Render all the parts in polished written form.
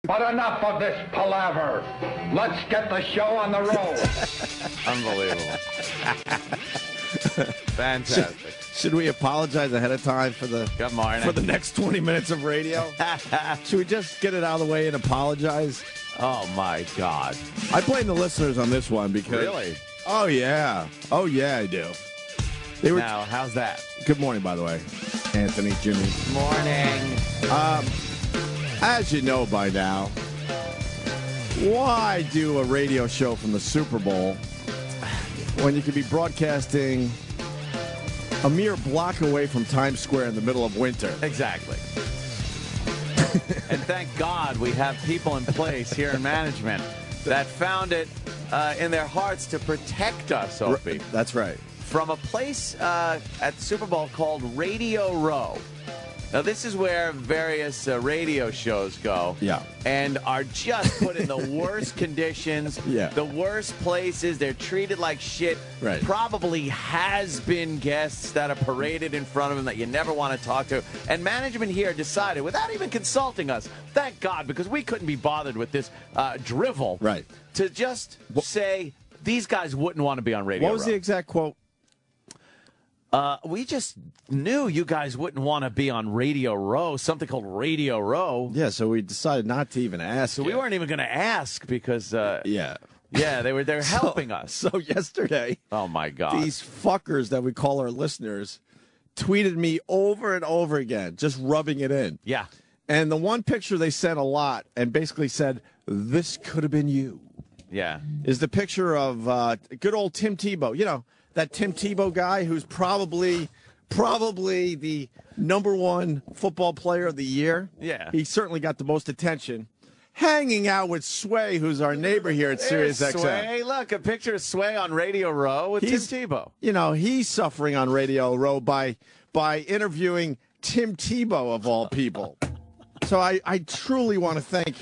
But enough of this palaver. Let's get the show on the road. Unbelievable. Fantastic. Should we apologize ahead of time for the Good morning. for the next 20 minutes of radio? Should we just get it out of the way and apologize? Oh, my God. I blame the listeners on this one because... Really? Oh, yeah. Oh, yeah, I do. Now, how's that? Good morning, by the way, Anthony, Jimmy. Morning. As you know by now, why do a radio show from the Super Bowl when you could be broadcasting a mere block away from Times Square in the middle of winter? Exactly. And thank God we have people in place here in management that found it in their hearts to protect us, Opie. That's right. From a place at the Super Bowl called Radio Row. Now, this is where various radio shows go. Yeah. And are just put in the worst conditions, Yeah. the worst places. They're treated like shit. Right. Probably has-been guests that are paraded in front of them that you never want to talk to. And management here decided, without even consulting us, thank God, because we couldn't be bothered with this drivel, Right. to just say these guys wouldn't want to be on Radio What was Row. the exact quote? We just knew you guys wouldn't want to be on Radio Row, something called Radio Row. Yeah, so we decided not to even ask. So we weren't even going to ask because, Yeah. they're helping us. So yesterday, Oh, my God. these fuckers that we call our listeners tweeted me over and over again, just rubbing it in. Yeah. And the one picture they sent a lot and basically said, "This could have been you," Yeah. is the picture of good old Tim Tebow. You know, that Tim Tebow guy who's probably the #1 football player of the year. Yeah. He certainly got the most attention. Hanging out with Sway, who's our neighbor here at There's SiriusXM. Sway. Look, a picture of Sway on Radio Row with He's- Tim Tebow. You know, he's suffering on Radio Row by interviewing Tim Tebow, of all people. So I truly want to thank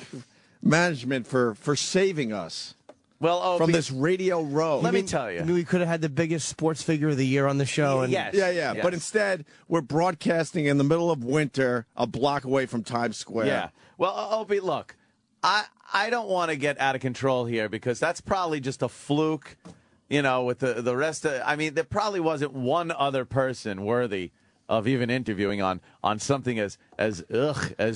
management for saving us Well, Opie, from this Radio Row. let me tell you. We could have had the biggest sports figure of the year on the show. And Yes. Yeah. Yes. But instead, we're broadcasting in the middle of winter, a block away from Times Square. Yeah. Well, Opie, look, I don't want to get out of control here because that's probably just a fluke, you know, with the rest of, I mean, there probably wasn't one other person worthy of even interviewing on something as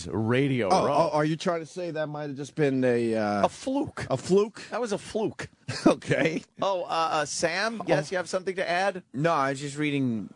Radio Row. Are you trying to say that might have just been a fluke. a fluke? That was a fluke. Okay. Oh, Sam, yes, you have something to add? No, I was just reading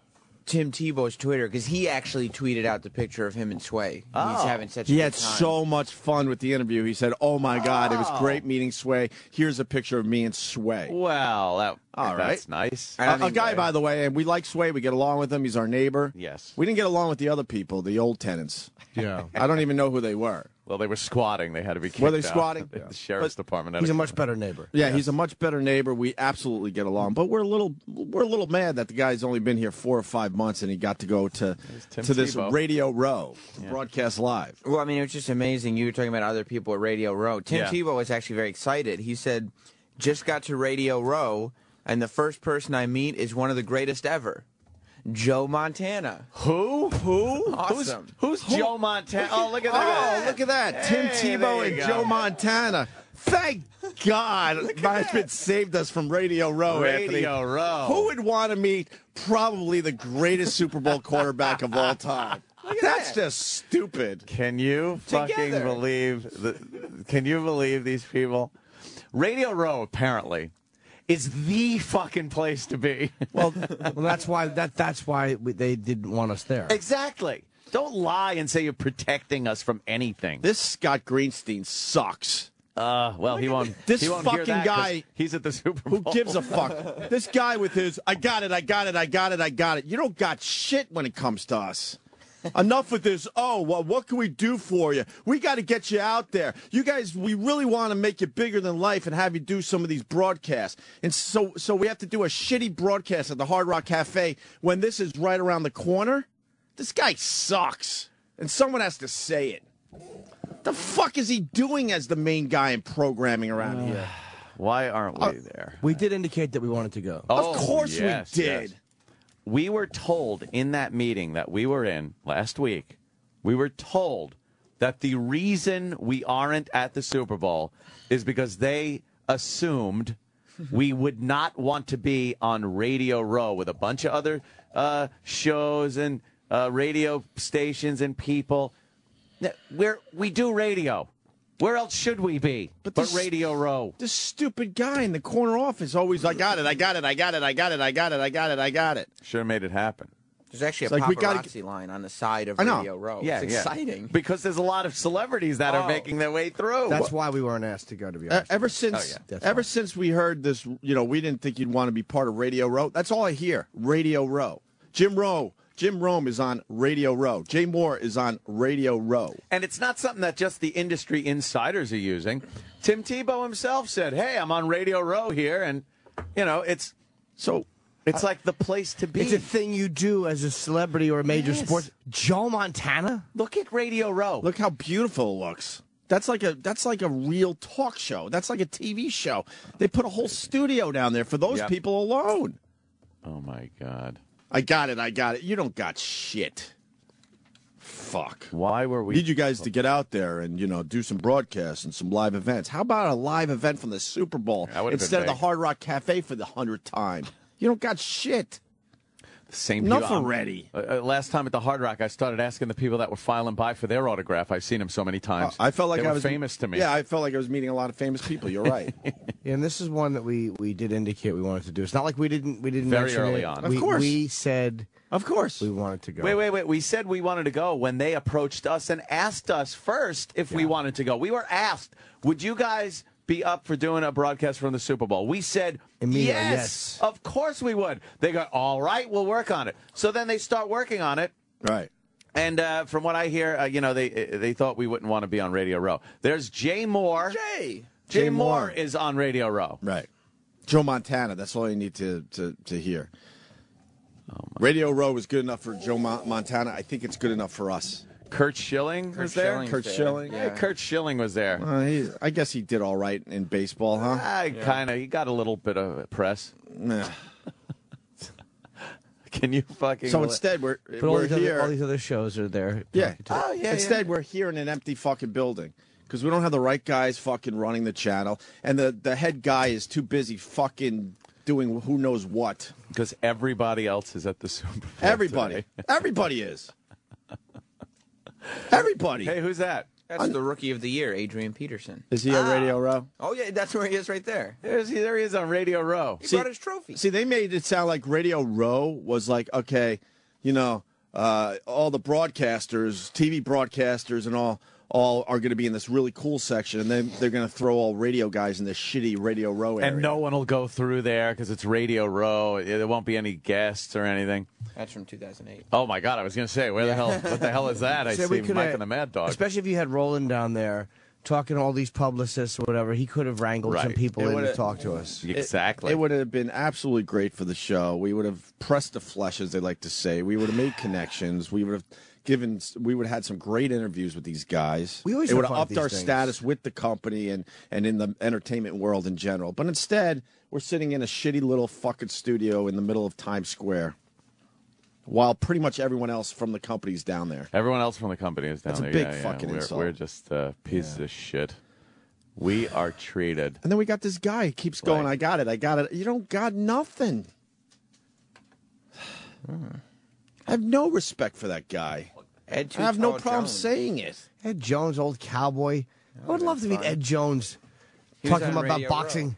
Tim Tebow's Twitter because he actually tweeted out the picture of him and Sway. Oh. He's having such a He good had time. so much fun with the interview. He said, "Oh my God, it was great meeting Sway. Here's a picture of me and Sway." Well, All that's right. nice. I don't A think guy, that- by the way, and we like Sway. We get along with him. He's our neighbor. Yes. We didn't get along with the other people, the old tenants. Yeah. I don't even know who they were. Well, they were squatting. They had to be kicked Were they out. squatting? The sheriff's department. had He's to a much come. better neighbor. Yeah, he's a much better neighbor. We absolutely get along, but we're a little mad that the guy's only been here 4 or 5 months and he got to go to Tim this Tebow. Radio Row, broadcast live. Well, I mean, it was just amazing. You were talking about other people at Radio Row. Tim Yeah. Tebow was actually very excited. He said, just got to Radio Row, and the first person I meet is one of the greatest ever, Joe Montana. Who? Awesome. Who's Joe Montana? Oh, look at Oh, that. look at that. Tim Hey, Tebow there and you go. Joe Montana. Thank God management saved us from Radio Row, Anthony. Radio Row. Who would want to meet probably the greatest Super Bowl quarterback of all time? That's just stupid. Can you fucking Together. Can you believe these people? Radio Row apparently is the fucking place to be. Well, that's why they didn't want us there. Exactly. Don't lie and say you're protecting us from anything. This Scott Greenstein sucks. Well, he won't. This he won't hear fucking that 'cause guy- He's at the Super Bowl. Who gives a fuck? This guy with his, I got it. You don't got shit when it comes to us. Enough with this, well, what can we do for you? We got to get you out there. You guys, we really want to make you bigger than life and have you do some of these broadcasts. And so we have to do a shitty broadcast at the Hard Rock Cafe when this is right around the corner? This guy sucks. And someone has to say it. The fuck is he doing as the main guy in programming around here? Why aren't we there? We did indicate that we wanted to go. Of course yes, we did. yes. We were told in that meeting that we were in last week, we were told that the reason we aren't at the Super Bowl is because they assumed we would not want to be on Radio Row with a bunch of other shows and radio stations and people. We do radio. Where else should we be but Radio Row? This stupid guy in the corner office always, I got it. Should have made it happen. There's actually a paparazzi line on the side of Radio Row. Yeah, it's exciting. Because there's a lot of celebrities that are making their way through. That's why we weren't asked to go, to be honest. Ever since we heard this, we didn't think you'd want to be part of Radio Row. That's all I hear. Radio Row. Jim Rome is on Radio Row. Jay Mohr is on Radio Row. And it's not something that just the industry insiders are using. Tim Tebow himself said, hey, I'm on Radio Row here. And, it's like the place to be. It's a thing you do as a celebrity or a major sports. Joe Montana? Look at Radio Row. Look how beautiful it looks. That's like a real talk show. That's like a TV show. They put a whole studio down there for those people alone. Oh, my God. I got it. You don't got shit. Fuck. Why were we? Need you guys to get out there and, do some broadcasts and some live events. How about a live event from the Super Bowl instead of the Hard Rock Cafe for the 100th time? You don't got shit. Same Enough already. Last time at the Hard Rock, I started asking the people that were filing by for their autograph. I've seen them so many times. I felt like they I were was famous to me. Yeah, I felt like I was meeting a lot of famous people. You're right. Yeah, and this is one that we did indicate we wanted to do. It's not like we didn't very mention early it. on. Of course, we said. Of course, we wanted to go. Wait. We said we wanted to go when they approached us and asked us first if we wanted to go. We were asked, would you guys be up for doing a broadcast from the Super Bowl? We said, yes, of course we would. They go, all right, we'll work on it. So then they start working on it. Right. And from what I hear, they thought we wouldn't want to be on Radio Row. There's Jay Mohr. Jay Mohr is on Radio Row. Right. Joe Montana. That's all you need to hear. Radio Row was good enough for Joe Montana. I think it's good enough for us. Kurt Schilling was there? Kurt Schilling? Yeah, Kurt Schilling was there. I guess he did all right in baseball, huh? He got a little bit of press. Can you fucking... So instead, we're here. All these other shows are there. Yeah. Instead, we're here in an empty fucking building because we don't have the right guys fucking running the channel, and the head guy is too busy fucking doing who knows what. Because everybody else is at the Super Bowl. Everybody is. Everybody. Hey, who's that? That's the Rookie of the Year, Adrian Peterson. Is he on Radio Row? Oh, yeah, that's where he is right there. There he is on Radio Row. He brought his trophy. See, they made it sound like Radio Row was like, okay, all the broadcasters, TV broadcasters and all are going to be in this really cool section, and then they're going to throw all radio guys in this shitty Radio Row area. And no one will go through there because it's Radio Row. There won't be any guests or anything. That's from 2008. Oh, my God. I was going to say, what the hell is that? I see Mike and the Mad Dog. Especially if you had Roland down there talking to all these publicists or whatever, he could have wrangled some people in to talk to us. Exactly. It would have been absolutely great for the show. We would have pressed the flesh, as they like to say. We would have made connections. We would have had some great interviews with these guys. It would have upped our status with the company and in the entertainment world in general. But instead, we're sitting in a shitty little fucking studio in the middle of Times Square, while pretty much everyone else from the company's down there. Everyone else from the company is down there. That's a big fucking insult. We're just pieces of shit. We are treated. And then we got this guy. He keeps going, I got it. You don't got nothing. I have no respect for that guy. I have no problem saying it. Ed Jones, old cowboy. I would love to meet Ed Jones talking about boxing.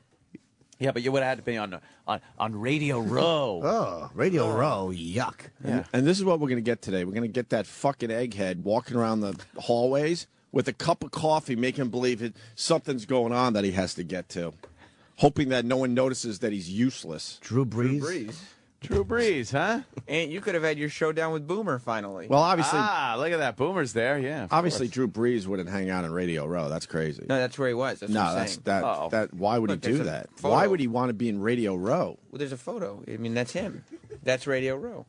Yeah, but you would have had to be on Radio Row. Oh, Radio Row, yuck. Yeah. And this is what we're going to get today. We're going to get that fucking egghead walking around the hallways with a cup of coffee, making him believe something's going on that he has to get to, hoping that no one notices that he's useless. Drew Brees. Drew Brees, huh? And you could have had your showdown with Boomer finally. Well, obviously. Look at that. Boomer's there, yeah. Obviously, Drew Brees wouldn't hang out in Radio Row. That's crazy. No, that's where he was. That's what I'm saying. Why would he do that? Why would he want to be in Radio Row? Well, there's a photo. I mean, that's him. That's Radio Row.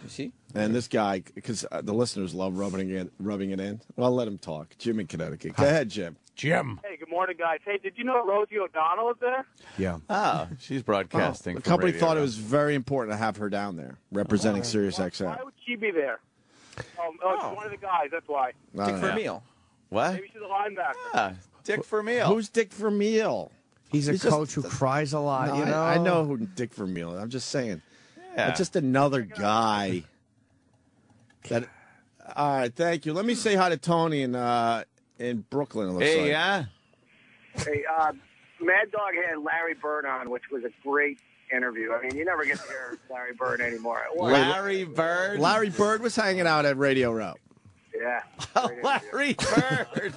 You see? And this guy, because the listeners love rubbing it in. Well, I'll let him talk. Jim in Connecticut. Go ahead, Jim. Hey, good morning, guys. Hey, did you know Rosie O'Donnell is there? Yeah. Oh, she's broadcasting. The company thought it was very important to have her down there, representing Sirius XM. Why would she be there? She's one of the guys. That's why. Dick Vermeil. What? Maybe she's a linebacker. Yeah, Dick Vermeil. Who's Dick Vermeil? He's a coach who cries a lot, No, you know? I know who Dick Vermeil is. I'm just saying. Yeah. It's just another guy. All right, thank you. Let me say hi to Tony in Brooklyn, it looks like. Yeah. Hey, Mad Dog had Larry Bird on, which was a great interview. I mean, you never get to hear Larry Bird anymore. Larry Bird? Larry Bird was hanging out at Radio Row. Yeah. Larry Bird.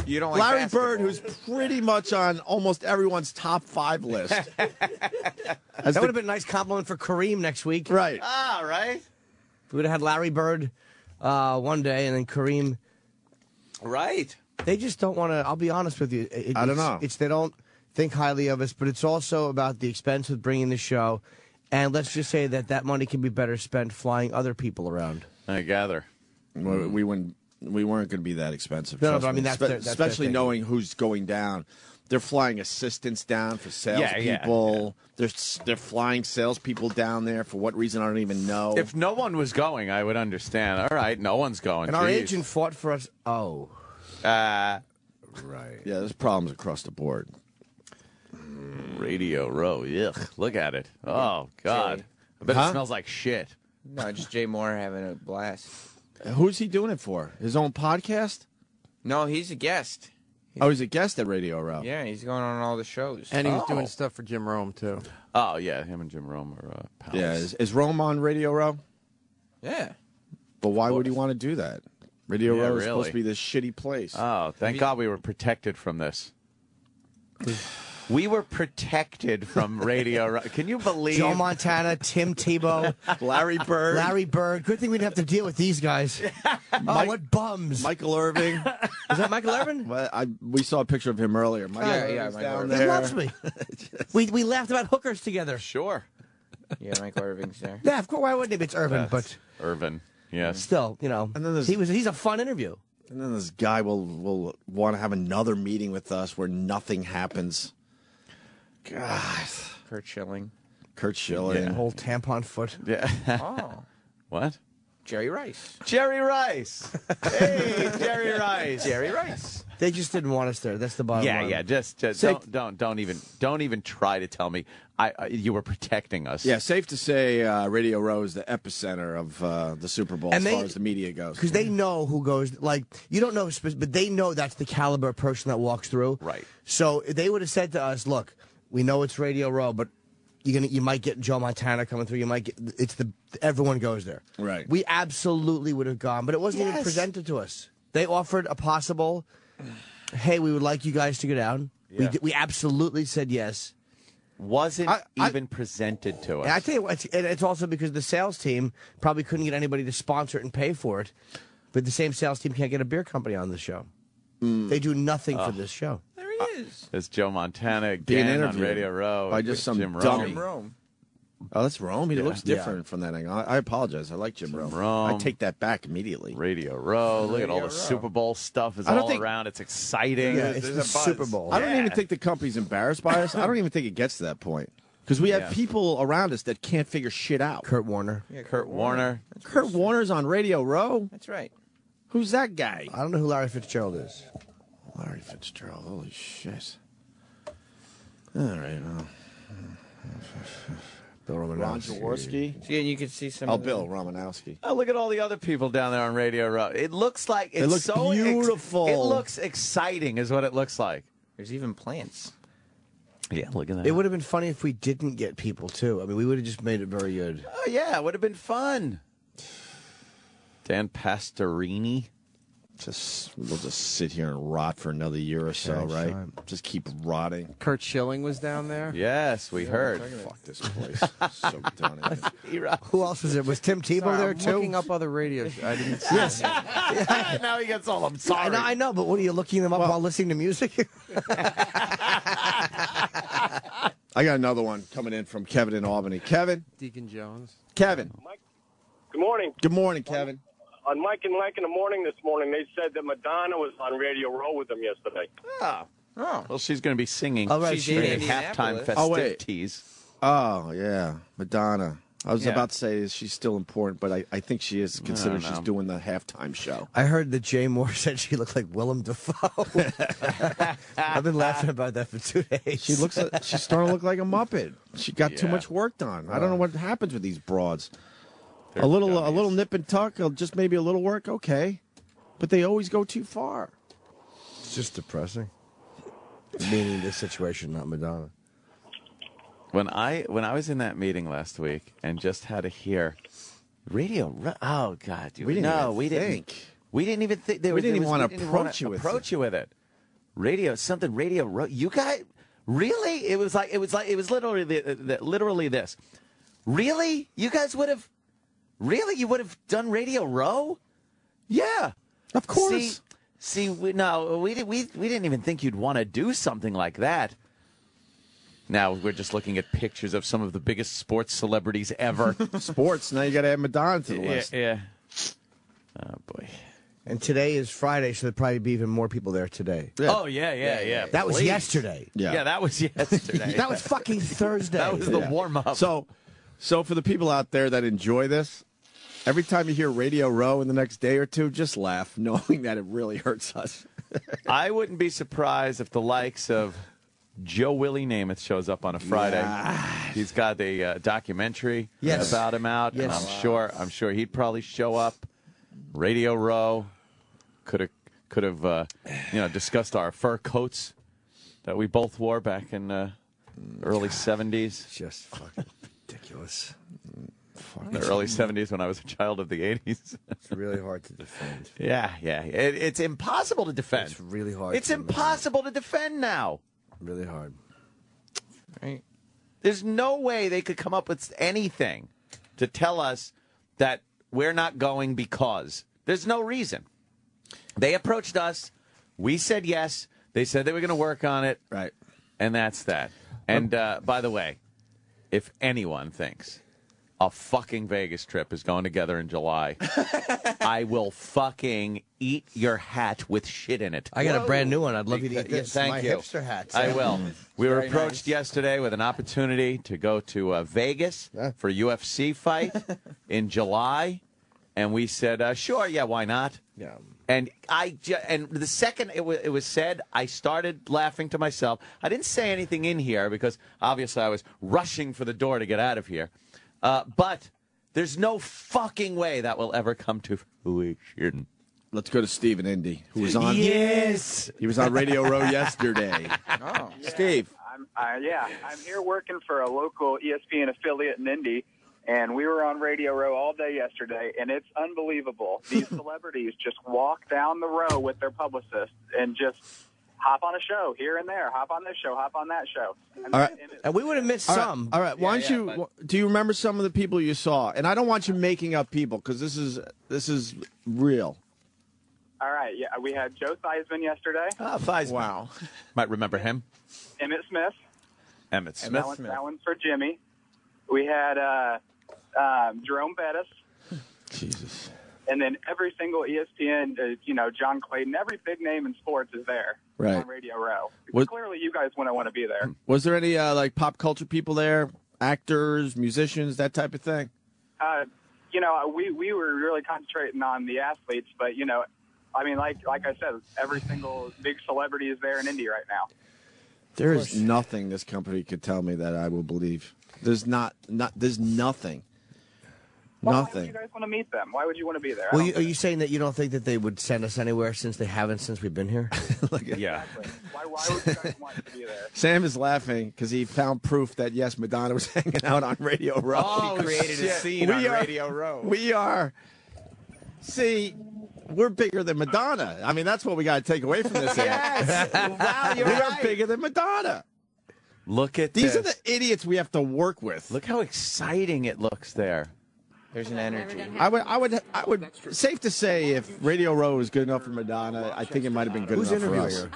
You don't like Larry basketball. Bird, who's pretty much on almost everyone's top 5 list. That would have been a nice compliment for Kareem next week. Right. Ah, right. We would have had Larry Bird one day and then Kareem. Right. They just don't want to. I'll be honest with you. I don't know. They don't think highly of us, but it's also about the expense of bringing the show. And let's just say that money can be better spent flying other people around. I gather. We weren't going to be that expensive. No, trust but I me. mean, that's their especially thing. knowing who's going down. They're flying assistants down for salespeople. Yeah. They're flying salespeople down there for what reason I don't even know. If no one was going, I would understand. All right, no one's going. And our Jeez. agent fought for us. Oh. Right. Yeah, there's problems across the board. Radio Row. Yuck. Look at it. Oh, God. Jay. I bet Huh? it smells like shit. No, just Jay Mohr having a blast. Who's he doing it for? His own podcast? No, he's a guest. Oh, he's a guest at Radio Row. Yeah, he's going on all the shows. And he was doing stuff for Jim Rome, too. Oh, yeah. Him and Jim Rome are pals. Yeah, is Rome on Radio Row? Yeah. But why would he want to do that? Radio Yeah, Row is really. supposed to be this shitty place. Oh, thank God we were protected from this. We were protected from Radio Row. Can you believe? Joe Montana, Tim Tebow, Larry Bird. Larry Bird. Good thing we didn't have to deal with these guys. Oh, what bums. Michael Irving. Is that Michael Irvin? Well, we saw a picture of him earlier. Michael Yeah, Irvin's Michael down Irvin. He there. loves me. We laughed about hookers together. Sure. Yeah, Michael Irving's there. Yeah, of course. Why wouldn't he? It's Irvin, but Irvin. Yes. still, you know, And then there's- he's a fun interview. And then this guy will want to have another meeting with us where nothing happens. God. Kurt Schilling. Kurt Schilling. Whole tampon foot. Yeah. Oh. What? Jerry Rice. Jerry Rice. Hey, Jerry Rice. Jerry Rice. They just didn't want us there. That's the bottom line. Yeah. Just don't even try to tell me you were protecting us. Yeah, safe to say Radio Row is the epicenter of the Super Bowl And as far as the media goes. Because they know who goes, like, you don't know, but they know that's the caliber of person that walks through. Right. So they would have said to us, look, we know it's Radio Row, but you might get Joe Montana coming through. You might get, everyone goes there. Right. We absolutely would have gone, but it wasn't even presented to us. They offered a possible, hey, we would like you guys to go down. Yeah. We absolutely said yes. Wasn't even presented to us. And I tell you what, it's also because the sales team probably couldn't get anybody to sponsor it and pay for it. But the same sales team can't get a beer company on the show. They do nothing for this show. There he is. There's Joe Montana Being again on interviewed Radio Row. by just some Jim dummy. Jim Rome. Oh, that's Rome. He looks Yeah. different from that angle. I apologize. I like Jim Rome. Rome. I take that back immediately. Radio Row. Look at all the Radio Row. Super Bowl stuff is I don't all think- around. It's exciting. Yeah, There's it's a the buzz. Super Bowl. I don't Yeah. even think the company's embarrassed by us. I don't even think it gets to that point. Because we have Yeah. people around us that can't figure shit out. Kurt Warner. Yeah, Kurt Warner. Kurt Warner's on Radio Row? That's right. Who's that guy? I don't know who Larry Fitzgerald is. Larry Fitzgerald. Holy shit. All right. Well. Bill Ron Romanowski. Jaworski. See, and you can see some. Oh, of the- Bill Romanowski. Oh, look at all the other people down there on Radio Row. It looks like it's looks so beautiful. it looks exciting, is what it looks like. There's even plants. Yeah, look at that. It would have been funny if we didn't get people, too. I mean, we would have just made it very good. Oh yeah, it would have been fun. Dan Pastorini. We'll just sit here and rot for another year or so, Okay, right? fine. Just keep rotting. Kurt Schilling was down there. Yes, we heard. Fuck this place. So done. Who else was there? Was Tim Tebow Sorry, there, I'm too? looking up other radio shows. I didn't see Yes. Now he gets all. I'm sorry. I know, but what are you looking them up while listening to music? I got another one coming in from Kevin in Albany. Kevin? Deacon Jones. Kevin. Good morning. Good morning, Kevin. On Mike and Mike in the morning this morning, they said that Madonna was on Radio Row with them yesterday. Oh. Oh. Well, she's going to be singing All right, She's in during halftime Indianapolis. Oh, wait. festivities. Oh, yeah. Madonna. I was Yeah. about to say she's still important, but I think she is considered she's doing the halftime show. I heard that Jay Mohr said she looked like Willem Dafoe. I've been laughing about that for 2 days. She's starting to look like a Muppet. She got too Yeah. much work done. I don't know what happens with these broads. A little nip and tuck, just maybe a little work, okay. But they always go too far. It's just depressing. Meaning this situation, not Madonna. When I was in that meeting last week and just had to hear oh God, We didn't even think. We didn't even think. We didn't even want to approach you with it. Radio you guys really? It was literally this. Really? You guys would have? Really? You would have done Radio Row? Yeah, of course. See, we didn't even think you'd want to do something like that. Now we're just looking at pictures of some of the biggest sports celebrities ever. Sports. Now you got to add Madonna to the list. Yeah. Oh boy. And today is Friday, so there'll probably be even more people there today. Yeah. Oh yeah. That was Please. yesterday. Yeah, that was yesterday. That was fucking Thursday. That was the warm up. So for the people out there that enjoy this, every time you hear Radio Row in the next day or two, just laugh, knowing that it really hurts us. I wouldn't be surprised if the likes of Joe Willie Namath shows up on a Friday. He's got a documentary about him out, and I'm sure he'd probably show up. Radio Row could have discussed our fur coats that we both wore back in early 70s. Just fucking ridiculous. The early 70s when I was a child of the 80s. It's really hard to defend. Yeah. It's impossible to defend. It's really hard. It's impossible to defend now. Really hard. Right. There's no way they could come up with anything to tell us that we're not going because. There's no reason. They approached us. We said yes. They said they were going to work on it. Right. And that's that. And by the way, if anyone thinks a fucking Vegas trip is going together in July, I will fucking eat your hat with shit in it. I got a brand new one. I'd love you to eat this. Thank My you. hipster hat. I will. We were approached yesterday with an opportunity to go to Vegas for a UFC fight in July, and we said, sure, yeah, why not? Yeah. And and the second it was said, I started laughing to myself. I didn't say anything in here because obviously I was rushing for the door to get out of here. But there's no fucking way that will ever come to fruition. Let's go to Steve in Indy, who was on. Yes. He was on Radio Row yesterday. Oh. Steve. I'm here working for a local ESPN affiliate in Indy, and we were on Radio Row all day yesterday, and it's unbelievable. These celebrities just walk down the row with their publicists and just hop on a show here and there, hop on this show, hop on that show. All right. And we would have missed some. All right. Why don't do you remember some of the people you saw? And I don't want you making up people because this is real. All right, yeah, we had Joe Theismann yesterday. Theismann. Wow. Might remember him. Emmett Smith. Emmett Smith. That one's for Jimmy. We had Jerome Bettis. Jesus. And then every single ESPN, John Clayton, every big name in sports is there on Radio Row. Clearly, you guys wouldn't want to be there. Was there any like pop culture people there, actors, musicians, that type of thing? We were really concentrating on the athletes, but like I said, every single big celebrity is there in Indy right now. There is nothing this company could tell me that I will believe. There's there's nothing. Why Nothing. would you guys want to meet them? Why would you want to be there? Well, are you saying that you don't think that they would send us anywhere since they haven't since we've been here? Yeah. Why would you guys want to be there? Sam is laughing because he found proof that, yes, Madonna was hanging out on Radio Row. Oh, he created a scene on Radio Row. We are. See, we're bigger than Madonna. I mean, that's what we got to take away from this. Yes. Wow, you're we right. are bigger than Madonna. Look at These this. are the idiots we have to work with. Look how exciting it looks there. There's an energy. I would. Safe to say, if Radio Row is good enough for Madonna, I think it might have been good enough for us.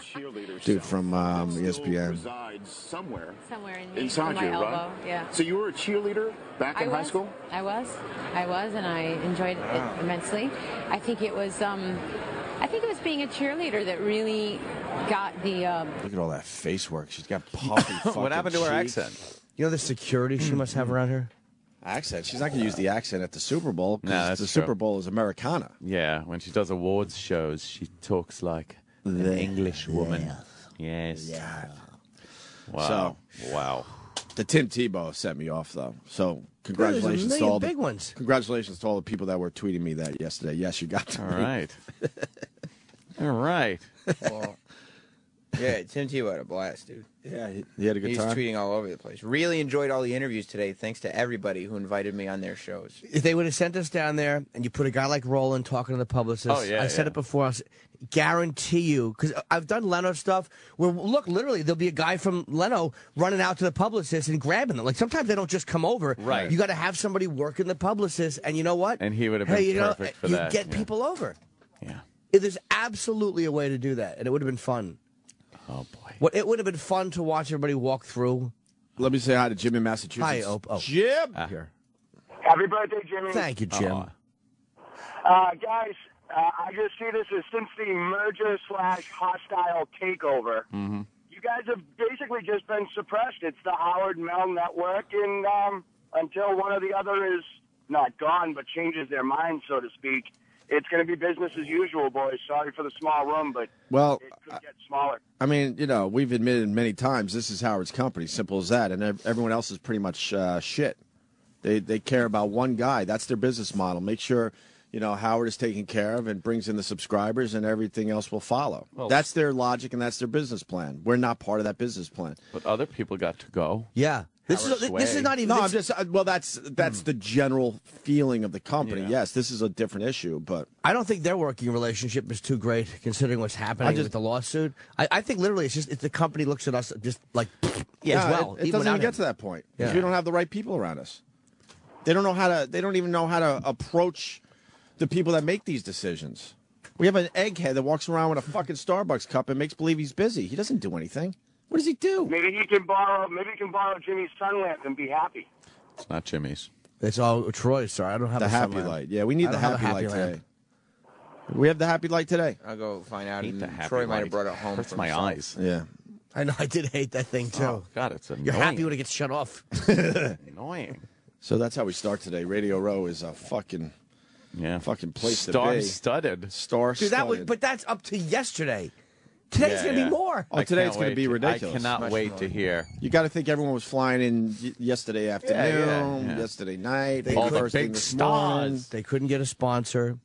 Dude from ESPN. Somewhere in Inside my you, elbow. right? Yeah. So you were a cheerleader back in high school? I was, and I enjoyed it immensely. I think it was being a cheerleader that really got the. Look at all that face work. She's got puffy fucking What happened to her cheeks. accent? You know the security she must have around here? Accent. She's not going to use the accent at the Super Bowl because the Super Bowl is Americana. Yeah, when she does awards shows, she talks like an English woman. Yes. Yeah. Wow. Wow. The Tim Tebow set me off, though. So congratulations to all the big ones. Congratulations to all the people that were tweeting me that yesterday. Yes, you got to. All right. All right. Well, yeah, Tim Tebow had a blast, dude. Yeah, he had a good time. He's tweeting all over the place. Really enjoyed all the interviews today. Thanks to everybody who invited me on their shows. If they would have sent us down there and you put a guy like Roland talking to the publicist, I said it before, I guarantee you, because I've done Leno stuff where, look, literally, there'll be a guy from Leno running out to the publicist and grabbing them. Like, sometimes they don't just come over. Right. You got to have somebody working the publicist, and you know what? And he would have been perfect for that. You get people over. Yeah. There's absolutely a way to do that, and it would have been fun. Oh, boy. Well, it would have been fun to watch everybody walk through. Let me say hi to Jim in Massachusetts. Hi, Opie. Jim! Here. Happy birthday, Jimmy. Thank you, Jim. Guys, I just see this as since the merger/hostile takeover. Mm-hmm. You guys have basically just been suppressed. It's the Howard Mel Network, and until one or the other is not gone but changes their mind, so to speak, it's going to be business as usual, boys. Sorry for the small room, but it could get smaller. I mean, we've admitted many times this is Howard's company, simple as that, and everyone else is pretty much shit. They care about one guy. That's their business model. Make sure, Howard is taken care of and brings in the subscribers, and everything else will follow. Well, that's their logic, and that's their business plan. We're not part of that business plan. But other people got to go. Yeah. This is not even. No, I'm just. Well, that's the general feeling of the company. Yeah. Yes, this is a different issue, but I don't think their working relationship is too great considering what's happening with the lawsuit. I think literally it's the company looks at us just like as well. It doesn't even get to that point because we don't have the right people around us. They don't know how to. They don't even know how to approach the people that make these decisions. We have an egghead that walks around with a fucking Starbucks cup and makes believe he's busy. He doesn't do anything. What does he do? Maybe he can borrow Jimmy's sun lamp and be happy. It's not Jimmy's. It's all Troy's. Sorry, I don't have the happy light. Yeah, we need the happy light today. We have the happy light today. I'll go find out. The happy Troy might light. have brought it home. Hurts for my himself. eyes. Yeah. I know. I did hate that thing too. Oh, God, it's annoying. You're happy when it gets shut off. Annoying. So that's how we start today. Radio Row is a fucking place to be. Star-studded. Star-studded. But that's up to yesterday. Today's going to be more. Oh, today it's going to be ridiculous. I cannot wait to hear. You got to think everyone was flying in yesterday afternoon, yesterday night. All the first thing big this stars. morning. They couldn't get a sponsor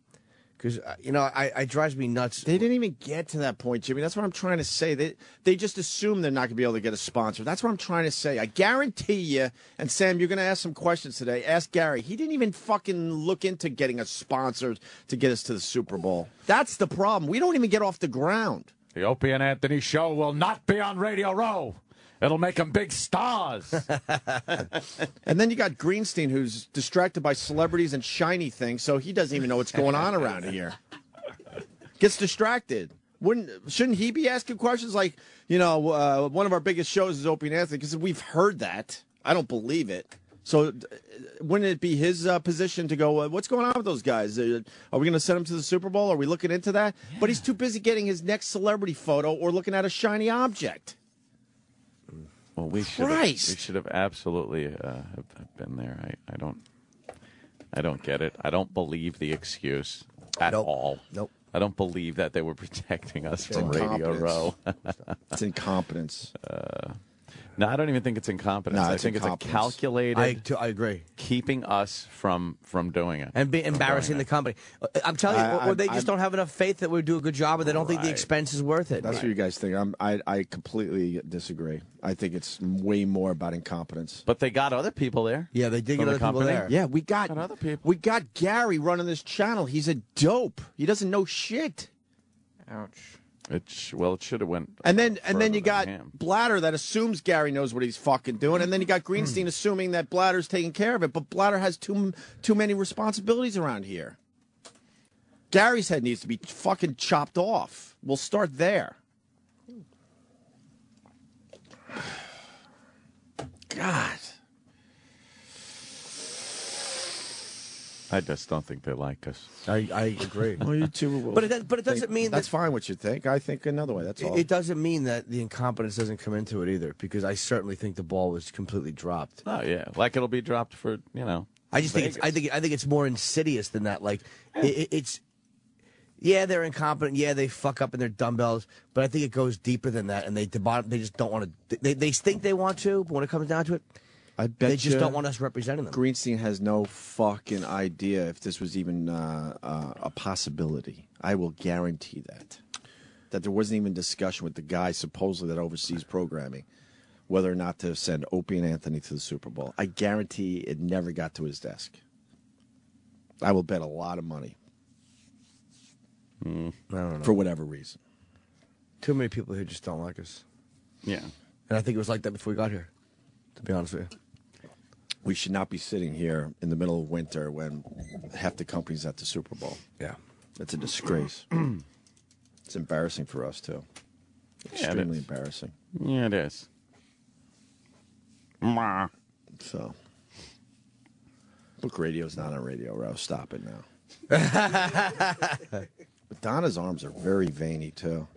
because it drives me nuts. They didn't even get to that point, Jimmy. That's what I'm trying to say. They just assume they're not going to be able to get a sponsor. That's what I'm trying to say. I guarantee you, and Sam, you're going to ask some questions today. Ask Gary. He didn't even fucking look into getting a sponsor to get us to the Super Bowl. That's the problem. We don't even get off the ground. The Opie and Anthony show will not be on Radio Row. It'll make them big stars. And then you got Greenstein, who's distracted by celebrities and shiny things, so he doesn't even know what's going on around here. Gets distracted. Shouldn't he be asking questions like, one of our biggest shows is Opie and Anthony, because we've heard that. I don't believe it. So wouldn't it be his position to go, what's going on with those guys? Are we going to send them to the Super Bowl? Are we looking into that? Yeah. But he's too busy getting his next celebrity photo or looking at a shiny object. Well, we should have absolutely have been there. I don't get it. I don't believe the excuse at all. Nope. I don't believe that they were protecting us from Radio Row. It's incompetence. No, I don't even think it's incompetence. No, I think it's a calculated. I agree. Keeping us from doing it and be embarrassing the company. I'm telling you, or they just don't have enough faith that we do a good job, or they don't think the expense is worth it. That's what you guys think. I completely disagree. I think it's way more about incompetence. But they got other people there. Yeah, they did get other people there. Yeah, we got other people. We got Gary running this channel. He's a dope. He doesn't know shit. Ouch. It should have went. And then you got him. Bladder that assumes Gary knows what he's fucking doing, and then you got Greenstein assuming that Bladder's taking care of it, but Bladder has too many responsibilities around here. Gary's head needs to be fucking chopped off. We'll start there. God. I just don't think they like us. I agree. Well, you two. But it doesn't mean that's that, fine. What you think? I think another way. That's all. It doesn't mean that the incompetence doesn't come into it either, because I certainly think the ball was completely dropped. Oh yeah, like it'll be dropped for I just think Vegas. I think it's more insidious than that. Like it's. Yeah, they're incompetent. Yeah, they fuck up in their dumbbells. But I think it goes deeper than that, and they just don't want to. They think they want to, but when it comes down to it, I bet they just don't want us representing them. Greenstein has no fucking idea if this was even a possibility. I will guarantee that there wasn't even discussion with the guy supposedly that oversees programming whether or not to send Opie and Anthony to the Super Bowl. I guarantee it never got to his desk. I will bet a lot of money. I don't know. For whatever reason. Too many people here just don't like us. Yeah. And I think it was like that before we got here, to be honest with you. We should not be sitting here in the middle of winter when half the company's at the Super Bowl. Yeah. It's a disgrace. It's embarrassing for us, too. Extremely embarrassing. Yeah, it is. So, look, radio's not on Radio Row. Stop it now. But Donna's arms are very veiny, too.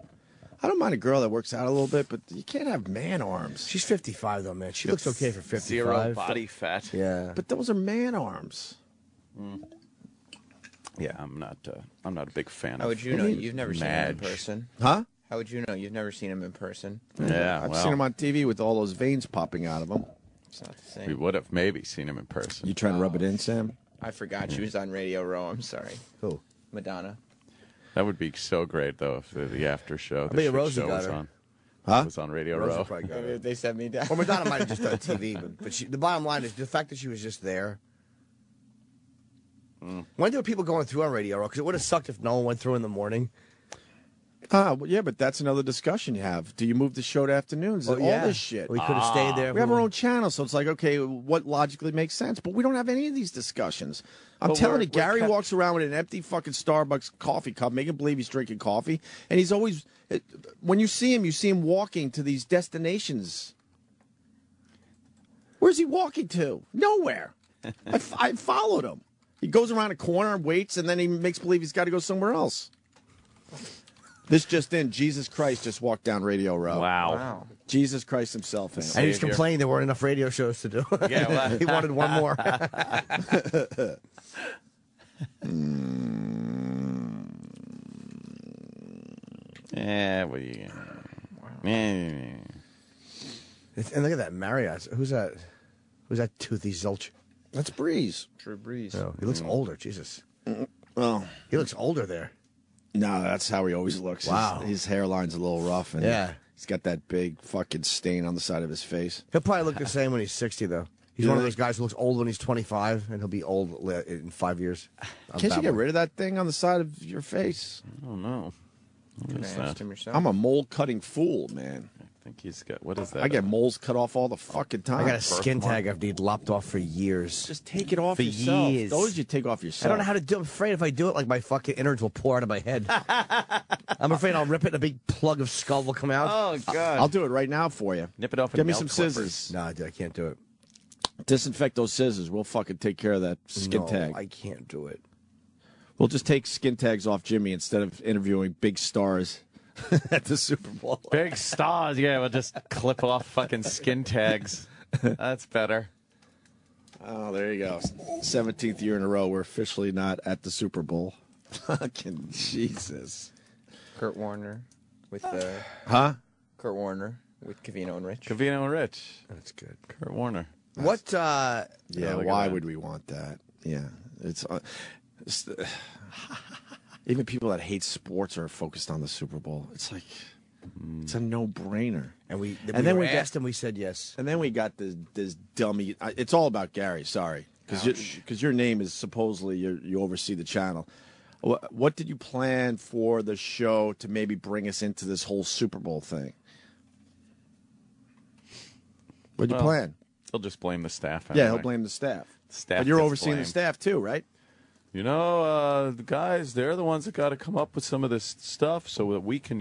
I don't mind a girl that works out a little bit, but you can't have man arms. She's 55, though, man. She looks okay for 55. Zero body fat. Yeah. But those are man arms. Yeah, I'm not a big fan. How would you know? You've never seen him in Madge. person. Huh? How would you know? You've never seen him in person. Yeah, I've well, seen him on TV with all those veins popping out of him. It's not the same. we would have maybe seen him in person. You trying to rub it in, Sam? I forgot she was on Radio Row. I'm sorry. Who? Madonna. That would be so great, though, if the after show, the bet you shit Rosie show got was her. on. Huh? Was on Radio Rosie Row. probably got it. They sent me down. Or Madonna might have just done TV, but the bottom line is the fact that she was just there. When there were people going through on Radio Row, because it would have sucked if no one went through in the morning. Well, yeah, but that's another discussion you have. Do you move the show to afternoons? All this shit. We could have stayed there. We have our own channel, so it's like, okay, what logically makes sense? But we don't have any of these discussions. I'm But telling we're- you, Gary we're walks around with an empty fucking Starbucks coffee cup, making believe he's drinking coffee, and he's always, when you see him walking to these destinations. Where's he walking to? Nowhere. I followed him. He goes around a corner, waits, and then he makes believe he's got to go somewhere else. This just in, Jesus Christ just walked down Radio Row. Wow. Jesus Christ himself. And he's Savior. complaining there weren't enough radio shows to do. Yeah, well. He wanted one more. Yeah, well, yeah. Yeah. And look at that Marriott. Who's that? Who's that toothy zilch? That's Breeze. Drew Brees. Oh, he looks older. Jesus. Well, He looks older there. no, that's how he always looks. Wow. His hairline's a little rough, and Yeah. he's got that big fucking stain on the side of his face. He'll probably look the same when he's 60, though. He's one of those guys who looks old when he's 25, and he'll be old in 5 years. Can't you get rid of that thing on the side of your face? I don't know. What Can is I ask that? him yourself? I'm a mole cutting fool, man. I think he's got, what is that? I get moles cut off all the fucking time. I got a skin tag I've need lopped off for years. Just take it off For yourself. years. Those you take off I yourself. don't know how to do it. I'm afraid if I do it, like my fucking innards will pour out of my head. I'm afraid I'll rip it and a big plug of skull will come out. Oh, God. I'll do it right now for you. Nip it off with Give me nail some clippers. scissors. No, dude, I can't do it. Disinfect those scissors. We'll fucking take care of that skin No, tag. I can't do it. We'll just take skin tags off Jimmy instead of interviewing big stars at the Super Bowl. Big stars. Yeah, we'll just clip off fucking skin tags. That's better. Oh, there you go. 17th year in a row, we're officially not at the Super Bowl. Fucking Jesus. Kurt Warner with Huh? Kurt Warner with Cavino and Rich. Cavino and Rich. That's good. Kurt Warner. What? Yeah, look at why that. would we want that? Yeah. It's even people that hate sports are focused on the Super Bowl. It's like, it's a no-brainer. And we then were we got- asked and we said yes. And then we got this dummy. It's all about Gary. Sorry, because your name is supposedly you oversee the channel. What did you plan for the show to maybe bring us into this whole Super Bowl thing? What'd you plan? He'll just blame the staff. Yeah, Anyway. he'll blame the staff. Staff But you're gets overseeing the blamed. staff too, right? You know, the guys, they're the ones that got to come up with some of this stuff so that we can,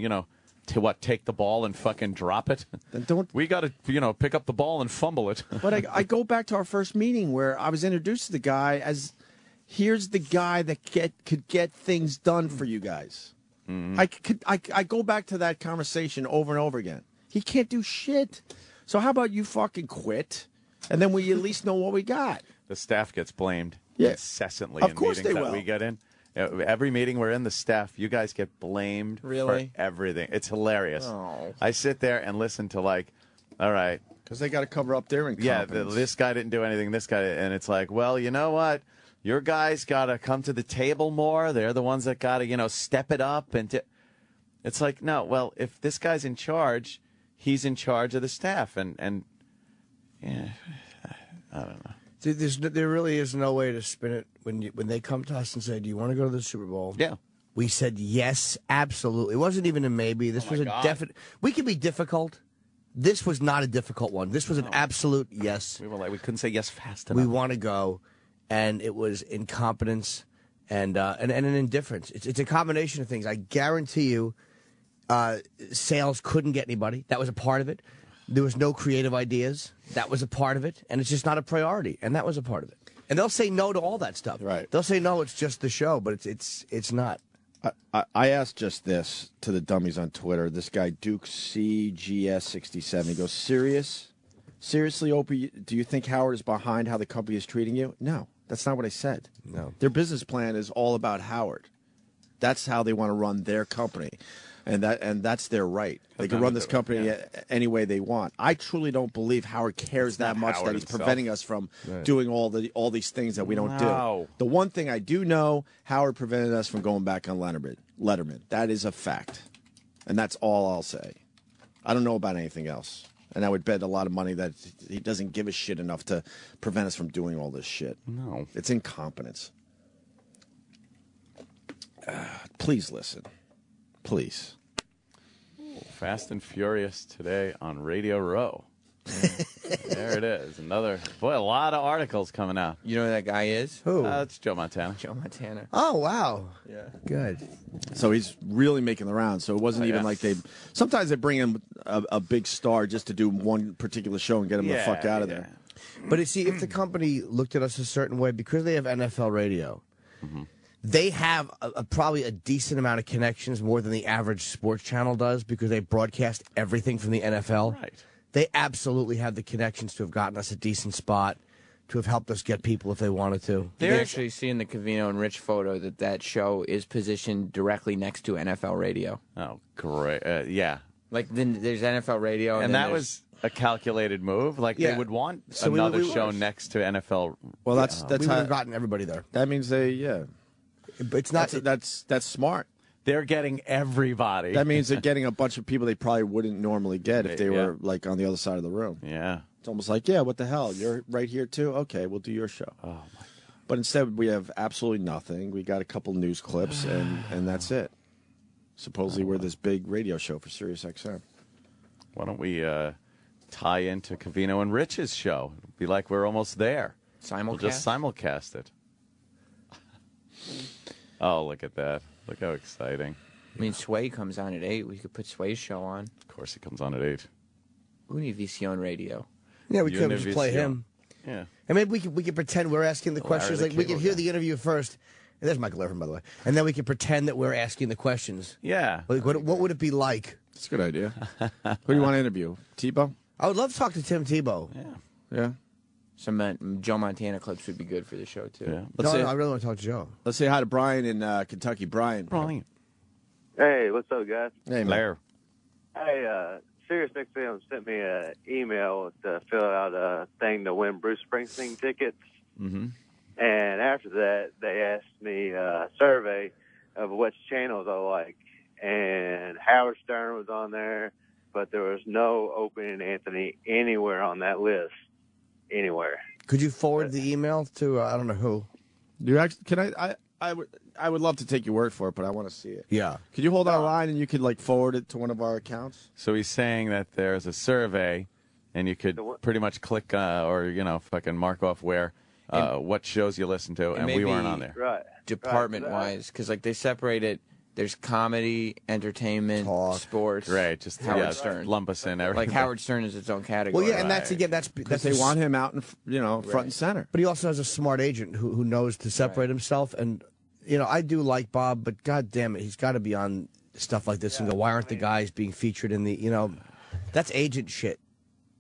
take the ball and fucking drop it. Then don't. We got to, pick up the ball and fumble it. But I go back to our first meeting where I was introduced to the guy as Here's the guy that could get things done for you guys. I go back to that conversation over and over again. He can't do shit. So how about you fucking quit, and then we at least know what we got. The staff gets blamed incessantly Of in course meetings they that will. we get in. Every meeting we're in, the staff, you guys get blamed Really? for everything. It's hilarious. Oh. I sit there and listen to all right. Because they got to cover up their incompetence. Yeah, this guy didn't do anything, this guy, and it's like, well, you know what? Your guys got to come to the table more. They're the ones that got to, step it up. It's like, no, well, if this guy's in charge, he's in charge of the staff. And yeah, I don't know. There really is no way to spin it when they come to us and say, "Do you want to go to the Super Bowl?" Yeah, we said yes, absolutely. It wasn't even a maybe. This was a definite. We can be difficult. This was not a difficult one. This was an absolute yes. We were like, we couldn't say yes fast enough. We want to go, and it was incompetence and an indifference. It's a combination of things. I guarantee you, sales couldn't get anybody. That was a part of it. There was no creative ideas. That was a part of it. And it's just not a priority. And that was a part of it. And they'll say no to all that stuff. Right. They'll say no, it's just the show, but it's not. I asked just this to the dummies on Twitter. This guy, Duke CGS67, he goes, Seriously, Opie, do you think Howard is behind how the company is treating you? No, that's not what I said. No. Their business plan is all about Howard. That's how they want to run their company. And that's their right. They can run this company any way they want. I truly don't believe Howard cares that much that he's preventing us from doing all these things that we don't do. The one thing I do know, Howard prevented us from going back on Letterman. That is a fact. And that's all I'll say. I don't know about anything else. And I would bet a lot of money that he doesn't give a shit enough to prevent us from doing all this shit. No. It's incompetence. Please listen. Please. Fast and Furious today on Radio Row. There it is. A lot of articles coming out. You know who that guy is? Who? It's Joe Montana. Joe Montana. Oh, wow. Yeah. Good. So he's really making the rounds. So it wasn't even like sometimes they bring in a big star just to do one particular show and get him the fuck out of there. But you see, if the company looked at us a certain way, because they have NFL radio, they have probably a decent amount of connections, more than the average sports channel does, because they broadcast everything from the NFL. Right. They absolutely have the connections to have gotten us a decent spot, to have helped us get people if they wanted to. They actually see in the Covino and Rich photo that show is positioned directly next to NFL radio. Oh, great. Yeah. Like, then there's NFL radio. And that was a calculated move. Like, they would want another show next to NFL. Well, that's we would have gotten everybody there. That means But it's not. That's smart. They're getting everybody. That means they're getting a bunch of people they probably wouldn't normally get if they were like on the other side of the room. Yeah. It's almost like, what the hell? You're right here too? Okay, we'll do your show. Oh, my God. But instead, we have absolutely nothing. We got a couple news clips, and that's it. Supposedly, we're this big radio show for Sirius XM. Why don't we tie into Covino and Rich's show? It'd be like we're almost there. Simulcast? We'll just simulcast it. Oh, look at that. Look how exciting. I mean, Sway comes on at 8. We could put Sway's show on. Of course he comes on at 8. Univision Radio. Yeah, we could just play him. Yeah. And maybe we could pretend we're asking the questions. Like, we could hear the interview first. And there's Michael Irvin, by the way. And then we could pretend that we're asking the questions. Yeah. Like, what would it be like? That's a good idea. Who do you want to interview? Tebow? I would love to talk to Tim Tebow. Yeah. Some Joe Montana clips would be good for the show, too. Yeah. I really want to talk to Joe. Let's say hi to Brian in Kentucky. Brian. Hey, what's up, guys? Hey, man. Hey, Sirius XM sent me an email to fill out a thing to win Bruce Springsteen tickets. Mm-hmm. And after that, they asked me a survey of which channels I like. And Howard Stern was on there, but there was no Opie and Anthony anywhere on that list. Anywhere. Could you forward the email to I don't know who? You actually can I would love to take your word for it, but I want to see it. Yeah. Could you hold on line and you could like forward it to one of our accounts? So he's saying that there's a survey, and you could pretty much click or fucking mark off where what shows you listen to, and we weren't on there. Right. Department-wise, because like they separate it There's comedy, entertainment, sports. Right, just Howard Stern. lump us in everything. Like Howard Stern is its own category. Well, yeah, and that's because they want him out in front and center. But he also has a smart agent who knows to separate himself. And I do like Bob, but God damn it, he's got to be on stuff like this and go, why aren't the guys being featured in the that's agent shit.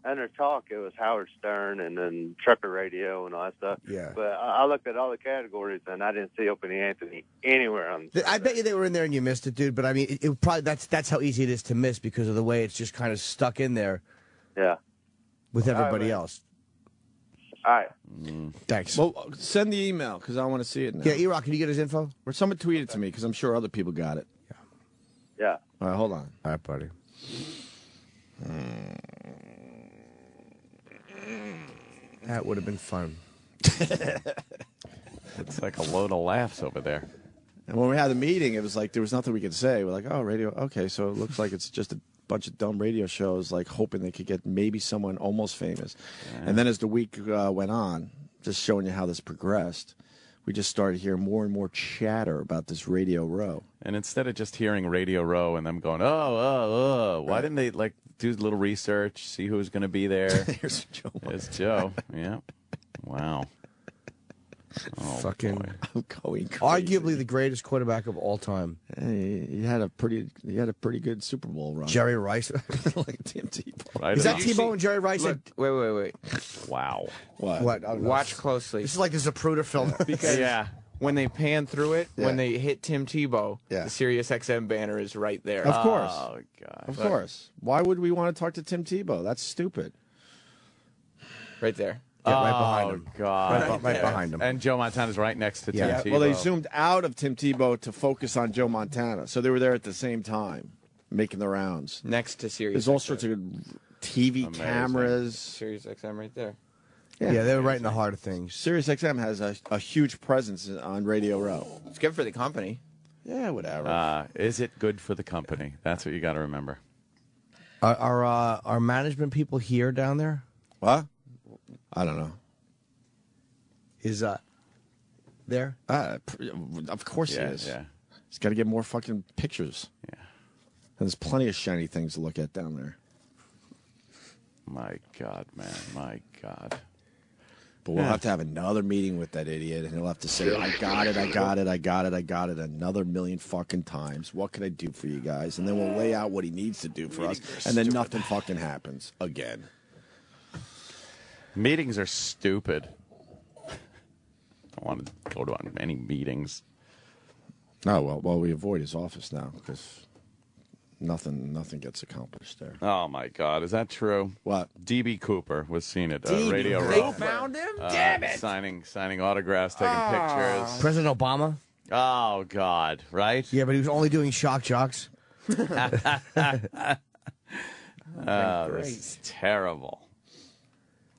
Under talk, it was Howard Stern and then Trucker Radio and all that stuff. Yeah. But I looked at all the categories and I didn't see Opie Anthony anywhere on. I bet you they were in there and you missed it, dude. But I mean, it probably that's how easy it is to miss because of the way it's just kind of stuck in there. Yeah. With everybody else. All right. Thanks. Well, send the email because I want to see it now. Yeah, E-Rock, can you get his info? Or someone tweet it to me because I'm sure other people got it. Yeah. All right, hold on. All right, buddy. That would have been fun. It's like a load of laughs over there. And when we had the meeting, it was like there was nothing we could say. We're like, oh, radio. Okay, so it looks like it's just a bunch of dumb radio shows, like hoping they could get maybe someone almost famous. Yeah. And then as the week went on, just showing you how this progressed, we just started hearing more and more chatter about this Radio Row. And instead of just hearing Radio Row and them going, why didn't they do a little research, see who's going to be there? There's Joe. There's Joe. Yeah. Wow. Oh, fucking boy. I'm going crazy. Arguably the greatest quarterback of all time. He had a pretty good Super Bowl run. Jerry Rice. Like Tim Tebow. Right. Is that Tebow and Jerry Rice? Look, wait. Wow. What? Watch closely. This is like a Zapruder film. Because when they pan through it, when they hit Tim Tebow, Yeah. the Sirius XM banner is right there. Of course. Oh, God. Of course. Why would we want to talk to Tim Tebow? That's stupid. Right there. Yeah, right behind him. God. Right behind him. And Joe Montana's right next to Tim Tebow. Well, they zoomed out of Tim Tebow to focus on Joe Montana. So they were there at the same time, making the rounds. Next to Sirius There's all XM. sorts of TV cameras. Sirius XM right there. Yeah, they were right in the heart of things. Sirius XM has a huge presence on Radio Row. It's good for the company. Yeah, whatever. Is it good for the company? That's what you got to remember. Are management people here down there? What? I don't know. Is there? Of course he is. Yeah. He's got to get more fucking pictures. Yeah. And there's plenty of shiny things to look at down there. My God, man. My God. But we'll have to have another meeting with that idiot, and he'll have to say, I got it another million fucking times. What can I do for you guys? And then we'll lay out what he needs to do for us, and then nothing fucking happens again. Meetings are stupid. I don't want to go to any meetings. Oh, well, we avoid his office now because nothing gets accomplished there. Oh, my God. Is that true? What? D.B. Cooper was seen at D.B. Radio Cooper. Row. They found him? Damn it! Signing autographs, taking pictures. President Obama? Oh, God. Right? Yeah, but he was only doing shock jocks. Oh, this is terrible.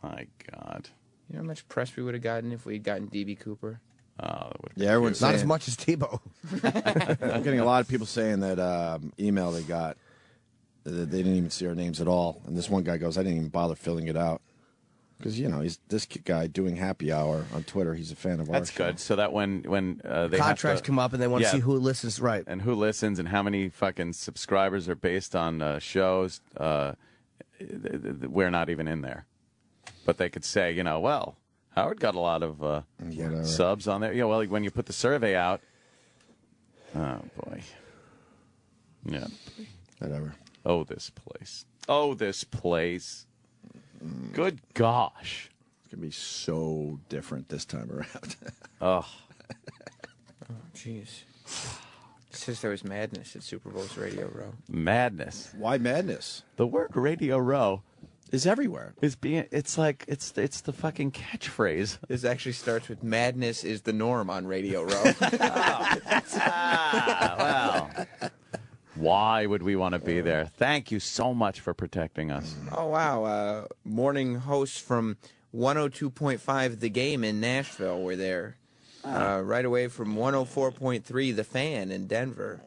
My God. You know how much press we would have gotten if we had gotten D.B. Cooper? Oh, that would Yeah, everyone's Not saying, as much as Tebow. I'm getting a lot of people saying that email they got, that they didn't even see our names at all. And this one guy goes, I didn't even bother filling it out. Because, he's this guy doing happy hour on Twitter. He's a fan of ours. That's good. So that when they Contracts come up and they want to see who listens, right? And who listens and how many fucking subscribers are based on shows, we're not even in there. But they could say, well, Howard got a lot of subs on there. Yeah, well, when you put the survey out, oh, boy. Yeah. Whatever. Oh, this place. Oh, this place. Good gosh. It's going to be so different this time around. Oh. Oh, jeez. It says there was madness at Superbowl's Radio Row. Madness. Why madness? The word Radio Row is everywhere. It's like it's the fucking catchphrase. This actually starts with madness is the norm on Radio Row. Well. Why would we want to be there? Thank you so much for protecting us. Oh, wow. Morning hosts from 102.5 The Game in Nashville were there. Right away from 104.3 The Fan in Denver.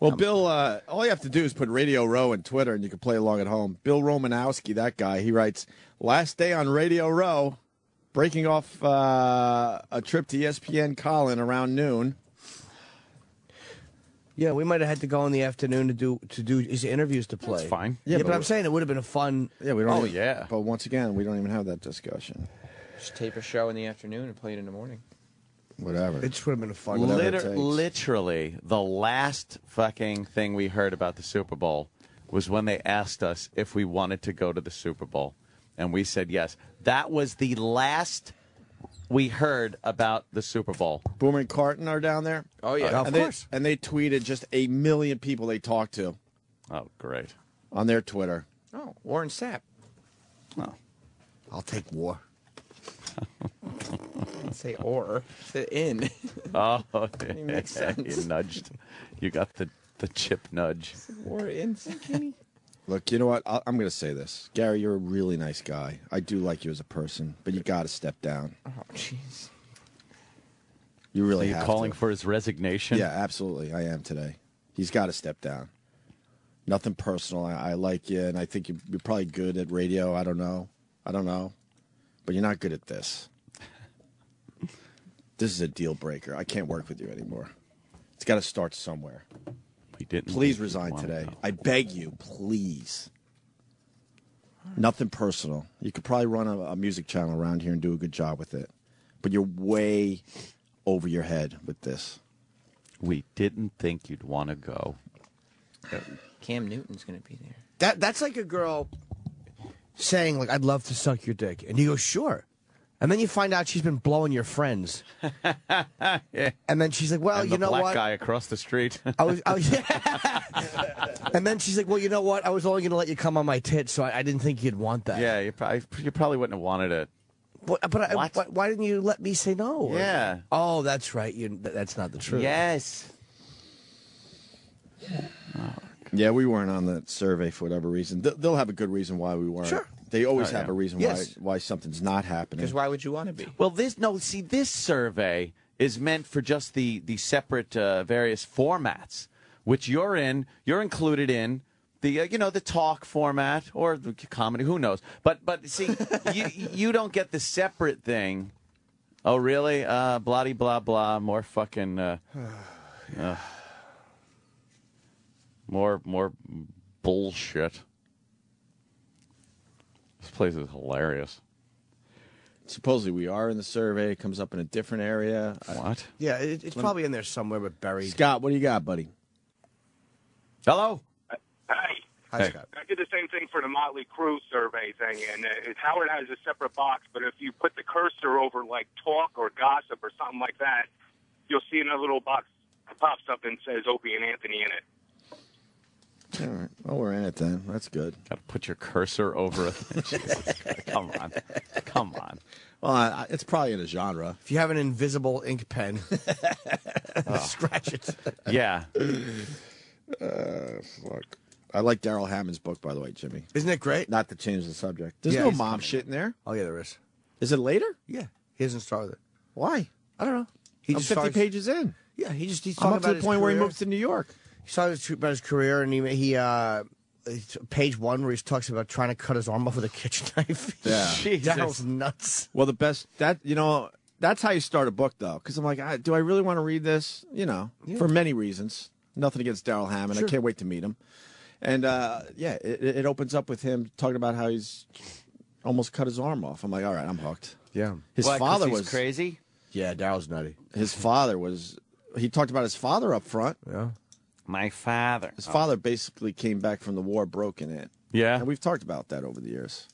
Well, Bill, all you have to do is put Radio Row on Twitter, and you can play along at home. Bill Romanowski, that guy, he writes, last day on Radio Row, breaking off a trip to ESPN Colin around noon. Yeah, we might have had to go in the afternoon to do his interviews to play. That's fine. Yeah, but I'm saying it would have been a fun. Yeah, we don't. Oh, yeah. But once again, we don't even have that discussion. Just tape a show in the afternoon and play it in the morning. Whatever. It just would have been a fun. Literally, the last fucking thing we heard about the Super Bowl was when they asked us if we wanted to go to the Super Bowl, and we said yes. That was the last we heard about the Super Bowl. Boomer and Carton are down there. Oh, yeah. Of course. And they tweeted just 1 million people they talked to Oh, great. on their Twitter. Oh, Warren Sapp. Oh. I'll take war. Say or. Say in. Oh, makes sense. You nudged. You got the chip nudge. Or in, Kenny. Look, you know what? I'm going to say this. Gary, you're a really nice guy. I do like you as a person, but you got to step down. Oh, jeez. You really Are you have calling to. for his resignation? Yeah, absolutely. I am today. He's got to step down. Nothing personal. I like you, and I think you're probably good at radio. I don't know. But you're not good at this. This is a deal breaker. I can't work with you anymore. It's got to start somewhere. We didn't. Please resign today. I beg you, please. Nothing personal. You could probably run a music channel around here and do a good job with it. But you're way over your head with this. We didn't think you'd want to go. Cam Newton's going to be there. That's like a girl saying, like, I'd love to suck your dick. And you go, sure. And then you find out she's been blowing your friends. Yeah. And then she's like, well, And you the know black what? guy across the street. Yeah. And then she's like, well, you know what? I was only going to let you come on my tits, so I didn't think you'd want that. Yeah, you probably wouldn't have wanted it. But why didn't you let me say no? Yeah. Oh, that's right. That's not the truth. Yes. Yeah, we weren't on the survey for whatever reason. They'll have a good reason why we weren't. Sure. They always Oh, yeah. have a reason Yes. why something's not happening. Because why would you want to be? Well, this survey is meant for just the separate various formats, which you're included in. The the talk format or the comedy, who knows? But see, you don't get the separate thing. Oh, really? Blah blah blah. More fucking. More bullshit. This place is hilarious. Supposedly we are in the survey. It comes up in a different area. What? Yeah, it's probably in there somewhere, but buried. Scott, what do you got, buddy? Hello. Hi, Hey. Scott. I did the same thing for the Motley Crue survey thing, and Howard has a separate box, but if you put the cursor over, like, talk or gossip or something like that, you'll see in a little box that pops up and says Opie and Anthony in it. All right. Well, we're in it then. That's good. Got to put your cursor over it. Come on. Well, it's probably in a genre. If you have an invisible ink pen, scratch it. Yeah. Fuck. I like Daryl Hammond's book, by the way, Jimmy. Isn't it great? Not to change the subject. There's Yeah, no he's mom funny. shit in there. Oh, yeah, there is. Is it later? Yeah. He doesn't start with it. Why? I don't know. He I'm just 50 starts- pages in. Yeah, he's I'm talking up about to the his point where he career. moves to New York. He talks about his career, and he page 1 where he talks about trying to cut his arm off with a kitchen knife. Yeah. Daryl's nuts. Well, that's how you start a book, though. Because I'm like, do I really want to read this? For many reasons. Nothing against Daryl Hammond. Sure. I can't wait to meet him. And, it opens up with him talking about how he's almost cut his arm off. I'm like, all right, I'm hooked. Yeah. His What, 'cause father he's was crazy. Yeah, Daryl's nutty. His father was. He talked about his father up front. Yeah. My father. His father basically came back from the war broken in. Yeah. And we've talked about that over the years.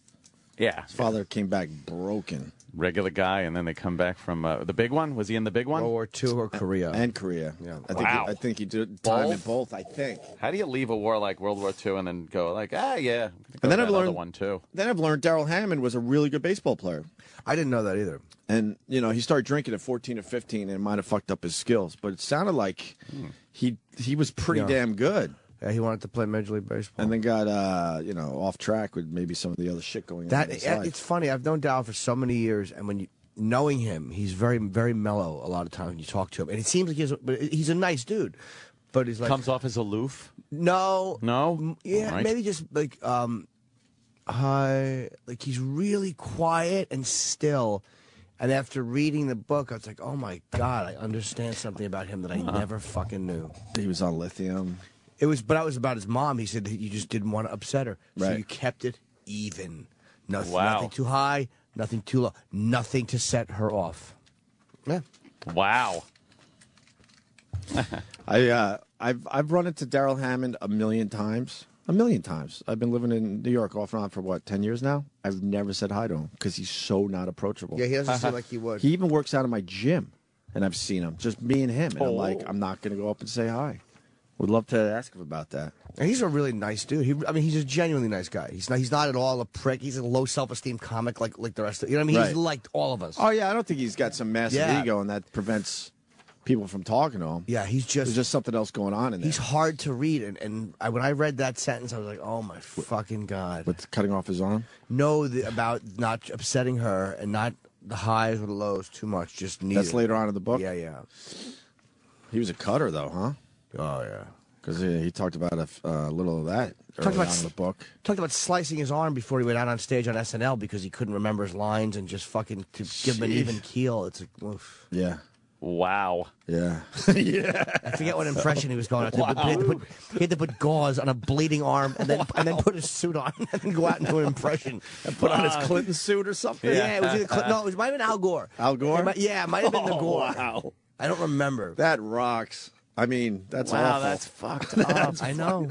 Yeah. His father came back broken. Regular guy, and then they come back from the big one. Was he in the big one? World War II or Korea. And Korea. Yeah. I think he did time in both, I think. How do you leave a war like World War II and then go like, yeah? And then I've I've learned one too. Then I've learned Daryl Hammond was a really good baseball player. I didn't know that either. And, he started drinking at 14 or 15 and might have fucked up his skills. But it sounded like he was pretty damn good. Yeah, he wanted to play Major League Baseball. And then got, off track with maybe some of the other shit going on in his life. It's funny. I've known Daryl for so many years, and knowing him, he's very, very mellow a lot of times when you talk to him. And it seems like he's a nice dude. But he's like... Comes off as aloof? No. No? Yeah, Right. maybe just like he's really quiet and still. And after reading the book, I was like, oh, my God, I understand something about him that I never fucking knew. He was on lithium. But it was about his mom. He said that you just didn't want to upset her. So Right. you kept it even. Nothing, Wow. nothing too high, nothing too low. Nothing to set her off. Yeah. Wow. I've run into Daryl Hammond a million times. A million times. I've been living in New York off and on for, 10 years now? I've never said hi to him because he's so not approachable. Yeah, he doesn't seem like he would. He even works out in my gym, and I've seen him. Just me and him. And I'm like, I'm not going to go up and say hi. Would love to ask him about that. And he's a really nice dude. He's a genuinely nice guy. He's not at all a prick. He's a low self-esteem comic like the rest of, you know what I mean? He's liked all of us. Oh, yeah, I don't think he's got some massive Yeah. ego, and that prevents people from talking to him. Yeah, There's just something else going on in there. He's hard to read, and when I read that sentence, I was like, "Oh my fucking God!" With cutting off his arm? No, about not upsetting her and not the highs or the lows too much. Just neither. That's later on in the book? Yeah, yeah. He was a cutter, though, huh? Oh yeah. Because he talked about a little of that Talked early about on in the book. Talked about slicing his arm before he went out on stage on SNL because he couldn't remember his lines and just fucking to give him an even keel. It's like, oof. Yeah. Wow. Yeah. Yeah. I forget what impression he was going out to. But he had to put gauze on a bleeding arm and then put his suit on and then go out and do an impression. And put on his Clinton suit or something? Yeah, it was either no, it might have been Al Gore. Al Gore? It might have been the Gore. Wow. I don't remember. That rocks. I mean, that's Wow, awful. that's fucked up. I know.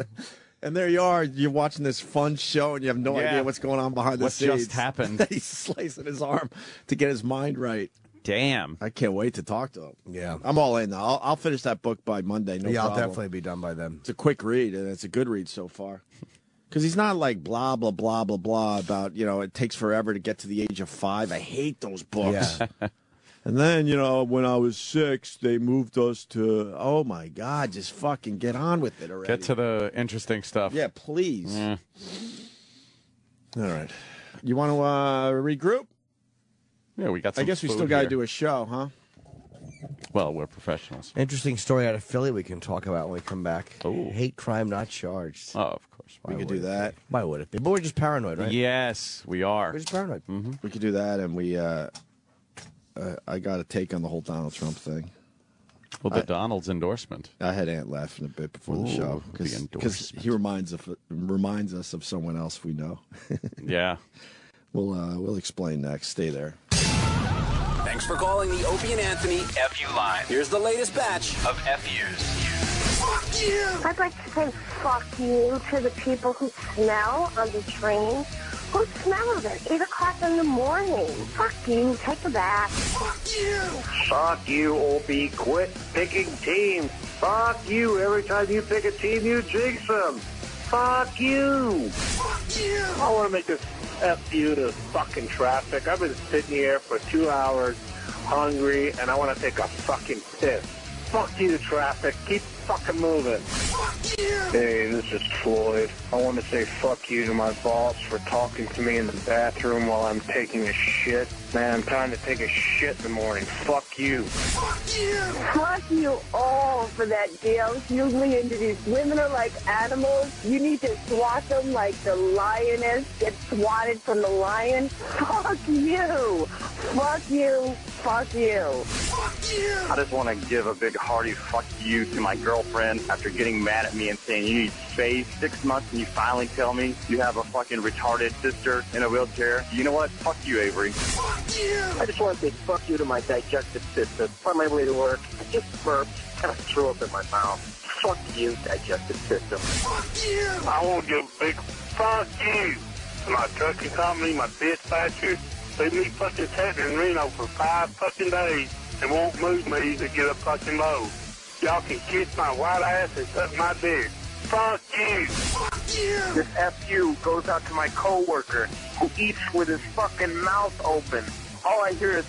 And there you are. You're watching this fun show, and you have no idea what's going on behind the What scenes. just happened? He's slicing his arm to get his mind right. Damn. I can't wait to talk to him. Yeah. I'm all in, though. I'll finish that book by Monday. No I'll problem. definitely be done by then. It's a quick read, and it's a good read so far. Because he's not like blah, blah, blah, blah, blah about, it takes forever to get to the age of 5. I hate those books. Yeah. And then, when I was 6, they moved us to, oh, my God, just fucking get on with it already. Get to the interesting stuff. Yeah, please. Yeah. All right. You want to regroup? Yeah, we got some I guess we food still got to here. do a show, huh? Well, we're professionals. Interesting story out of Philly we can talk about when we come back. Oh. Hate crime not charged. Oh, of course. We could do that. Why would it be? But we're just paranoid, right? Yes, we are. We're just paranoid. Mm-hmm. We could do that, and I got a take on the whole Donald Trump thing. Well, the Donald's endorsement. I had Aunt laughing a bit before the show the because endorsement. he reminds us of someone else we know. Yeah. We'll explain next. Stay there. Thanks for calling the Opie and Anthony FU line. Here's the latest batch of FUs. Fuck you! I'd like to say fuck you to the people who smell on the train. Who smells it? 8 o'clock in the morning. Fuck you. Take a bath. Fuck you! Fuck you, Opie. Quit picking teams. Fuck you. Every time you pick a team, you jinx them. Fuck you. Fuck you! I want to make this F you to fucking traffic. I've been sitting here for 2 hours, hungry, and I want to take a fucking piss. Fuck you to traffic. Keep fucking moving. Fuck you! Hey, this is Floyd. I want to say fuck you to my boss for talking to me in the bathroom while I'm taking a shit. Man, I'm trying to take a shit in the morning. Fuck you. Fuck you! Fuck you all for that deal. You lean into these women are like animals. You need to swat them like the lioness gets swatted from the lion. Fuck you! Fuck you! Fuck you! Fuck you! I just want to give a big hearty fuck you to my girlfriend after getting mad at me and saying you need space 6 months and you finally tell me you have a fucking retarded sister in a wheelchair. You know what? Fuck you, Avery. Fuck you! I just want to say fuck you to my digestive system. On my way to work, I just burped, kind of threw up in my mouth. Fuck you, digestive system. Fuck you! I want to give a big fuck you to my trucking company, my dispatcher. They me fucking sitting in Reno for 5 fucking days and won't move me to get a fucking load. Y'all can kiss my white ass and suck my dick. Fuck you. Fuck you! This F.U. goes out to my coworker who eats with his fucking mouth open. All I hear is,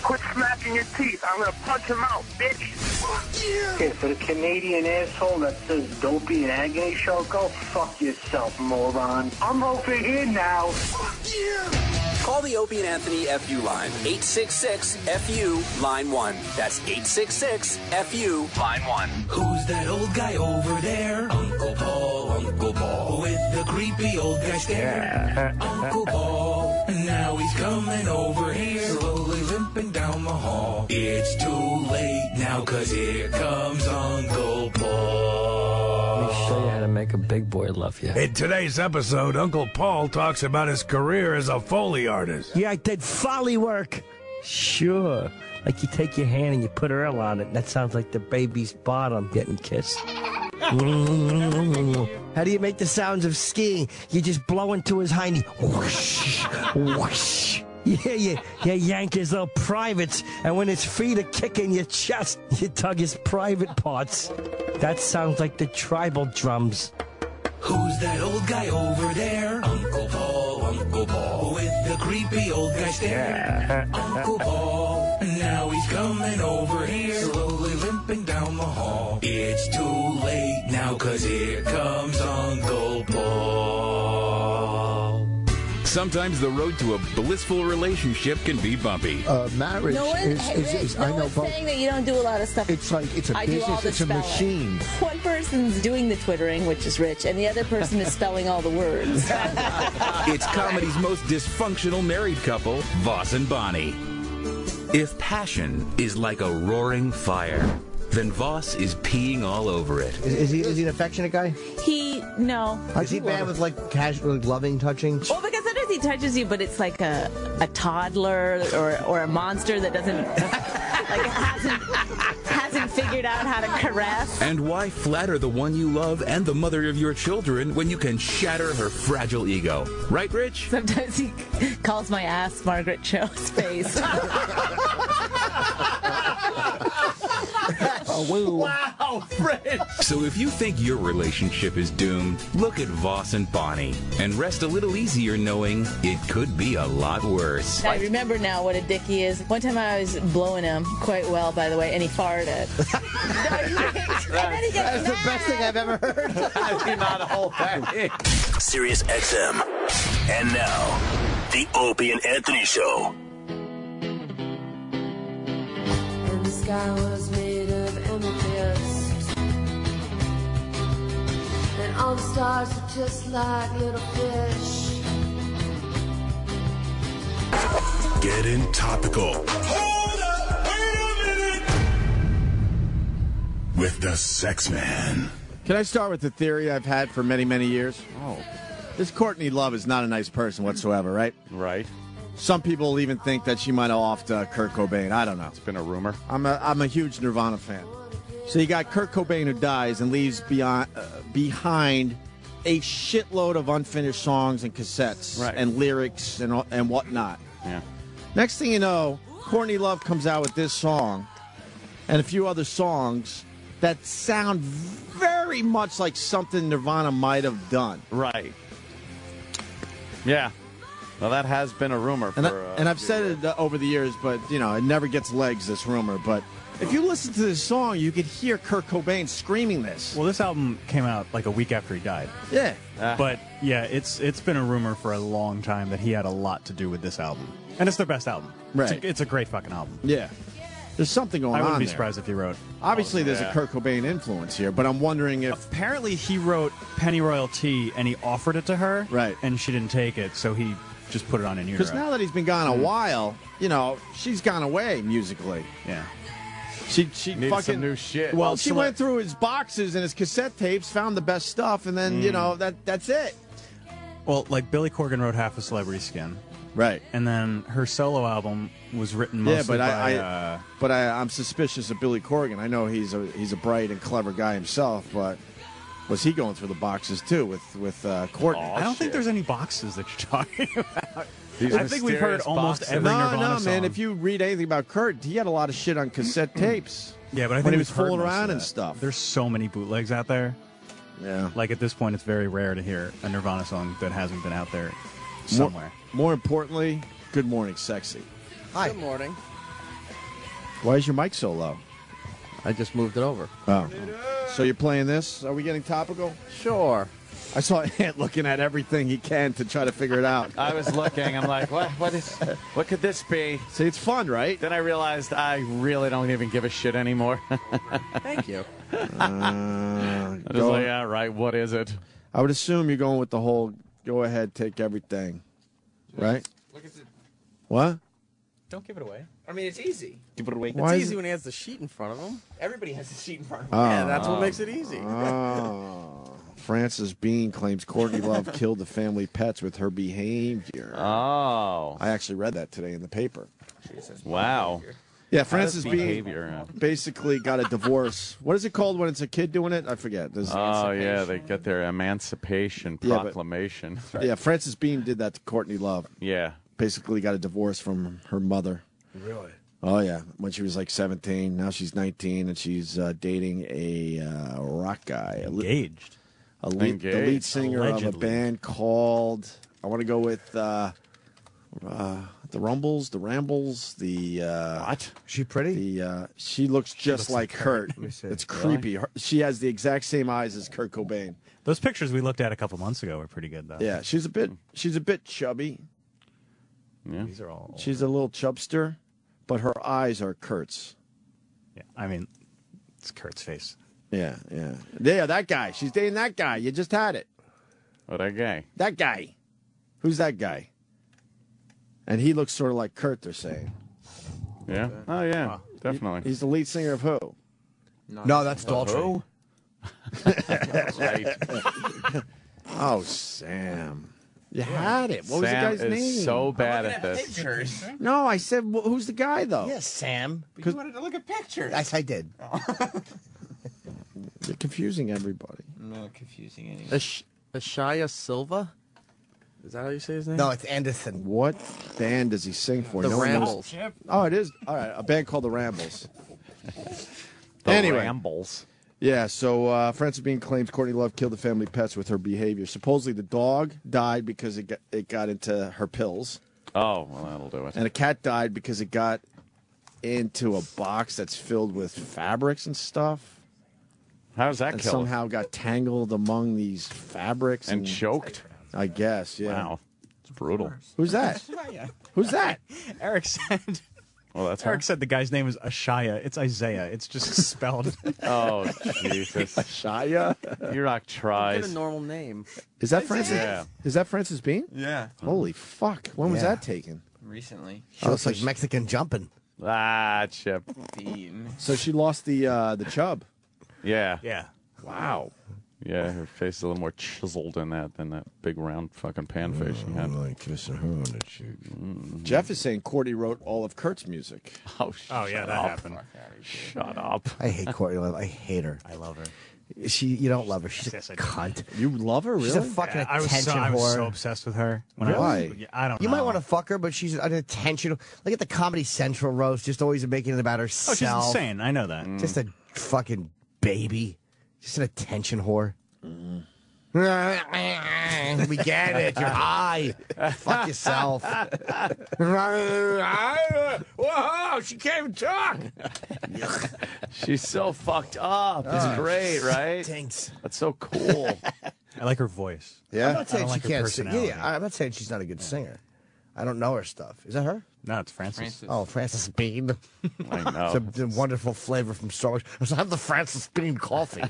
quit smacking your teeth. I'm going to punch him out, bitch. Fuck you! Okay, for the Canadian asshole that says dopey and agony show, go fuck yourself, moron. I'm over here now. Fuck you! Call the Opie and Anthony FU line. 866-FU, line 1. That's 866-FU, line 1. Who's that old guy over there? Uncle Paul, with the creepy old guy stare. Uncle Paul, Now he's coming over here, slowly limping down the hall. It's too late now, 'cause here comes Uncle Paul. Let me show you how to make a big boy love you. In today's episode, Uncle Paul talks about his career as a Foley artist. Yeah, I did Foley work. Sure. Like you take your hand and you put oil on it. That sounds like the baby's bottom getting kissed. How do you make the sounds of skiing? You just blow into his hiney. Whoosh, whoosh. Yeah, you yank his little privates, and when his feet are kicking your chest, you tug his private parts. That sounds like the tribal drums. Who's that old guy over there? Uncle Paul, with the creepy old guy stare. Uncle Paul, now he's coming over here, slowly limping down the hall. It's too late now, 'cause here comes Uncle Paul. Sometimes the road to a blissful relationship can be bumpy. Marriage is I know, but saying that you don't do a lot of stuff. It's like it's a I do all business. the It's a spelling. machine. One person's doing the twittering, which is Rich, and the other person is spelling all the words. It's comedy's most dysfunctional married couple, Voss and Bonnie. If passion is like a roaring fire, then Voss is peeing all over it. Is he an affectionate guy? No. Is he bad with like casual, loving touching? Well, because sometimes he touches you, but it's like a toddler or a monster that doesn't like hasn't figured out how to caress. And why flatter the one you love and the mother of your children when you can shatter her fragile ego? Right, Rich? Sometimes he calls my ass Margaret Cho's face. Wow, Rich! So if you think your relationship is doomed, look at Voss and Bonnie and rest a little easier knowing it could be a lot worse. I remember now what a dick he is. One time I was blowing him quite well, by the way, and he farted. That's the best thing I've ever heard. I do not hold that in. Sirius XM. And now, the Opie and Anthony Show. And the sky was made of amethyst, and all the stars were just like little fish. Getting topical. Hold up, wait a minute. With the Sex Man. Can I start with the theory I've had for many, many years? Oh. This Courtney Love is not a nice person whatsoever, right? Right. Some people even think that she might have offed Kurt Cobain. I don't know. It's been a rumor. I'm a huge Nirvana fan. So you got Kurt Cobain who dies and leaves behind a shitload of unfinished songs and cassettes and lyrics and whatnot. Yeah. Next thing you know, Courtney Love comes out with this song and a few other songs that sound very much like something Nirvana might have done. Right. Yeah. Well, that has been a rumor. And I've said it over the years, but, you know, it never gets legs, this rumor. But if you listen to this song, you could hear Kurt Cobain screaming this. Well, this album came out like a week after he died. Yeah. But, yeah, it's been a rumor for a long time that he had a lot to do with this album. And it's their best album. Right. It's a great fucking album. Yeah. There's something going on I wouldn't be there. surprised if he wrote. Obviously, there's a Kurt Cobain influence here, but I'm wondering if... Apparently, he wrote Pennyroyal Tea, and he offered it to her. Right. And she didn't take it, so he just put it on in utero. Because now that he's been gone a while, you know, she's gone away musically. Yeah. She Needs fucking some new shit. Well, she went through his boxes and his cassette tapes, found the best stuff, and then you know that's it. Well, like Billy Corgan wrote half of Celebrity Skin. Right. And then her solo album was written mostly but I'm suspicious of Billy Corgan. I know he's a bright and clever guy himself, but was he going through the boxes too with Courtney? I don't think there's any boxes that you're talking about. These I think we've heard mysterious almost boxes. every Nirvana No, man. song. If you read anything about Kurt, he had a lot of shit on cassette tapes. Yeah, but I think when he we've was heard fooling most of around and that. stuff. There's so many bootlegs out there. Yeah. Like at this point, it's very rare to hear a Nirvana song that hasn't been out there somewhere. More importantly, good morning, sexy. Hi. Good morning. Why is your mic so low? I just moved it over. Oh. So you're playing this? Are we getting topical? Sure. I saw Ant looking at everything he can to try to figure it out. I was looking. I'm like, what could this be? See, it's fun, right? Then I realized I really don't even give a shit anymore. Thank you. I was like, all right, what is it? I would assume you're going with the whole go ahead, take everything. Right? What? Don't give it away. I mean, it's easy. Give it away. Why It's is easy it- when he has the sheet in front of him. Everybody has a sheet in front of them. Yeah, that's what makes it easy. Frances Bean claims Courtney Love killed the family pets with her behavior. Oh. I actually read that today in the paper. Wow. Yeah, Frances Bean behavior. basically got a divorce. What is it called when it's a kid doing it? I forget. Oh, yeah, they got their emancipation Yeah, but- proclamation. Yeah, Frances Bean did that to Courtney Love. Yeah. Basically got a divorce from her mother. Really? Oh, yeah. When she was like 17. Now she's 19, and she's dating a rock guy. Engaged. The lead singer of a band called, I want to go with the Rumbles, the Rambles, the... what? She pretty? She looks just like Kurt. It's creepy. She has the exact same eyes as Kurt Cobain. Those pictures we looked at a couple months ago were pretty good, though. Yeah, she's a bit chubby. Yeah. These are all. She's a little chubster, but her eyes are Kurt's. Yeah, I mean, it's Kurt's face. Yeah, yeah. Yeah, that guy. She's dating that guy. You just had it. Oh, that guy. That guy. Who's that guy? And he looks sort of like Kurt, they're saying. Yeah? Oh, yeah, definitely. He's the lead singer of who? No, that's Daltrey. Right. Oh, Sam. You had it. What was the Sam guy's is name? so bad at this. Pictures. No, I said, who's the guy, though? Yes, Sam. You wanted to look at pictures. Yes, I did. You're confusing everybody. I'm not confusing anyone. Ashaya Silva? Is that how you say his name? No, it's Anderson. What band does he sing for? The No one knows. Rambles. Oh, it is? All right, a band called The Rambles. The Anyway. Rambles. Yeah, so Frances Bean claims Courtney Love killed the family pets with her behavior. Supposedly the dog died because it got into her pills. Oh, well, that'll do it. And a cat died because it got into a box that's filled with fabrics and stuff. How does that And kill somehow got tangled among these fabrics. And choked? I guess, yeah. Wow. It's brutal. Who's that? Who's that? Eric said. Well, that's Eric said the guy's name is Ashaya. It's Isaiah. It's just spelled. Oh, Jesus. Shia? Yurok Get tries. a normal name. Is that Frances? Yeah. Is that Frances Bean? Yeah. Holy fuck. When was Yeah. that taken? Recently. She looks like Mexican jumping. Ah, Chip. Bean. So she lost the chub. Yeah. Yeah. Wow. Yeah, her face is a little more chiseled than that big round fucking pan face she had. Like kissing her on the cheek. Jeff is saying Courtney wrote all of Kurt's music. Oh, yeah, that happened. Shut up. I hate Courtney Love. I hate her. I love her. You don't love her. She's Yes, a I do. cunt. You love her, really? She's a fucking I was attention I was whore. so obsessed with her. When Why? I don't know. You might want to fuck her, but she's an attention. Look at the Comedy Central roast, just always making it about herself. Oh, she's insane. I know that. Just a fucking baby. Just an attention whore. We get it. You're high. Fuck yourself. Whoa, she can't even talk. She's so fucked up. It's great, right? Stinks. That's so cool. I like her voice. Yeah? I'm not saying like she her can't sing. personality. Yeah, I'm not saying she's not a good singer. I don't know her stuff. Is that her? No, it's Francis. Oh, Frances Bean. I know. It's a wonderful flavor from Starbucks. So have the Frances Bean coffee.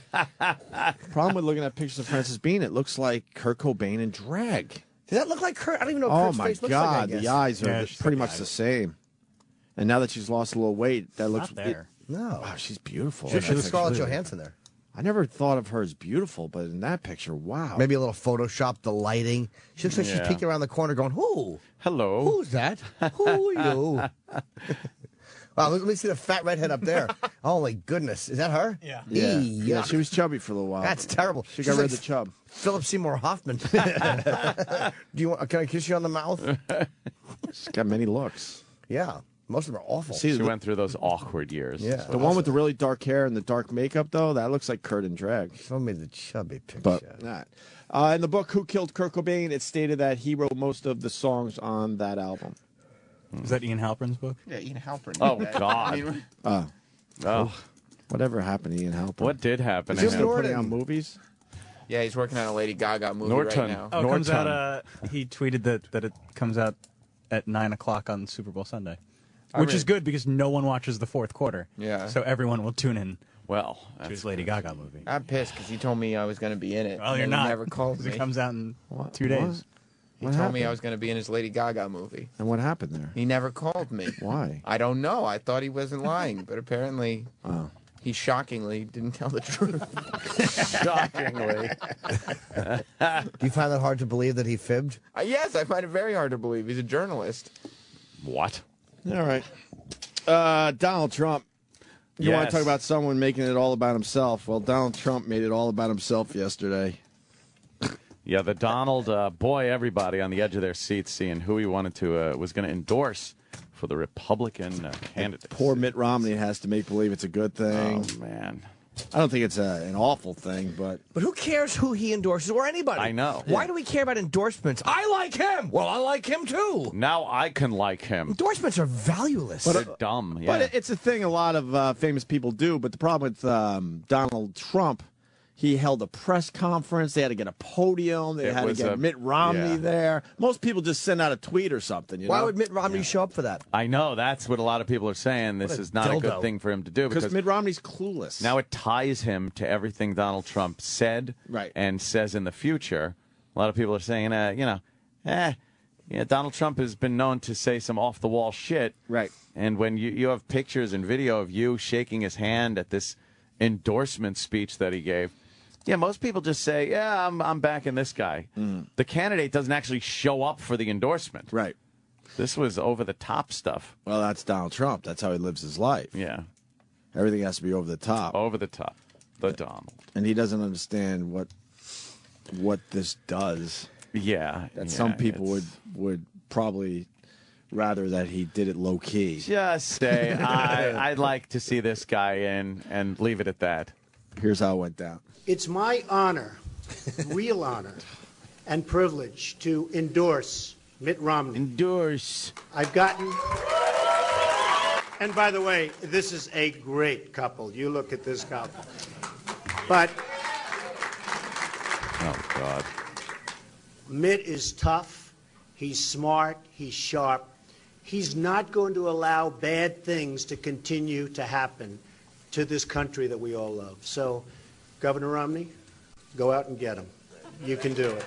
Problem with looking at pictures of Frances Bean, it looks like Kurt Cobain in drag. Does that look like Kurt? I don't even know what Oh Kurt's my face looks God, like, I guess. the eyes are Yeah, she's pretty like much eyes. the same. And now that she's lost a little weight, that looks Not there. No. wow, she's beautiful. She in should that have Scarlett picture. Johansson there. I never thought of her as beautiful, but in that picture, wow. Maybe a little Photoshop, the lighting. She looks like she's Yeah. peeking around the corner going, who? Hello. Who's that? Who are you? Wow, let me see the fat redhead up there. Holy goodness. Is that her? Yeah. Yeah. Eee, Yeah, yuck. she was chubby for a little while. That's terrible. She She's got rid like of the chub. Philip Seymour Hoffman. Do you want? Can I kiss you on the mouth? She's got many looks. Yeah. Most of them are awful. See, She the, went through those awkward years. Yeah. the one with the really dark hair and the dark makeup, though, that looks like Kurt in drag. Show me the chubby picture. But not. In the book, Who Killed Kurt Cobain, it stated that he wrote most of the songs on that album. Is that Ian Halpern's book? Yeah, Ian Halpern. Oh, did that. God. I mean, Oh, Whatever happened to Ian Halpern? what did happen to Is he still him? putting out movies? yeah, he's working on a Lady Gaga movie Norton. right now. Oh, it comes Norton. out. He tweeted that it comes out at 9:00 on Super Bowl Sunday, I which read- is good because no one watches the fourth quarter. Yeah. So everyone will tune in Well, to his that's Lady Gaga movie. I'm pissed because he told me I was going to be in it. Well, and you're he not. never called 'cause me. It comes out in What? 2 days. He What told me happened? I was going to be in his Lady Gaga movie. And what happened there? He never called me. Why? I don't know. I thought he wasn't lying, but apparently he shockingly didn't tell the truth. Shockingly. Do you find that hard to believe that he fibbed? Yes, I find it very hard to believe. He's a journalist. What? All right. Donald Trump. You want to talk about someone making it all about himself? Well, Donald Trump made it all about himself yesterday. Yeah, the Donald, boy, everybody on the edge of their seats seeing who he wanted to, was going to endorse for the Republican candidate. Poor Mitt Romney has to make believe it's a good thing. Oh, man. I don't think it's an awful thing, but who cares who he endorses or anybody? I know. Why do we care about endorsements? I like him. Well, I like him too. Now I can like him. Endorsements are valueless. They're dumb. Yeah. But it's a thing a lot of famous people do. But the problem with Donald Trump, he held a press conference. They had to get a podium. They had to get Mitt Romney there. Most people just send out a tweet or something. You Why know? would Mitt Romney show up for that? I know. That's what a lot of people are saying. This is not a good thing for him to do. Because Mitt Romney's clueless. Now it ties him to everything Donald Trump said and says in the future. A lot of people are saying, Donald Trump has been known to say some off-the-wall shit. Right. And when you have pictures and video of you shaking his hand at this endorsement speech that he gave, most people just say, I'm backing this guy. The candidate doesn't actually show up for the endorsement. Right. This was over-the-top stuff. Well, that's Donald Trump. That's how he lives his life. Yeah. Everything has to be over the top. Over the top. The Donald. And he doesn't understand what this does. Yeah. That some people would probably rather that he did it low-key. Just say, I'd like to see this guy in and leave it at that. Here's how it went down. It's my honor, real honor, and privilege to endorse Mitt Romney. Endorse. I've gotten... And by the way, this is a great couple. You look at this couple. But... Oh, God. Mitt is tough. He's smart. He's sharp. He's not going to allow bad things to continue to happen to this country that we all love. So... Governor Romney, go out and get him. You can do it.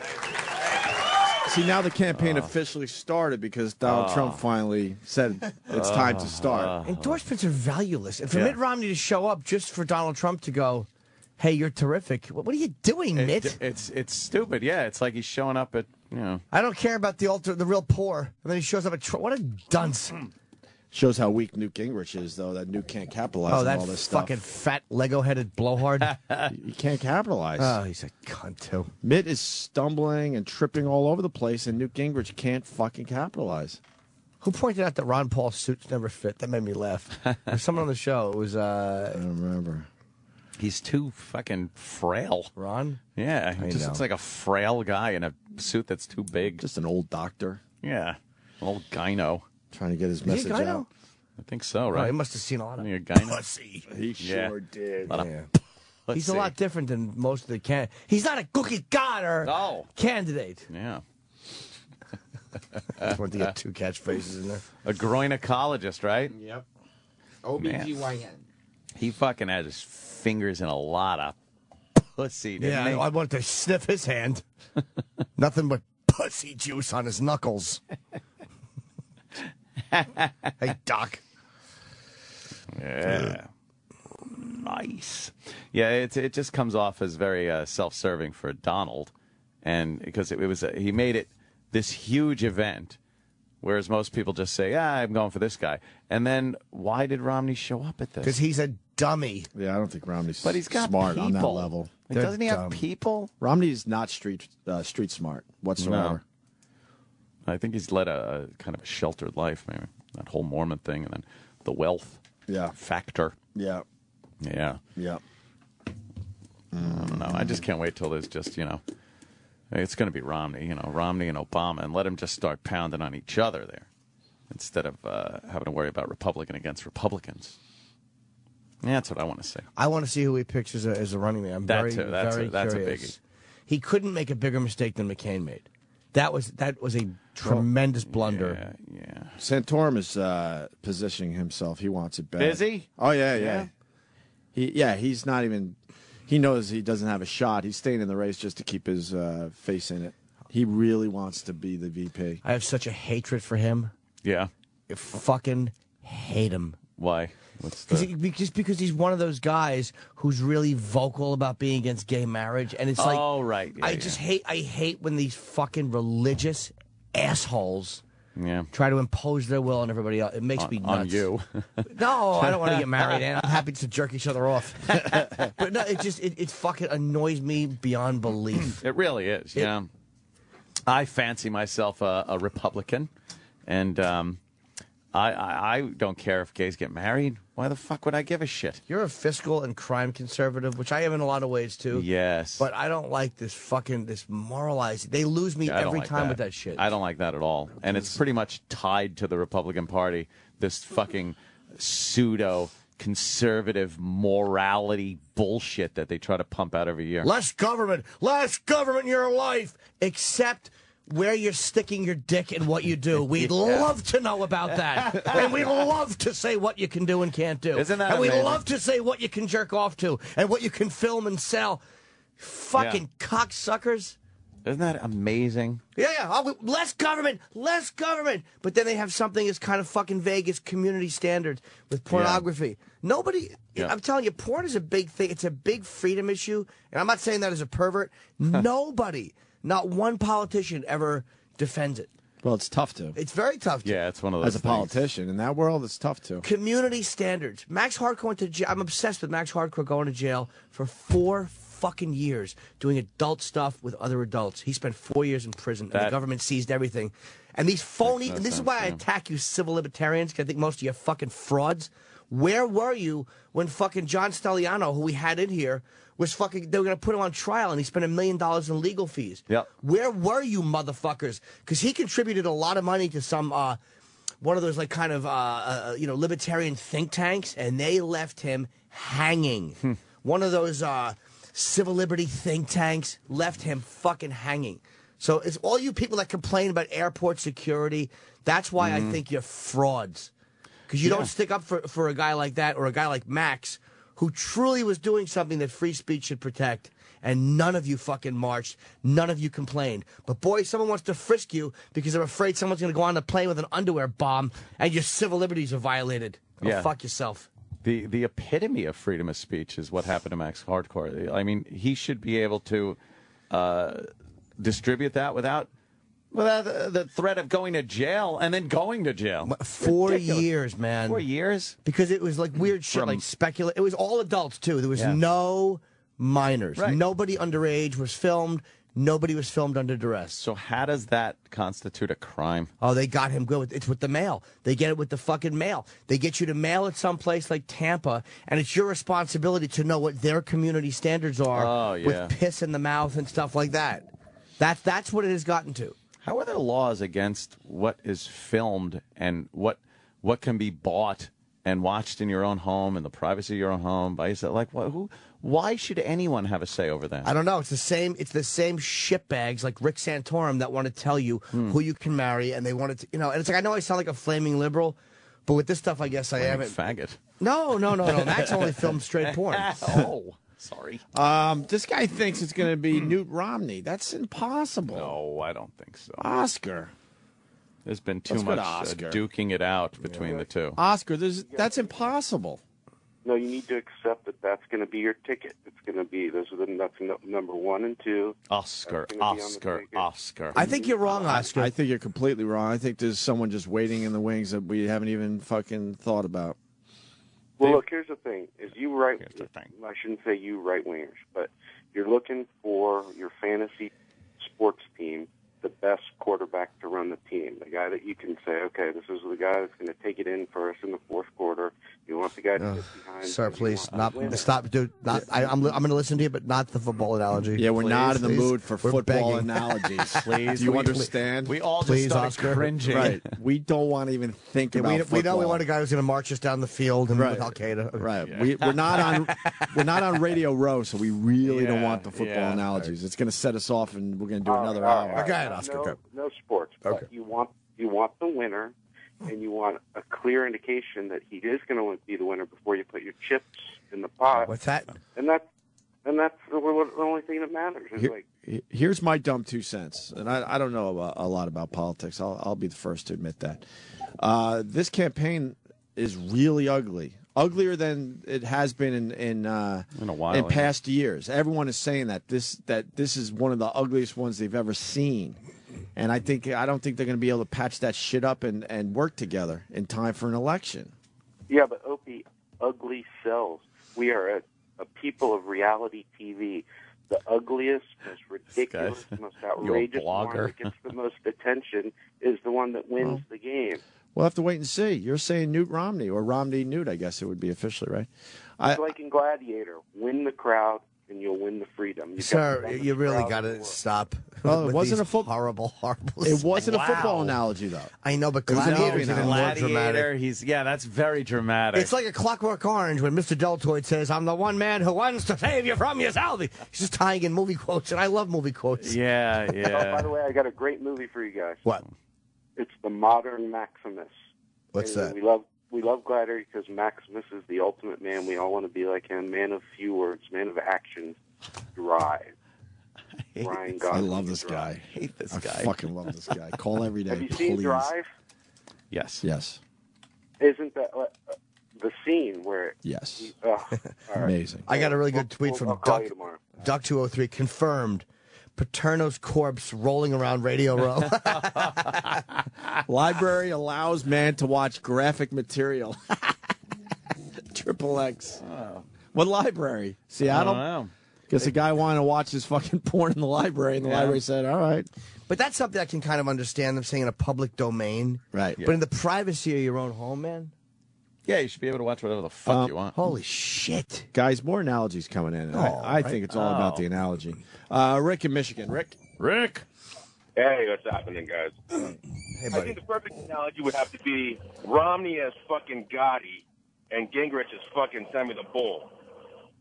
See, now the campaign officially started because Donald Trump finally said it's time to start. Endorsements are valueless. And for Mitt Romney to show up just for Donald Trump to go, hey, you're terrific. What are you doing, Mitt? It's stupid. Yeah, it's like he's showing up at, I don't care about the real poor. And then he shows up at Trump. What a dunce. Shows how weak Newt Gingrich is, though. That Newt can't capitalize on all this stuff. Fucking fat Lego-headed blowhard. He can't capitalize. Oh, he's a cunt, too. Mitt is stumbling and tripping all over the place, and Newt Gingrich can't fucking capitalize. Who pointed out that Ron Paul's suits never fit? That made me laugh. There's someone on the show. It was... I don't remember. He's too fucking frail. Ron? Yeah, he just looks like a frail guy in a suit that's too big. Just an old doctor. Yeah, old gyno. Trying to get his message out. I think so, right? Oh, he must have seen a lot of pussy. He sure did. He's a lot different than most of the candidates. He's not a cookie cutter candidate. Yeah. I want to get two catchphrases in there. A groinecologist, right? Yep. OBGYN. He fucking had his fingers in a lot of pussy, didn't he? I want to sniff his hand. Nothing but pussy juice on his knuckles. Hey, Doc. Yeah. Nice. Yeah, it just comes off as very self-serving for Donald, and because it was he made it this huge event, whereas most people just say, I'm going for this guy. And then why did Romney show up at this? Because he's a dummy. Yeah, I don't think Romney's But he's got smart people. on that level. Doesn't he have people? Romney's not street smart whatsoever. No. I think he's led a kind of a sheltered life, maybe. That whole Mormon thing, and then the wealth factor. Yeah. Yeah. Yeah. I don't know. I just can't wait till there's just, it's going to be Romney, Romney and Obama, and let them just start pounding on each other there instead of having to worry about Republican against Republicans. Yeah, that's what I want to see. I want to see who he picks as a running mate. I'm very That's a curious. biggie. He couldn't make a bigger mistake than McCain made. That was a tremendous blunder. Yeah. Santorum is positioning himself. He wants it bad. Is he? Oh, yeah. He's not even... He knows he doesn't have a shot. He's staying in the race just to keep his face in it. He really wants to be the VP. I have such a hatred for him. Yeah. I fucking hate him. Why? Just because he's one of those guys who's really vocal about being against gay marriage, and it's like, right. Yeah, I hate when these fucking religious assholes Yeah. try to impose their will on everybody else. It makes me nuts. On you. No, I don't want to get married, and I'm happy to jerk each other off. But no, it fucking annoys me beyond belief. It really is, yeah. I fancy myself a Republican, and I don't care if gays get married. Why the fuck would I give a shit? You're a fiscal and crime conservative, which I am in a lot of ways, too. Yes. But I don't like this moralizing. They lose me every time with that shit. I don't like that at all. And it's pretty much tied to the Republican Party, this fucking pseudo-conservative morality bullshit that they try to pump out every year. Less government in your life, except where you're sticking your dick and what you do. We'd love to know about that. And we love to say what you can do and can't do. Isn't that And we amazing? love to say what you can jerk off to and what you can film and sell. Fucking cocksuckers. Isn't that amazing? Yeah. Less government. But then they have something as kind of fucking vague as community standards with pornography. Nobody, I'm telling you, porn is a big thing. It's a big freedom issue. And I'm not saying that as a pervert. Nobody, not one politician ever defends it. Well, it's tough to. It's very tough to. Yeah, it's one of those As a politician. In that world, it's tough to. Community standards. Max Hardcore went to jail. I'm obsessed with Max Hardcore going to jail for 4 fucking years doing adult stuff with other adults. He spent 4 years in prison, and the government seized everything. And these phony, and this is why I attack you civil libertarians, because I think most of you are fucking frauds. Where were you when fucking John Stelliano, who we had in here, was fucking, they were going to put him on trial, and he spent $1 million in legal fees. Yep. Where were you, motherfuckers? Because he contributed a lot of money to some, one of those, like, kind of, libertarian think tanks, and they left him hanging. One of those civil liberty think tanks left him fucking hanging. So it's all you people that complain about airport security, that's why I think you're frauds. Because you don't stick up for a guy like that or a guy like Max, who truly was doing something that free speech should protect, and none of you fucking marched, none of you complained. But boy, someone wants to frisk you because they're afraid someone's going to go on the plane with an underwear bomb and your civil liberties are violated. Oh, fuck yourself. The epitome of freedom of speech is what happened to Max Hardcore. I mean, he should be able to distribute that without the threat of going to jail and then going to jail. 4 years, man. 4 years? Because it was like weird shit, like speculate. It was all adults, too. There was no minors. Right. Nobody underage was filmed. Nobody was filmed under duress. So how does that constitute a crime? Oh, they got him good. It's with the mail. They get it with the fucking mail. They get you to mail it someplace like Tampa, and it's your responsibility to know what their community standards are with piss in the mouth and stuff like that. That's what it has gotten to. How are there laws against what is filmed and what can be bought and watched in your own home, in the privacy of your own home? By yourself? Like, why should anyone have a say over that? I don't know. It's the same shitbags like Rick Santorum that want to tell you who you can marry, and they want to, and it's like, I know I sound like a flaming liberal, but with this stuff, I guess I am. Faggot. No. Max only filmed straight porn. Oh. Sorry. This guy thinks it's going to be Newt Romney. That's impossible. No, I don't think so. Oscar. There's been too much duking it out between the two. Oscar, that's impossible. No, you need to accept that that's going to be your ticket. It's going to be that's number 1 and 2. Oscar. I think you're wrong, Oscar. I think you're completely wrong. I think there's someone just waiting in the wings that we haven't even fucking thought about. Well, look, here's the thing. I shouldn't say you right-wingers, but you're looking for your fantasy sports team, the best quarterback to run the team, the guy that you can say, okay, this is the guy that's going to take it in for us in the fourth quarter. You want the guy to get behind. Sir, please, stop, dude. I'm going to listen to you, but not the football analogy. Yeah, we're not in the mood for We're football begging. analogies. Please. Do you understand? We all just Please, started Oscar. cringing. Right. We don't want to even think about football. We know we want a guy who's going to march us down the field and with Al Qaeda. Right. Yeah. We're not on Radio Row, so we really don't want the football analogies. It's going to set us off, and we're going to do another hour. Go ahead, Oscar. No sports. Okay. But you want the winner, and you want a clear indication that he is going to be the winner before you put your chips in the pot. What's that? And that's the only thing that matters. It's here's my dumb 2 cents, and I don't know a lot about politics. I'll be the first to admit that. This campaign is really ugly. Uglier than it has been in a while, in past years. Everyone is saying that this is one of the ugliest ones they've ever seen, and I don't think they're going to be able to patch that shit up and work together in time for an election. Yeah, but Opie, ugly sells. We are a people of reality TV. The ugliest, most ridiculous, most outrageous one that gets the most attention is the one that wins the game. We'll have to wait and see. You're saying Newt Romney, or Romney Newt, I guess it would be officially, right? It's like in Gladiator. Win the crowd, and you'll win the freedom. Sir, you really got to stop. Well, it wasn't a horrible. It wasn't a football analogy, though. I know, but Gladiator's even more dramatic. That's very dramatic. It's like a Clockwork Orange when Mr. Deltoid says, "I'm the one man who wants to save you from yourself." He's just tying in movie quotes, and I love movie quotes. Yeah. Oh, by the way, I got a great movie for you guys. What? It's The Modern Maximus. What's that? We love Gladiator because Maximus is the ultimate man. We all want to be like him. Man of few words, man of action, drive. Ryan Gosling. I love this guy. I hate this guy. I fucking love this guy. Call every day. Have you seen Drive? Yes. Isn't that the scene where? Yes. All right. Amazing. I got a really good tweet from Duck203. Confirmed. Paterno's corpse rolling around Radio Row. Library allows man to watch graphic material. Triple X. Oh. What library? Seattle? I don't know. Guess a guy wanted to watch his fucking porn in the library, and the library said, all right. But that's something I can kind of understand them saying in a public domain. Right. But in the privacy of your own home, man? Yeah, you should be able to watch whatever the fuck you want. Holy shit. Guys, more analogies coming in. I think it's all about the analogy. Rick in Michigan. Rick. Hey, what's happening, guys? Hey, I think the perfect analogy would have to be Romney as fucking Gotti and Gingrich as fucking Sammy the Bull.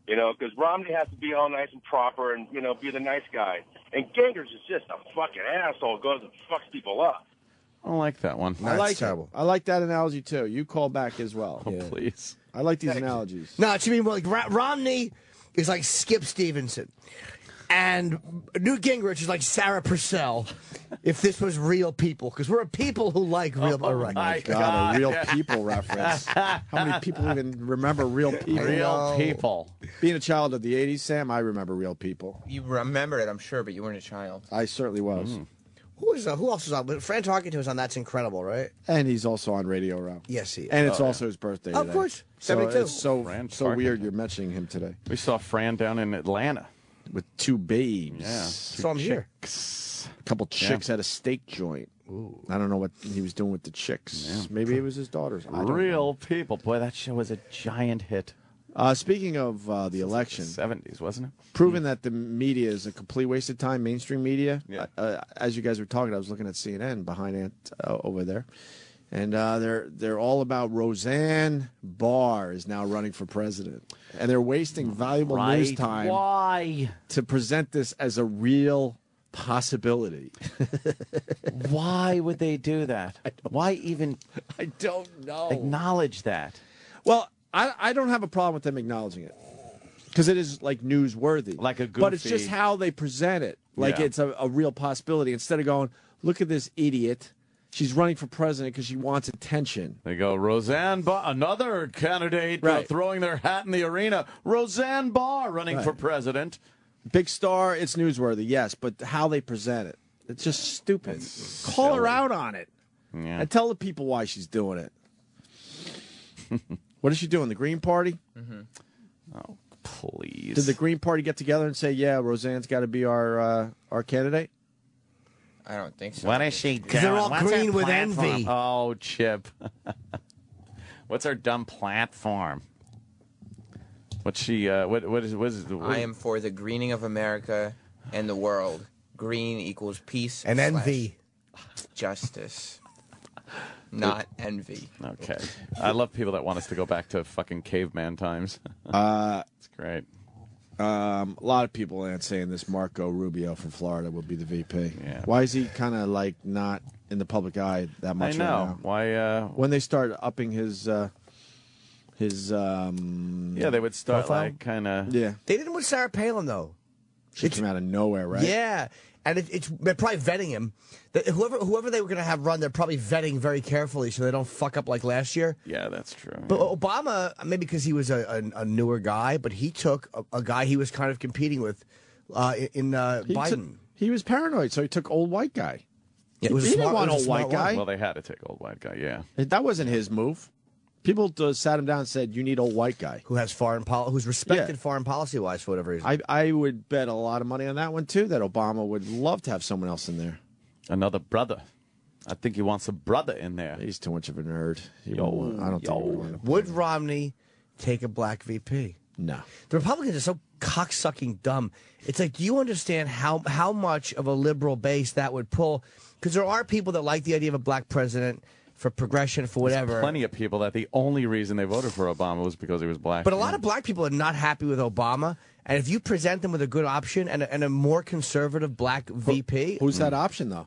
You know, because Romney has to be all nice and proper and, be the nice guy. And Gingrich is just a fucking asshole, goes and fucks people up. I don't like that one. I like terrible. I like that analogy, too. You call back as well. Oh, please. I like these analogies. No, you mean like Romney is like Skip Stevenson. And Newt Gingrich is like Sarah Purcell if this was real people. Because we're a people who like real people. Oh, my God, a real people reference. How many people even remember real people? Real people. Being a child of the 80s, Sam, I remember real people. You remember it, I'm sure, but you weren't a child. I certainly was. Who else is on? Fran Tarkenton was on That's Incredible, right? And he's also on Radio Row. Yes, he is. And it's also his birthday today. Of course. So 72. it's so weird you're mentioning him today. We saw Fran down in Atlanta. With 2 babes. Yeah. So I'm here. A couple chicks at a steak joint. Ooh. I don't know what he was doing with the chicks. Yeah. Maybe it was his daughters. Real people. Boy, that show was a giant hit. Speaking of the election. 70s, wasn't it? Proving that the media is a complete waste of time, mainstream media. Yeah. As you guys were talking, I was looking at CNN behind Ant over there. And they're all about Roseanne Barr is now running for president. And they're wasting valuable news time. Why? To present this as a real possibility. Why would they do that? Why even I don't know. Acknowledge that? Well, I don't have a problem with them acknowledging it. Because it is, like, newsworthy. Like a goofy... But it's just how they present it. Like it's a real possibility. Instead of going, look at this idiot. She's running for president because she wants attention. They go, Roseanne Barr, another candidate throwing their hat in the arena. Roseanne Barr running for president. Big star, it's newsworthy, yes, but how they present it, it's just stupid. Call her out on it. Yeah. And tell the people why she's doing it. What is she doing, the Green Party? Mm-hmm. Oh, please. Did the Green Party get together and say, yeah, Roseanne's got to be our candidate? I don't think so. What is she doing? Because they're all green with envy. Oh, Chip. What's her dumb platform? What's she, what is I am for the greening of America and the world. Green equals peace and envy. Justice. Not envy. Okay. I love people that want us to go back to fucking caveman times. It's great. A lot of people aren't saying this Marco Rubio from Florida will be the VP. Yeah. Why is he kind of like not in the public eye that much I know. right now? Why? When they start upping his yeah, they would start profile? like kind of. Yeah. They didn't with Sarah Palin, though. She came out of nowhere, right? Yeah. And they're probably vetting him. Whoever they were going to have run, they're probably vetting very carefully so they don't fuck up like last year. Yeah, that's true. But Obama, maybe because he was a newer guy, but he took a guy he was kind of competing with in Biden. He was paranoid, so he took old white guy. Yeah, he didn't want old white guy. Well, they had to take old white guy, yeah. That wasn't his move. People sat him down and said, you need old white guy. Who has who's respected foreign policy-wise for whatever reason. I would bet a lot of money on that one, too, that Obama would love to have someone else in there. Another brother. I think he wants a brother in there. He's too much of a nerd. I don't think Would Romney take a black VP? No. The Republicans are so cocksucking dumb. It's like, do you understand how much of a liberal base that would pull? Because there are people that like the idea of a black president for progression, for whatever. There's plenty of people that the only reason they voted for Obama was because he was black. But a lot of black people are not happy with Obama. And if you present them with a good option and a more conservative black VP. Who's that option, though?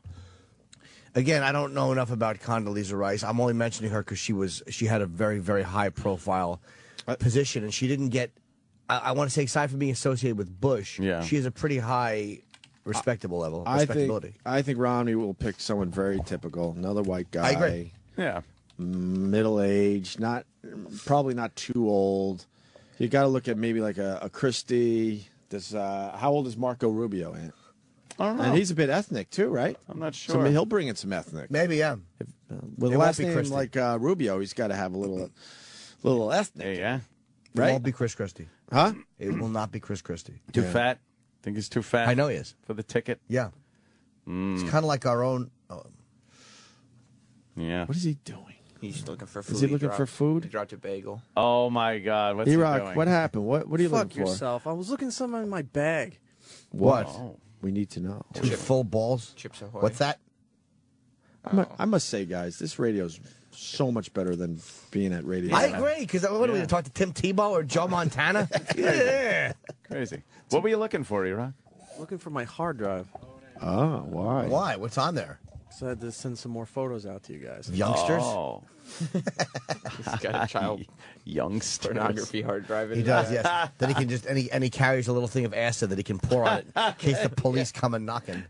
Again, I don't know enough about Condoleezza Rice. I'm only mentioning her because she had a very, very high profile position. And she didn't get, I want to say, aside from being associated with Bush, she has a pretty high respectable level. Respectability. I think Romney will pick someone very typical, another white guy. I agree. Yeah. Middle age, probably not too old. You got to look at maybe like a Christie. How old is Marco Rubio? I don't know. And he's a bit ethnic too, right? I'm not sure. So he'll bring in some ethnic. Maybe, yeah. With a last name like Rubio, he's got to have a little ethnic. Yeah. Right? It won't be Chris Christie. Huh? It will not be Chris Christie. Too fat? Think he's too fat? I know he is. For the ticket? Yeah. It's kind of like our own. Yeah. What is he doing? He's looking for food. Is he looking for food? He dropped a bagel. Oh, my God. What's he doing? What happened? What are you looking for? Fuck yourself. I was looking something in my bag. What? Oh. We need to know. 2 full balls? Chips Ahoy. What's that? I must say, guys, this radio's so much better than being at radio. I agree, because what are we going to talk to Tim Tebow or Joe Montana? Yeah. Crazy. What were you looking for, E-Rock? Looking for my hard drive. Oh, why? Why? What's on there? So I had to send some more photos out to you guys. Youngsters? Oh. He's got a child youngsters pornography hard drive in He does, yes. Then he can just, and he carries a little thing of acid that he can pour on it in case the police come and knocking.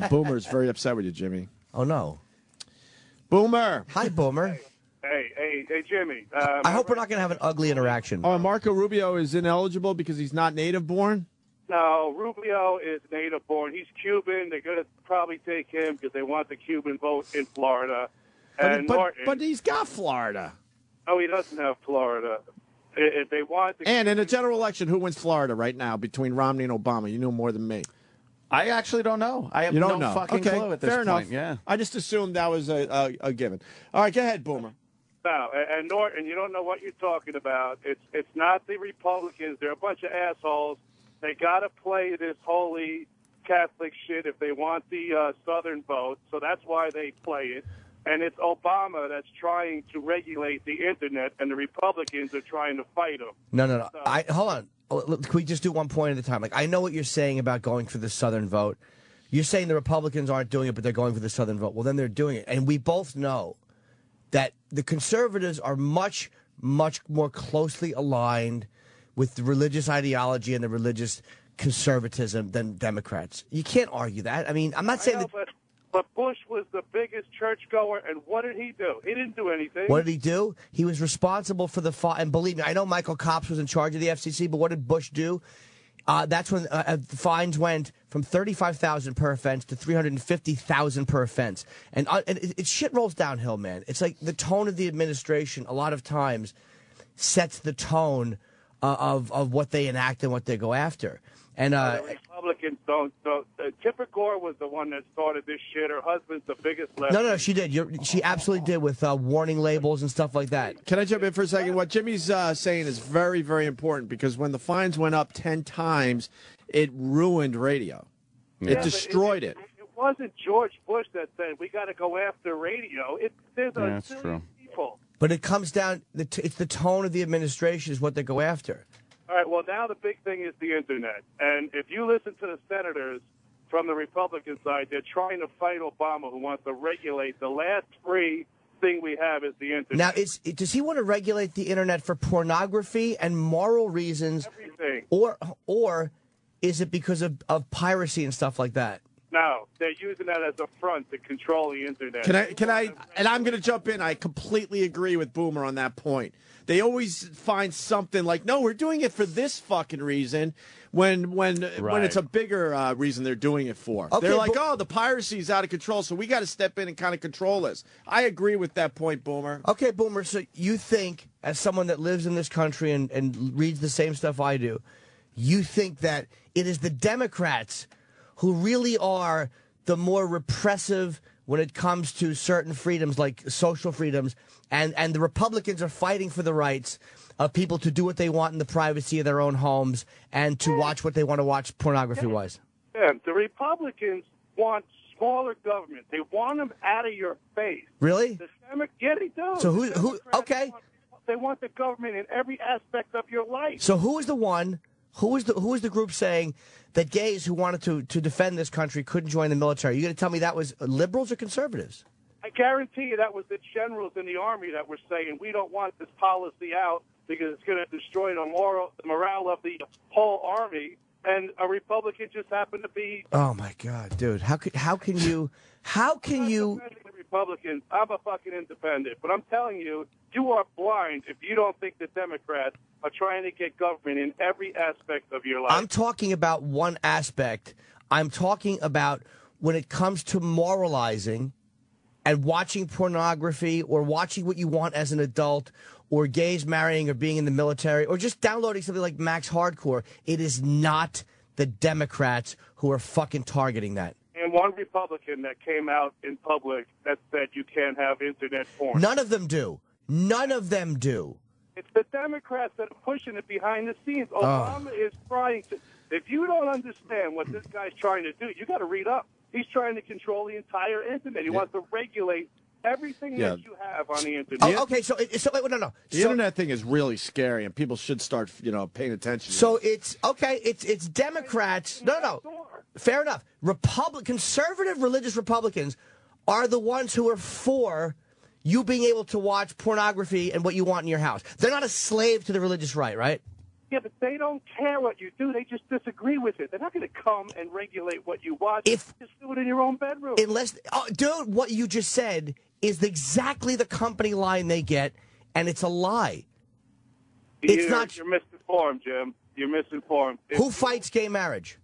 Boomer's very upset with you, Jimmy. Oh, no. Boomer. Hi, Boomer. Hey, Jimmy. I hope we're not going to have an ugly interaction. Oh, and Marco Rubio is ineligible because he's not native born? No, Rubio is native born. He's Cuban. They're going to probably take him because they want the Cuban vote in Florida. And but he's got Florida. Oh, he doesn't have Florida. If they want the And in a general election, who wins Florida right now between Romney and Obama? You know more than me. I actually don't know. I have no fucking clue at this fair point. Enough. Yeah. I just assumed that was a given. All right, go ahead, Boomer. No, and Norton, you don't know what you're talking about. It's not the Republicans. They're a bunch of assholes. They got to play this holy Catholic shit if they want the Southern vote. So that's why they play it. And it's Obama that's trying to regulate the Internet, and the Republicans are trying to fight him. No. So, Hold on. Can we just do one point at a time? Like, I know what you're saying about going for the Southern vote. You're saying the Republicans aren't doing it, but they're going for the Southern vote. Well, then they're doing it. And we both know that the conservatives are much, much more closely aligned with the religious ideology and the religious conservatism than Democrats. You can't argue that. I mean, I'm not saying that. But Bush was the biggest churchgoer, and what did he do? He didn't do anything. What did he do? He was responsible for the and believe me, I know Michael Copps was in charge of the FCC, but what did Bush do? That's when fines went from $35,000 per offense to $350,000 per offense, and it shit rolls downhill, man. It's like the tone of the administration a lot of times sets the tone of what they enact and what they go after. And the Republicans don't. Tipper Gore was the one that started this shit. Her husband's the biggest left. No, she did. She absolutely did with warning labels and stuff like that. Can I jump in for a second? What Jimmy's saying is very, very important because when the fines went up 10 times, it ruined radio. Yeah, it destroyed it. It wasn't George Bush that said we got to go after radio. There's a silly people. But it comes down. It's the tone of the administration is what they go after. All right, well, now the big thing is the Internet. And if you listen to the senators from the Republican side, they're trying to fight Obama, who wants to regulate the last free thing we have is the Internet. Now, does he want to regulate the Internet for pornography and moral reasons? Everything. Or is it because of piracy and stuff like that? No, they're using that as a front to control the internet. Can I? And I'm going to jump in. I completely agree with Boomer on that point. They always find something like, no, we're doing it for this fucking reason, when it's a bigger reason they're doing it for. Okay, they're like, oh, the piracy's out of control, so we got to step in and kind of control this. I agree with that point, Boomer. Okay, Boomer. So you think, as someone that lives in this country and reads the same stuff I do, you think that it is the Democrats who really are the more repressive when it comes to certain freedoms, like social freedoms, and the Republicans are fighting for the rights of people to do what they want in the privacy of their own homes and to watch what they want to watch pornography-wise? Yeah, the Republicans want smaller government. They want them out of your face. Really? Yeah, they do. So who? Okay. They want the government in every aspect of your life. So who is the one? Who is the group saying that gays who wanted to defend this country couldn't join the military? You going to tell me that was liberals or conservatives? I guarantee you that was the generals in the Army that were saying, we don't want this policy out because it's going to destroy the morale of the whole Army. And a Republican just happened to be... Oh, my God, dude. How can you... The Republicans, I'm a fucking independent. But I'm telling you, you are blind if you don't think the Democrats are trying to get government in every aspect of your life. I'm talking about one aspect. I'm talking about when it comes to moralizing and watching pornography or watching what you want as an adult or gays marrying or being in the military or just downloading something like Max Hardcore. It is not the Democrats who are fucking targeting that. And one Republican that came out in public that said you can't have internet porn. None of them do. None of them do. It's the Democrats that are pushing it behind the scenes. Obama is trying to... If you don't understand what this guy's trying to do, you got to read up. He's trying to control the entire internet. He wants to regulate everything that you have on the internet. Oh, okay, so no. The internet thing is really scary, and people should start, paying attention. So it's Democrats. No. Fair enough. Conservative religious Republicans are the ones who are for you being able to watch pornography and what you want in your house. They're not a slave to the religious right, right? Yeah, but they don't care what you do. They just disagree with it. They're not going to come and regulate what you watch. Just do it in your own bedroom. Dude, what you just said is exactly the company line they get, and it's a lie. You're misinformed, Jim. You're misinformed. Who fights gay marriage?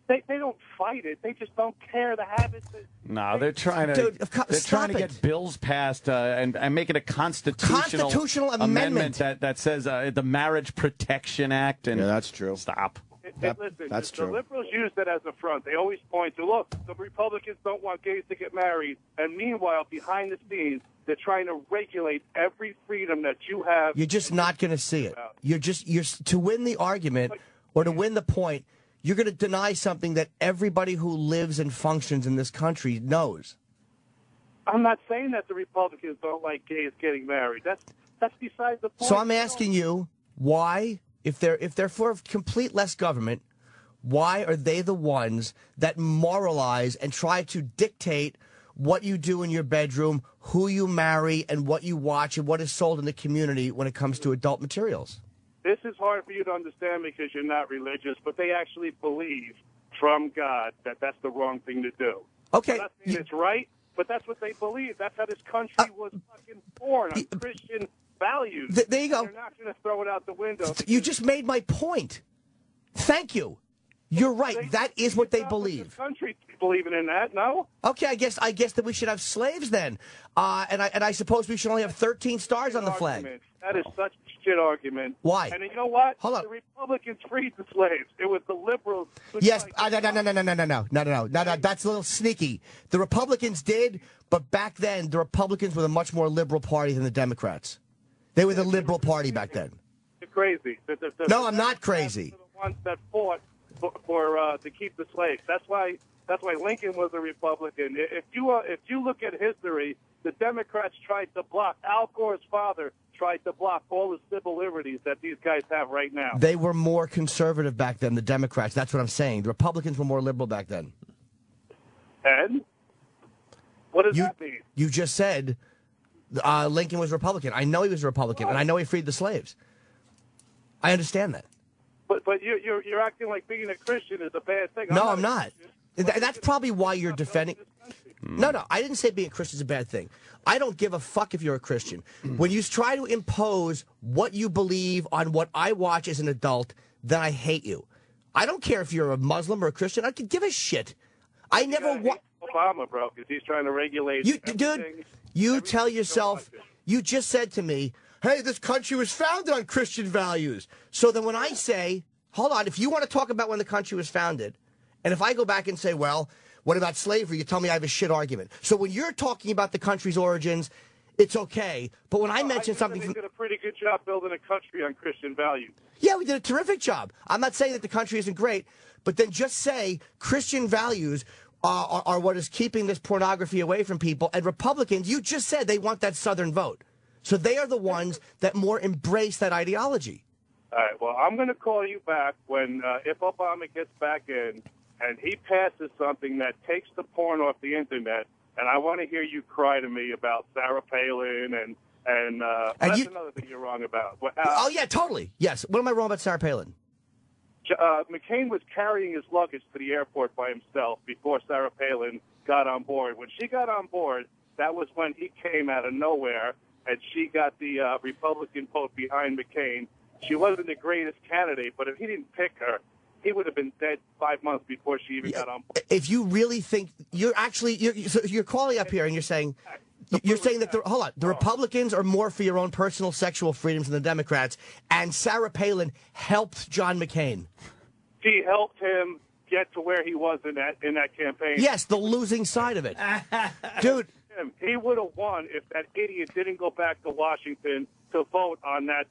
They don't fight it. They just don't care the habits. No, they're trying to get bills passed and make it a constitutional amendment that says the Marriage Protection Act. And that's true. Stop. That's true. The liberals use that as a front. They always point to, look, the Republicans don't want gays to get married. And meanwhile, behind the scenes, they're trying to regulate every freedom that you have. You're just not going to see it. You're to win the argument or to win the point, you're going to deny something that everybody who lives and functions in this country knows. I'm not saying that the Republicans don't like gays getting married. That's beside the point. So I'm asking you, why, if they're for complete less government, why are they the ones that moralize and try to dictate what you do in your bedroom, who you marry, and what you watch, and what is sold in the community when it comes to adult materials? This is hard for you to understand because you're not religious, but they actually believe from God that that's the wrong thing to do. Okay. I'm not saying it's right, but that's what they believe. That's how this country was fucking born, on Christian values. There you go. They're not going to throw it out the window. You just made my point. Thank you. You're right. That is what they believe. The country believing in that, no? Okay, I guess that we should have slaves then, and I suppose we should only have 13 stars on the flag. That is such a shit argument. Why? And you know what? Hold on. The Republicans freed the slaves. It was the liberals. Yes. No. That's a little sneaky. The Republicans did, but back then the Republicans were the much more liberal party than the Democrats. They were the liberal party back then. You're crazy. No, I'm not crazy. The ones that fought for to keep the slaves. That's why Lincoln was a Republican. If you look at history, the Democrats tried to block. Al Gore's father tried to block all the civil liberties that these guys have right now. They were more conservative back then, the Democrats. That's what I'm saying. The Republicans were more liberal back then. And what does that mean? You just said Lincoln was Republican. I know he was a Republican, and I know he freed the slaves. I understand that. But you're acting like being a Christian is a bad thing. No, I'm not. That's probably why you're defending. No, I didn't say being a Christian is a bad thing. I don't give a fuck if you're a Christian. When you try to impose what you believe on what I watch as an adult, then I hate you. I don't care if you're a Muslim or a Christian. I could give a shit. I never Obama, bro, because he's trying to regulate. Dude, you tell yourself. You just said to me, "Hey, this country was founded on Christian values." So then, when I say, "Hold on," if you want to talk about when the country was founded, and if I go back and say, "Well, what about slavery?" you tell me I have a shit argument. So when you're talking about the country's origins, it's okay. But when I mention something, we did a pretty good job building a country on Christian values. Yeah, we did a terrific job. I'm not saying that the country isn't great, but then just say Christian values are what is keeping this pornography away from people. And Republicans, you just said they want that Southern vote. So they are the ones that more embrace that ideology. All right, well, I'm going to call you back when, if Obama gets back in and he passes something that takes the porn off the Internet, and I want to hear you cry to me about Sarah Palin and that's another thing you're wrong about. Oh, yeah, totally. Yes. What am I wrong about Sarah Palin? McCain was carrying his luggage to the airport by himself before Sarah Palin got on board. When she got on board, that was when he came out of nowhere, and she got the Republican vote behind McCain. She wasn't the greatest candidate, but if he didn't pick her, he would have been dead 5 months before she even got on board. If you really think you're calling up here and you're saying that the Republicans are more for your own personal sexual freedoms than the Democrats, and Sarah Palin helped John McCain. She helped him get to where he was in that campaign. Yes, the losing side of it, dude. He would have won if that idiot didn't go back to Washington to vote on that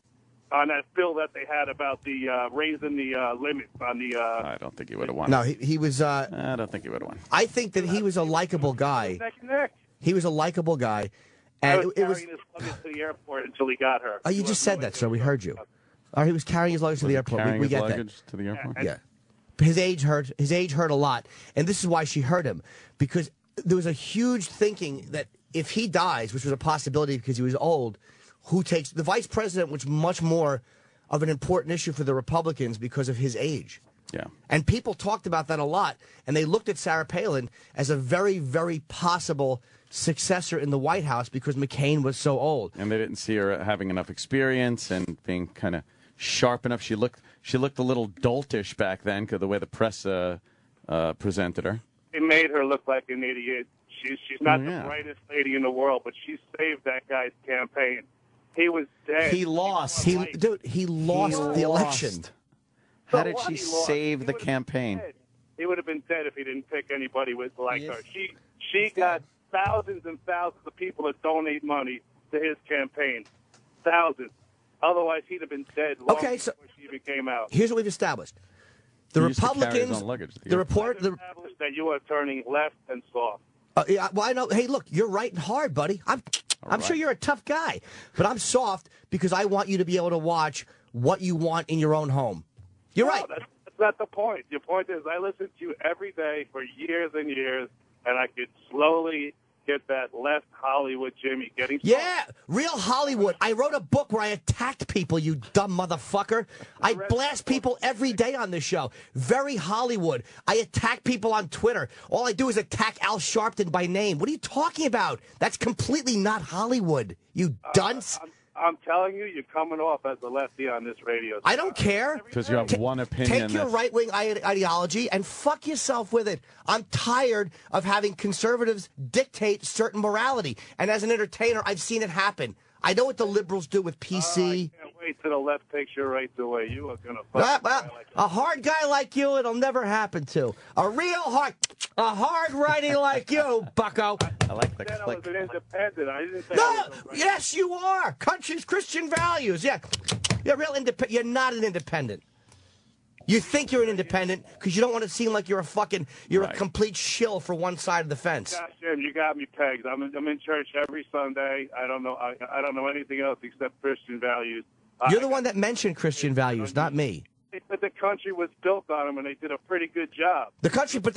bill that they had about the raising the limits on the. I don't think he would have won. No, he was. I don't think he would have won. I think that he was a likable guy. He was a likable guy, and it was. He was carrying his luggage to the airport until he got her. Oh, you just said that, sir. We heard you. He was carrying his luggage to the airport. We get that. To the airport. Yeah. His age hurt. His age hurt a lot, and this is why she hurt him, because there was a huge thinking that if he dies, which was a possibility because he was old, who takes the vice president, which was much more of an important issue for the Republicans because of his age. Yeah. And people talked about that a lot, and they looked at Sarah Palin as a very, very possible successor in the White House because McCain was so old. And they didn't see her having enough experience and being kind of sharp enough. She looked a little doltish back then because the way the press presented her. It made her look like an idiot. She's not the brightest lady in the world, but she saved that guy's campaign. He was dead. He lost. He lost the election. How did she save the campaign? He would have been dead if he didn't pick anybody like her. She got thousands and thousands of people that donate money to his campaign. Thousands. Otherwise, he'd have been dead long before she even came out. Here's what we've established. The Republicans, the report established that you are turning left and soft. Yeah, well, I know. Hey, look, you're right and hard, buddy. I'm sure you're a tough guy, but I'm soft because I want you to be able to watch what you want in your own home. You're right. That's not the point. Your point is I listen to you every day for years and years, and I could slowly get that left Hollywood Jimmy getting soft. Yeah, real Hollywood. I wrote a book where I attacked people, you dumb motherfucker. I blast people every day on this show. Very Hollywood. I attack people on Twitter. All I do is attack Al Sharpton by name. What are you talking about? That's completely not Hollywood, you dunce. I'm telling you, you're coming off as a lefty on this radio. I don't care. Because you have one opinion. Take your right-wing ideology and fuck yourself with it. I'm tired of having conservatives dictate certain morality. And as an entertainer, I've seen it happen. I know what the liberals do with PC. I can't wait till the left takes you right the way you are going to fuck. A hard guy like you, it'll never happen to. A hard righty like you, bucko. I like the click. I was an independent. I didn't say yes, you are. Country's Christian values. Yeah, you're real independent. You're not an independent. You think you're an independent because you don't want to seem like you're a complete shill for one side of the fence. Gosh, Jim, you got me pegged. I'm in church every Sunday. I don't know anything else except Christian values. You're the one that mentioned Christian values, not me. But the country was built on them, and they did a pretty good job. The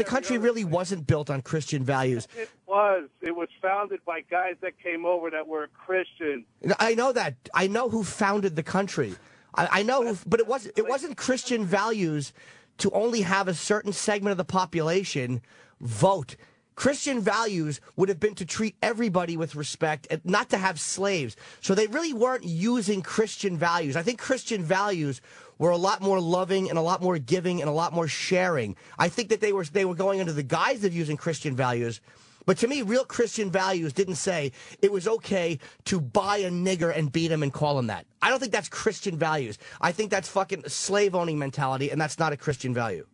country really wasn't built on Christian values. It was. It was founded by guys that came over that were Christians. I know that. I know who founded the country. I know, but it wasn't Christian values to only have a certain segment of the population vote. Christian values would have been to treat everybody with respect and not to have slaves. So they really weren't using Christian values. I think Christian values were a lot more loving and a lot more giving and a lot more sharing. I think that they were going under the guise of using Christian values. But to me, real Christian values didn't say it was okay to buy a nigger and beat him and call him that. I don't think that's Christian values. I think that's fucking slave-owning mentality, and that's not a Christian value.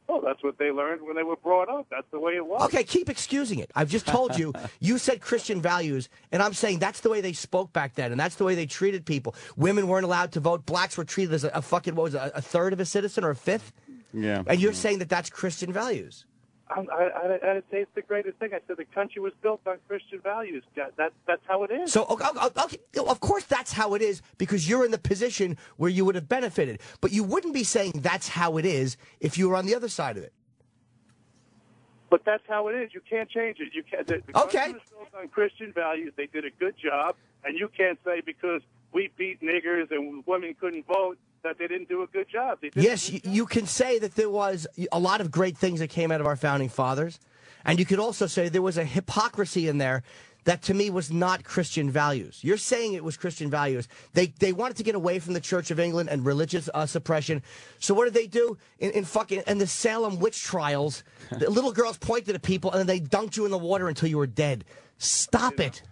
Oh, that's what they learned when they were brought up. That's the way it was. Okay, keep excusing it. I've just told you, you said Christian values, and I'm saying that's the way they spoke back then, and that's the way they treated people. Women weren't allowed to vote. Blacks were treated as a fucking, what was it, a third of a citizen or a fifth? Yeah. And you're saying that that's Christian values. I didn't say it's the greatest thing. I said the country was built on Christian values. That's how it is. So, okay, of course that's how it is because you're in the position where you would have benefited. But you wouldn't be saying that's how it is if you were on the other side of it. But that's how it is. You can't change it. You can't. The country was built on Christian values. They did a good job, and you can't say because we beat niggers and women couldn't vote that they didn't do a good job. Yes, you can say that there was a lot of great things that came out of our founding fathers, and you could also say there was a hypocrisy in there that to me was not Christian values. You're saying it was Christian values. They wanted to get away from the Church of England and religious suppression. So what did they do in the Salem witch trials? The little girls pointed at people and then they dunked you in the water until you were dead. Stop it.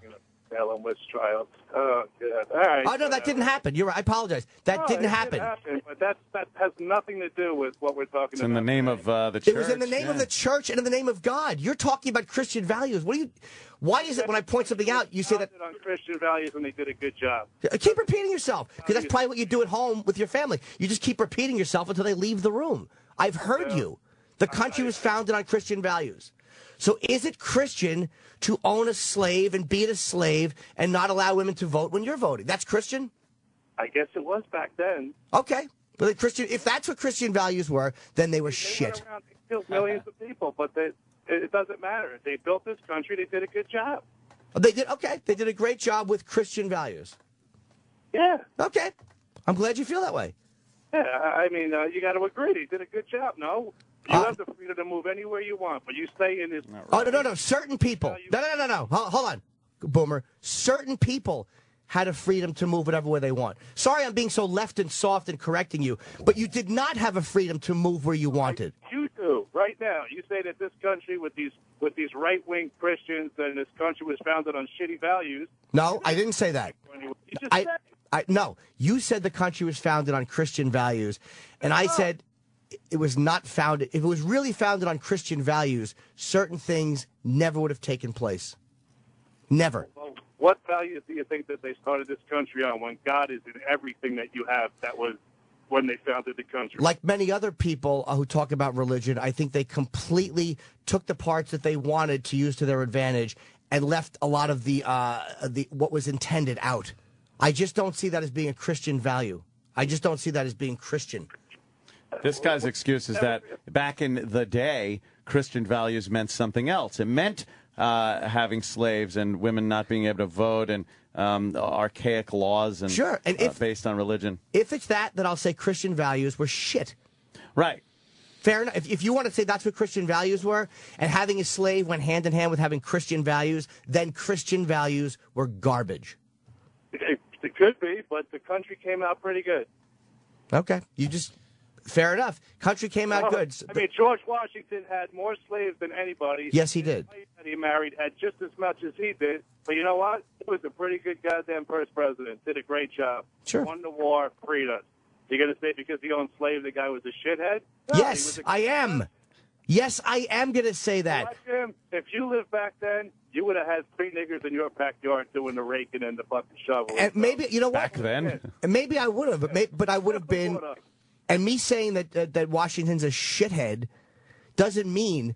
Salem witch trials. Oh, God. All right. Oh, no, that didn't happen. You're right. I apologize. That didn't happen. But that has nothing to do with what we're talking about. It's in the name of the church. It was in the name of the church and in the name of God. You're talking about Christian values. Why is it when I point something out, you say that on Christian values and they did a good job? Keep repeating yourself, because that's probably what you do at home with your family. You just keep repeating yourself until they leave the room. I've heard you. The country was founded on Christian values. So is it Christian to own a slave and beat a slave and not allow women to vote when you're voting? That's Christian? I guess it was back then. Okay. But Christian, if that's what Christian values were, then they were shit. Went around, they killed millions of people, but it doesn't matter. They built this country. They did a good job. They did, okay. They did a great job with Christian values. Yeah. Okay. I'm glad you feel that way. Yeah, I mean, you got to agree. They did a good job. No? You have the freedom to move anywhere you want, but you stay in this... Oh, no. Certain people... No. Hold on, Boomer. Certain people had a freedom to move whatever way they want. Sorry I'm being so left and soft and correcting you, but you did not have a freedom to move where you wanted. You do, right now. You say that this country with these right-wing Christians and this country was founded on shitty values. No, I didn't say that. You just said it. No, you said the country was founded on Christian values, and I said... It was not founded. If it was really founded on Christian values, certain things never would have taken place. Never. Well, what values do you think that they started this country on when God is in everything that you have? That was when they founded the country. Like many other people who talk about religion, I think they completely took the parts that they wanted to use to their advantage and left a lot of the what was intended out. I just don't see that as being a Christian value. I just don't see that as being Christian. This guy's excuse is that back in the day, Christian values meant something else. It meant having slaves and women not being able to vote and archaic laws and sure. And based on religion. If it's that, then I'll say Christian values were shit. Right. Fair enough. If you want to say that's what Christian values were, and having a slave went hand in hand with having Christian values, then Christian values were garbage. It could be, but the country came out pretty good. Okay. Fair enough. Country came out good. I mean, George Washington had more slaves than anybody. Yes, he did. The that he married had just as much as he did. But you know what? He was a pretty good goddamn first president. Did a great job. Sure. Won the war, freed us. You going to say because he owned slaves, the guy was a shithead? No, yes, I am. Yes, I am going to say that. Jim, if you lived back then, you would have had 3 niggers in your backyard doing the raking and the fucking shovel. And maybe, you know what? Back then? And maybe I would have, but I would have been... And me saying that Washington's a shithead doesn't mean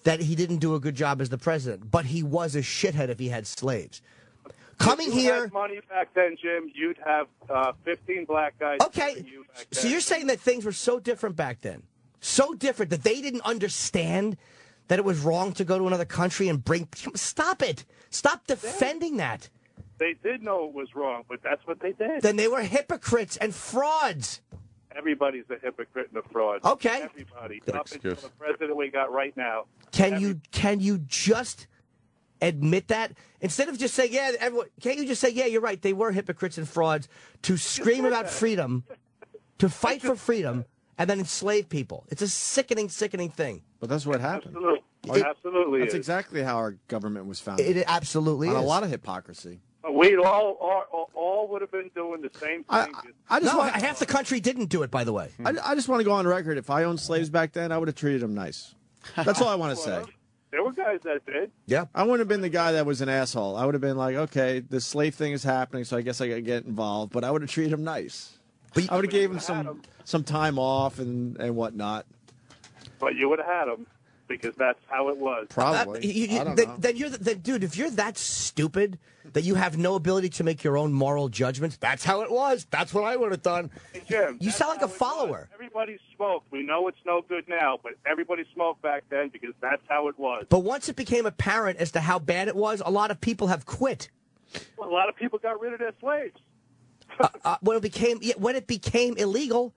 that he didn't do a good job as the president. But he was a shithead if he had slaves. Coming here... If you had money back then, Jim, you'd have 15 black guys. Okay, so you're saying that things were so different back then. So different that they didn't understand that it was wrong to go to another country and bring... Stop it. Stop defending that. They did know it was wrong, but that's what they did. Then they were hypocrites and frauds. Everybody's a hypocrite and a fraud. Okay. Everybody. Up until the president we got right now. Can you just admit that instead of just saying can't you just say you're right, they were hypocrites and frauds, to scream about freedom, to fight for freedom, and then enslave people? It's a sickening thing. But that's what happened. Absolutely. That's exactly how our government was founded. It absolutely on is. a lot of hypocrisy. We all would have been doing the same thing. Half the country didn't do it, by the way. I just want to go on record. If I owned slaves back then, I would have treated them nice. That's all I want to say. There were guys that did. Yeah. I wouldn't have been the guy that was an asshole. I would have been like, okay, this slave thing is happening, so I guess I got to get involved. But I would have treated him nice. I would have gave him some time off and whatnot. But you would have had him. Because that's how it was. Probably. Then dude, if you're that stupid that you have no ability to make your own moral judgments, that's how it was. That's what I would have done. Hey, Jim, you sound like a follower. Everybody smoked. We know it's no good now, but everybody smoked back then because that's how it was. But once it became apparent as to how bad it was, a lot of people have quit. Well, a lot of people got rid of their slaves. When it became illegal.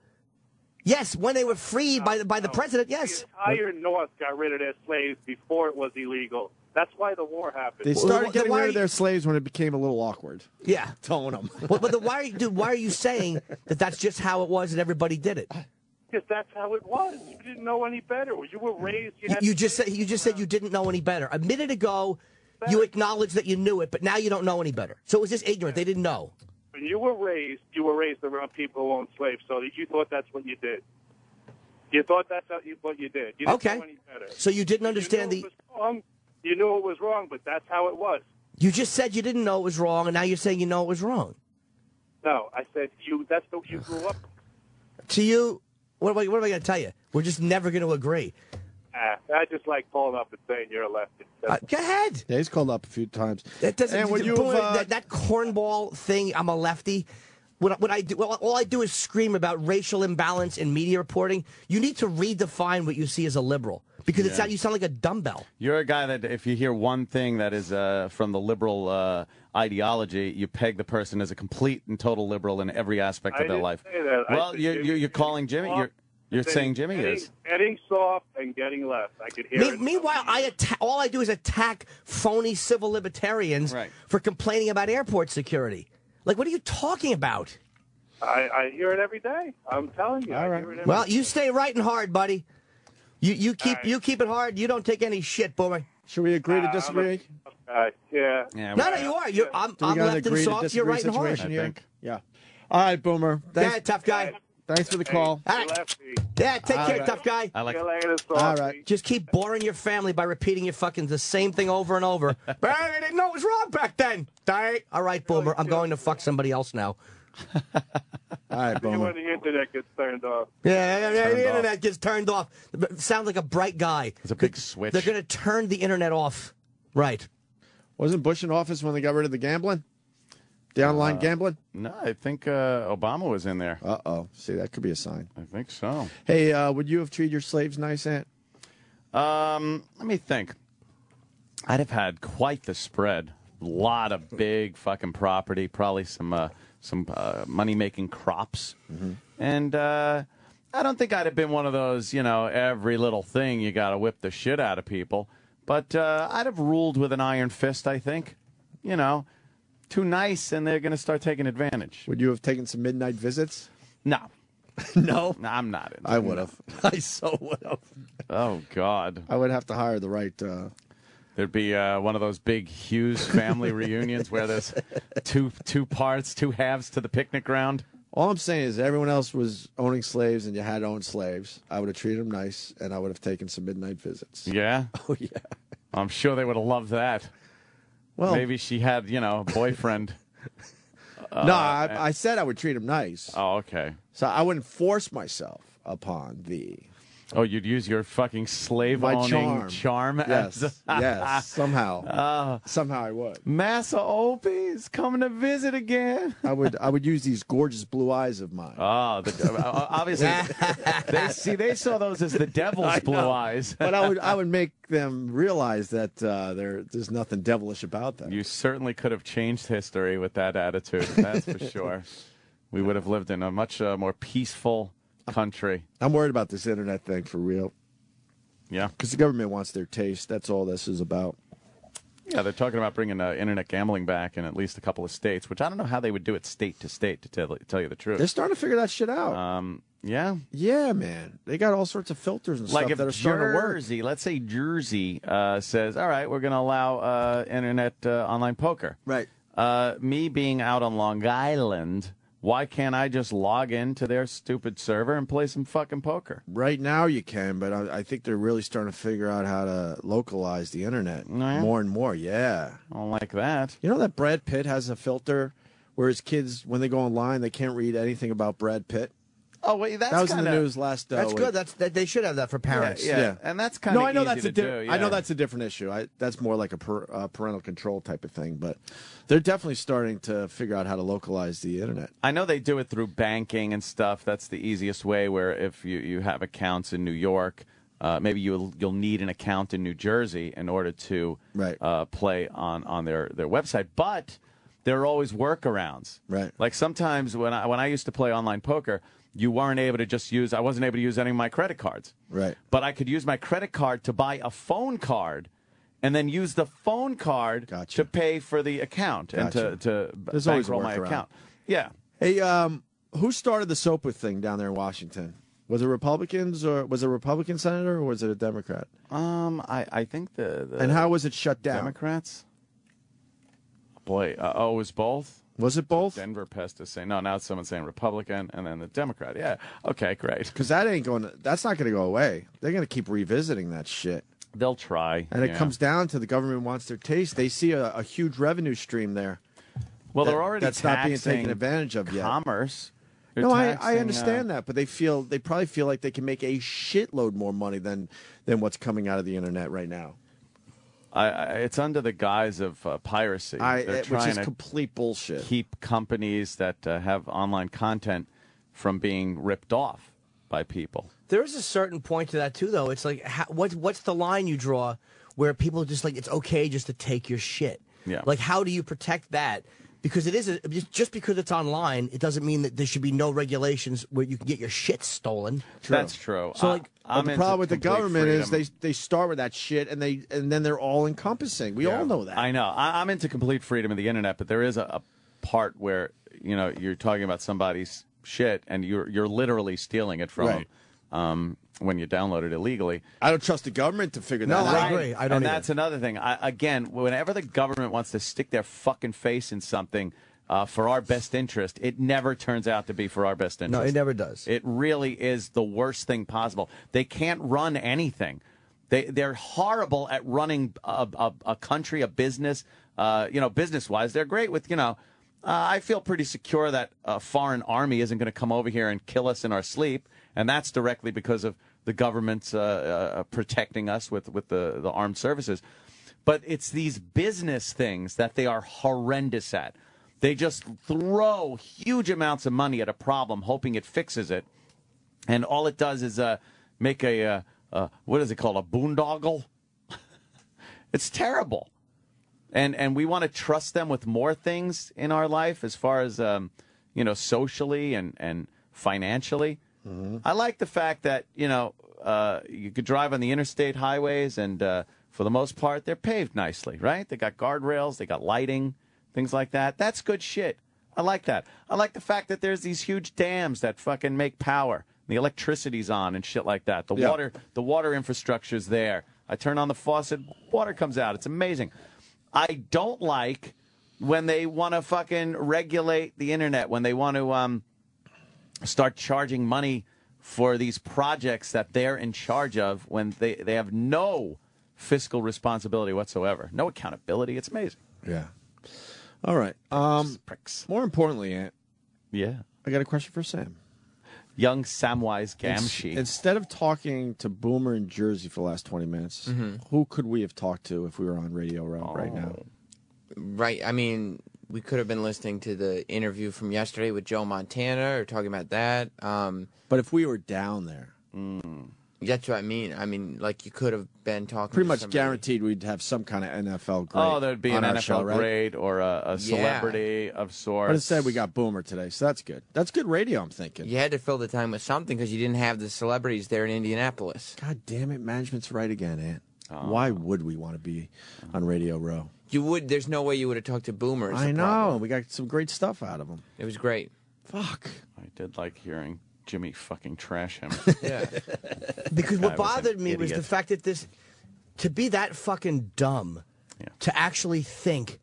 Yes, when they were freed by the president, yes. The entire North got rid of their slaves before it was illegal. That's why the war happened. They started getting rid of their slaves when it became a little awkward. Yeah. Towing them. Why are you saying that that's just how it was and everybody did it? Because that's how it was. You didn't know any better. You were raised. You just said you didn't know any better. A minute ago, you acknowledged that you knew it, but now you don't know any better. So it was just ignorant. They didn't know. When you were raised around people who owned slaves, so that you thought that's what you did. You thought that's what you did. You didn't know any better. So you didn't understand You knew it was wrong, but that's how it was. You just said you didn't know it was wrong, and now you're saying you know it was wrong. No, I said that's the way you grew up. To you, what am I going to tell you? We're just never going to agree. I just like calling up and saying you're a lefty. Go ahead. Yeah, he's called up a few times. That doesn't. And when that cornball thing, I'm a lefty. What I do? Well, all I do is scream about racial imbalance in media reporting. You need to redefine what you see as a liberal, because you sound like a dumbbell. You're a guy that if you hear one thing that is from the liberal ideology, you peg the person as a complete and total liberal in every aspect of their life. Well, you're calling Jimmy. You're saying Jimmy is getting soft and getting left. I could hear it. Meanwhile, all I do is attack phony civil libertarians for complaining about airport security. Like, what are you talking about? I hear it every day. I'm telling you. All right. Well, you stay right and hard, buddy. You keep it hard. You don't take any shit, Boomer. Should we agree to disagree? Yeah. No, you are. I'm left and soft. You're right and hard. I think. Yeah. All right, Boomer. Yeah, tough guy. Thanks for the call. Yeah, take care, tough guy. I like All right. Just keep boring your family by repeating your fucking the same thing over and over. But I didn't know it was wrong back then. All right, Boomer. I'm going to fuck somebody else now. All right, Boomer. When the internet gets turned off. Yeah, the internet gets turned off. Sounds like a bright guy. It's a big switch. They're going to turn the internet off. Right. Wasn't Bush in office when they got rid of the gambling? The online gambling? No, I think Obama was in there. Uh-oh. See, that could be a sign. I think so. Hey, would you have treated your slaves nice, Ant? Let me think. I'd have had quite the spread. A lot of big fucking property, probably some money-making crops. Mm-hmm. And I don't think I'd have been one of those, every little thing you got to whip the shit out of people. But I'd have ruled with an iron fist, I think. Too nice, and they're going to start taking advantage. Would you have taken some midnight visits? No. No? No, I'm not. I would have. I so would have. Oh, God. I would have to hire the right... There'd be one of those big Hughes family reunions where there's two parts, two halves to the picnic ground. All I'm saying is everyone else was owning slaves and you had owned slaves. I would have treated them nice, and I would have taken some midnight visits. Yeah? Oh, yeah. I'm sure they would have loved that. Well, maybe she had, a boyfriend. No, I said I would treat him nice. Oh, okay. So I wouldn't force myself upon thee. Oh, you'd use your fucking slave-owning charm? Yes, yes, somehow. Somehow I would. Massa Opie's coming to visit again. I would use these gorgeous blue eyes of mine. Oh, obviously, they saw those as the devil's blue eyes. But I would make them realize that there's nothing devilish about them. You certainly could have changed history with that attitude, that's for sure. We would have lived in a much more peaceful country. I'm worried about this internet thing for real. Yeah. Because the government wants their taste. That's all this is about. Yeah, they're talking about bringing internet gambling back in at least a couple of states, which I don't know how they would do it state to state, to tell you the truth. They're starting to figure that shit out. Yeah? Yeah, man. They got all sorts of filters and stuff that are starting to work. Let's say Jersey says, all right, we're going to allow internet online poker. Right. Me being out on Long Island, why can't I just log into their stupid server and play some fucking poker? Right now you can, but I think they're really starting to figure out how to localize the internet more and more. Yeah. I don't like that. You know that Brad Pitt has a filter where his kids, when they go online, they can't read anything about Brad Pitt? Oh, wait, that was in the news last That's week. good. They should have that for parents. Yeah. And that's kind of I know easy that's to do. I know that's a different issue. That's more like a parental control type of thing. But they're definitely starting to figure out how to localize the internet. I know they do it through banking and stuff. That's the easiest way, where if you have accounts in New York, maybe you'll need an account in New Jersey in order to play on their website. But there are always workarounds. Right. Like sometimes when I used to play online poker, you weren't able to just use, I wasn't able to use any of my credit cards. Right. But I could use my credit card to buy a phone card and then use the phone card to pay for the account and to bankroll my account. Yeah. Hey, who started the SOPA thing down there in Washington? Was it Republicans, or was it a Republican senator, or was it a Democrat? I think the And how was it shut down? Democrats? Boy, it was both. Was it both? Denver Pest is saying, no, now it's someone saying Republican, and then the Democrat. Yeah, okay, great. Because that's not going to go away. They're going to keep revisiting that shit. They'll try. And it comes down to the government wants their taste. They see a huge revenue stream there. Well, they're already that's not being taken advantage of yet. Commerce. No, I understand that, but they probably feel like they can make a shitload more money than what's coming out of the internet right now. It's under the guise of piracy. Which is complete bullshit. Keep companies that have online content from being ripped off by people. There is a certain point to that, too, though. It's like, what's the line you draw where people just like, it's okay just to take your shit? Yeah. Like, how do you protect that? Because it is just because it's online, it doesn't mean that there should be no regulations where you can get your shit stolen. True. That's true. So, the problem with the government is they start with that shit and then they're all encompassing. We all know that. I know. I'm into complete freedom of the internet, but there is a part where you're talking about somebody's shit and you're literally stealing it from them. When you download it illegally. I don't trust the government to figure that out. I agree. I don't And either. that's another thing. Again, whenever the government wants to stick their fucking face in something for our best interest, it never turns out to be for our best interest. No, it never does. It really is the worst thing possible. They can't run anything. They're horrible at running a country, a business. Business-wise, they're great with, I feel pretty secure that a foreign army isn't going to come over here and kill us in our sleep, and that's directly because of the government's protecting us with the armed services. But it's these business things that they are horrendous at. They just throw huge amounts of money at a problem, hoping it fixes it, and all it does is make what is it called, a boondoggle? It's terrible. And we want to trust them with more things in our life as far as, socially and financially. Mm-hmm. I like the fact that, you could drive on the interstate highways and for the most part, they're paved nicely, right? They got guardrails, they got lighting, things like that. That's good shit. I like that. I like the fact that there's these huge dams that fucking make power. The electricity's on and shit like that. The water infrastructure's there. I turn on the faucet, water comes out. It's amazing. I don't like when they want to fucking regulate the internet, when they want to start charging money for these projects that they're in charge of, when they have no fiscal responsibility whatsoever, no accountability. It's amazing. Yeah. All right. Pricks. More importantly, Ant. Yeah. I got a question for Sam. Young Samwise Gamgee. Instead of talking to Boomer in Jersey for the last 20 minutes, who could we have talked to if we were on Radio Row right now? Right. I mean, we could have been listening to the interview from yesterday with Joe Montana or talking about that. But if we were down there. That's what I mean. I mean, like, you could have been talking Pretty to much somebody. guaranteed we'd have some kind of NFL grade. Oh, there'd be an NFL show, right? grade or a celebrity of sorts. But instead, we got Boomer today, so that's good. That's good radio, I'm thinking. You had to fill the time with something because you didn't have the celebrities there in Indianapolis. God damn it, management's right again, Ant. Why would we want to be on Radio Row? You would. There's no way you would have talked to Boomer. is the I know. problem. We got some great stuff out of him. It was great. Fuck. I did like hearing Jimmy fucking trash him. Yeah. Because Guy what was an bothered me was idiot. the fact that to be that fucking dumb, to actually think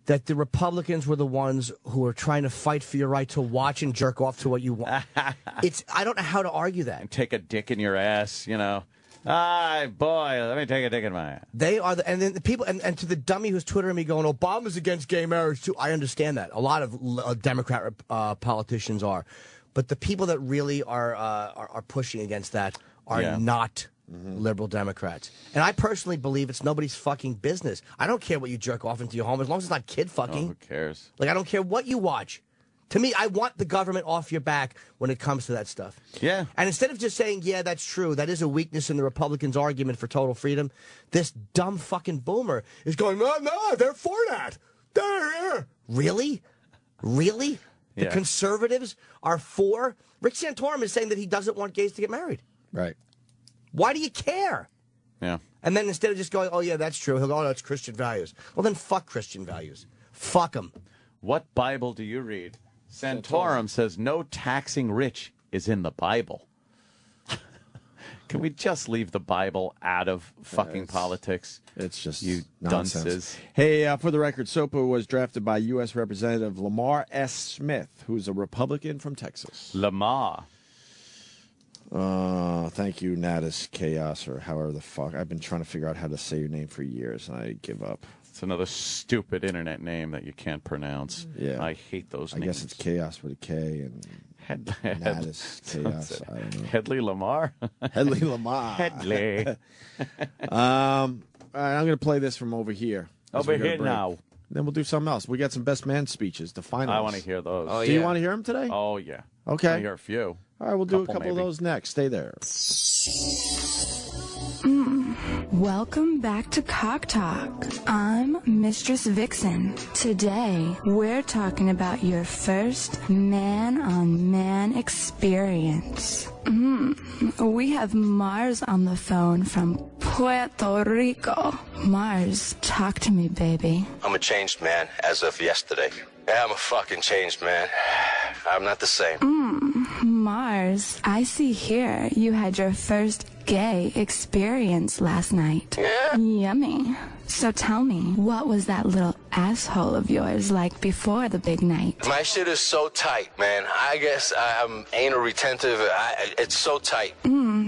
that the Republicans were the ones who were trying to fight for your right to watch and jerk off to what you want. I don't know how to argue that. And take a dick in your ass, you know. Ah, boy, let me take a dick in my ass. They are and then the people, and to the dummy who's twittering me going, Obama's against gay marriage too. I understand that. A lot of Democrat politicians are. But the people that really are pushing against that are not liberal Democrats. And I personally believe it's nobody's fucking business. I don't care what you jerk off into your home as long as it's not kid fucking. Oh, who cares? Like, I don't care what you watch. To me, I want the government off your back when it comes to that stuff. Yeah. And instead of just saying, yeah, that's true, that is a weakness in the Republicans' argument for total freedom, this dumb fucking Boomer is going, no, they're for that. They're Really? Really? The conservatives are for? Rick Santorum is saying that he doesn't want gays to get married. Right. Why do you care? Yeah. And then instead of just going, oh, yeah, that's true, he'll go, oh, that's Christian values. Well, then fuck Christian values. Fuck them. What Bible do you read? Santorum says no taxing rich is in the Bible. Can we just leave the Bible out of fucking politics? It's just you nonsense. dunces. Hey, for the record, SOPA was drafted by U.S. Representative Lamar S. Smith, who's a Republican from Texas. Lamar. Thank you, Natus Chaos, or however the fuck. I've been trying to figure out how to say your name for years, and I give up. It's another stupid internet name that you can't pronounce. Yeah. I hate those names. I guess it's Chaos with a K and Natus Chaos. I don't know. Headley Lamar? Headley Lamar. Headley. All right, I'm going to play this from over here. Over here now. Then we'll do something else. We got some best man speeches, the finals. I want to hear those. Do you want to hear them today? Oh, yeah. Okay. I want to hear a few. All right, we'll do a couple of those next. Stay there. Welcome back to Cock Talk. I'm Mistress Vixen. Today, we're talking about your first man-on-man experience. We have Mars on the phone from Puerto Rico. Mars, talk to me, baby. I'm a changed man as of yesterday. Yeah, I'm a fucking changed man. I'm not the same. Mars, I see here you had your first gay experience last night. Yeah. Yummy. So tell me, what was that little asshole of yours like before the big night? My shit is so tight, man. I guess I'm anal retentive. It's so tight.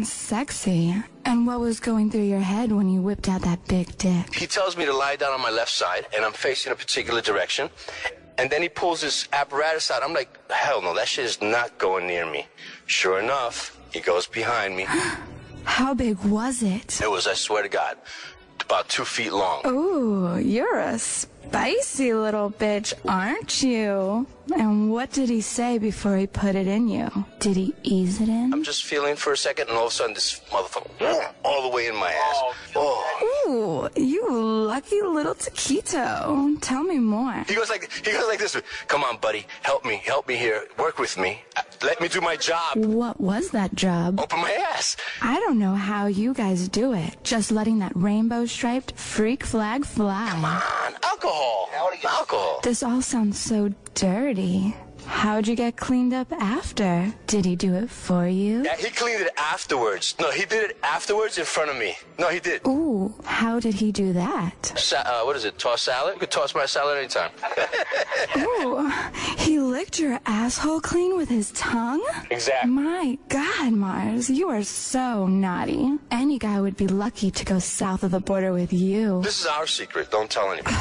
Sexy. And what was going through your head when you whipped out that big dick? He tells me to lie down on my left side, and I'm facing a particular direction. And then he pulls his apparatus out. I'm like, hell no, that shit is not going near me. Sure enough, he goes behind me. How big was it? It was, I swear to God, about 2 feet long. Ooh, you're a spicy little bitch, aren't you? And what did he say before he put it in you? Did he ease it in? I'm just feeling for a second, and all of a sudden, this motherfucker, all the way in my ass. Ooh, you lucky little taquito. Tell me more. He goes like this. Come on, buddy, help me here. Work with me. Let me do my job. What was that job? Open my ass. I don't know how you guys do it. Just letting that rainbow-striped freak flag fly. Come on, alcohol. This all sounds so dirty. How'd you get cleaned up after? Did he do it for you? Yeah, he cleaned it afterwards. No, he did it afterwards in front of me. No, he did. Ooh, how did he do that? What is it, toss salad? You could toss my salad anytime. Ooh, he licked your asshole clean with his tongue? Exactly. My God, Mars, you are so naughty. Any guy would be lucky to go south of the border with you. This is our secret. Don't tell anyone.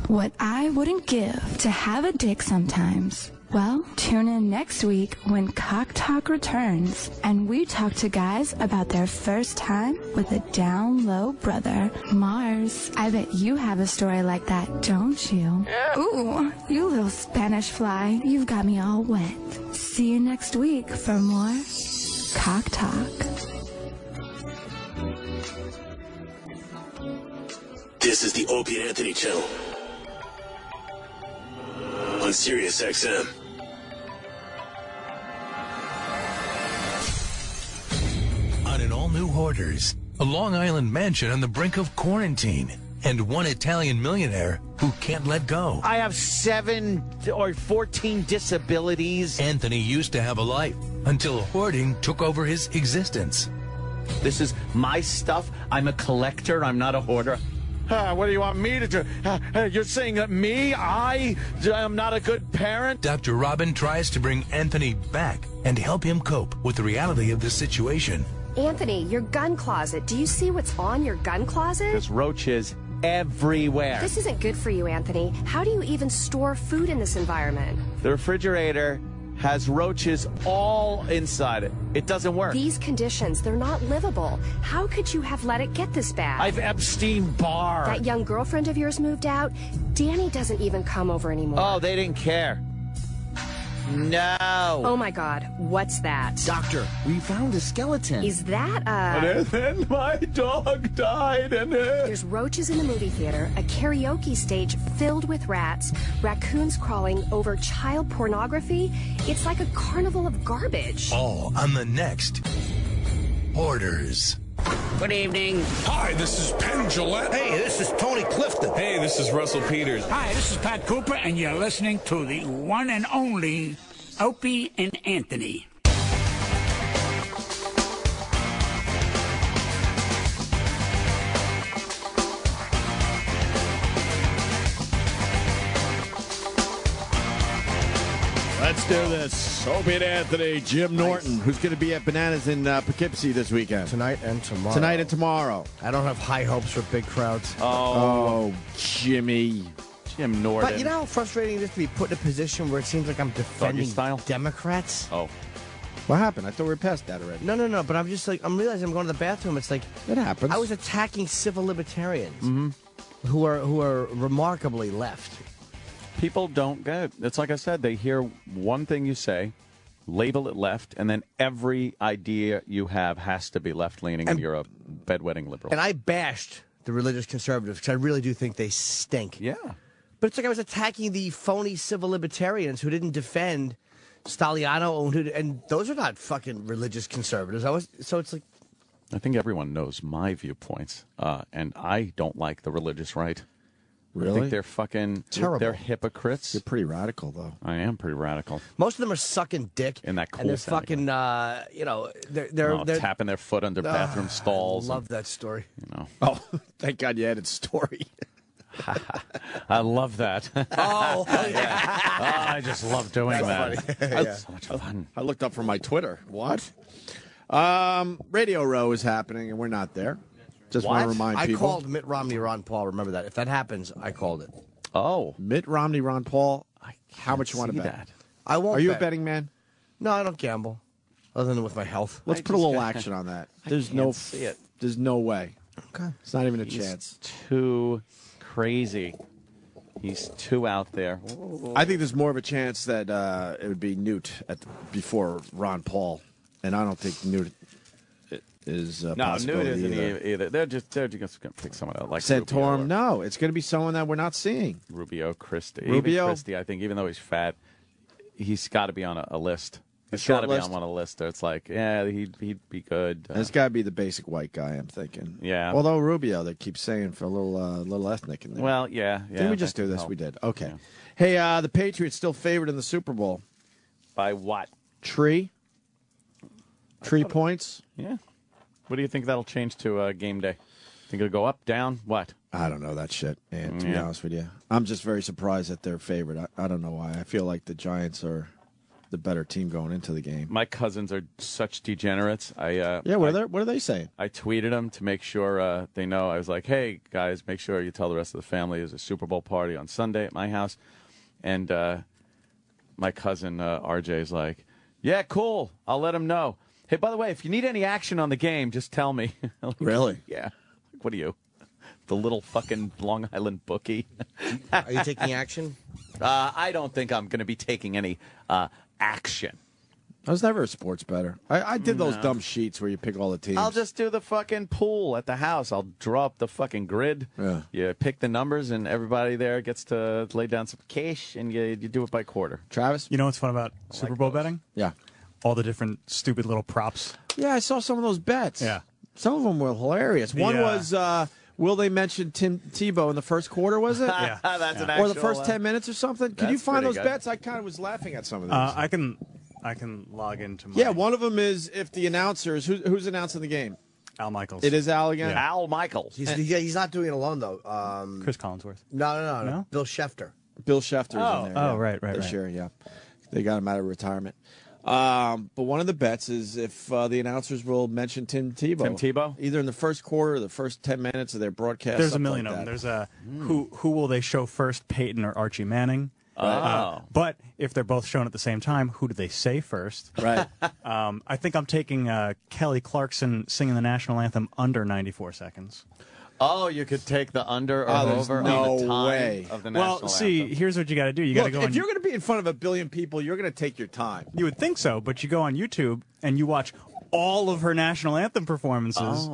What I wouldn't give to have a dick sometimes Well, tune in next week when Cock Talk returns, and we talk to guys about their first time with a down low brother. Mars, I bet you have a story like that, don't you? Yeah. Ooh, you little Spanish fly, you've got me all wet. See you next week for more Cock Talk. This is the Opie and Anthony channel on Sirius XM. On an all-new Hoarders, a Long Island mansion on the brink of quarantine, and one Italian millionaire who can't let go. I have 7 or 14 disabilities. Anthony used to have a life until hoarding took over his existence. This is my stuff. I'm a collector. I'm not a hoarder. What do you want me to do? You're saying that me? I am not a good parent? Dr. Robin tries to bring Anthony back and help him cope with the reality of the situation. Anthony, your gun closet. Do you see what's on your gun closet? There's roaches everywhere. This isn't good for you, Anthony. How do you even store food in this environment? The refrigerator has roaches all inside it. It doesn't work. These conditions, they're not livable. How could you have let it get this bad? I've Epstein-Barr. That young girlfriend of yours moved out. Danny doesn't even come over anymore. Oh, they didn't care. No. Oh, my God. What's that? Doctor, we found a skeleton. Is that And then my dog died in it. There's roaches in the movie theater, a karaoke stage filled with rats, raccoons crawling over child pornography. It's like a carnival of garbage. All on the next Hoarders. Good evening. Hi, this is Penn Jillette. Hey, this is Tony Clifton. Hey, this is Russell Peters. Hi, this is Pat Cooper, and you're listening to the one and only Opie and Anthony. Let's do this. Opie and Anthony, Jim Norton, who's going to be at Bananas in Poughkeepsie this weekend. Tonight and tomorrow. Tonight and tomorrow. I don't have high hopes for big crowds. Oh, Jimmy. Jim Norton. But you know how frustrating it is to be put in a position where it seems like I'm defending Democrats? Oh. What happened? I thought we were past that already. No. But I'm just like, I'm realizing I'm going to the bathroom. It's like, it happens. I was attacking civil libertarians who are remarkably left. People don't get it. It's like I said, they hear one thing you say, label it left, and then every idea you have has to be left-leaning, and you're a bedwetting liberal. And I bashed the religious conservatives because I really do think they stink. Yeah. But it's like I was attacking the phony civil libertarians who didn't defend Staliano, and those are not fucking religious conservatives. So it's like, I think everyone knows my viewpoints, and I don't like the religious right. Really? I think they're fucking terrible. They're hypocrites. You're pretty radical, though. I am pretty radical. Most of them are sucking dick. In that cool and they're setting. fucking, they're tapping their foot under bathroom stalls. I love that story. You know. Oh, thank God you added story. I love that. Oh, yeah. Oh, I just love doing that. That's so much fun. I looked up from my Twitter. What? Radio Row is happening, and we're not there. Just want to remind people. I called Mitt Romney, Ron Paul. Remember that. If that happens, I called it. Oh. Mitt Romney, Ron Paul. How much you want to bet? That. I won't Are you bet. a betting man? No, I don't gamble. Other than with my health. Let's put a little action on that. There's no see it. There's no way. Okay. It's not even a He's chance. Too crazy. He's too out there. I think there's more of a chance that it would be Newt before Ron Paul, and I don't think Newt is a possibility Newt isn't either. They're just going to pick someone out like Santorum. Rubio No, it's going to be someone that we're not seeing. Rubio, Christie. Rubio? Even Christie, I think, even though he's fat, he's got to be on a list. He's short got to be list? on one of the lists. It's like, yeah, he'd be good. It's got to be the basic white guy, I'm thinking. Yeah. Although Rubio, they keep saying for a little ethnic in there. Well, yeah. Didn't we just do this? help. We did. Okay. Yeah. Hey, the Patriots still favored in the Super Bowl. By what? 3 points. Yeah. What do you think that'll change to game day? Think it'll go up, down, what? I don't know that shit, man, to be honest with you. I'm just very surprised that they're favored. I don't know why. I feel like the Giants are the better team going into the game. My cousins are such degenerates. What are they saying? I tweeted them to make sure they know. I was like, hey, guys, make sure you tell the rest of the family there's a Super Bowl party on Sunday at my house. And my cousin RJ's like, yeah, cool. I'll let him know. Hey, by the way, if you need any action on the game, just tell me. Like, really? Yeah. What are you? The little fucking Long Island bookie? Are you taking action? I don't think I'm going to be taking any action. I was never a sports bettor. I did those dumb sheets where you pick all the teams. I'll just do the fucking pool at the house. I'll draw up the fucking grid. Yeah. You pick the numbers, and everybody there gets to lay down some cash, and you do it by quarter. Travis? You know what's fun about Super Bowl betting? Yeah. All the different stupid little props. Yeah, I saw some of those bets. Yeah. Some of them were hilarious. One was, will they mention Tim Tebow in the first quarter, was it? Yeah. That's an Or the actual, first 10 minutes or something? Can you that's find pretty those good. bets? I kind of was laughing at some of these. I can log into my... Yeah, one of them is if the announcers, who's announcing the game? Al Michaels. It is Al again? Yeah. Al Michaels. He's not doing it alone, though. Chris Collinsworth. No. Bill Schefter. Bill Schefter's in there. Oh, right. This year, yeah. They got him out of retirement. But one of the bets is if the announcers will mention Tim Tebow. Tim Tebow? Either in the first quarter or the first 10 minutes of their broadcast. There's a something million like of them. that. There's a who will they show first, Peyton or Archie Manning? But if they're both shown at the same time, who do they say first? Right. I think I'm taking Kelly Clarkson singing the national anthem under 94 seconds. Oh, you could take the under or over no on the time way. of the national Well, see, anthem. here's what you got to do. You got to Look, go. if you're going to be in front of a billion people, you're going to take your time. You would think so, but you go on YouTube and you watch all of her national anthem performances,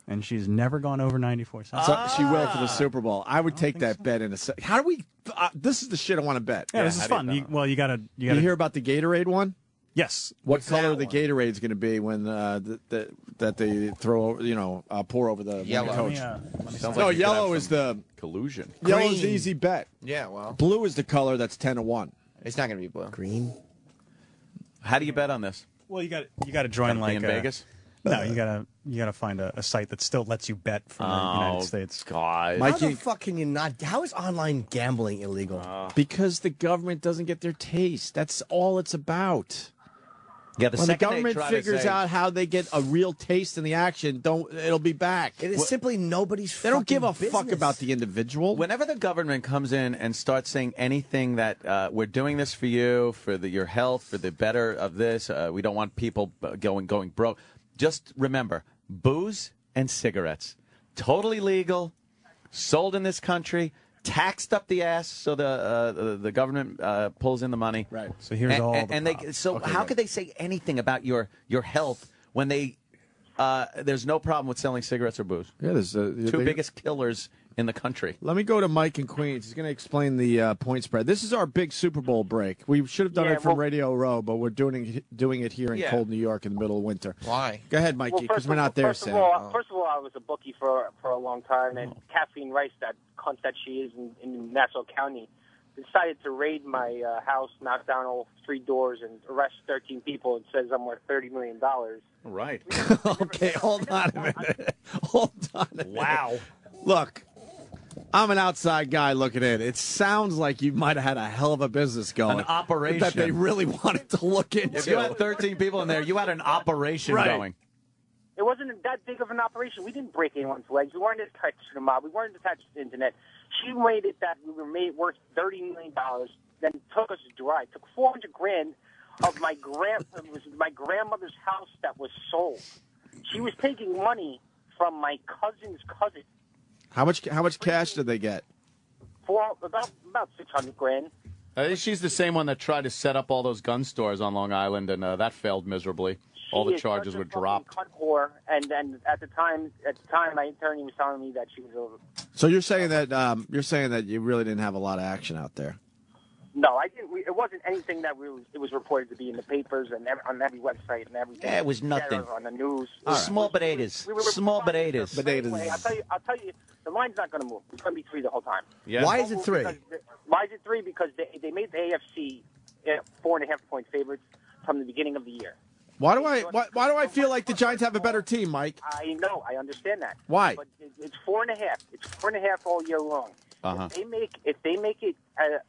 and she's never gone over 94 seconds. So she will for the Super Bowl. I would take that bet in a second. How do we? This is the shit I want to bet. Yeah, this is fun. You got to. You hear about the Gatorade one? Yes. What color the Gatorade's going to be when that they throw, pour over the Yellow. coach? No, yellow is the collusion. Yellow is the easy bet. Yeah, well, Blue is the color that's 10-1. it's not going to be blue. Green. How do you bet on this? Well, you got to join Gotta be like in Vegas? No, you got to find a site that still lets you bet from the United States. God. How the fuck can you not? How is online gambling illegal? Because the government doesn't get their taste. That's all it's about. Yeah, when the government figures out how they get a real taste in the action, it'll be back. It is simply nobody's. They don't give a business. fuck about the individual. Whenever the government comes in and starts saying anything that we're doing this for you, for your health, for the better of this, we don't want people going broke. Just remember, booze and cigarettes, totally legal, sold in this country, taxed up the ass, so the government pulls in the money. Right. So here's all. How could they say anything about your health when there's no problem with selling cigarettes or booze? Yeah, there's two biggest killers in the country. Let me go to Mike in Queens. He's going to explain the point spread. This is our big Super Bowl break. We should have done it from Radio Row, but we're doing it here in cold New York in the middle of winter. Why? Go ahead, Mikey, because we're not there, First Sam. of all, I was a bookie for a long time, and Kathleen Rice, that cunt that she is in Nassau County, decided to raid my house, knock down all 3 doors, and arrest 13 people, and says I'm worth $30 million. Right. Okay, hold on a minute. Hold on a minute. Wow. Look, I'm an outside guy looking in. It sounds like you might have had a hell of a business going. An operation. That they really wanted to look into. If you had 13 people in there, you had an operation going. It wasn't that big of an operation. We didn't break anyone's legs. We weren't attached to the mob. We weren't attached to the internet. She made it that we were made worth $30 million, then took us dry. Took $400,000 of my grandmother's house that was sold. She was taking money from my cousin's cousin. How much cash did they get? For about $600,000. I think she's the same one that tried to set up all those gun stores on Long Island, and that failed miserably. All the charges were dropped. Cunt whore, and then at the time, my attorney was telling me that she was over. So you're saying that you really didn't have a lot of action out there. No, I didn't. It wasn't anything that it was reported to be in the papers and on every website and everything. Yeah, it was nothing. On the news. Small potatoes. Small potatoes. I'll tell you, the line's not going to move. It's going to be 3 the whole time. Yeah. Why is it 3? Why is it 3? Because they made the AFC 4.5-point favorites from the beginning of the year. Why do I feel like the Giants have a better team, Mike? I know, I understand that. Why? But it's 4.5. It's 4.5 all year long. Uh-huh. If they make it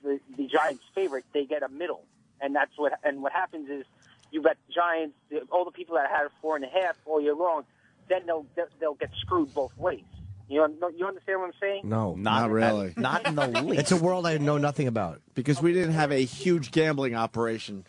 the Giants' favorite, they get a middle, and that's what. And what happens is you bet Giants, all the people that had 4.5 all year long, then they'll get screwed both ways. You understand what I'm saying? No, not really. Not in the least. It's a world I know nothing about. Because we didn't have a huge gambling operation.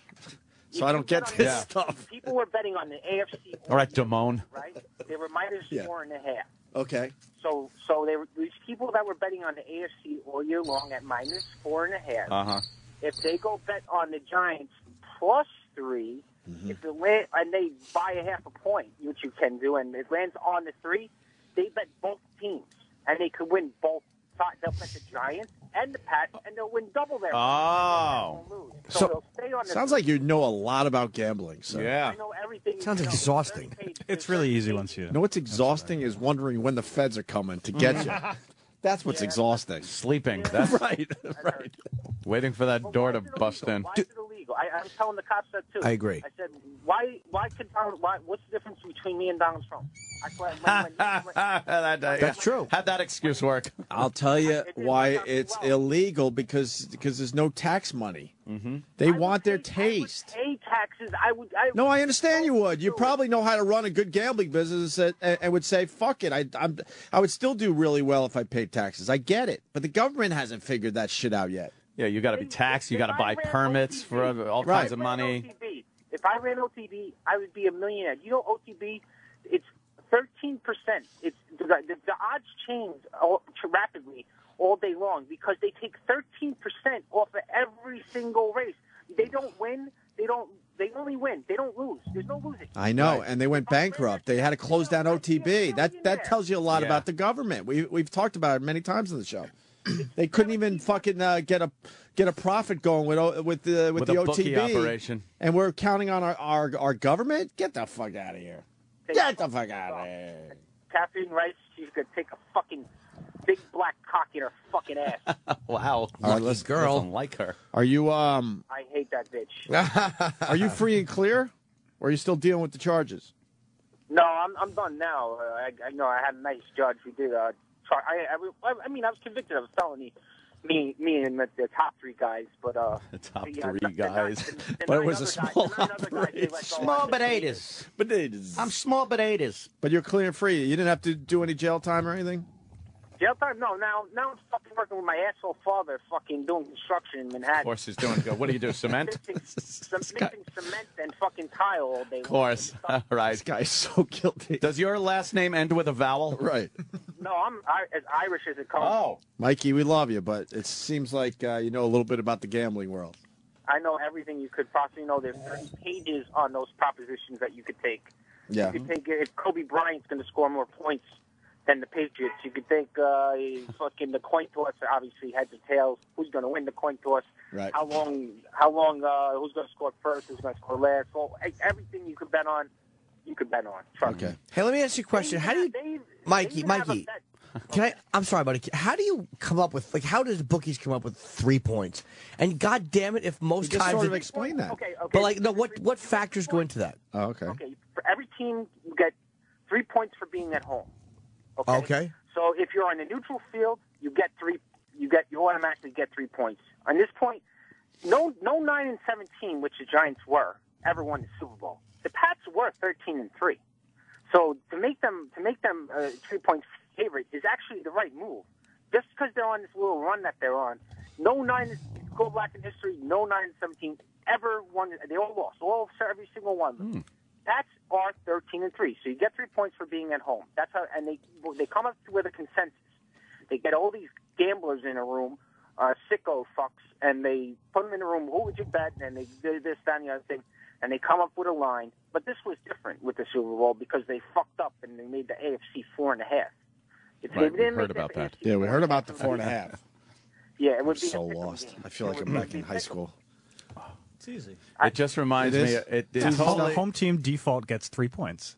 So I don't get this stuff. People were betting on the AFC. All right, Damone. Right? They were -4.5. Okay. So they were these people that were betting on the AFC all year long at -4.5. Uh-huh. If they go bet on the Giants +3, if it land, and they buy a half a point, which you can do, and it lands on the 3, they bet both teams, and they could win both sides. They'll bet the Giants and the Pats, and they'll win double their Oh. So they'll stay on the Sounds like you know a lot about gambling. So. Yeah. I know everything. Sounds exhausting. It's really easy once you. You know what's exhausting is wondering when the feds are coming to get you. That's what's exhausting. Sleeping. That's right. Waiting for that door to bust in. Why is it illegal? I'm telling the cops that too. I agree. I said, why what's the difference between me and Donald Trump? That's true. How'd that excuse work? I'll tell you why it's illegal because there's no tax money. Mm-hmm. They want their taste. I would pay taxes. No, I understand you would. You probably know how to run a good gambling business and would say, fuck it. I would still do really well if I paid taxes. I get it. But the government hasn't figured that shit out yet. Yeah, you got to be taxed. You got to buy permits for all kinds of money. If I ran OTB, I would be a millionaire. You know, OTB, it's 13%. It's the odds change rapidly all day long because they take 13% off of every single race. They don't win. They only win. They don't lose. There's no losing. I know, and they went bankrupt. They had to close down OTB. That tells you a lot about the government. We've talked about it many times on the show. They couldn't even fucking get a profit going with the OTB operation, and we're counting on our government. Get the fuck out of here! Get the fuck out of here! Catherine Rice, she's gonna take a fucking big black cock in her fucking ass. Wow, lucky girl, doesn't like her. Are you I hate that bitch. Are you free and clear, or are you still dealing with the charges? No, I'm done now. I know I had a nice judge. We did I mean, I was convicted of a felony. Me and the top 3 guys, but the top 3 guys. But it was a small operation. Small potatoes. I'm small potatoes. But you're clear and free. You didn't have to do any jail time or anything. Jail time? No. Now I'm fucking working with my asshole father, fucking doing construction in Manhattan. Of course, he's doing good. What do you do? Cement? Mixing cement and fucking tile all day. Of course. Right. This guy's so guilty. Does your last name end with a vowel? Right. No, I'm as Irish as it comes. Oh. Mikey, we love you, but it seems like you know a little bit about the gambling world. I know everything you could possibly know. There's 30 pages on those propositions that you could take. Yeah. You could take if Kobe Bryant's going to score more points than the Patriots. You could take fucking the coin toss, obviously heads or tails. Who's going to win the coin toss? Right. How long? Who's going to score first? Who's going to score last? Well, everything you could bet on, you could bet on. Trust me. Hey, let me ask you a question. How do you, Mikey? I'm sorry, buddy. How do you come up with how does bookies come up with 3 points? And God damn it, if most You just times sort of explain that. Okay. But what factors go into that? Oh, okay. Okay. For every team, you get 3 points for being at home. Okay. So if you're on a neutral field, you automatically get 3 points. On this point, no 9-17, which the Giants were, ever won the Super Bowl. The Pats were 13-3. So to make them 3 points favorite is actually the right move. Just because they're on this little run that they're on, go back in history, no 9-17 ever won. They all lost, every single one of them. Pats are 13-3, so you get 3 points for being at home. That's how, and they come up with a consensus. They get all these gamblers in a room, sicko fucks, and they put them in a room. Who would you bet? And they do this, that, and the other thing, and they come up with a line. But this was different with the Super Bowl because they fucked up and they made the AFC 4.5. Right, we heard about that. Yeah, we heard about the 4.5. Yeah, it would I'm be so lost. I feel like I'm back in high school. It's easy. It just reminds me. The home team default gets 3 points.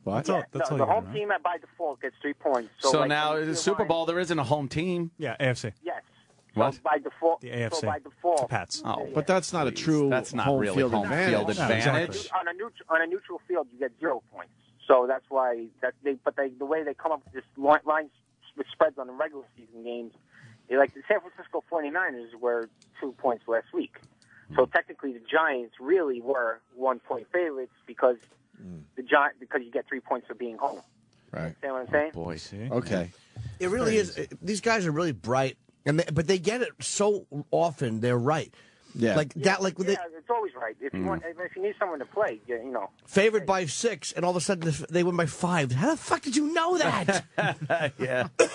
What? That's all the you home gotta team by default gets 3 points. So now the Super Bowl, there isn't a home team. Yeah, AFC. Yes. What? So by default, The AFC. So by default, The Pats. Oh, But that's not a true That's not home really field home advantage. field advantage. exactly. on a neutral field, you get 0 points. So that's why the way they come up with this line with spreads on the regular season games, like the San Francisco 49ers were 2 points last week. So technically, the Giants really were 1 point favorites because because you get 3 points for being home. Right. See what I'm saying? Boy, Okay. It really is. These guys are really bright, but they get it so often. They're right. Yeah. Like that. Like Yeah, it's always right. If you want, if you need someone to play, you know. favored by 6, and all of a sudden they win by 5. How the fuck did you know that? Yeah. They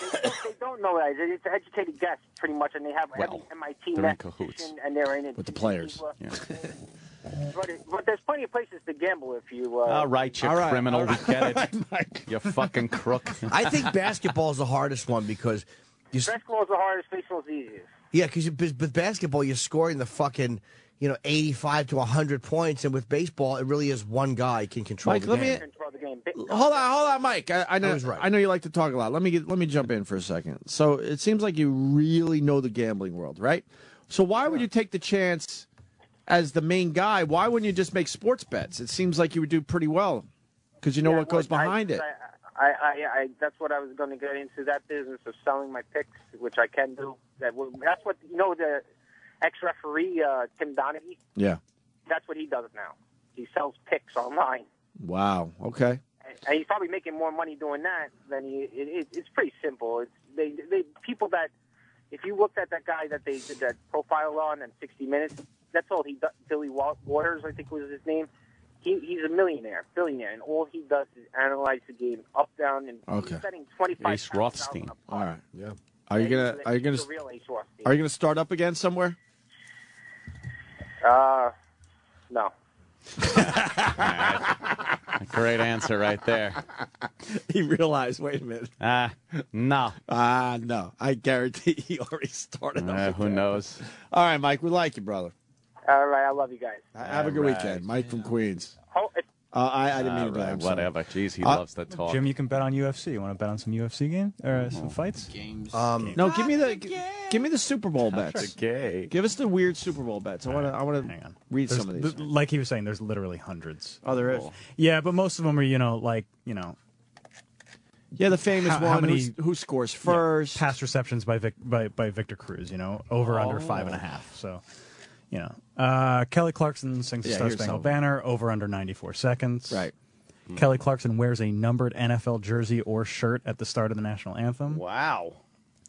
don't know that. It's an educated guess, pretty much, and they have every MIT they're in net cahoots. and they're in it With the players. But there's plenty of places to gamble if you. All right, you criminal. We get it. You fucking crook. I think basketball is the hardest one because basketball is the hardest, baseball is the easiest. Yeah, because with basketball, you're scoring the fucking 85 to 100 points, and with baseball, it really is one guy can control Mike, the game. Hold on, Mike. I know. was right. I know you like to talk a lot. Let me jump in for a second. So it seems like you really know the gambling world, right? So why would you take the chance as the main guy? Why wouldn't you just make sports bets? It seems like you would do pretty well because you know what goes behind it. I that's what I was going to get into, that business of selling my picks, which I can do. That's what the ex-referee Tim Donaghy. Yeah. That's what he does now. He sells picks online. Wow. Okay. And he's probably making more money doing that than it's pretty simple. It's they people that, if you looked at that guy that they did that profile on 60 Minutes, that's all he does. Billy Waters, I think was his name. He's a billionaire, and all he does is analyze the game up, down, and he's betting 25. Ace Rothstein. All right. Yeah. Are you gonna start up again somewhere? No. Great answer right there. He realized, wait a minute. No. No. I guarantee he already started up. Who knows? All right, Mike, we like you, brother. All right, I love you guys. Have a good weekend. Mike from Queens. I didn't mean to bet. Whatever. Jeez, he loves to talk. Jim, you can bet on UFC. You want to bet on some UFC games or some fights? No, give me the Super Bowl bets. Okay. Give us the weird Super Bowl bets. I want to read some of these. Like he was saying, there's literally hundreds. Oh, there is. Yeah, but most of them are Yeah, the famous how one. many, who scores first? Pass receptions by Victor Cruz. Over under 5.5. So. Kelly Clarkson sings the Star Spangled Banner, over under 94 seconds. Right. Kelly Clarkson wears a numbered NFL jersey or shirt at the start of the national anthem. Wow.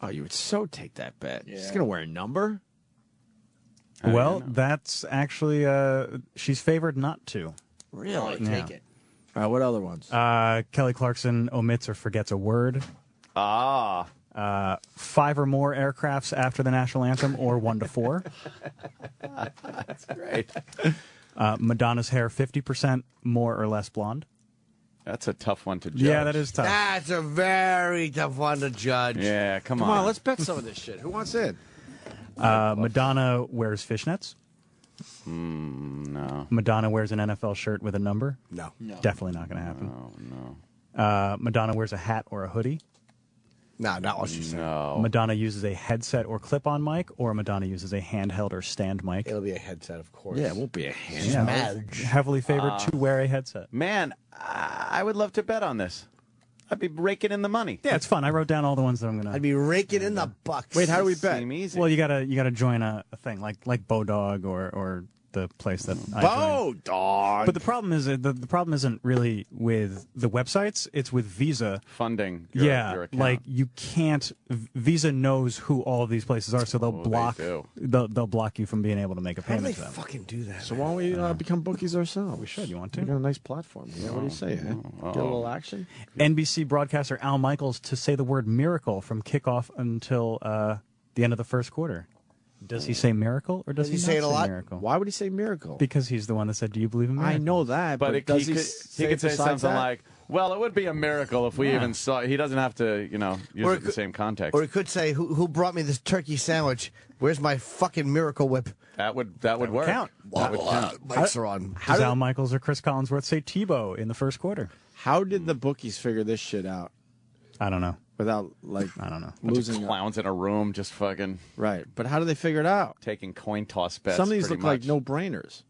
Oh, you would so take that bet. Yeah. She's going to wear a number? Well, that's actually, she's favored not to. Really? Yeah. Take it. All right, what other ones? Kelly Clarkson omits or forgets a word. 5 or more aircrafts after the national anthem, or 1 to 4. That's great. Madonna's hair 50% more or less blonde. That's a tough one to judge. Yeah, that is tough. That's a very tough one to judge. Yeah, come on. Come on, let's bet some of this shit. Who wants in? Madonna wears fishnets. No. Madonna wears an NFL shirt with a number. No. Definitely not going to happen. No. Madonna wears a hat or a hoodie. No, not what she said. No. Madonna uses a headset or clip-on mic, or Madonna uses a handheld or stand mic. It'll be a headset, of course. Yeah, it won't be a handheld. Yeah, mad. Heavily favored to wear a headset. Man, I would love to bet on this. I'd be raking in the money. Yeah, it's fun. I wrote down all the ones that I'm gonna. I'd be raking in the bucks. Wait, how do we bet? Seem easy. Well, you gotta join a thing like Bodog or the place that I joined. Dog. But the problem is the problem isn't really with the websites; it's with Visa funding. Your account. Like you can't. Visa knows who all of these places are, so they'll block. They'll block you from being able to make a How do payment they to them. fucking do that? So why don't we become bookies ourselves? We should. You want to? We got a nice platform. Yeah, what do you say? Get a little action. NBC broadcaster Al Michaels to say the word miracle from kickoff until the end of the first quarter. Does he say miracle or does he not say it a lot? Miracle? Why would he say miracle? Because he's the one that said, "Do you believe in miracles?" I know that, but But does he could say something like, "Well, it would be a miracle if we even saw." He doesn't have to, use it in the same context. Or he could say, "Who brought me this turkey sandwich? Where's my fucking miracle whip?" That would work. count. That would count. Mics are on. Does Al Michaels or Chris Collinsworth say Tebow in the first quarter? How did the bookies figure this shit out? I don't know. Without, I don't know. Losing clowns in a room, just fucking right. But how do they figure it out? Taking coin toss bets. Some of these look pretty like much. no-brainers.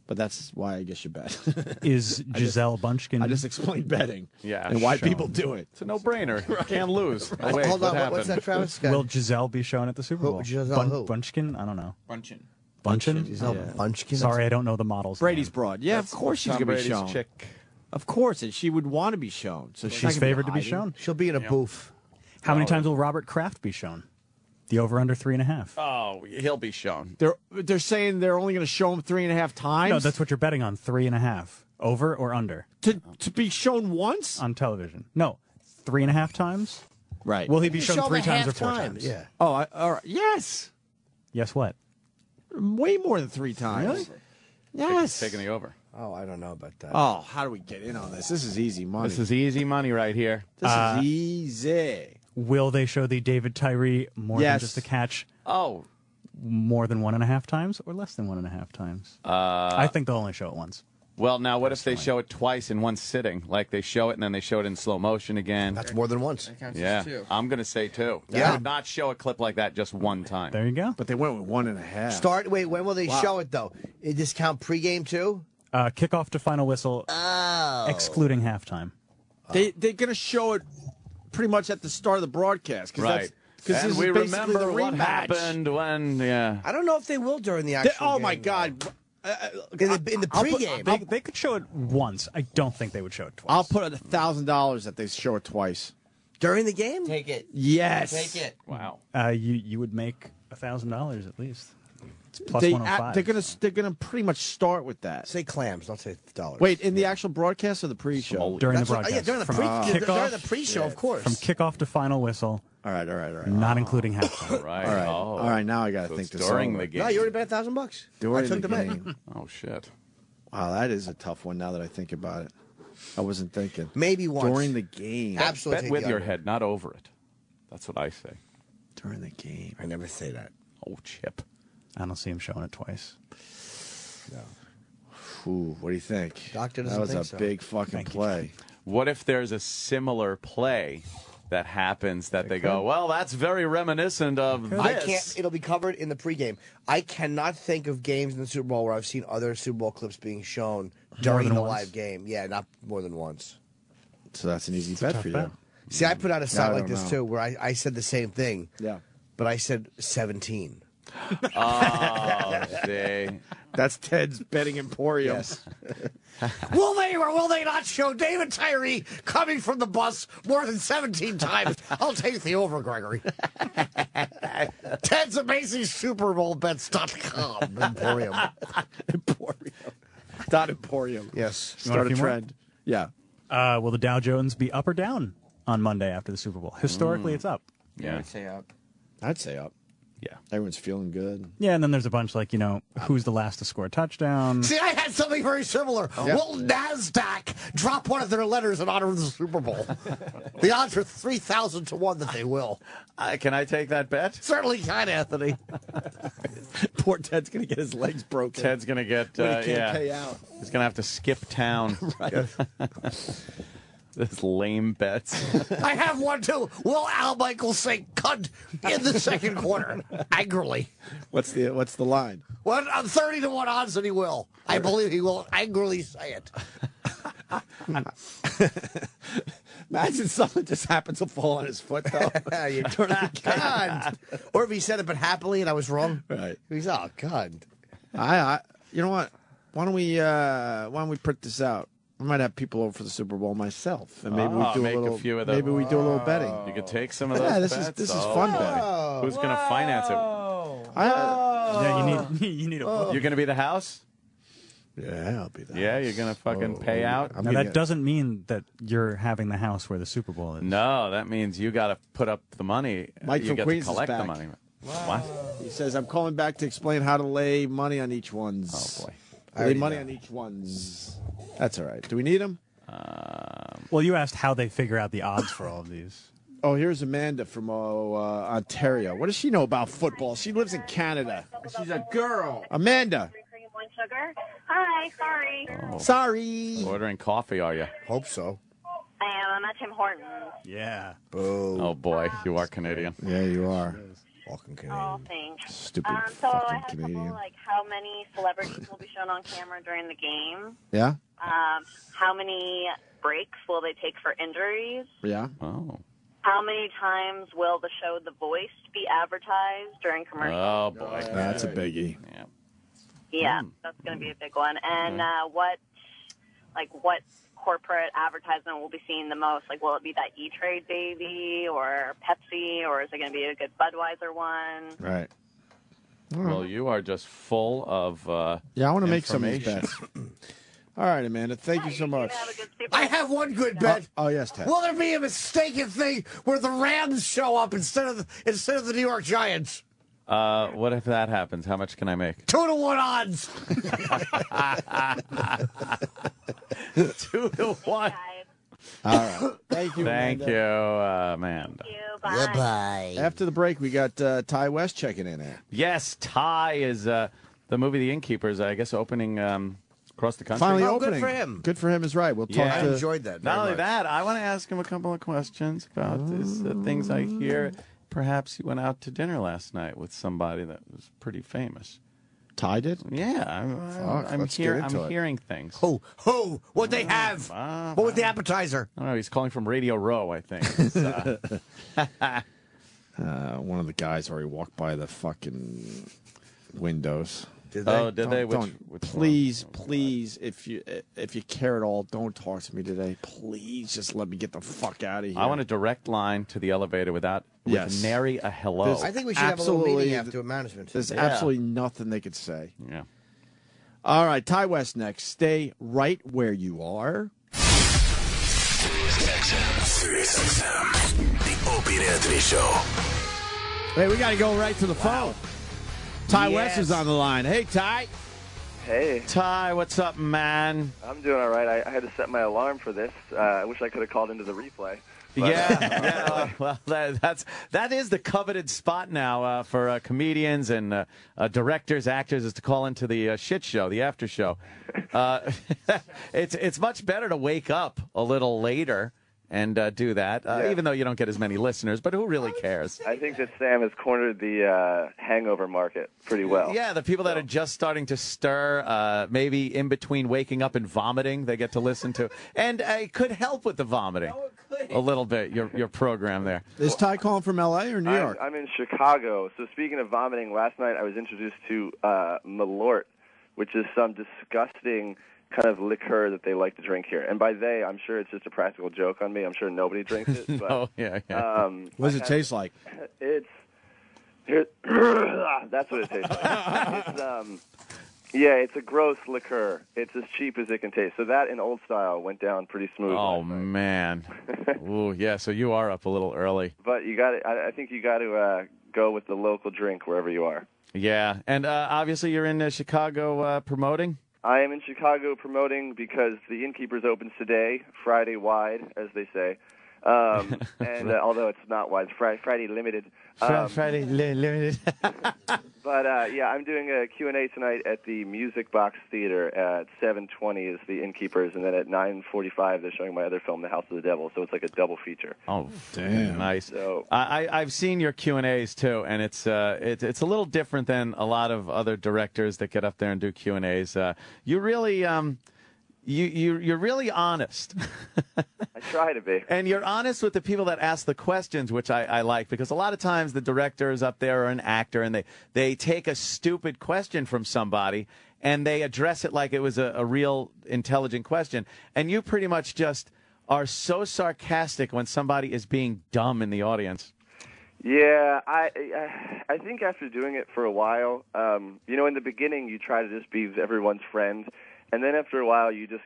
But that's why I guess you bet. Is Giselle Bunchkin? I just explained betting. Yeah, and why shown. people do it. It's a no-brainer. Can't lose. Oh, wait, Hold what on, what's happened? that, Travis? Will Giselle be shown at the Super Bowl? Giselle who? Bunchkin? I don't know. Bunchen. Giselle Bunchkin? Sorry, I don't know the models. Brady's broad. Yeah, of course she's Tom going to be Brady's shown. chick. Of course, and she would want to be shown. So She's favored to be shown. She'll be in a booth. How many times will Robert Kraft be shown? The over-under 3.5. Oh, he'll be shown. They're saying they're only going to show him 3.5 times? No, that's what you're betting on, 3.5. Over or under? To be shown once? On television. No, 3.5 times? Right. Will he be shown Show 3 him times or half 4 time. times? Yeah. Oh, all right. Yes. Yes, what? Way more than 3 times. Really? Yes. Taking the over. Oh, I don't know about that. Oh, how do we get in on this? This is easy money. This is easy money right here. This is easy. Will they show the David Tyree more than just a catch? Oh. More than 1.5 times or less than 1.5 times? I think they'll only show it once. Well, now, what if they show it twice in one sitting? Like they show it and then they show it in slow motion again. That's more than once. Yeah, I'm going to say 2. Yeah. I would not show a clip like that just one time. There you go. But they went with 1.5. Wait, when will they show it, though? It just count pregame, too? Kickoff to final whistle, excluding halftime. They're going to show it pretty much at the start of the broadcast. Right. Because and we remember what happened when, I don't know if they will during the actual Oh, game, my God. In the pregame. They could show it once. I don't think they would show it twice. I'll put $1,000 that they show it twice. During the game? Take it. Yes. Take it. Wow. You would make $1,000 at least. It's plus 105. They're gonna pretty much start with that. Say clams, don't say dollars. Wait, in the actual broadcast or the pre-show? During the broadcast. during the pre-show, of course. From kickoff to final whistle. All right. Not including halftime. Right. All right. Oh. All right. Now I got to So think it's this during over. the game. No, you already bet $1,000. During I took the the game. bet. Oh, shit. Wow, that is a tough one. Now that I think about it, I wasn't thinking. Maybe once During the game. Absolutely. Bet with your head, not over it. That's what I say. During the game. I never say that. Oh, Chip. I don't see him showing it twice. No. Ooh, what do you think? Doctor doesn't That was think a so. big fucking play. What if there's a similar play that happens that they go, well, that's very reminiscent of this. I can't. It'll be covered in the pregame. I cannot think of games in the Super Bowl where I've seen other Super Bowl clips being shown during than the once? live game. Yeah, not more than once. So that's an easy bet for you. See, I put out a site I like don't this know. too, where I said the same thing. Yeah. But I said 17. Oh, see. That's Ted's betting emporium. Yes. Will they or will they not show David Tyree coming from the bus more than 17 times? I'll take the over, Gregory. Ted's Amazing Super Bowl Bets.com emporium. Emporium. Yes. You want Start a a few more? trend. Yeah. Will the Dow Jones be up or down on Monday after the Super Bowl? Historically, it's up. Yeah. I'd say up. I'd say up. Yeah. Everyone's feeling good. Yeah, and then there's a bunch like, who's the last to score a touchdown? See, I had something very similar. Will NASDAQ drop one of their letters in honor of the Super Bowl? The odds are 3,000 to 1 that they will. Can I take that bet? Certainly can, Anthony. Poor Ted's going to get his legs broken. Ted's going to get, When he can't pay out. He's going to have to skip town. Right. This lame bets. I have one, too. Will Al Michaels say cunt in the second quarter? Angrily. What's the line? 30 to 1 odds that he will. I believe he will angrily say it. Imagine someone just happens to fall on his foot, though. You turn the God. Or if he said it but happily and I was wrong. Right. He's, oh, God. You know what? Why don't we print this out? I might have people over for the Super Bowl myself, and maybe we do make a little. a few of them. Maybe we do a little betting. You could take some of those Yeah, bets. this is fun betting. Who's going to finance it? Yeah, you need a book. You're going to be the house? Yeah, I'll be there. Yeah, you're going to fucking pay out? Now, that doesn't mean that you're having the house where the Super Bowl is. No, that means you got to put up the money. Mike you from get Queens to is collect back. the money. What? He says, I'm calling back to explain how to lay money on each one's. Oh, boy. Lay money on each one's. That's all right. Do we need him? Well, you asked how they figure out the odds for all of these. Oh, here's Amanda from Ontario. What does she know about football? She lives in Canada. She's a girl. Amanda. Sugar. Hi, sorry. Oh. Sorry. Ordering coffee, are you? Hope so. I am. I'm at Tim Hortons. Yeah. Boo. Oh, boy. You are Canadian. Yeah, you are. Walking Canadian. Oh, thanks. Stupid So I fucking had a Canadian. couple, how many celebrities will be shown on camera during the game? Yeah? How many breaks will they take for injuries? Yeah. Oh. How many times will the show The Voice be advertised during commercials? Oh, boy. That's a biggie. Yeah. Yeah, that's going to be a big one. And what corporate advertisement we'll be seeing the most? Like, will it be that E-Trade baby or Pepsi, or is it going to be a good Budweiser one? Right. Well, you are just full of I want to make some of these bets. All right, Amanda. Thank you so much. I have one good bet. Oh, yes, Ted. Will there be a mistaken thing where the Rams show up instead of the New York Giants? What if that happens? How much can I make? 2-to-1 odds. 2-to-1. All right. Thank you, Thank Amanda. you, Amanda. Thank you. Bye. Goodbye. After the break, we got Ty West checking in there. Yes, Ty is the movie The Innkeepers, I guess, opening across the country. Finally Oh, opening. good for him. Good for him is right. We'll talk Yeah. to... I enjoyed that. Not very only much. that, I want to ask him a couple of questions about these things I hear. Perhaps he went out to dinner last night with somebody that was pretty famous. Ty did? Yeah, I'm hearing things. Who? What'd they have? What was the appetizer? I don't know. He's calling from Radio Row, I think. It's, one of the guys already walked by the fucking windows. Did they? Oh, did they? Which please, if you care at all, don't talk to me today. Please, just let me get the fuck out of here. I want a direct line to the elevator with nary a hello. I think we should have a little meeting after a management. There's absolutely nothing they could say. Yeah. All right, Ty West next. Stay right where you are. Sirius XM, the Opie and Anthony Show. Hey, we got to go right to the phone. Ty Yes. West is on the line. Hey, Ty. Hey. Ty, what's up, man? I'm doing all right. I had to set my alarm for this. I wish I could have called into the replay. But, Yeah. Well, that is the coveted spot now for comedians and directors, actors, is to call into the shit show, the after show. It's much better to wake up a little later and do that, even though you don't get as many listeners. But who really cares? I think that Sam has cornered the hangover market pretty well. Yeah, the people that are just starting to stir, maybe in between waking up and vomiting, they get to listen to. And it could help with the vomiting a little bit, your program there. Is Ty calling from L.A. or New York? I'm in Chicago. So speaking of vomiting, last night I was introduced to Malort, which is some disgusting kind of liqueur that they like to drink here. And by they, I'm sure it's just a practical joke on me. I'm sure nobody drinks it. But, Oh, yeah. What does it taste like? It's that's what it tastes like. It's a gross liqueur. It's as cheap as it can taste. So that in old style went down pretty smooth. Oh, man. Ooh, yeah, so you are up a little early. But you got I think you got to go with the local drink wherever you are. Yeah, and obviously you're in Chicago promoting? I am in Chicago promoting because the Innkeepers opens today, Friday wide, as they say. And although it's not wide, it's Friday limited. Friday limited. But I'm doing a Q&A tonight at the Music Box Theater at 7:20 is the Innkeepers, and then at 9:45 they're showing my other film, The House of the Devil. So it's like a double feature. Oh, damn, nice. So I've seen your Q&As too, and it's a little different than a lot of other directors that get up there and do Q&As. You really you're really honest. I try to be. And you're honest with the people that ask the questions, which I like, because a lot of times the director is up there or an actor, and they take a stupid question from somebody, and they address it like it was a real intelligent question. And you pretty much just are so sarcastic when somebody is being dumb in the audience. Yeah, I think after doing it for a while, in the beginning you try to just be everyone's friend. And then after a while, you just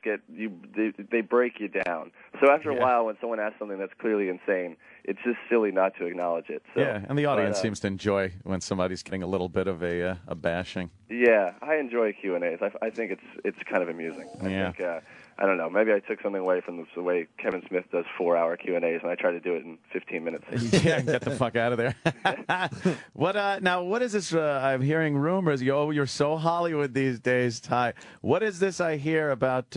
they break you down. So after a while, when someone asks something that's clearly insane, it's just silly not to acknowledge it. So, yeah, and the audience seems to enjoy when somebody's getting a little bit of a bashing. Yeah, I enjoy Q&As. I think it's kind of amusing. I think, I don't know, maybe I took something away from the way Kevin Smith does 4-hour Q&As, and I try to do it in 15 minutes. Yeah, get the fuck out of there. What is this? I'm hearing rumors. You're so Hollywood these days, Ty. What is this I hear about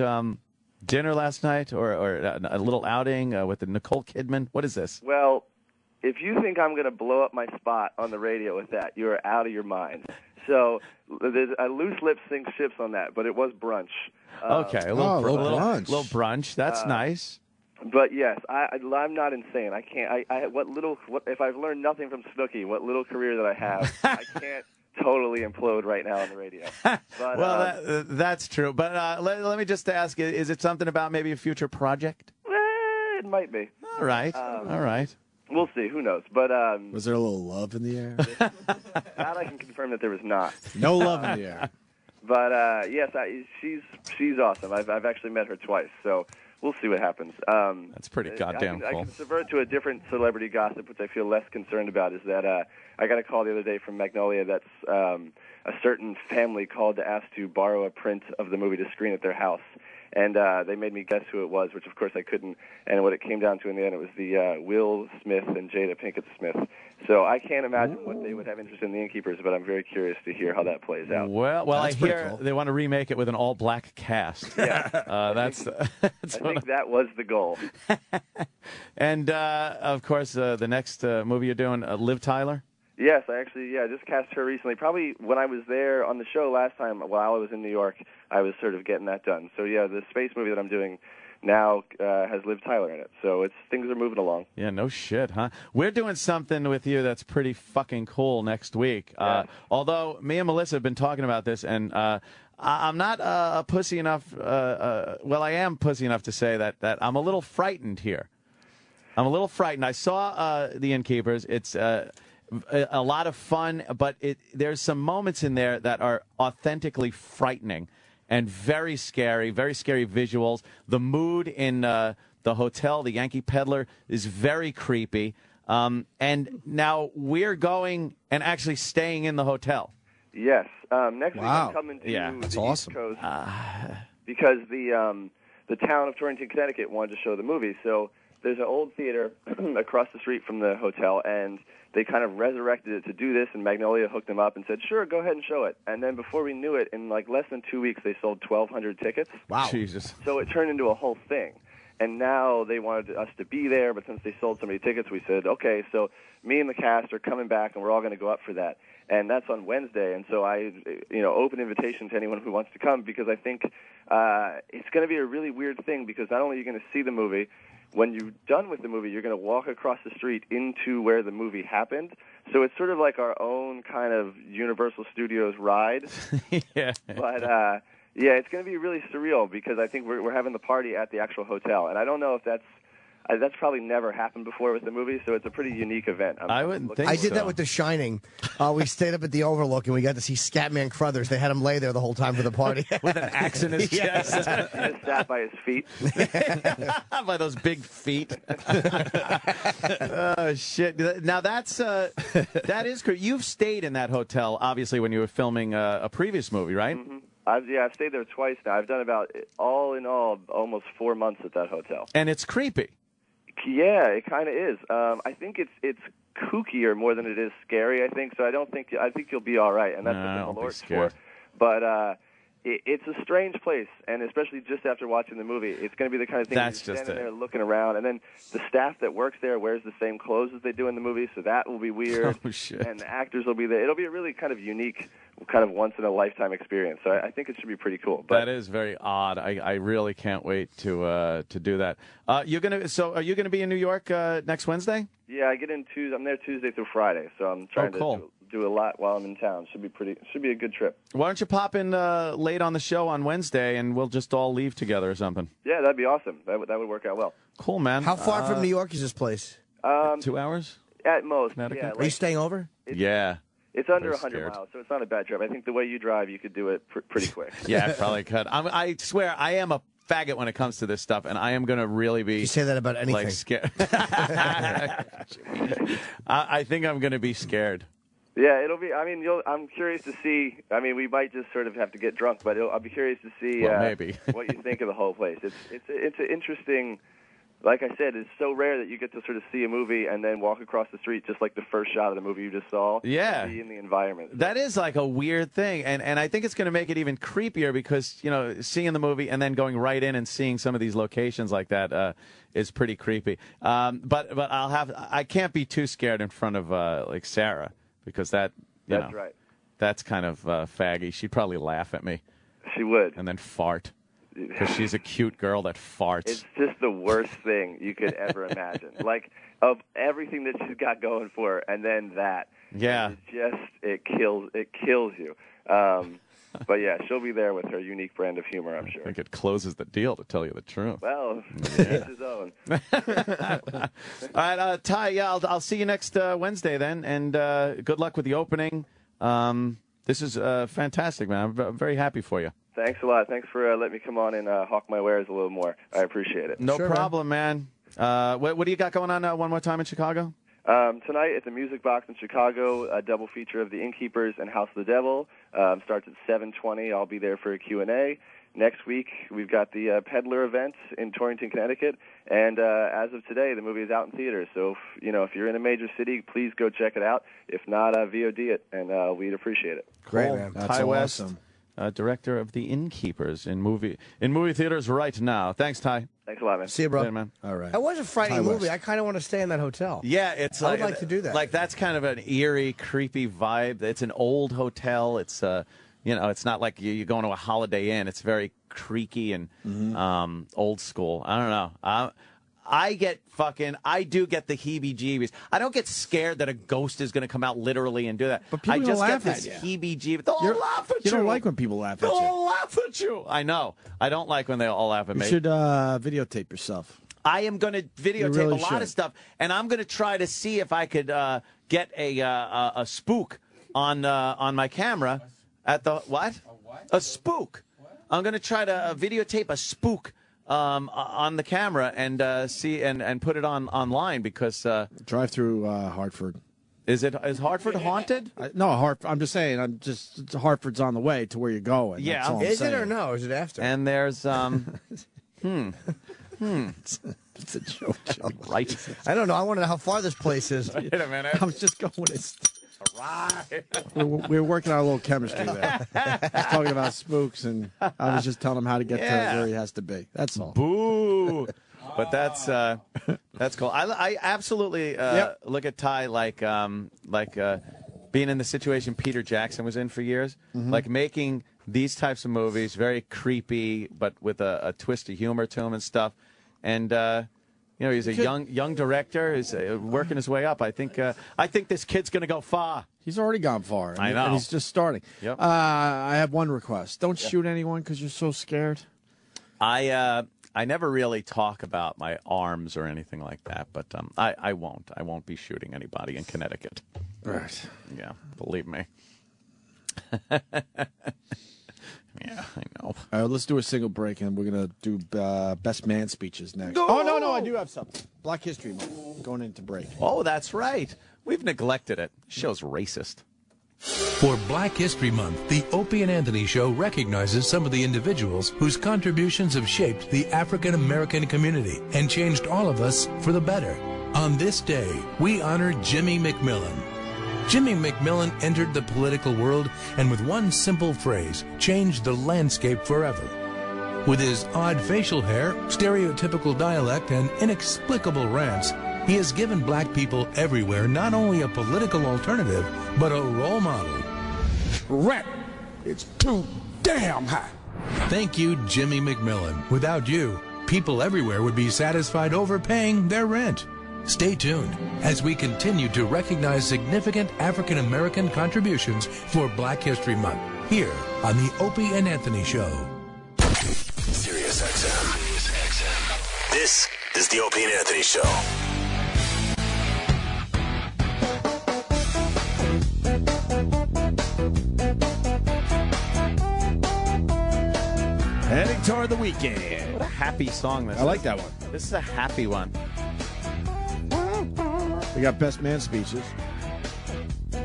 dinner last night or a little outing with Nicole Kidman? What is this? Well, if you think I'm going to blow up my spot on the radio with that, you are out of your mind. So there's a loose lips sink ships on that, but it was brunch. Okay, a little brunch. Little brunch. That's nice. But yes, I'm not insane. I can't. If I've learned nothing from Snooki, what little career that I have, I can't totally implode right now on the radio. But, well, that's true. But let me just ask, is it something about maybe a future project? It might be. All right. All right. We'll see. Who knows? But was there a little love in the air? that I can confirm that there was not. No love in the air. But yes, she's awesome. I've actually met her twice, so we'll see what happens. That's pretty goddamn I cool. can subvert to a different celebrity gossip, which I feel less concerned about. Is that I got a call the other day from Magnolia that's a certain family called to ask to borrow a print of the movie to screen at their house. And they made me guess who it was, which of course I couldn't. And what it came down to in the end, it was the Will Smith and Jada Pinkett Smith. So I can't imagine what they would have interest in the Innkeepers, but I'm very curious to hear how that plays out. Well, I hear they want to remake it with an all-black cast. Yeah, I think that was the goal. And of course, the next movie you're doing, Liv Tyler. Yes, I just cast her recently. Probably when I was there on the show last time while I was in New York, I was sort of getting that done. So yeah, the space movie that I'm doing now has Liv Tyler in it. So things are moving along. Yeah, no shit, huh? We're doing something with you that's pretty fucking cool next week. Yeah. Although me and Melissa have been talking about this, and I'm not a pussy enough. Well, I am pussy enough to say that I'm a little frightened here. I'm a little frightened. I saw The Innkeepers. It's a lot of fun, but there's some moments in there that are authentically frightening and very scary visuals. The mood in the hotel, the Yankee Peddler, is very creepy. And now we're going and actually staying in the hotel. Yes. Next week I'm coming to the East Coast because the town of Torrington, Connecticut wanted to show the movie. So there's an old theater across the street from the hotel, and they kind of resurrected it to do this, and Magnolia hooked them up and said, sure, go ahead and show it. And then before we knew it, in like less than 2 weeks, they sold 1,200 tickets. Wow. Jesus. So it turned into a whole thing. And now they wanted us to be there, but since they sold so many tickets, we said, okay, so me and the cast are coming back, and we're all going to go up for that. And that's on Wednesday, and so I, open invitation to anyone who wants to come, because I think it's going to be a really weird thing, because not only are you going to see the movie, when you're done with the movie, you're going to walk across the street into where the movie happened. So it's sort of like our own kind of Universal Studios ride. Yeah. But, it's going to be really surreal, because I think we're having the party at the actual hotel. And I don't know if that's probably never happened before with the movie, so it's a pretty unique event. I wouldn't think so. I did that with The Shining. We stayed up at the Overlook, and we got to see Scatman Crothers. They had him lay there the whole time for the party. With an axe in his chest. He just sat by his feet. By those big feet. Oh, shit. Now, that is great. You've stayed in that hotel, obviously, when you were filming a previous movie, right? Mm-hmm. I've stayed there twice now. I've done about, all in all, almost 4 months at that hotel. And it's creepy. Yeah, it kind of is. I think it's kookier more than it is scary. I think so. I think you'll be all right, and that's what the Malort's for. But it's a strange place, and especially just after watching the movie, it's going to be the kind of thing you're standing there looking around, and then the staff that works there wears the same clothes as they do in the movie, so that will be weird. Oh, shit. And the actors will be there. It'll be a really kind of unique, kind of once-in-a-lifetime experience. So I think it should be pretty cool. But that is very odd. I really can't wait to do that. Are you gonna be in New York next Wednesday? Yeah, I get in Tuesday. I'm there Tuesday through Friday, so I'm trying to do a lot while I'm in town. Should be a good trip. Why don't you pop in late on the show on Wednesday, and we'll just all leave together or something? Yeah, that'd be awesome. That would work out well. Cool, man. How far from New York is this place? 2 hours? At most. Yeah, are you staying over? Yeah. It's under 100 miles, so it's not a bad trip. I think the way you drive, you could do it pretty quick. Yeah, I probably could. I swear, I am a faggot when it comes to this stuff, and I am going to really be... You say that about anything. Like, scared. I think I'm going to be scared. Yeah, it'll be... I mean, I'm curious to see... I mean, we might just sort of have to get drunk, but I'll be curious to see maybe. what you think of the whole place. It's an interesting... Like I said, it's so rare that you get to sort of see a movie and then walk across the street just like the first shot of the movie you just saw. Yeah. Be in the environment. That is like a weird thing, and I think it's going to make it even creepier because, seeing the movie and then going right in and seeing some of these locations like that is pretty creepy. But I can't be too scared in front of like Sarah because that's right. That's kind of faggy. She'd probably laugh at me. She would. And then fart. Because she's a cute girl that farts. It's just the worst thing you could ever imagine. Like, of everything that she's got going for her, and then that. Yeah. It kills you. But yeah, she'll be there with her unique brand of humor, I'm sure. I think it closes the deal, to tell you the truth. Well, each his own. All right, Ty, yeah, I'll see you next Wednesday then, and good luck with the opening. This is fantastic, man. I'm very happy for you. Thanks a lot. Thanks for letting me come on and hawk my wares a little more. I appreciate it. No problem, man. What do you got going on one more time in Chicago? Tonight at the Music Box in Chicago, a double feature of The Innkeepers and House of the Devil. Starts at 7:20. I'll be there for a Q&A. Next week, we've got the Peddler event in Torrington, Connecticut. And as of today, the movie is out in theaters. So, if you're in a major city, please go check it out. If not, VOD it, and we'd appreciate it. Great, man. Ty West, director of The Innkeepers in movie theaters right now. Thanks, Ty. Thanks a lot, man. See you, bro. Yeah, man. All right. That was a frightening movie. I kind of want to stay in that hotel. Yeah, it's I would like to do that. Like, that's kind of an eerie, creepy vibe. It's an old hotel. It's it's not like you're going to a Holiday Inn. It's very creaky and old school. I don't know. I do get the heebie-jeebies. I don't get scared that a ghost is going to come out literally and do that. But people I just laugh get this at you. heebie-jeebie. They'll all laugh at you. You don't like when people laugh at They'll you. all laugh at you. I know. I don't like when they all laugh at me. You should videotape yourself. I am going to videotape really a lot should. of stuff, and I'm going to try to see if I could get a spook on my camera at the what? A spook. I'm going to try to videotape a spook on the camera and see and put it online because drive through Hartford. Is Hartford haunted? No, I'm just saying. Hartford's on the way to where you're going. Yeah, that's all I'm Is saying. it or no? Is it after? And there's It's a joke. Right. I don't know. I want to know how far this place is. Wait a minute. I was just going with Right. we were working on a little chemistry there. I was talking about spooks, and I was just telling him how to get to where he has to be. That's all. Boo. But that's cool. I absolutely look at Ty like being in the situation Peter Jackson was in for years, like making these types of movies, very creepy, but with a twist of humor to them and stuff. And he's a young director. He's working his way up. I think this kid's going to go far. He's already gone far. I know. And he's just starting. Yep. I have one request. Don't shoot anyone because you're so scared. I never really talk about my arms or anything like that, but I won't. I won't be shooting anybody in Connecticut. Right. Yeah, believe me. Yeah, I know. All right, let's do a single break, and we're going to do best man speeches next. Oh, no, I do have something. Black History Month, going into break. Oh, that's right. We've neglected it. Show's racist. For Black History Month, the Opie and Anthony Show recognizes some of the individuals whose contributions have shaped the African American community and changed all of us for the better. On this day, we honor Jimmy McMillan. Jimmy McMillan entered the political world and with one simple phrase, changed the landscape forever. With his odd facial hair, stereotypical dialect, and inexplicable rants, he has given black people everywhere not only a political alternative, but a role model. Rent, it's too damn high. Thank you, Jimmy McMillan. Without you, people everywhere would be satisfied overpaying their rent. Stay tuned as we continue to recognize significant African American contributions for Black History Month here on the Opie and Anthony Show. Sirius XM. This is the Opie and Anthony Show. Heading toward the weekend. What a happy song this is. I like that one. This is a happy one. We got best man speeches. I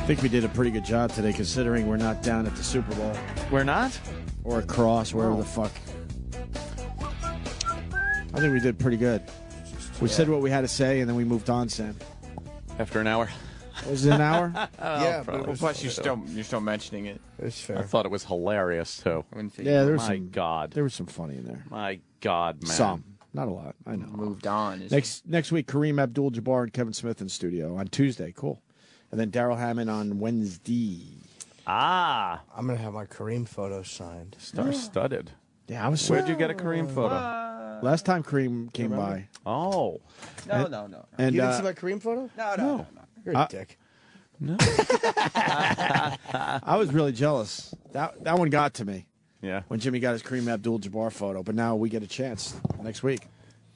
think we did a pretty good job today, considering we're not down at the Super Bowl. We're not? Or across, wherever the fuck. I think we did pretty good. We said what we had to say, and then we moved on, Sam. After an hour? Was it an hour? Yeah, but plus you're still mentioning it. It's fair. I thought it was hilarious, too. Yeah, there was God. There was some funny in there. My God, man. Some. Not a lot. I know. Moved on. Next week, Kareem Abdul-Jabbar and Kevin Smith in studio on Tuesday. Cool. And then Daryl Hammond on Wednesday. Ah. I'm going to have my Kareem photo signed. Star-studded. Yeah, I was. Where'd you get a Kareem photo? Last time Kareem came by. Oh. No. And, you didn't see my Kareem photo? No. You're a dick. No. I was really jealous. That one got to me. Yeah. When Jimmy got his Kareem Abdul-Jabbar photo, but now we get a chance next week.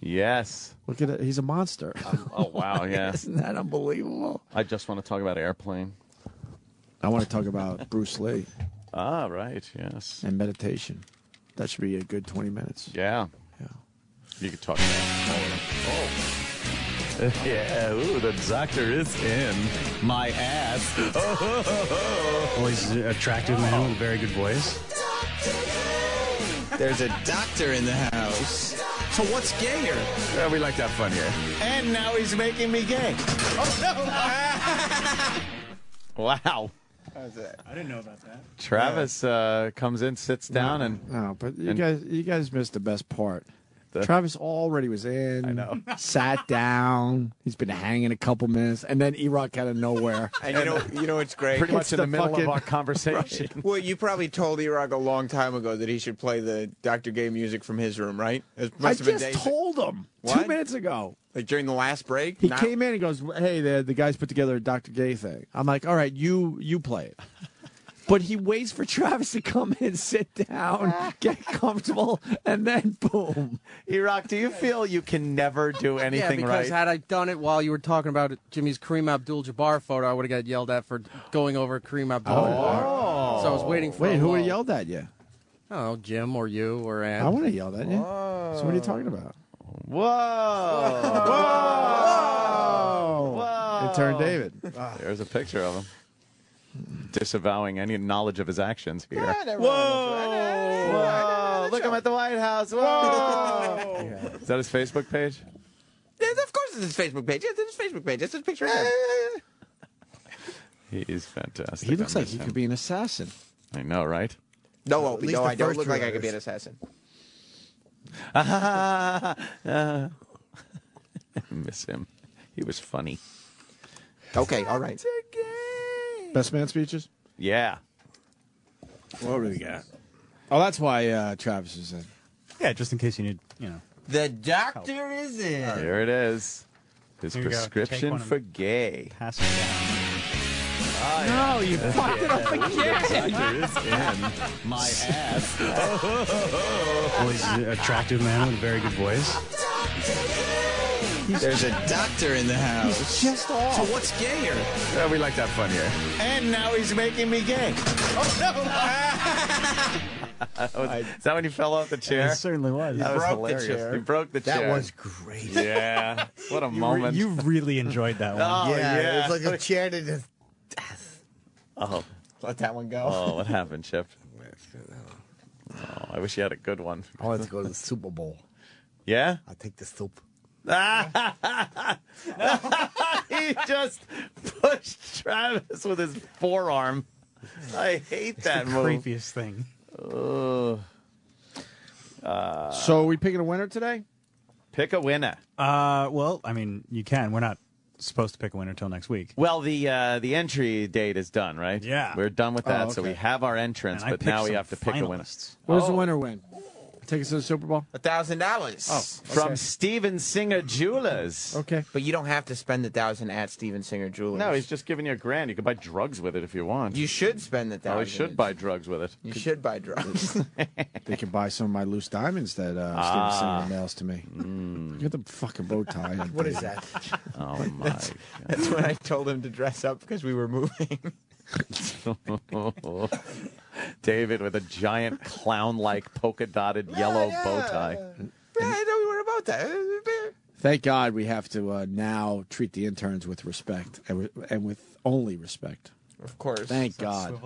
Yes. Look at it. He's a monster. Oh, wow, yeah. Isn't that unbelievable? I just want to talk about Airplane. I want to talk about Bruce Lee. Ah, right, yes. And meditation. That should be a good 20 minutes. Yeah. You could talk about all of them. Oh. Yeah, ooh, the doctor is in my ass. Well, he's an attractive man with a very good voice. There's a doctor in the house. So what's gayer? Well, we like that fun here. And now he's making me gay. Oh, no. Wow. How's that? I didn't know about that. Travis comes in, sits down, and... No, but you guys missed the best part. Travis already was in. I know. Sat down. He's been hanging a couple minutes, and then E-Rock out of nowhere. And you know what's great? Pretty much in the middle of our conversation. Right. Well, you probably told E-Rock a long time ago that he should play the Dr. Gay music from his room, right? It must have been days. Told him What? 2 minutes ago. Like during the last break? He came in and goes, "Hey, the guys put together a Dr. Gay thing." I'm like, "All right, you play it." But he waits for Travis to come in, sit down, get comfortable, and then boom. E-Rock, do you feel you can never do anything yeah, right? because had I done it while you were talking about Jimmy's Kareem Abdul-Jabbar photo, I would have got yelled at for going over Kareem Abdul-Jabbar. Oh. So I was waiting for Wait, a who would lull. have yelled at you? I don't know, Jim or you or Ann. I wouldn't have yelled at you. So what are you talking about? Whoa. Whoa. Intern David. There's a picture of him. Disavowing any knowledge of his actions here. Whoa! Look, I'm at the White House. Whoa! Is that his Facebook page? Yes, of course it's his Facebook page. Yes, it's his Facebook page. It's his picture. He's fantastic. He looks I like miss he him. could be an assassin. I know, right? No, Opie, no, I don't look like I could be an assassin. I miss him. He was funny. Okay, all right. Best man speeches? Yeah. What do we got? Oh, that's why Travis is in. Yeah, just in case you need, The doctor is in. Here it is. His Here you go. Take prescription one and for gay. pass it down. No, you fucked it up The again. doctor is in my ass. Well, he's an attractive man with a very good voice. There's a doctor in the house. Just off. So what's gayer? Well, we like that fun here. And now he's making me gay. Is that when you fell off the chair? It certainly was. That was broke the hilarious. chair. You broke the chair. That was great. Yeah. What a moment. You really enjoyed that one. Oh, yeah. It's like a chair to just... Oh. Let that one go. Oh, what happened, Chip? Oh, I wish you had a good one. I want to go to the Superbowl. Yeah? I'll take the soup. He just pushed Travis with his forearm. I hate that the move. creepiest thing. So are we picking a winner today? Pick a winner. Well, I mean, you can. We're not supposed to pick a winner till next week. Well, the entry date is done, right? Yeah. We're done with that, Oh, so okay. we have our entrance, And I but picked now we some have to pick a winner. finalists. What does the winner win? Take us to the Super Bowl? $1,000. Oh, From Steven Singer Jewelers. Okay. But you don't have to spend the $1,000 at Steven Singer Jewelers. No, he's just giving you $1,000. You can buy drugs with it if you want. You should spend the $1,000. Oh, you should buy drugs with it. You should buy drugs. They can buy some of my loose diamonds that Steven Singer mails to me. Get the fucking bow tie. What is that? Oh, my God. That's when I told him to dress up because we were moving. David with a giant clown-like polka-dotted yellow bow tie. Yeah, I know we were about that. Thank God we have to now treat the interns with respect and with only respect. Of course. Thank God.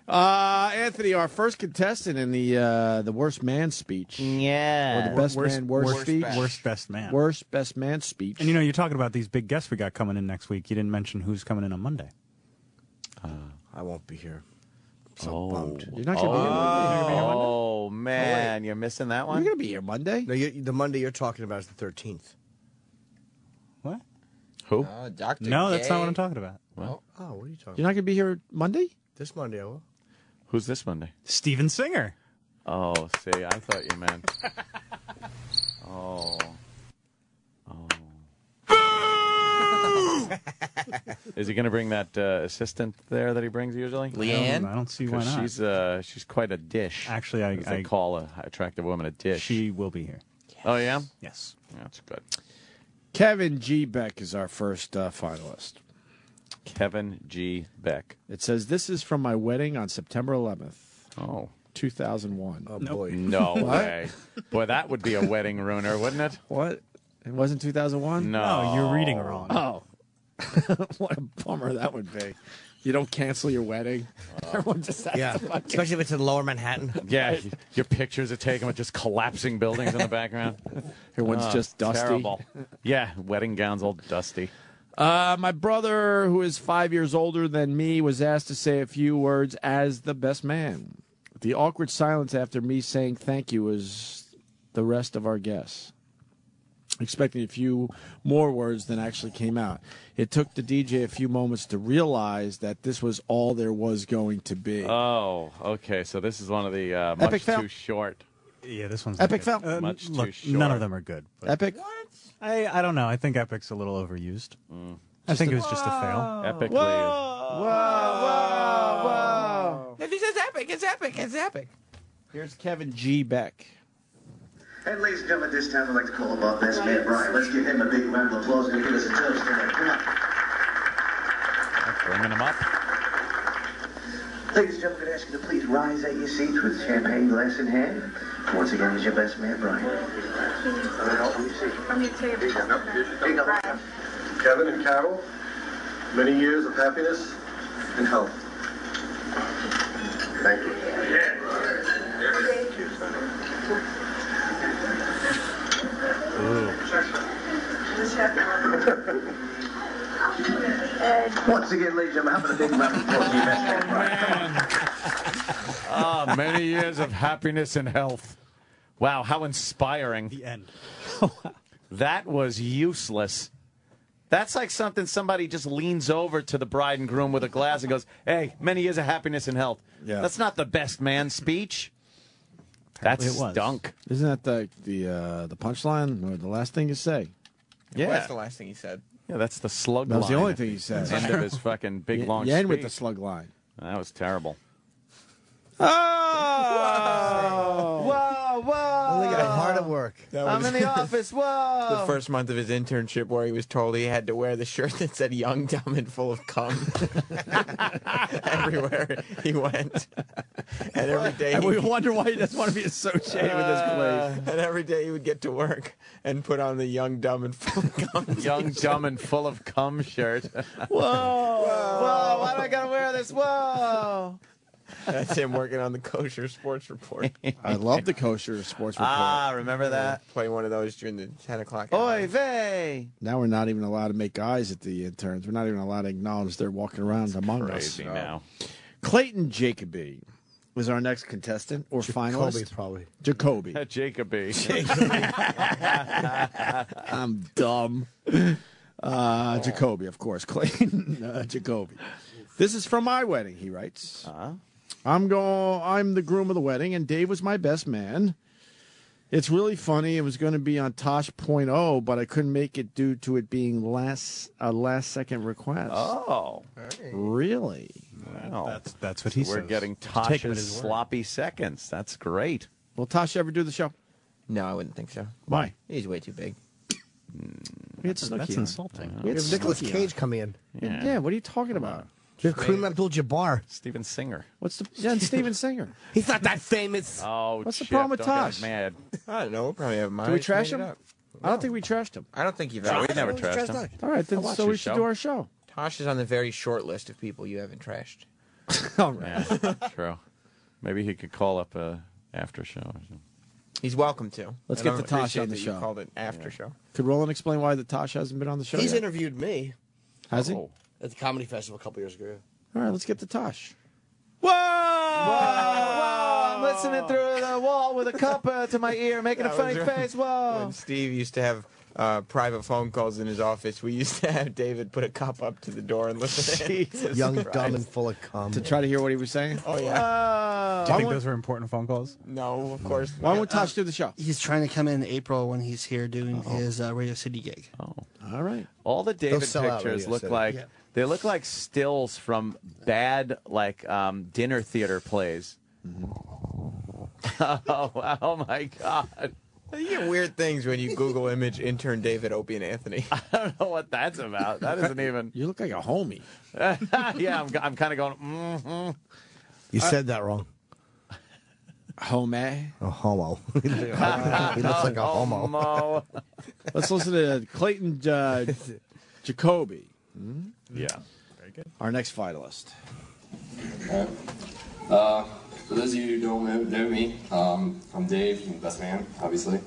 Anthony, our first contestant in the worst man speech. Yeah. Or the best man, worst speech. Worst best man. Worst best man speech. And you're talking about these big guests we got coming in next week. You didn't mention who's coming in on Monday. I won't be here. So bummed. You're not going to be here Monday? Oh, man. You're missing that You're one? going to be here Monday? No, the Monday you're talking about is the 13th. What? Who? Dr. No, that's not Gay. what I'm talking about. Oh, what are you talking You're not going to be here Monday? This Monday I will. Who's this Monday? Steven Singer. Oh, see, I thought you meant... Oh. Is he going to bring that assistant there that he brings usually? Leanne? I don't see why not. She's quite a dish. Actually, I call a attractive woman a dish. She will be here. Oh, yeah? Yes. That's good. Kevin G. Beck is our first finalist. Kevin G. Beck. It says, this is from my wedding on September 11th. Oh. 2001. Oh, boy. No way. Boy, that would be a wedding ruiner, wouldn't it? What? It wasn't 2001? No. You're reading wrong. Oh. What a bummer that would be. You don't cancel your wedding. Everyone just has to fucking... Especially if it's in Lower Manhattan. Yeah, your pictures are taken with just collapsing buildings in the background. Everyone's just dusty. Terrible. Yeah, wedding gowns all dusty. My brother, who is 5 years older than me, was asked to say a few words as the best man. The awkward silence after me saying thank you was the rest of our guests. Expecting a few more words than actually came out. It took the DJ a few moments to realize that this was all there was going to be. Oh, okay. So this is one of the much too short. Yeah, this one's Epic not fail. good. Much too Look, short. none of them are good. But Epic? I don't know. I think Epic's a little overused. I think it was just a fail. Epically. Whoa. If he says epic, it's epic. It's epic. Here's Kevin G. Beck. And ladies and gentlemen, this time I'd like to call up our best man, Brian. Let's give him a big round of applause and give us a toast tonight. Come on. Bringing him up. Ladies and gentlemen, I'm going to ask you to please rise at your seats with champagne glass in hand. Once again, is your best man, Brian. From your table. Kevin and Carol, many years of happiness and health. Thank you. Once again, ladies and gentlemen, having a big round of applause for your best man, Brian. Many years of happiness and health. Wow, how inspiring. The end. That was useless. That's like something somebody just leans over to the bride and groom with a glass and goes, hey, many years of happiness and health. Yeah. That's not the best man speech. That's it was. stunk. Isn't that the punchline or the last thing you say? Yeah. That's the last thing he said. Yeah, that's the slug That line. was the only thing he said. End of his fucking big, long You end with speech. the slug line. That was terrible. Oh! Whoa, whoa! Look at hard at work. I'm in the office. Whoa! The first month of his internship where he was told he had to wear the shirt that said young, dumb, and full of cum. Everywhere he went. And every day And we wonder why he doesn't want to be associated with this place. And every day he would get to work and put on the young, dumb, and full of cum. Young, dumb, and full of cum shirt. Whoa! Whoa! Why do I gotta wear this? Whoa! That's him working on the Kosher Sports Report. I love the Kosher Sports Report. Ah, remember that? Play one of those during the 10 o'clock hour. Oy vey! Now we're not even allowed to make eyes at the interns. We're not even allowed to acknowledge they're walking around among Crazy us. now. Clayton Jacoby is our next contestant or finalist. Probably. Jacoby. Jacoby. I'm dumb. Jacoby, of course. Clayton Jacoby. This is from my wedding, he writes. I'm the groom of the wedding, and Dave was my best man. It's really funny. It was going to be on Tosh.0, but I couldn't make it due to it being a last-second request. Oh. Really? Wow. That's what he says. We're getting Take him at Tosh's his word. sloppy seconds. That's great. Will Tosh ever do the show? No, I wouldn't think so. Why? He's way too big. That's insulting. We have Nicolas Cage coming in. Yeah, what are you talking about? We have Kareem Abdul-Jabbar. Steven Singer. And Steven Singer. He's not that famous. Oh, What's the shit, problem with don't get Tosh? us mad. I don't know. We'll probably have mine. Do we trash him? I don't think we trashed him. I don't think you've No, ever. we never trashed him. All right, then watch so your we should show. do our show. Tosh is on the very short list of people you haven't trashed. All right. Yeah, true. Maybe he could call up a after show or something. He's welcome to. Let's I get don't the Tosh appreciate on the that show. You called it after show. Could Roland explain why the Tosh hasn't been on the show He's yet? interviewed me Has he? Oh. at the Comedy Festival a couple years ago. All right, let's get the Tosh. Whoa! I'm I'm listening through the wall with a cup to my ear, making a funny face. Whoa. When Steve used to have private phone calls in his office, we used to have David put a cup up to the door and listen in. Young, dumb, and full of cum. To try to hear what he was saying? Oh, yeah. Do you think those were important phone calls? No, of course Why not. won't Tosh do the show? He's trying to come in April when he's here doing his Radio City gig. Oh, all right. All the David sell out pictures Radio look City. like Yeah. they look like stills from bad dinner theater plays. Oh my God. You get weird things when you Google image intern David, Opie, and Anthony. I don't know what that's about. That isn't even. You look like a homie. Yeah, I'm kind of going. Mm-hmm. You said that wrong. Homie. A homo. He looks like a homo. Let's listen to Clayton Jacoby. Yeah. Very good. Our next finalist. All right. For those of you who don't know me, I'm Dave, I'm the best man, obviously.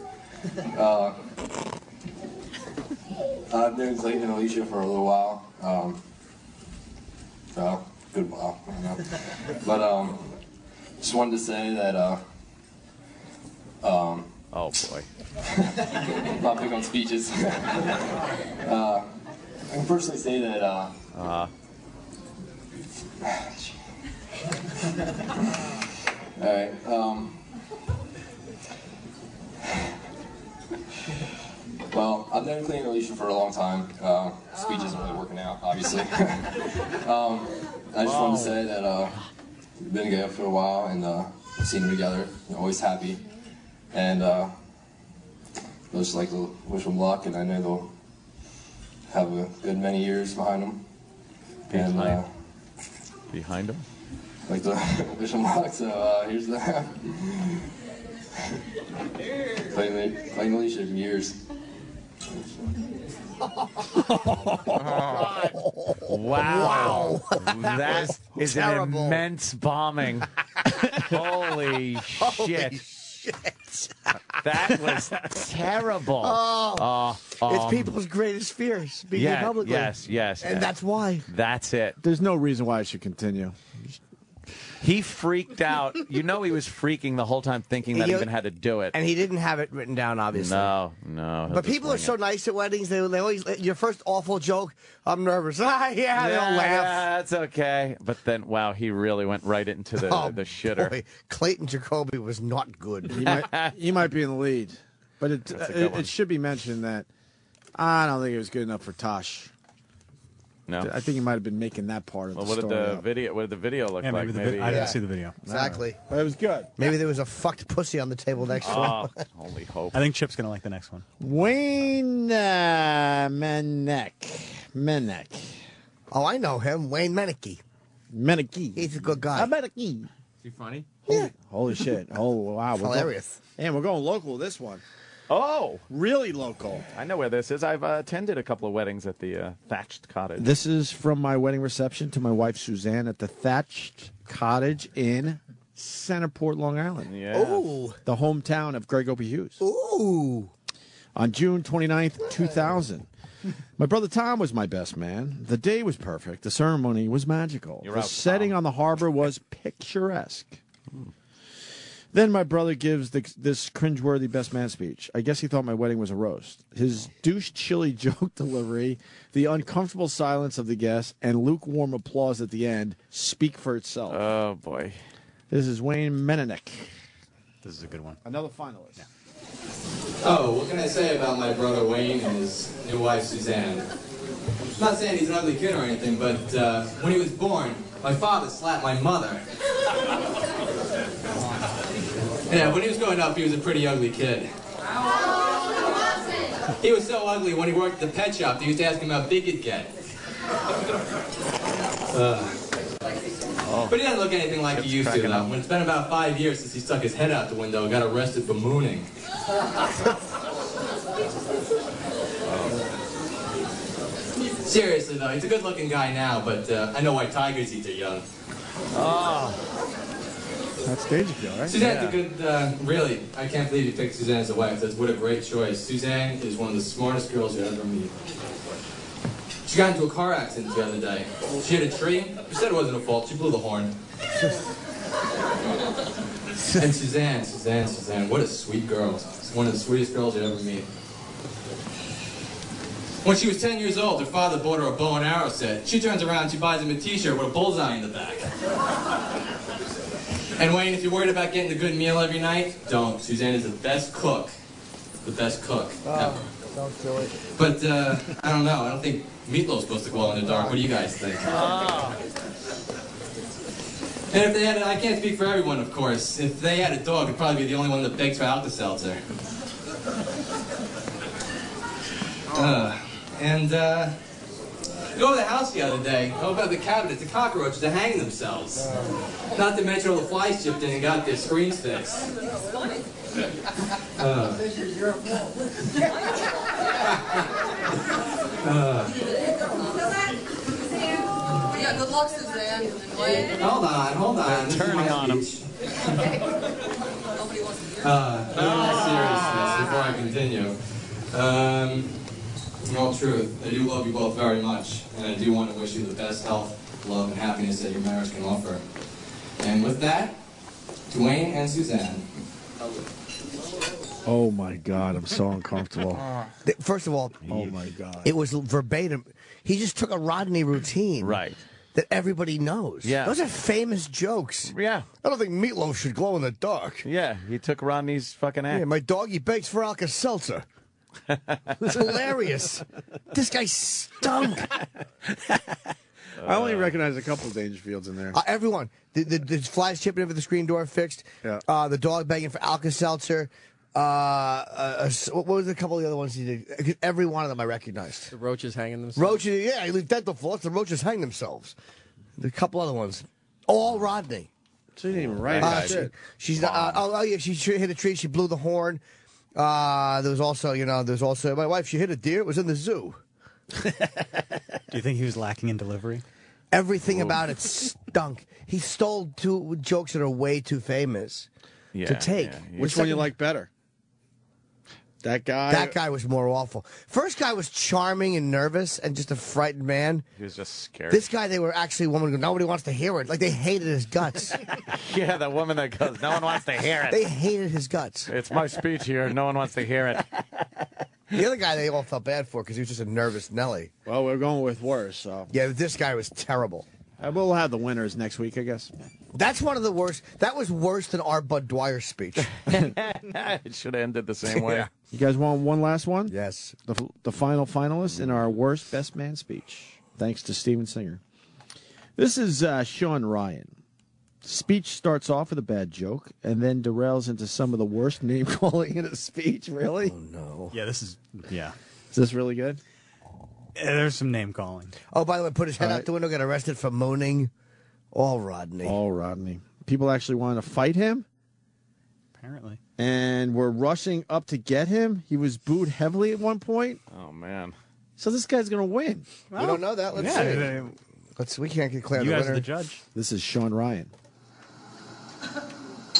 I've known Clayton and Alicia for a little while. Well, good while, I don't know. But just wanted to say that oh boy. not big on speeches. I can personally say that all right. Well, I've known Clayton and Alicia for a long time. Speech isn't really working out, obviously. I just wanted to say that we've been together for a while and we've seen them together. They're always happy. And I'd just like to wish them luck, and I know they'll have a good many years behind them. Behind them? Like to wish them luck, so here's the Clayton and Alicia for years. Wow. That is terrible. An immense bombing. Holy shit. That was terrible. It's people's greatest fears, speaking publicly. Yes. And that's why. That's it. There's no reason why I should continue. He freaked out. You know he was freaking the whole time thinking that he even had to do it. And he didn't have it written down, obviously. No. But people are so nice at weddings. They always, your first awful joke, I'm nervous. They all laugh. Yeah, that's okay. But then, wow, he really went right into the shitter. Boy, Clayton Jacoby was not good. He might be in the lead. But it should be mentioned that I don't think it was good enough for Tosh. No, I think he might have been making that part of the story. What did the video look like? Maybe I didn't see the video. Exactly. But it was good. Maybe there was a fucked pussy on the table next to him. Holy hope. I think Chip's going to like the next one. Wayne Menek. Oh, I know him. Wayne Meneke. He's a good guy. Meneke. Is he funny? Yeah. Holy shit. Oh, wow. Hilarious. And we're going local this one. Oh, really local. I know where this is. I've attended a couple of weddings at the Thatched Cottage. This is from my wedding reception to my wife Suzanne at the Thatched Cottage in Centerport, Long Island. Yeah. Ooh. The hometown of Greg Opie Hughes. Ooh. On June 29th, 2000. My brother Tom was my best man. The day was perfect. The ceremony was magical. The setting on the harbor was picturesque. Then my brother gives this cringeworthy best man speech. I guess he thought my wedding was a roast. His douche chili joke delivery, the uncomfortable silence of the guests, and lukewarm applause at the end speak for itself. Oh, boy. This is Wayne Menek. This is a good one. Another finalist. Yeah. Oh, what can I say about my brother Wayne and his new wife Suzanne? I'm not saying he's an ugly kid or anything, but when he was born, my father slapped my mother. Yeah, when he was growing up, he was a pretty ugly kid. He was so ugly when he worked at the pet shop, they used to ask him how big he'd get. But he doesn't look anything like he used to, though. When it's been about 5 years since he stuck his head out the window and got arrested for mooning. Seriously, though, he's a good-looking guy now, but I know why tigers eat their young. That's Dangerfield, right? Suzanne's a good, really, I can't believe you picked Suzanne as a wife. What a great choice. Suzanne is one of the smartest girls you'll ever meet. She got into a car accident the other day. She hit a tree. She said it wasn't her fault. She blew the horn. And Suzanne, what a sweet girl. One of the sweetest girls you'll ever meet. When she was 10 years old, her father bought her a bow and arrow set. She turns around and she buys him a t-shirt with a bullseye in the back. And Wayne, if you're worried about getting a good meal every night, don't. Suzanne is the best cook. The best cook ever. Don't do it. But, I don't know. I don't think meatloaf's supposed to glow in the dark. What do you guys think? And if they had, I can't speak for everyone, of course. If they had a dog, it'd probably be the only one that begs for Alka-Seltzer. Go to the house the other day. Open up the cabinet. The cockroaches are hanging themselves. Not to mention all the flies chipped in and got their screens fixed. Yeah, good luck, Suzanne. Hold on. Turning on him. Seriousness, before I continue. In all truth, I do love you both very much, and I do want to wish you the best health, love, and happiness that your marriage can offer. And with that, Dwayne and Suzanne. Oh my God, I'm so uncomfortable. First of all, oh my God, it was verbatim. He just took a Rodney routine, right? That everybody knows. Yeah, those are famous jokes. Yeah, I don't think meatloaf should glow in the dark. Yeah, he took Rodney's fucking act. Yeah, my doggy begs for Alka-Seltzer. It's hilarious. This guy stunk. I only recognize a couple of Dangerfields in there. Everyone. The flies chipping over the screen door fixed. Yeah. The dog begging for Alka-Seltzer. What was a couple of the other ones he did? Every one of them I recognized. The roaches hanging themselves. Roaches, yeah, he leaves dental floss. The roaches hang themselves. A couple other ones. All Rodney. She didn't even write shit. She's yeah, she hit a tree. She blew the horn. There was also my wife. She hit a deer. It was in the zoo. Do you think he was lacking in delivery? Everything about it stunk. He stole two jokes that are way too famous to take. Which one you like better? That guy? That guy was more awful. First guy was charming and nervous and just a frightened man. He was just scared. This guy, they were actually woman. Nobody wants to hear it. Like they hated his guts. Yeah, the woman that goes, no one wants to hear it. They hated his guts. It's my speech here. No one wants to hear it. The other guy they all felt bad for because he was just a nervous Nelly. Well, we're going with worse. So. Yeah, this guy was terrible. We'll have the winners next week, I guess. That's one of the worst. That was worse than our Bud Dwyer speech. It should have ended the same way. Yeah. You guys want one last one? Yes. The final finalists in our worst best man speech, thanks to Steven Singer. This is Sean Ryan. Speech starts off with a bad joke and then derails into some of the worst name calling in a speech. Really? Oh no. Yeah, Is this really good? There's some name calling. Oh, by the way, put his head out the window, got arrested for mooning. All Rodney. All Rodney. People actually wanted to fight him. Apparently. And were rushing up to get him. He was booed heavily at one point. Oh, man. So this guy's going to win. Well, we don't know that. Let's see. We can't declare the winner. You guys are the judge. This is Sean Ryan.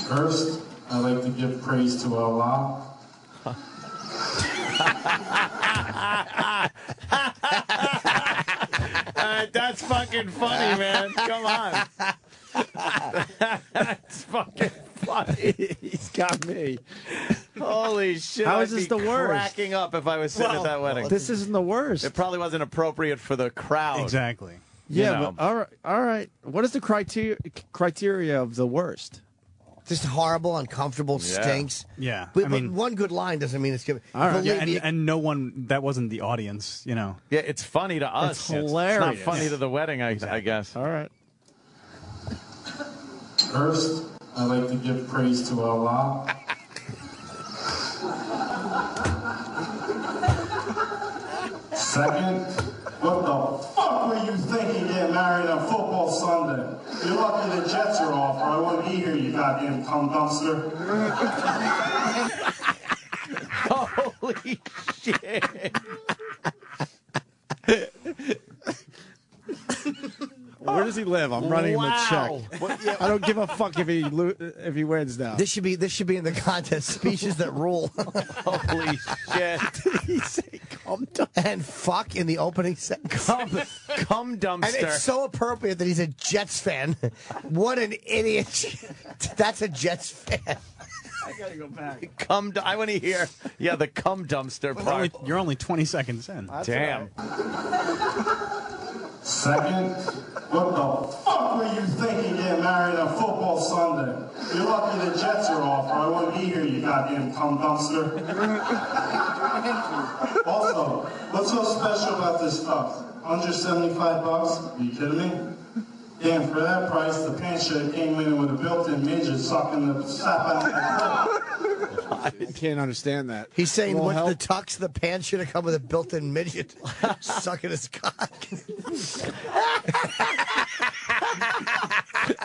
First, I'd like to give praise to Allah. That's fucking funny, man. Come on. That's fucking funny. He's got me. Holy shit. How is I'd this be the worst? Cracking up if I was sitting at that wedding. This isn't the worst. It probably wasn't appropriate for the crowd. Exactly. Yeah, but all right. What is the criteria of the worst? Just horrible, uncomfortable, stinks. Yeah. But one good line doesn't mean it's good. All right. Yeah, and no one, that wasn't the audience, Yeah, it's funny to us. It's hilarious. It's not funny to the wedding, I guess. All right. First, I'd like to give praise to Allah. Second, what the fuck were you thinking getting married on football Sunday? You're lucky the Jets are off, or I wouldn't be here, you goddamn cum dumpster. Holy shit. Where does he live? I'm running him a check. Well, yeah. I don't give a fuck if he wins now. This should be in the contest. Speeches that rule. Holy shit. Did he say and fuck in the opening sentence. Cum dumpster. And it's so appropriate that he's a Jets fan. What an idiot. That's a Jets fan. I gotta go back. I want to hear, the cum dumpster part. You're only 20 seconds in. Damn. Second, what the fuck were you thinking getting married on football Sunday? You're lucky the Jets are off, or I wouldn't be here, you goddamn cum dumpster. Also, what's so special about this stuff? $175? Are you kidding me? Damn, for that price, the pants shirt came in with a built-in midget sucking the sap out of my I can't understand that. He's saying, Will what's help? the tux? The pants should have come with a built-in midget sucking his cock.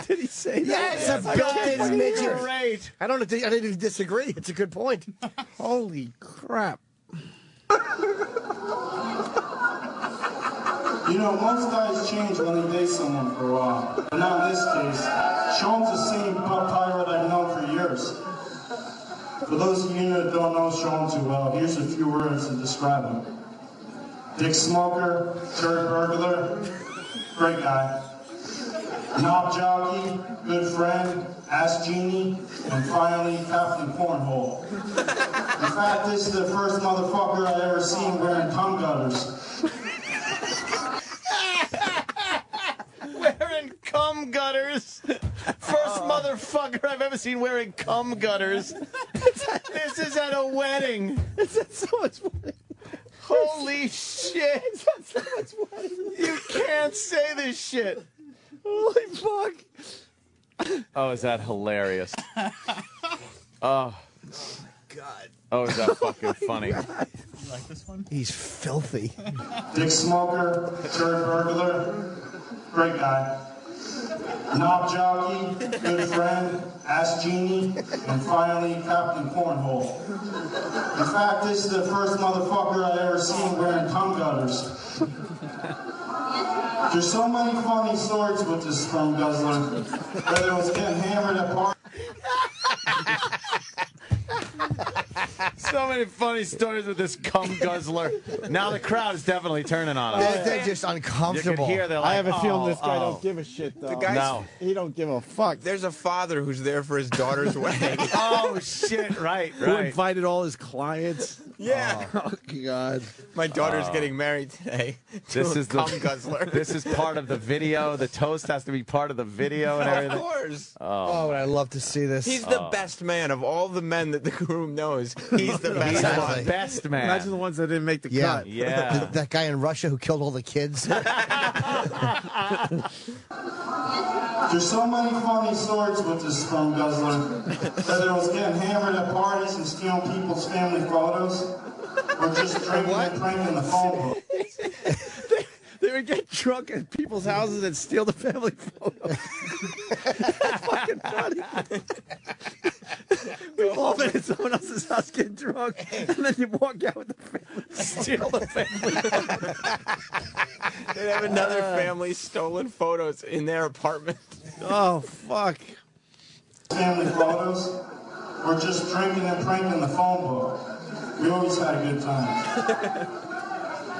Did he say that? Yes, a built-in midget. Great. I didn't even disagree. It's a good point. Holy crap. You know, most guys change when they date someone for a while. But not in this case. Sean's the same pirate I've known for years. For those of you that don't know Sean too well, here's a few words to describe him. Dick smoker, turd burglar, great guy. Knob jockey, good friend, ass genie, and finally Captain Cornhole. In fact, this is the first motherfucker I ever seen wearing tongue gutters. Wearing cum gutters. First motherfucker I've ever seen wearing cum gutters. This is at a wedding. It's so much funny. Holy shit. So much funny. You can't say this shit. Holy fuck. Oh, is that hilarious? Oh. God. Oh, is that fucking funny? You like this one? He's filthy. Dick smoker, turd burglar, great guy. Knob jockey, good friend, ass genie, and finally Captain Cornhole. In fact, this is the first motherfucker I ever seen wearing tongue gutters. There's so many funny stories with this sperm guzzler. Whether it was getting hammered at parties. So many funny stories with this cum guzzler. Now the crowd is definitely turning on him. They're just uncomfortable. You can hear they're like, I have a feeling this guy oh. don't give a shit, though. The guy's- He don't give a fuck. There's a father who's there for his daughter's wedding. Oh, shit, right. Who invited all his clients. Yeah. Oh, God. My daughter's getting married today. This is cum guzzler. This is part of the video. The toast has to be part of the video and everything. Of course. Oh, would I love to see this. He's the best man of all the men that the groom knows. He's the best He's one. the best man. Imagine the ones that didn't make the cut. Yeah. That guy in Russia who killed all the kids. There's so many funny stories with this sperm guzzler. Whether it was getting hammered at parties and stealing people's family photos, or just drinking and pranking the phone book. They would get drunk at people's houses and steal the family photos. That's fucking funny. We've all been at someone else's house getting drunk, and then you walk out with the family. Steal the family. They'd have another family's stolen photos in their apartment. Oh, fuck. Family photos, or just drinking and pranking the phone book. We always had a good time.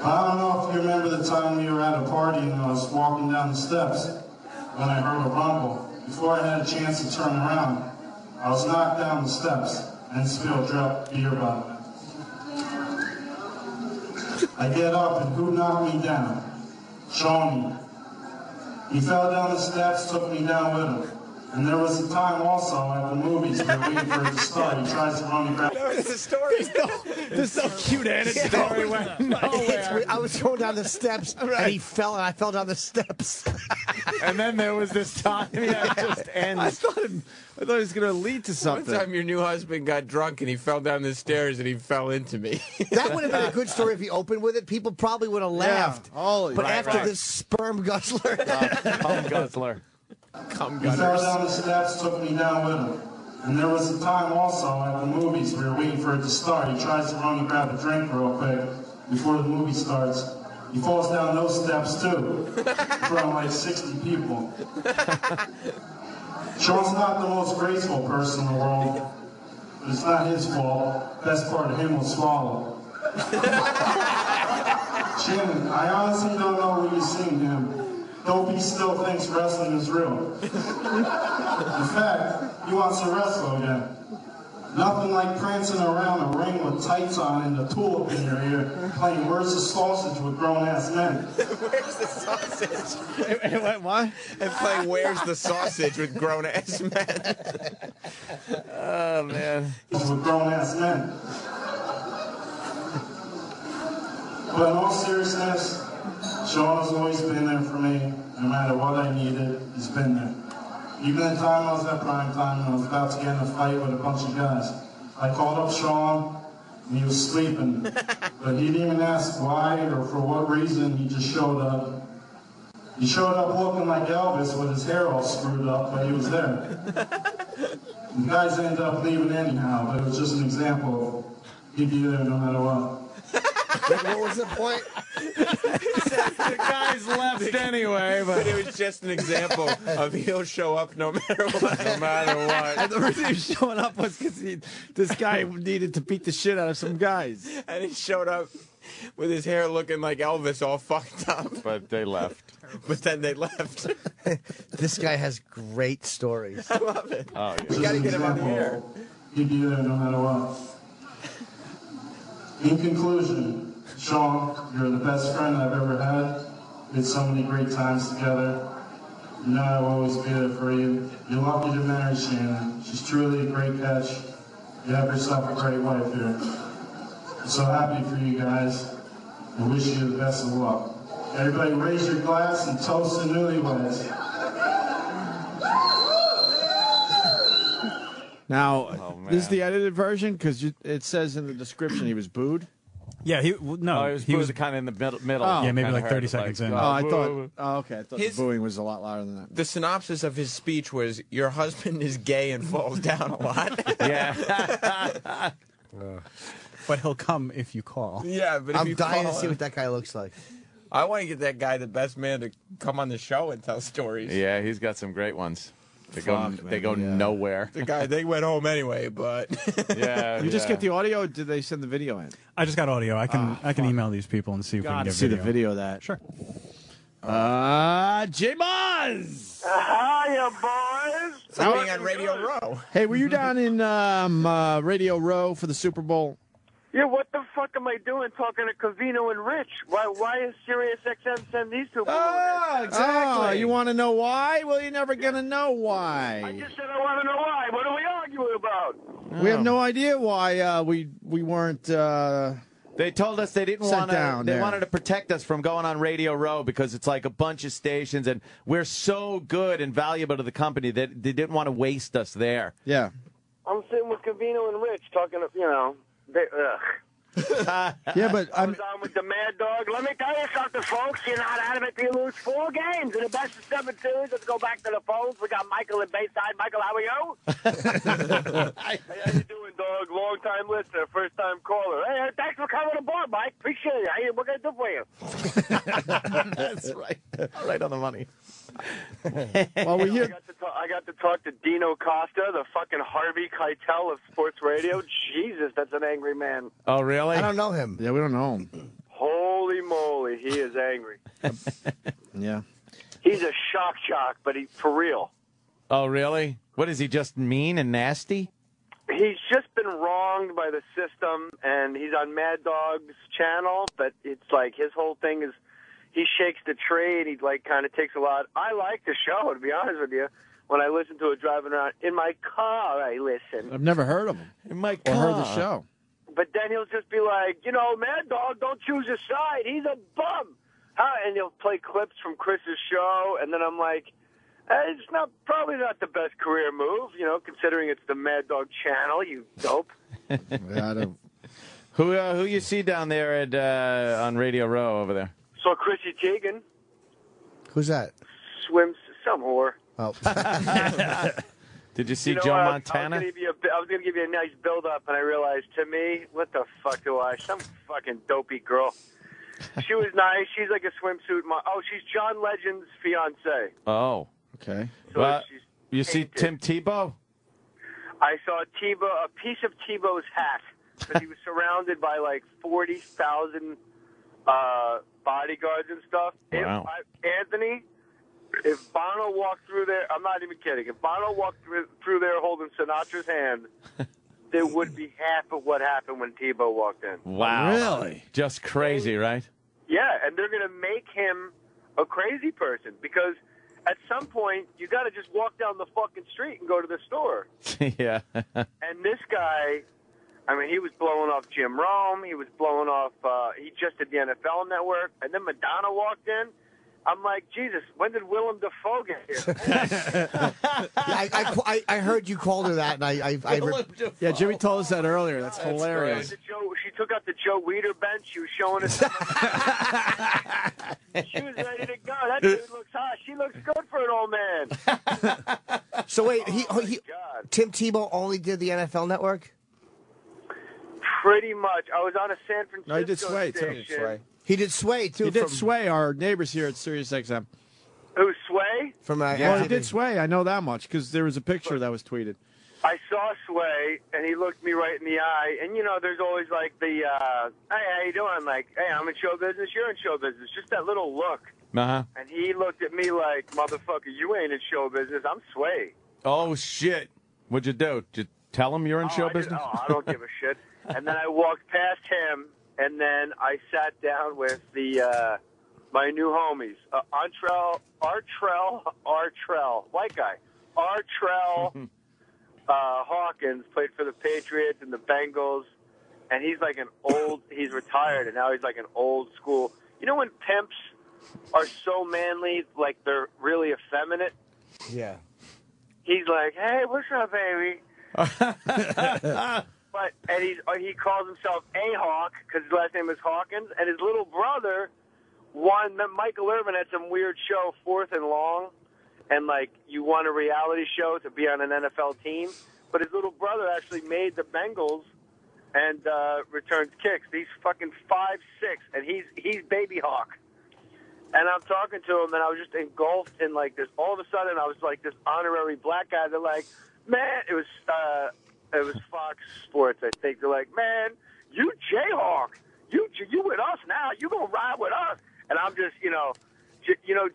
I don't know if you remember the time we were at a party and I was walking down the steps when I heard a rumble. Before I had a chance to turn around, I was knocked down the steps and spilled beer bottle. I get up and who knocked me down? Shawnee. He fell down the steps, took me down with him. And there was a time also at the movies where waiting for it to start. He tries to run me back. There's a story. There's no cute anecdote. Story went nowhere. I was going down the steps, and he fell, and I fell down the steps. And then there was this time. Yeah, it just ends. I thought it was going to lead to One something. time your new husband got drunk and he fell down the stairs and he fell into me. That would have been a good story if he opened with it. People probably would have laughed. Holy But Right, after right. this sperm guzzler. Cum guzzler. Cum He fell gutters. down the steps, took me down with him. And there was a time also at the movies we were waiting for it to start. He tries to run and grab a drink real quick before the movie starts. He falls down those steps too, in front of like 60 people. Sean's not the most graceful person in the world, but it's not his fault. Best part of him was swallow. Shannon, I honestly don't know where you've seen him. Opie still thinks wrestling is real. In fact, he wants to wrestle again. Nothing like prancing around a ring with tights on and a tulip in your ear, playing Where's the Sausage with grown-ass men. Where's the sausage? What? And playing Where's the Sausage with grown-ass men. Oh, man. With grown-ass men. But in all seriousness, Sean has always been there for me. No matter what I needed, he's been there. Even the time I was at prime time and I was about to get in a fight with a bunch of guys. I called up Sean and he was sleeping. But he didn't even ask why or for what reason, he just showed up. He showed up looking like Elvis with his hair all screwed up, but he was there. The guys ended up leaving anyhow, but it was just an example of he'd be there no matter what. What was the point? The guys left anyway, but it was just an example of he'll show up no matter what. No matter what. And the reason he was showing up was because this guy needed to beat the shit out of some guys. And he showed up with his hair looking like Elvis, all fucked up. But they left. But then they left. This guy has great stories. I love it. Oh, yeah. We got to get him on the air. He'd be there no matter what. In conclusion, Sean, you're the best friend I've ever had. We had so many great times together. You know I'll always be there for you. You're lucky to marry Shannon. She's truly a great catch. You have yourself a great wife here. I'm so happy for you guys and wish you the best of luck. Everybody raise your glass and toast the newlyweds. Now, this is the edited version because it says in the description he was booed. Yeah, he was kind of in the middle. Oh. Yeah, maybe like 30 seconds in. Oh, I thought. Oh, okay. I thought His- the booing was a lot louder than that. The synopsis of his speech was, your husband is gay and falls down a lot. Yeah. But he'll come if you call. Yeah, but if I'm you dying to call see him- what that guy looks like. I want to get that guy, the best man, to come on the show and tell stories. Yeah, he's got some great ones. They go man, yeah. nowhere. The guy, they went home anyway, but Yeah. You just get the audio, or did they send the video in? I just got audio. I can email these people and see if we can Gotta get see video. the video of that. Sure. Jay Mohr! Hiya, boys. it's like being on Radio Row. Hey, were you down in Radio Row for the Super Bowl? Yeah, what the fuck am I doing talking to Covino and Rich? Why is Sirius XM send these two? Oh, exactly. Oh, you want to know why? Well, you're never going to know why. I just said I want to know why. What are we arguing about? We have no idea why we weren't. They told us they didn't Sat want to. down They there. wanted to protect us from going on Radio Row because it's like a bunch of stations, and we're so good and valuable to the company that they didn't want to waste us there. Yeah. I'm sitting with Covino and Rich talking to, you know, Yeah, but I was on with the Mad Dog. Let me tell you something, folks. You're not out of it till you lose 4 games. In the best of 7 series, let's go back to the phones. We got Michael in Bayside. Michael, how are you? Hey, how you doing, dog? Long-time listener, first-time caller. Hey, thanks for coming aboard, Mike. Appreciate it. Hey, what can I do for you? That's right. Right on the money. Well, we hear. I got to talk to Dino Costa, the fucking Harvey Keitel of sports radio. Jesus, that's an angry man. Oh, really? I don't know him. Yeah, we don't know him. Holy moly, he is angry. Yeah. He's a shock jock, but for real. Oh, really? What is he, just mean and nasty? He's just been wronged by the system, and he's on Mad Dog's channel, but it's like his whole thing is he shakes the tree, and he like kind of takes a lot. I like the show, to be honest with you. When I listen to it driving around in my car, I listen. I've never heard of him. In my Or heard the show. But then he'll just be like, you know, Mad Dog, don't choose a side. He's a bum. And he'll play clips from Chris's show, and then I'm like, it's probably not the best career move, you know, considering it's the Mad Dog channel, you dope. Yeah, I don't. Who you see down there at on Radio Row over there? So Chrissy Teigen Who's that? swims some whore. Oh. Did you see You know Joe what? Montana? I was going to give you a nice build-up, and I realized, to me, what the fuck do I? Some fucking dopey girl. She was nice. She's like a swimsuit model. Oh, she's John Legend's fiancée. Oh. Okay. So Well, she's you see Tim Tebow? I saw a piece of Tebow's hat, because he was surrounded by like 40,000 bodyguards and stuff. Wow. Anthony, if Bono walked through there, I'm not even kidding. If Bono walked through there holding Sinatra's hand, there would be half of what happened when Tebow walked in. Wow. Really? Just crazy, right? Yeah, and they're going to make him a crazy person because at some point you got to just walk down the fucking street and go to the store. Yeah. And this guy, I mean, he was blowing off Jim Rome. He was blowing off, he just did the NFL Network. And then Madonna walked in. I'm like, Jesus, when did Willem Dafoe get here? I heard you called her that, and yeah, Jimmy told us that earlier. That's hilarious. She took out the Joe Weider bench. She was showing us. She was ready to go. That dude looks hot. She looks good for an old man. So wait, Tim Tebow only did the NFL Network? Pretty much. I was on a San Francisco No, he did Sway, station. too. He did Sway, too. He did Sway, our neighbors here at Sirius XM. Who's Sway? From Well, he did Sway. I know that much because there was a picture that was tweeted. I saw Sway, and he looked me right in the eye. And, you know, there's always like the, hey, how you doing? I'm like, hey, I'm in show business. You're in show business. Just that little look. Uh-huh. And he looked at me like, motherfucker, you ain't in show business. I'm Sway. Oh, shit. What'd you do? Did you tell him you're in show business? I don't give a shit. And then I walked past him, and then I sat down with the my new homies, Artrell, white guy, Artrell Hawkins played for the Patriots and the Bengals, and he's like he's retired, and now he's like an old school. You know when pimps are so manly, like they're really effeminate? Yeah. He's like, hey, what's up, baby? And he calls himself A-Hawk because his last name is Hawkins, and his little brother won. Michael Irvin had some weird show, 4th and Long, and like you won a reality show to be on an NFL team, but his little brother actually made the Bengals and returns kicks. He's fucking 5'6", and he's Baby Hawk. And I'm talking to him, and I was just engulfed in like this. All of a sudden, I was like this honorary black guy. They're like, man, it was Fox Sports, I think. They're like, man, you Jayhawk, you with us now. You gonna ride with us? And I'm just,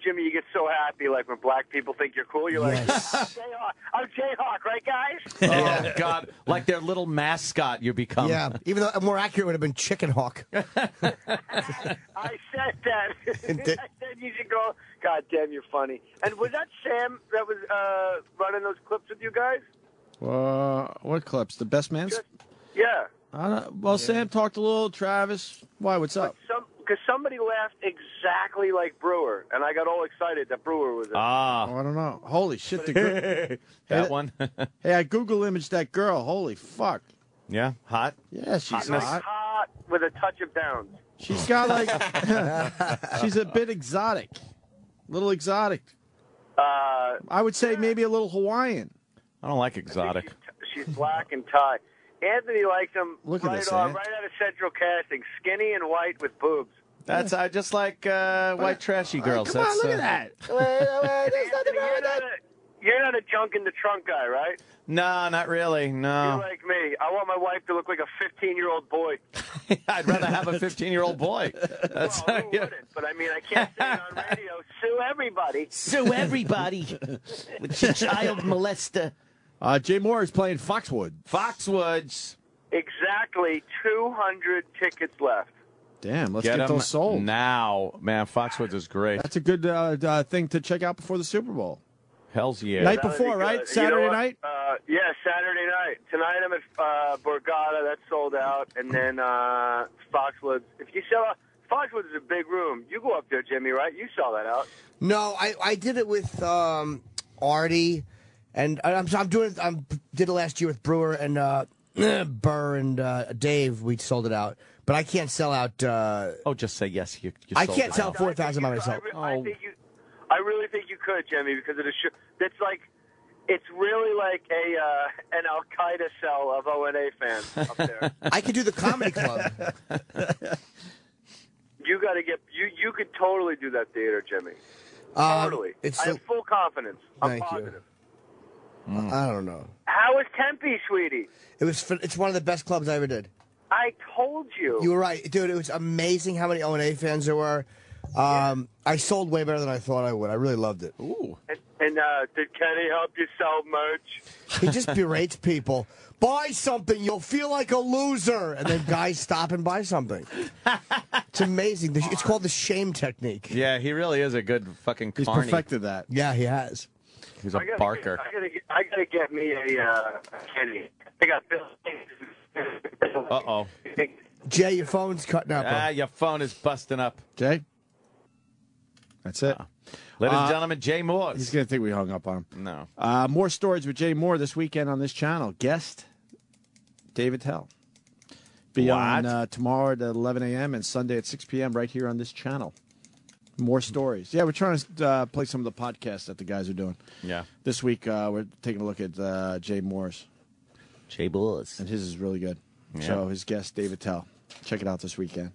Jimmy, you get so happy like when black people think you're cool. You're like, Jayhawk. I'm Jayhawk, right, guys? Oh God, like their little mascot you become. Yeah, even though more accurate would have been Chicken Hawk. I said that. I said you should go. God damn, you're funny. And was that Sam that was running those clips with you guys? What clips? The best man's? Yeah. Sam talked a little. Travis, why? What's up? Because somebody laughed exactly like Brewer, and I got all excited that Brewer was in. I don't know. Holy shit, the girl. That one. Hey, I Google imaged that girl. Holy fuck. Yeah, hot. Yeah, she's hot. Hot with a touch of downs. She's got like, she's a bit exotic, little exotic. I would say maybe a little Hawaiian. I don't like exotic. She's black and Thai. Anthony likes him Look at right this, on, eh? right out of Central Casting, skinny and white with boobs. That's I just like white trashy girls. Come on, look at that. There's nothing wrong with that. You're not a junk in the trunk guy, right? No, not really. No. You're like me. I want my wife to look like a 15-year-old boy. I'd rather have a 15-year-old boy. That's Well, who wouldn't? But I mean, I can't say it on radio. Sue everybody. Sue everybody with your child molester. Jay Mohr is playing Foxwoods. Foxwoods. Exactly 200 tickets left. Damn, let's get 'em those sold. now. Man, Foxwoods is great. That's a good thing to check out before the Super Bowl. Hell's yeah. Night before, right? Saturday night? Yeah, Saturday night. Tonight I'm at Borgata. That's sold out. And then Foxwoods. If you sell out, Foxwoods is a big room. You go up there, Jimmy, right? You saw that out. No, I did it with Artie, and I did it last year with Brewer and Burr and Dave. We sold it out, but I can't sell out. Just say yes. You I sold can't it sell out. 4,000 by myself. I really think you could, Jimmy, because it's really like an Al Qaeda cell of O&A fans up there. I could do the comedy club. You got to get you could totally do that theater, Jimmy. Totally. I have full confidence. I'm positive. I don't know. How was Tempe, sweetie? It's one of the best clubs I ever did. I told you. You were right, dude. It was amazing how many O&A fans there were. I sold way better than I thought I would. I really loved it. Ooh. And did Kenny help you sell merch? He just berates people. Buy something, you'll feel like a loser. And then guys stop and buy something. It's amazing. It's called the shame technique. Yeah, he really is a good fucking He's carny. perfected that. Yeah, I He's a barker. I gotta get me a Kenny. I got Bill. Uh-oh. Jay, your phone's cutting out. bro. Your phone is busting up. Jay? That's it. Ladies and gentlemen, Jay Mohr. He's going to think we hung up on him. No. More stories with Jay Mohr this weekend on this channel. Guest David Tell. Be on tomorrow at 11 a.m. and Sunday at 6 p.m. right here on this channel. More stories. Yeah, we're trying to play some of the podcasts that the guys are doing. Yeah. This week, we're taking a look at Jay Mohr's. Jay Mohr's. And his is really good. Yeah. So his guest, David Tell. Check it out this weekend.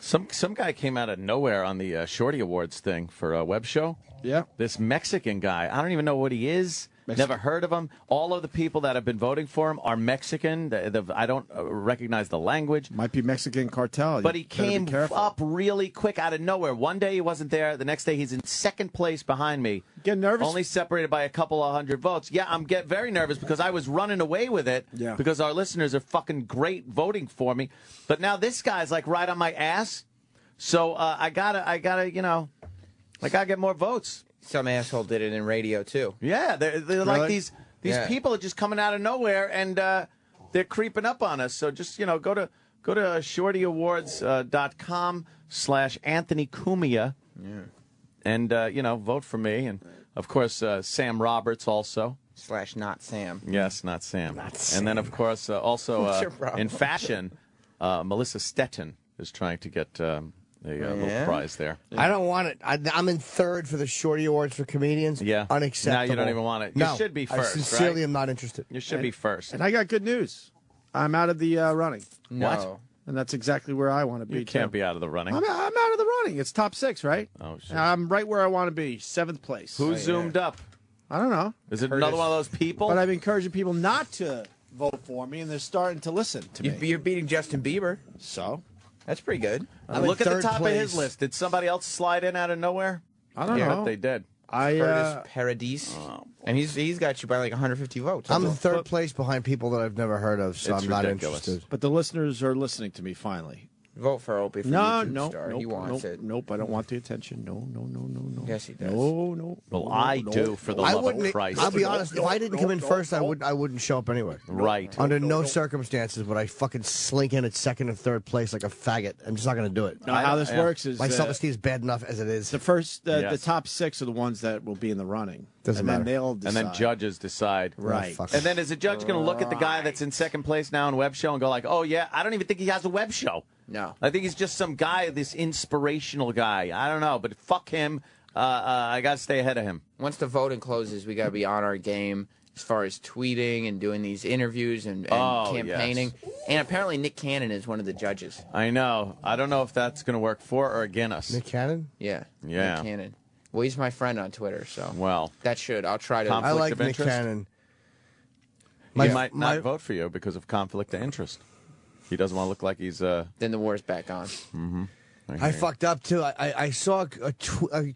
Some guy came out of nowhere on the Shorty Awards thing for a web show. Yeah. This Mexican guy. I don't even know what he is. Never heard of him. All of the people that have been voting for him are Mexican. I don't recognize the language. Might be Mexican cartel. But he came up really quick out of nowhere. One day he wasn't there. The next day he's in second place behind me. Getting nervous? Only separated by a couple of hundred votes. Yeah, I'm very nervous because I was running away with it. Yeah. Because our listeners are fucking great voting for me. But now this guy's like right on my ass. So I gotta get more votes. Some asshole did it in radio too. Yeah, they're like these people are just coming out of nowhere and they're creeping up on us. So just go to shortyawards.com/Anthony Cumia. Yeah. And vote for me, and of course Sam Roberts also /not Sam. Yes, not Sam. Not Sam. And then of course also What's your problem? in fashion, Melissa Stetton is trying to get a little prize there. I don't want it. I'm in third for the Shorty Awards for comedians. Yeah, Unacceptable. Now you don't even want it. You No, should be first. I sincerely right? am not interested. You should be first. And I got good news. I'm out of the running. No. What? And that's exactly where I want to be. You can't too. be out of the running. I'm out of the running. It's top 6, right? Oh shit. I'm right where I want to be, 7th place. Who zoomed up? I don't know. Is it another one of those people? But I'm encouraging people not to vote for me, and they're starting to listen to me. You're beating Justin Bieber. So? That's pretty good. Look at the top of his list. Did somebody else slide in out of nowhere? I don't I know. bet they did. Curtis Paradis. And he's got you by like 150 votes. I'm in third place behind people that I've never heard of, so It's I'm not ridiculous. interested. But the listeners are listening to me finally. Vote for Opie for No, YouTube star. He wants it. Nope, I don't want the attention. No. Yes, he does. No. Well, I do, for the love of Christ. I'll be honest. If I didn't come in first, I wouldn't show up anyway. Right. Under no circumstances would I fucking slink in at second or third place like a faggot. I'm just not going to do it. No, how this works is my self-esteem is bad enough as it is. the first, the Yes. top 6 are the ones that will be in the running. Doesn't and matter. Then they'll decide. And then judges decide. Right. fuck. And then is the judge going to look at the guy that's in second place now in web show and go like, oh, yeah, I don't even think he has a web show. No. I think he's just some guy, this inspirational guy. I don't know, but fuck him. I got to stay ahead of him. Once the voting closes, we got to be on our game as far as tweeting and doing these interviews and campaigning. Yes. And apparently Nick Cannon is one of the judges. I know. I don't know if that's going to work for or against us. Nick Cannon? Yeah. Yeah. Nick Cannon. Well, he's my friend on Twitter, so Well, that should. I'll try to. Conflict I like of Nick interest? Cannon. He might not vote for you because of conflict of interest. He doesn't want to look like he's... Then the war's back on. Mm-hmm. I fucked up, too. I saw a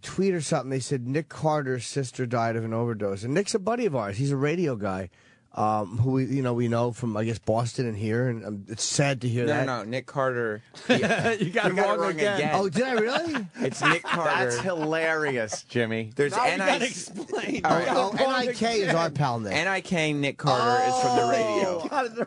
tweet or something. They said Nick Carter's sister died of an overdose. And Nick's a buddy of ours. He's a radio guy who we know from, I guess, Boston and here. And it's sad to hear that. No, Nick Carter. You got it wrong again. Oh, did I really? It's Nick Carter. That's hilarious, Jimmy. There's explain. NIK is our pal Nick. NIK Nick Carter is from the radio.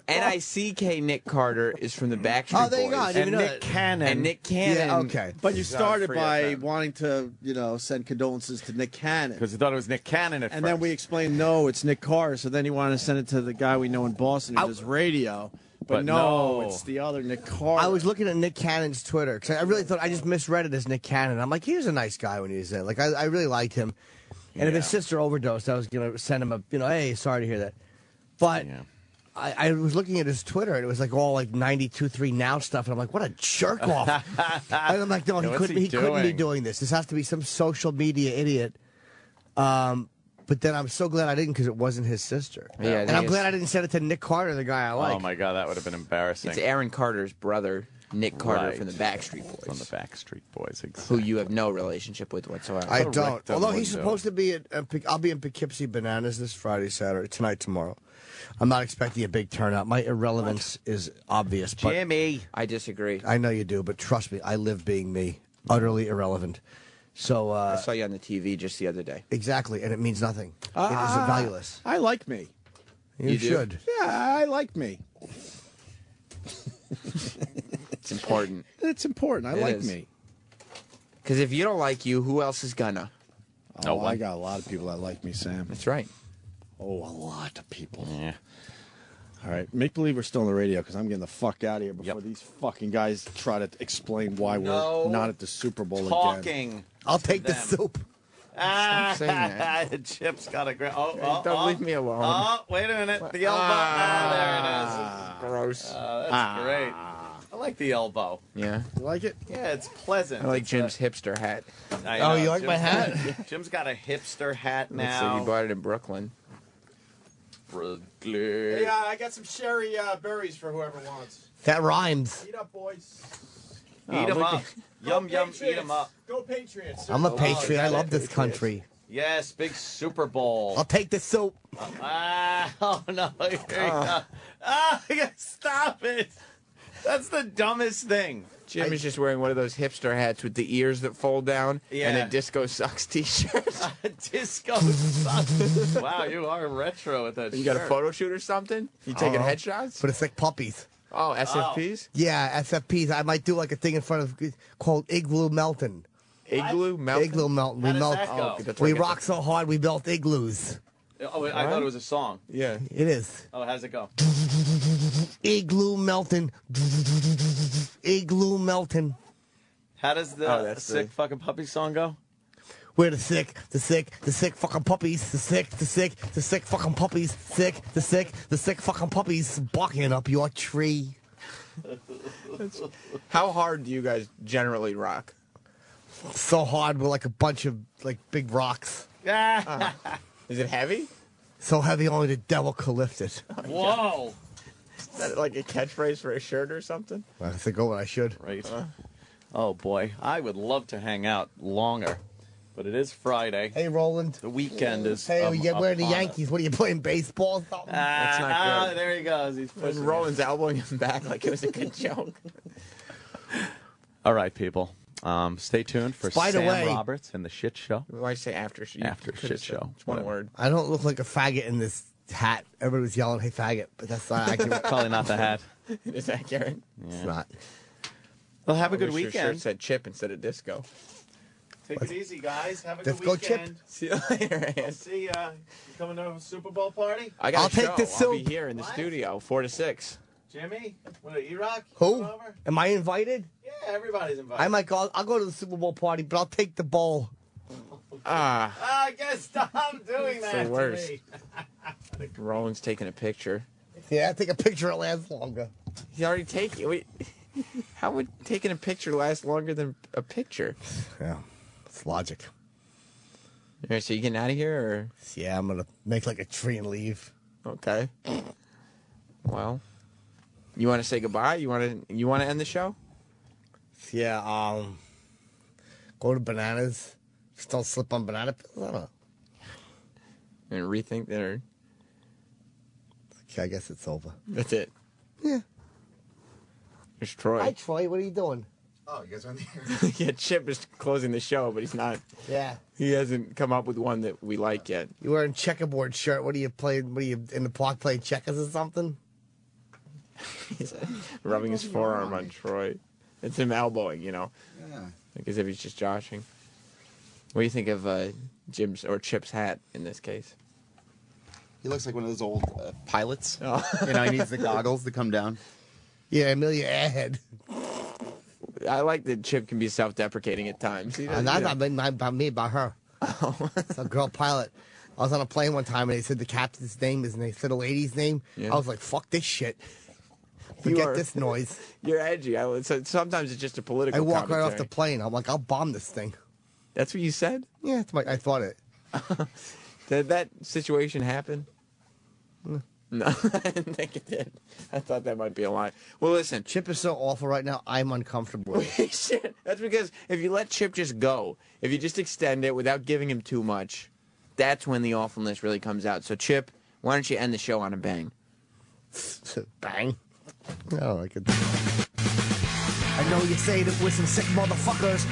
NICK Nick Carter is from the Backstreet Oh, there you go. I Boys. didn't And even know Nick that. Cannon. And Nick Cannon. Yeah, okay. But you is on started Free by FM. wanting to, send condolences to Nick Cannon. Because he thought it was Nick Cannon at And first. then we explained, no, it's Nick Carter. So then he wanted to send it to the guy we know in Boston who does radio. But no, it's the other Nick Carter. I was looking at Nick Cannon's Twitter because I really thought I just misread it as Nick Cannon. I'm like, he was a nice guy when he was there. Like, I really liked him. And if his sister overdosed, I was going to send him a, hey, sorry to hear that. But I was looking at his Twitter, and it was like all like 92.3 Now stuff. And I'm like, what a jerk off. And I'm like, no, he couldn't be doing this. This has to be some social media idiot. But then I'm so glad I didn't because it wasn't his sister. Yeah, and I'm glad I didn't send it to Nick Carter, the guy I like. Oh, my God, that would have been embarrassing. It's Aaron Carter's brother, Nick Carter, Right. from the Backstreet Boys. From the Backstreet Boys, exactly. Who you have no relationship with whatsoever. I don't. Although he's supposed to be I'll be in Poughkeepsie Bananas this Friday, Saturday, tonight, tomorrow. I'm not expecting a big turnout. My irrelevance is obvious. But Jimmy. I disagree. I know you do, but trust me, I live being me. Utterly irrelevant. So I saw you on the TV just the other day. Exactly, and it means nothing. It is valueless. I like me. You should. Yeah, I like me. It's important. It's important. I It like is. me. Because if you don't like you, who else is gonna? Oh, I got a lot of people that like me, Sam. That's right. Oh, a lot of people. Yeah. All right, make believe we're still on the radio because I'm getting the fuck out of here before these fucking guys try to explain why we're not at the Super Bowl again. I'll take the soup. Stop saying that. Chip's got a great. Don't leave me alone. Oh, wait a minute. The elbow. There it is. Gross. That's great. I like the elbow. Yeah. You like it? Yeah, it's pleasant. I like Jim's hipster hat. I Oh, know. you like my hat? Jim's got a hipster hat Looks like now. you bought it in Brooklyn. Brooklyn. I got some sherry berries for whoever wants. That rhymes. Eat up, boys. Eat them up. Yum, yum, eat them up. Go Patriots. I'm a patriot. I love this country. Yes, big Super Bowl. I'll take the soup. Oh, no. Here you go. Stop it. That's the dumbest thing. Jim is just wearing one of those hipster hats with the ears that fold down and a Disco Sucks t-shirt. Disco Sucks. Wow, you are retro with that You got a photo shoot or something? You taking headshots? But it's like puppies. Oh, SFPs? Yeah, SFPs. I might do like a thing in front of called Igloo Melton. Igloo Melton? Igloo Melton. How We does melt. that go? We rock so hard we melt igloos. Oh, I thought it was a song. Yeah. It is. Oh, how's it go? Igloo Melton. Igloo Melton. How does the sick fucking puppy song go? We're the sick fucking puppies. The sick fucking puppies. The sick fucking puppies barking up your tree. How hard do you guys generally rock? So hard, we're like a bunch of like big rocks. Is it heavy? So heavy only the devil could lift it. Whoa. Is that like a catchphrase for a shirt or something? I think what I should. Right. Oh, boy. I would love to hang out longer, but it is Friday. Hey, Roland. The weekend is Hey, you're wearing the upon us. Yankees. What are you playing, baseball or something? That's not good. There he goes. He's When pushing Roland's elbowing him back like it was a good joke. All right, people. Stay tuned for By the Sam way- Roberts and the Shit Show. Why say after? After Shit Show. It's one word. I don't look like a faggot in this hat. Everybody was yelling, hey, faggot, but that's not accurate. Probably not the hat. Is that accurate? It's not. Well, have a good Your shirt weekend. said chip instead of disco. Take it easy, guys. Have a Let's good go, weekend. Chip. See you later. I'll see ya. You coming to a Super Bowl party? I got I'll a take show. the I'll be soup. here in the studio, 4 to 6. Jimmy? What, E-Rock? Who? Coming over? Am I invited? Yeah, everybody's invited. I might go. I'll go to the Super Bowl party, but I'll take the bowl. I guess stop doing It's that the worst. to me. Roland's taking a picture. Yeah, take a picture. It lasts longer. He's already taken. Wait, how would taking a picture last longer than a picture? Yeah, it's logic. All right, so you getting out of here, or Yeah, I'm gonna make like a tree and leave. okay? Well, you want to say goodbye? You want to end the show? Yeah, go to Bananas. Just don't slip on banana pills. I don't know. And rethink that, or Okay, I guess it's over. that's it. Yeah. There's Troy. Hi, Troy. What are you doing? Oh, you guys are on the air. Yeah, Chip is closing the show, but he's not. Yeah. He hasn't come up with one that we like yet. You wearing checkerboard shirt. What are you playing? What are you in the park playing checkers or something? He's rubbing his forearm on Troy. It's him elbowing, you know, Yeah. like as if he's just joshing. What do you think of Jim's or Chip's hat in this case? He looks like one of those old pilots. Oh. You know, he needs the goggles to come down. Yeah, Amelia Airhead. I like that Chip can be self-deprecating at times. He doesn't- Not about me, about her. Oh. It's a girl pilot. I was on a plane one time and they said the captain's name is and they said the lady's name. Yeah. I was like, fuck this shit. You Forget are- this noise. You're edgy. Sometimes it's just a political I walk right off commentary. the plane. I'm like, I'll bomb this thing. That's what you said? Yeah, I thought it. Did that situation happen? No, I didn't think it did. I thought that might be a lie. Well, listen. Chip is so awful right now, I'm uncomfortable. Shit. That's because if you let Chip just go, if you just extend it without giving him too much, that's when the awfulness really comes out. So, Chip, why don't you end the show on a bang? Bang? No, I could. I know you say that we're some sick motherfuckers.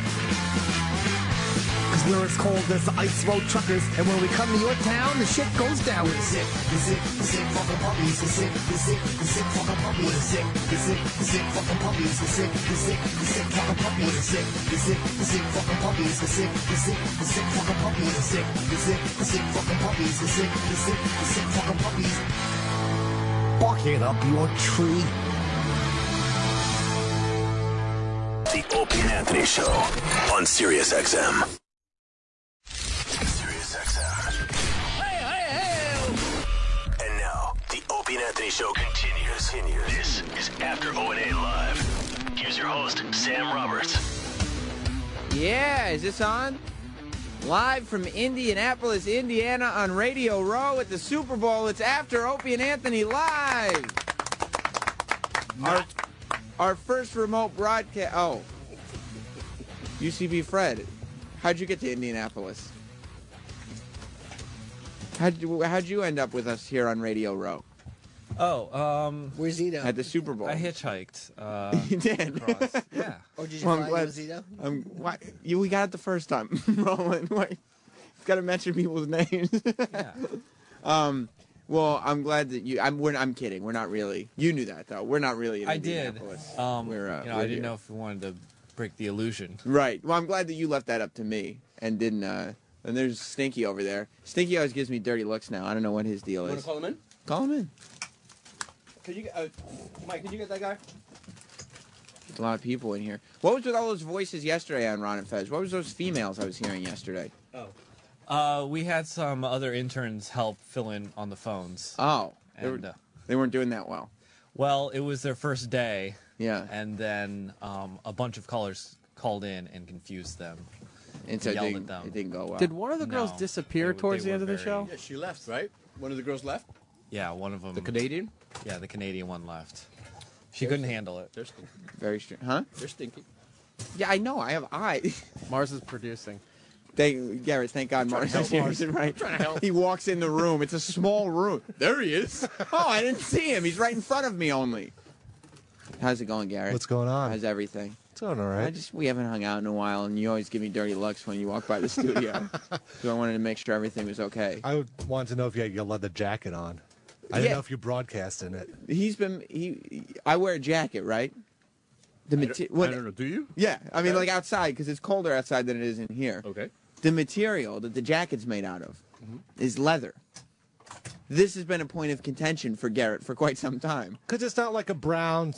Cause where it's cold, there's the ice road truckers. And when we come to your town, the shit goes down. We're sick, sick fucking puppies. We're sick fucking puppies. We're sick fucking puppies. We're sick fucking puppies. We're sick fucking puppies. We're sick fucking puppies. We're sick fucking puppies. We're sick fucking puppies. Barking up your tree. The Opie and Anthony Show on Sirius XM. And now, the Opie and Anthony Show continues. This is After O&A Live. Here's your host, Sam Roberts. Yeah, is this on? Live from Indianapolis, Indiana on Radio Row at the Super Bowl. It's After Opie and Anthony Live. Our first remote broadcast. Oh. UCB Fred, how'd you get to Indianapolis? How'd you end up with us here on Radio Row? Oh, where's Zito? At the Super Bowl. I hitchhiked. You did? Across. Yeah. Or did you fly with Zito? We got it the first time. Roland, wait. Got to mention people's names. Yeah. Well, I'm glad that you. I'm kidding. We're not really. You knew that though. We're not really in I did. Indianapolis. I we're didn't know if we wanted to break the illusion. Right. Well, I'm glad that you left that up to me and didn't. And there's Stinky over there. Stinky always gives me dirty looks now. I don't know what his deal is. Want to call him in? Call him in. Could you, Mike? Could you get that guy? There's a lot of people in here. What was with all those voices yesterday on Ron and Fez? What was those females I was hearing yesterday? We had some other interns help fill in on the phones. Oh, and they weren't doing that well. Well, it was their first day. Yeah. And then a bunch of callers called in and confused them. And so yelled at them. It didn't go well. Did one of the girls disappear towards the end of the show? Yeah, she left, right? One of the girls left? Yeah, one of them. The Canadian? Yeah, the Canadian one left. She couldn't handle it. They're stinky. Very strange. Huh? They're stinky. Yeah, I know. I have eyes. Mars is producing. Garrett, thank God Mars is here. Is it right? Trying to help. He walks in the room. It's a small room. There he is. Oh, I didn't see him. He's right in front of me only. How's it going, Garrett? What's going on? How's everything? It's going all right. We haven't hung out in a while, and you always give me dirty looks when you walk by the studio. So I wanted to make sure everything was okay. I wanted to know if you had your leather jacket on. I didn't know if you broadcast in it. I wear a jacket, right? I don't know. Do you? Yeah. I mean, like outside, because it's colder outside than it is in here. Okay. The material that the jacket's made out of is leather. This has been a point of contention for Garrett for quite some time. Because it's not like a brown,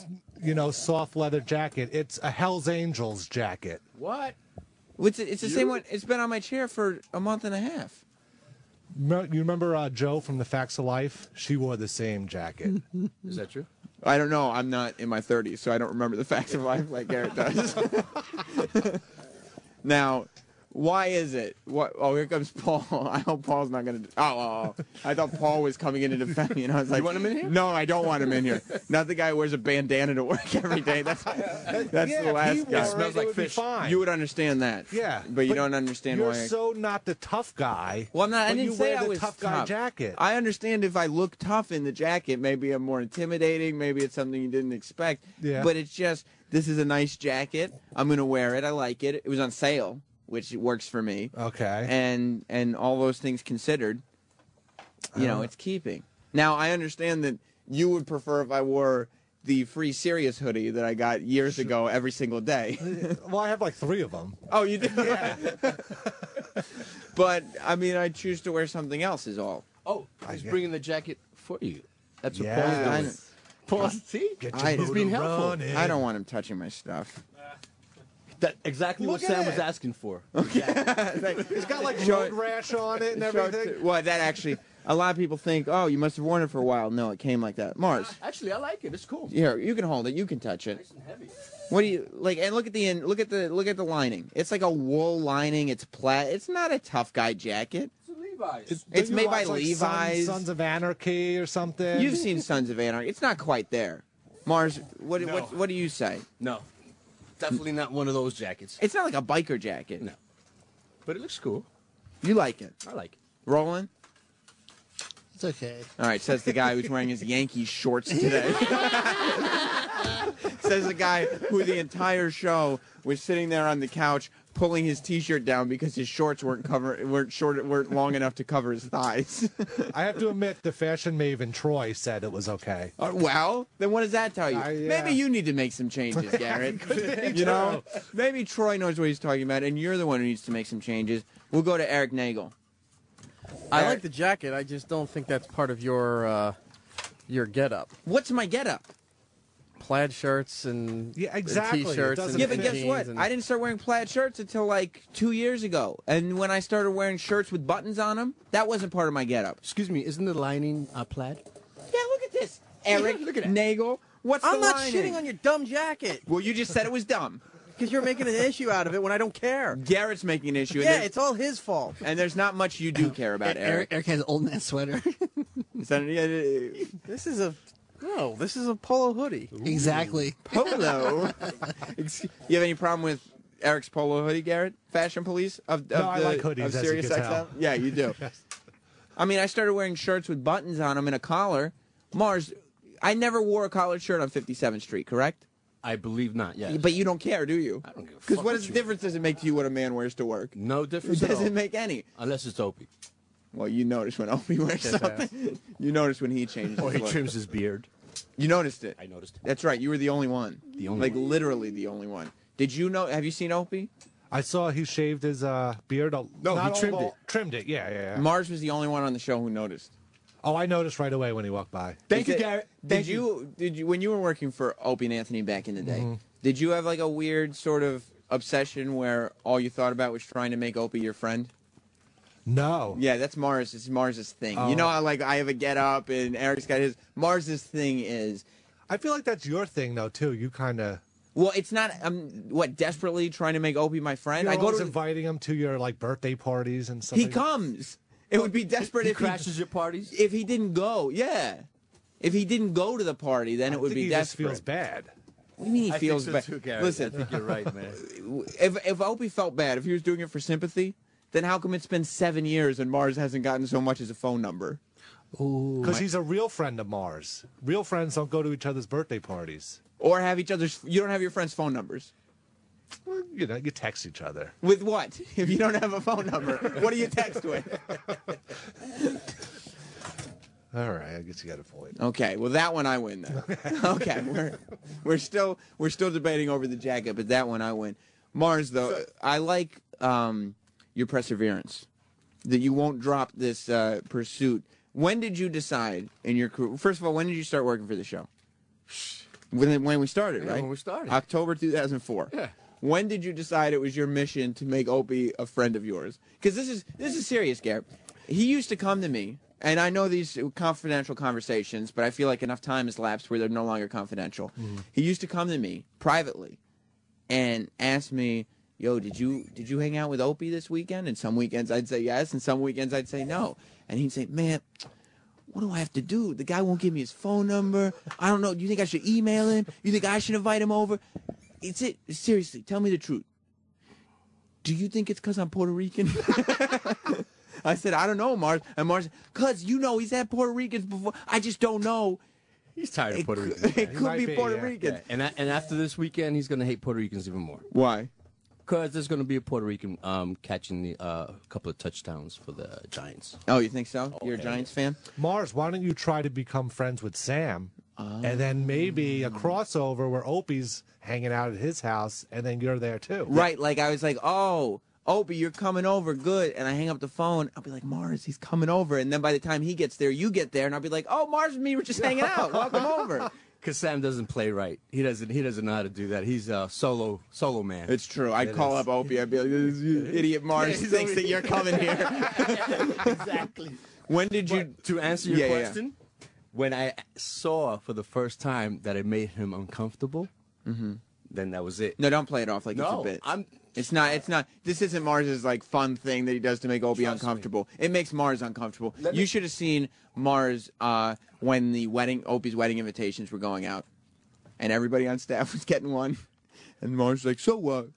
soft leather jacket. It's a Hell's Angels jacket. What? It's the same one. It's been on my chair for a month and a half. You remember Joe from The Facts of Life? She wore the same jacket. Is that true? I don't know. I'm not in my 30s, so I don't remember the facts of life like Garrett does. Now, why is it? Oh, here comes Paul. I hope Paul's not going to... Oh, I thought Paul was coming in to defend me, and I was like... You want him in here? No, I don't want him in here. Not the guy who wears a bandana to work every day. That's the last guy. Smells like fish. You would understand that. Yeah. But you don't understand you're why... You're so not the tough guy. Well, I didn't say I was tough guy jacket. I understand if I look tough in the jacket, maybe I'm more intimidating. Maybe it's something you didn't expect. Yeah. But it's just, this is a nice jacket. I'm going to wear it. I like it. It was on sale, which works for me. Okay. And all those things considered, it's keeping. Now, I understand that you would prefer if I wore the free Sirius hoodie that I got years ago every single day. Well, I have like 3 of them. Oh, you do? Yeah. But, I mean, I choose to wear something else is all. Oh, he's bringing the jacket for you. That's what Yes. Paul's doing. Paul, see? He's being helpful. I don't want him touching my stuff. That's exactly what Sam was asking for. It's got like road rash on it and everything. Well, that actually, a lot of people think, oh, you must have worn it for a while. No, it came like that. Mars. Actually, I like it. It's cool. Here, you can hold it. You can touch it. Nice and heavy. What do you like? And look at the lining. It's like a wool lining. It's plaid. It's not a tough guy jacket. It's Levi's. Don't It's you made by watch, like, Levi's. Sons of Anarchy or something. You've seen Sons of Anarchy. It's not quite there. Mars, what do you say? No. Definitely not one of those jackets. It's not like a biker jacket. No. But it looks cool. You like it? I like it. Roland? It's okay. All right, says the guy who's wearing his Yankees shorts today. Says the guy who the entire show was sitting there on the couch pulling his T-shirt down because his shorts weren't long enough to cover his thighs. I have to admit, the fashion maven Troy said it was okay. Well, then what does that tell you? Maybe you need to make some changes, Garrett. You know, maybe Troy knows what he's talking about, and you're the one who needs to make some changes. We'll go to Eric Nagel. I like the jacket. I just don't think that's part of your get-up. What's my get-up? Plaid shirts and exactly. and T-shirts. And Yeah, but guess what? and- I didn't start wearing plaid shirts until like 2 years ago. And when I started wearing shirts with buttons on them, that wasn't part of my getup. Excuse me, isn't the lining plaid? Yeah, look at this. Eric, Look at that. Nagel. What's I'm the not lining? shitting on your dumb jacket. Well, you just said it was dumb. Because you're making an issue out of it when I don't care. Garrett's making an issue. Yeah, it's all his fault. And there's not much you do care about, Eric. Eric has an old man sweater. Is that, This is a polo hoodie. Exactly. Polo? You have any problem with Eric's polo hoodie, Garrett? Fashion police of No, I like hoodies, of as you Sirius can XM? tell. Yeah, you do. I mean, I started wearing shirts with buttons on them and a collar. Mars, I never wore a collared shirt on 57th Street, correct? I believe not, yes. But you don't care, do you? I don't give a fuck. Because what difference does it make to you what a man wears to work? No difference It at all. doesn't make any. Unless it's Opie. Well, you notice when Opie wears something. You notice when he changes Or his he look. trims his beard. You noticed it. I noticed it. That's right. You were the only one. The only like one. literally the only one. Did you know? Have you seen Opie? I saw he shaved his beard. No, Not he trimmed all- it. Trimmed it, yeah. Mars was the only one on the show who noticed. Oh, I noticed right away when he walked by. Thank you, Garrett. Did you when you were working for Opie and Anthony back in the day? Did you have like a weird sort of obsession where all you thought about was trying to make Opie your friend? No. Yeah, that's Mars. It's Mars's thing. Oh. You know how like I have a get up and Eric's got his. Mars's thing is. I feel like that's your thing though too. You kind of. Well, it's not. What desperately trying to make Opie my friend. You're I go always to. inviting him to your like birthday parties and stuff. He like comes. It would be desperate He if crashes your parties? If he didn't go, yeah. If he didn't go to the party, then it would be he desperate. just feels bad. What do you mean he I feels think bad? so too, Garrett. Listen, I think you're right, man. if Opie felt bad, if he was doing it for sympathy, then how come it's been 7 years and Mars hasn't gotten so much as a phone number? Because he's a real friend of Mars. Real friends don't go to each other's birthday parties. Or have each other's. You don't have your friends' phone numbers. Well, you know, you text each other. With what? If you don't have a phone number, what do you text with? All right, I guess you got a point. Okay, well that one I win then. Okay, we're still debating over the jacket, but that one I win. Mars though, I like your perseverance, that you won't drop this pursuit. When did you decide in your career? First of all, when did you start working for the show? When we started, right? When we started. October 2004. Yeah. When did you decide it was your mission to make Opie a friend of yours? Because this is serious, Garrett. He used to come to me, and I know these confidential conversations, but I feel like enough time has lapsed where they're no longer confidential. He used to come to me privately and ask me, "Yo, did you hang out with Opie this weekend?" And some weekends I'd say yes, and some weekends I'd say no. And he'd say, "Man, what do I have to do? The guy won't give me his phone number. I don't know. Do you think I should email him? You think I should invite him over?" Seriously, tell me the truth. Do you think it's because I'm Puerto Rican? I said, I don't know, Mars. And Mars, because he's had Puerto Ricans before. I just don't know. He's tired of Puerto Ricans. It could be Puerto Ricans. Yeah. And after this weekend, he's going to hate Puerto Ricans even more. Why? Because there's going to be a Puerto Rican catching the couple of touchdowns for the Giants. Oh, you think so? You're a Giants fan? Mars, why don't you try to become friends with Sam? And then maybe a crossover where Opie's hanging out at his house, and then you're there too. Right, like I was like, oh, Opie, you're coming over, good. And I hang up the phone. I'll be like, Mars, he's coming over. And then by the time he gets there, you get there, and I'll be like, oh, Mars and me were just hanging out. Welcome over. Because Sam doesn't play right. He doesn't know how to do that. He's a solo man. It's true. I'd call up Opie. I'd be like, this idiot Mars thinks that you're coming here. Exactly. When did you... To answer your question, when I saw for the first time that it made him uncomfortable, then that was it. No, don't play it off like it's a bit. It's not. This isn't Mars's like fun thing that he does to make Opie uncomfortable. It makes Mars uncomfortable. You should have seen Mars when Opie's wedding invitations were going out, and everybody on staff was getting one, and Mars was like, "So what?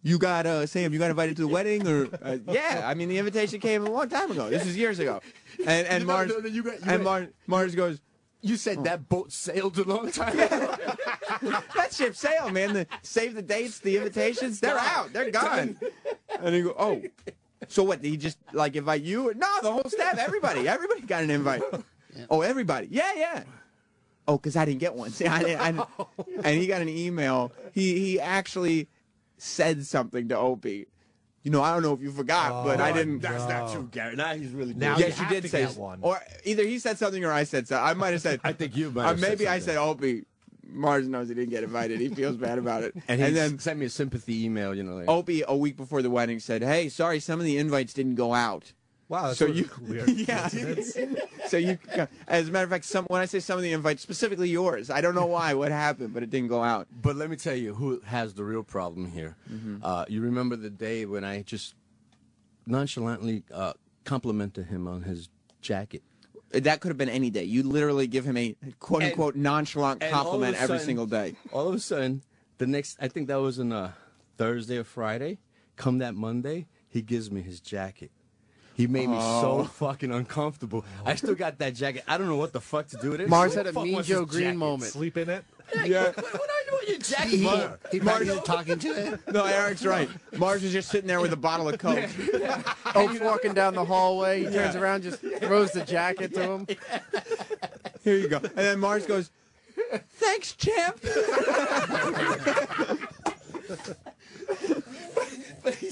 You got Sam? You got invited to the wedding, or yeah? I mean, the invitation came a long time ago. This is years ago." And Mars goes, "You said that boat sailed a long time ago." That ship sailed, man. Save the dates, the invitations, they're out. They're gone. And he go, "Oh, so what? Did he just like invite you?" No, the whole staff, everybody got an invite. Yeah. Oh, everybody. Yeah. Oh, because I didn't get one. See, and he got an email. He actually said something to Opie. You know, I don't know if you forgot, but I didn't. That's not true, Gary. Now he's really. Yes, you did say one. Or either he said something or I said something. I might have said. I think you might. Or maybe I said Opie. Mars knows he didn't get invited. He feels bad about it. And then sent me a sympathy email, you know. Like, Opie, a week before the wedding, said, "Hey, sorry, some of the invites didn't go out." Wow, that's so weird. Yeah. So you, as a matter of fact, when I say some of the invites, specifically yours, I don't know why, what happened, but it didn't go out. But let me tell you who has the real problem here. Mm-hmm. You remember the day when I just nonchalantly complimented him on his jacket? That could have been any day. You literally give him a quote-unquote nonchalant compliment every single day. All of a sudden, I think that was on a Thursday or Friday, come that Monday, he gives me his jacket. He made me so fucking uncomfortable. I still got that jacket. I don't know what the fuck to do with it. Mars had a Mean Joe Green moment. Sleep in it? Yeah. What are you your jacket? He Mars talking to it? No, Eric's right. Mars is just sitting there with a bottle of Coke. Oak's walking down the hallway. He turns around, just throws the jacket to him. Here you go. And then Mars goes, "Thanks, champ."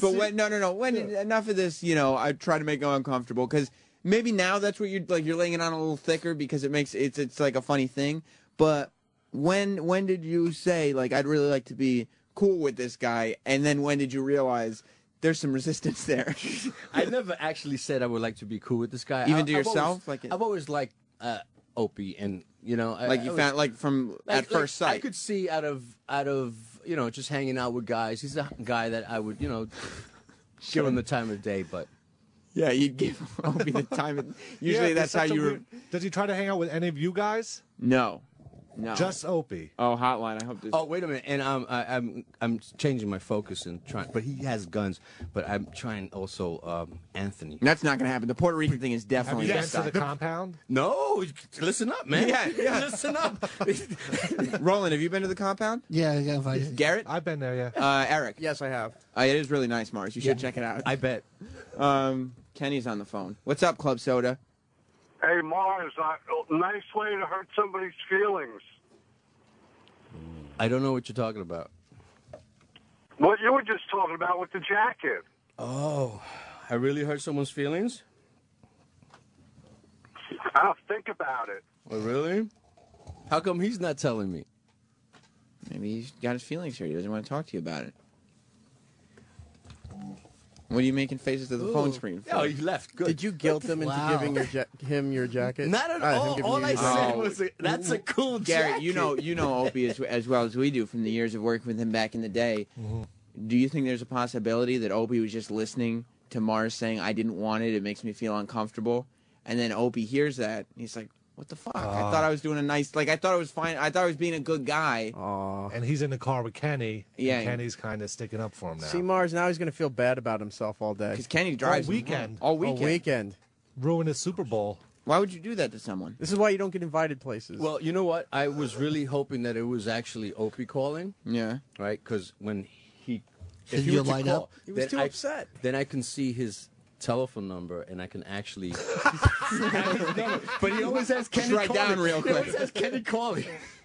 But when enough of this, I try to make him uncomfortable because maybe now that's what you're laying it on a little thicker because it's like a funny thing. But when did you say like I'd really like to be cool with this guy, and then when did you realize there's some resistance there? I never actually said I would like to be cool with this guy. Even to yourself, I've always liked Opie, and at first sight. I could see out of just hanging out with guys. He's a guy that I would give him the time of day, but. Yeah, you'd give Opie the time. Usually that's how you were. Does he try to hang out with any of you guys? No. Just Opie. Oh, hotline. I hope this. Oh, wait a minute. And I'm changing my focus and trying. But he has guns. But I'm trying also Anthony. That's not going to happen. The Puerto Rican thing is definitely. Have you been to the compound? No. Listen up, man. Yeah. Listen up. Roland, have you been to the compound? Yeah, I got invited. Garrett? I've been there. Yeah. Eric? Yes, I have. It is really nice, Mars. You should check it out. I bet. Kenny's on the phone. What's up, Club Soda? Hey, Mars, nice way to hurt somebody's feelings. I don't know what you're talking about. What you were just talking about with the jacket. Oh, I really hurt someone's feelings? Think about it. Oh, really? How come he's not telling me? Maybe he's got his feelings hurt. He doesn't want to talk to you about it. What are you making faces to the phone screen for? Oh, he left. Good. Did you guilt him into giving him your jacket? Not at all. All I said was that's a cool jacket. Gary, you know Opie as well as we do from the years of working with him back in the day. Mm-hmm. Do you think there's a possibility that Opie was just listening to Mars saying, "I didn't want it. It makes me feel uncomfortable," and then Opie hears that and he's like, "What the fuck? I thought I was doing I thought it was fine. I thought I was being a good guy." And he's in the car with Kenny. Yeah. And Kenny's kind of sticking up for him now. See, Mars, now he's going to feel bad about himself all day. Because Kenny drives all weekend. All weekend. Ruin his Super Bowl. Why would you do that to someone? This is why you don't get invited places. Well, you know what? I was really hoping that it was actually Opie calling. Yeah. Right? Because when he... Did you light up? He was too upset. Then I can see his telephone number, and I can actually... But he always has Kenny write down real quick. He always has Kenny calling.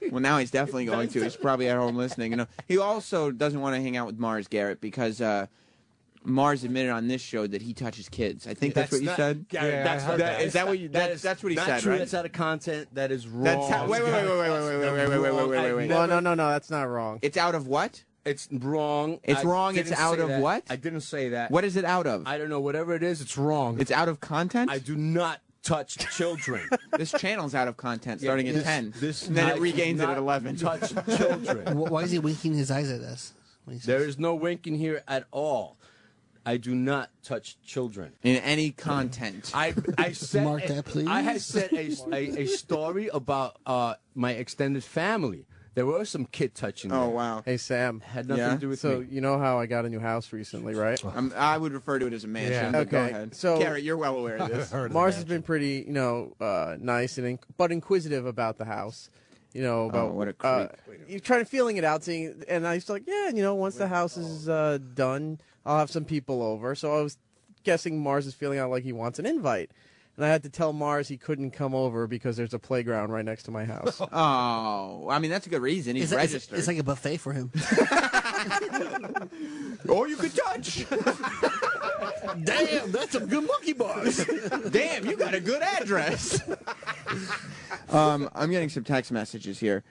Well, now he's definitely going to. He's probably at home listening. He also doesn't want to hang out with Mars, Garrett, because Mars admitted on this show that he touches kids. I think that's what you said. Garrett, yeah, is that what you? That's what he not said, true. right? That's out of content. That is wrong. Wait. No, that's not wrong. It's out of what? It's wrong. It's wrong. It's out of what? I didn't say that. What is it out of? I don't know. Whatever it is, it's wrong. It's out of content? I do not touch children. This channel's out of content starting at 10. And then it regains it at 11. Touch children. Why is he winking his eyes at us? There is no winking here at all. I do not touch children in any content. I said Mark that, please. I had said a story about my extended family. There was some kid touching. Oh there. wow! Hey Sam, Had nothing to do with so me. you know how I got a new house recently, right? I would refer to it as a mansion. But go ahead. So Garrett, you're well aware of this. Mars has been pretty, nice and but inquisitive about the house. About what a creep. You're trying to feeling it out, and I was like, once the house is done, I'll have some people over. So I was guessing Mars is feeling out like he wants an invite. And I had to tell Mars he couldn't come over because there's a playground right next to my house. Oh, I mean, that's a good reason. He's registered. It's like a buffet for him. Or you could touch. Damn, that's some good monkey bars. Damn, you got a good address. I'm getting some text messages here.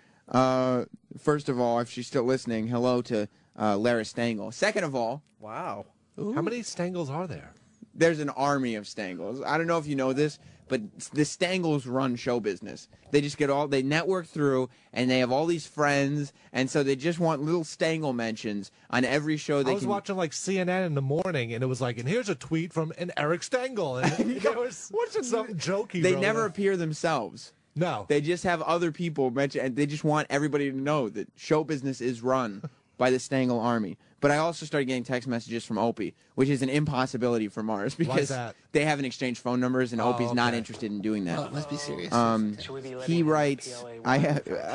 First of all, if she's still listening, hello to Lara Stengel. Second of all, wow. How many Stengels are there? There's an army of Stengels. I don't know if you know this, but the Stengels run show business. They just they network through, and they have all these friends, and so they just want little Stengel mentions on every show they I was watching like CNN in the morning, and it was like, and here's a tweet from an Eric Stengel, and there was some jokey. They never appear themselves. No. They just have other people mention, and they just want everybody to know that show business is run by the Stengel army. But I also started getting text messages from Opie, which is an impossibility for Mars because they haven't exchanged phone numbers, and Opie's not interested in doing that. Oh, let's be serious. He writes,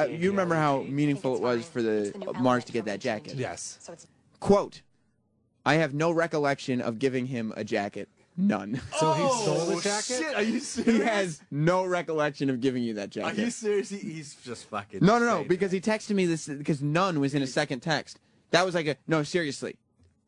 you remember how meaningful it was for the Mars to get that jacket? Yes. Quote, I have no recollection of giving him a jacket. None. So he stole the jacket? Shit, are you serious? He has no recollection of giving you that jacket. Are you serious? He's just fucking. No, because he texted me this because none was in a second text. That was like no, seriously,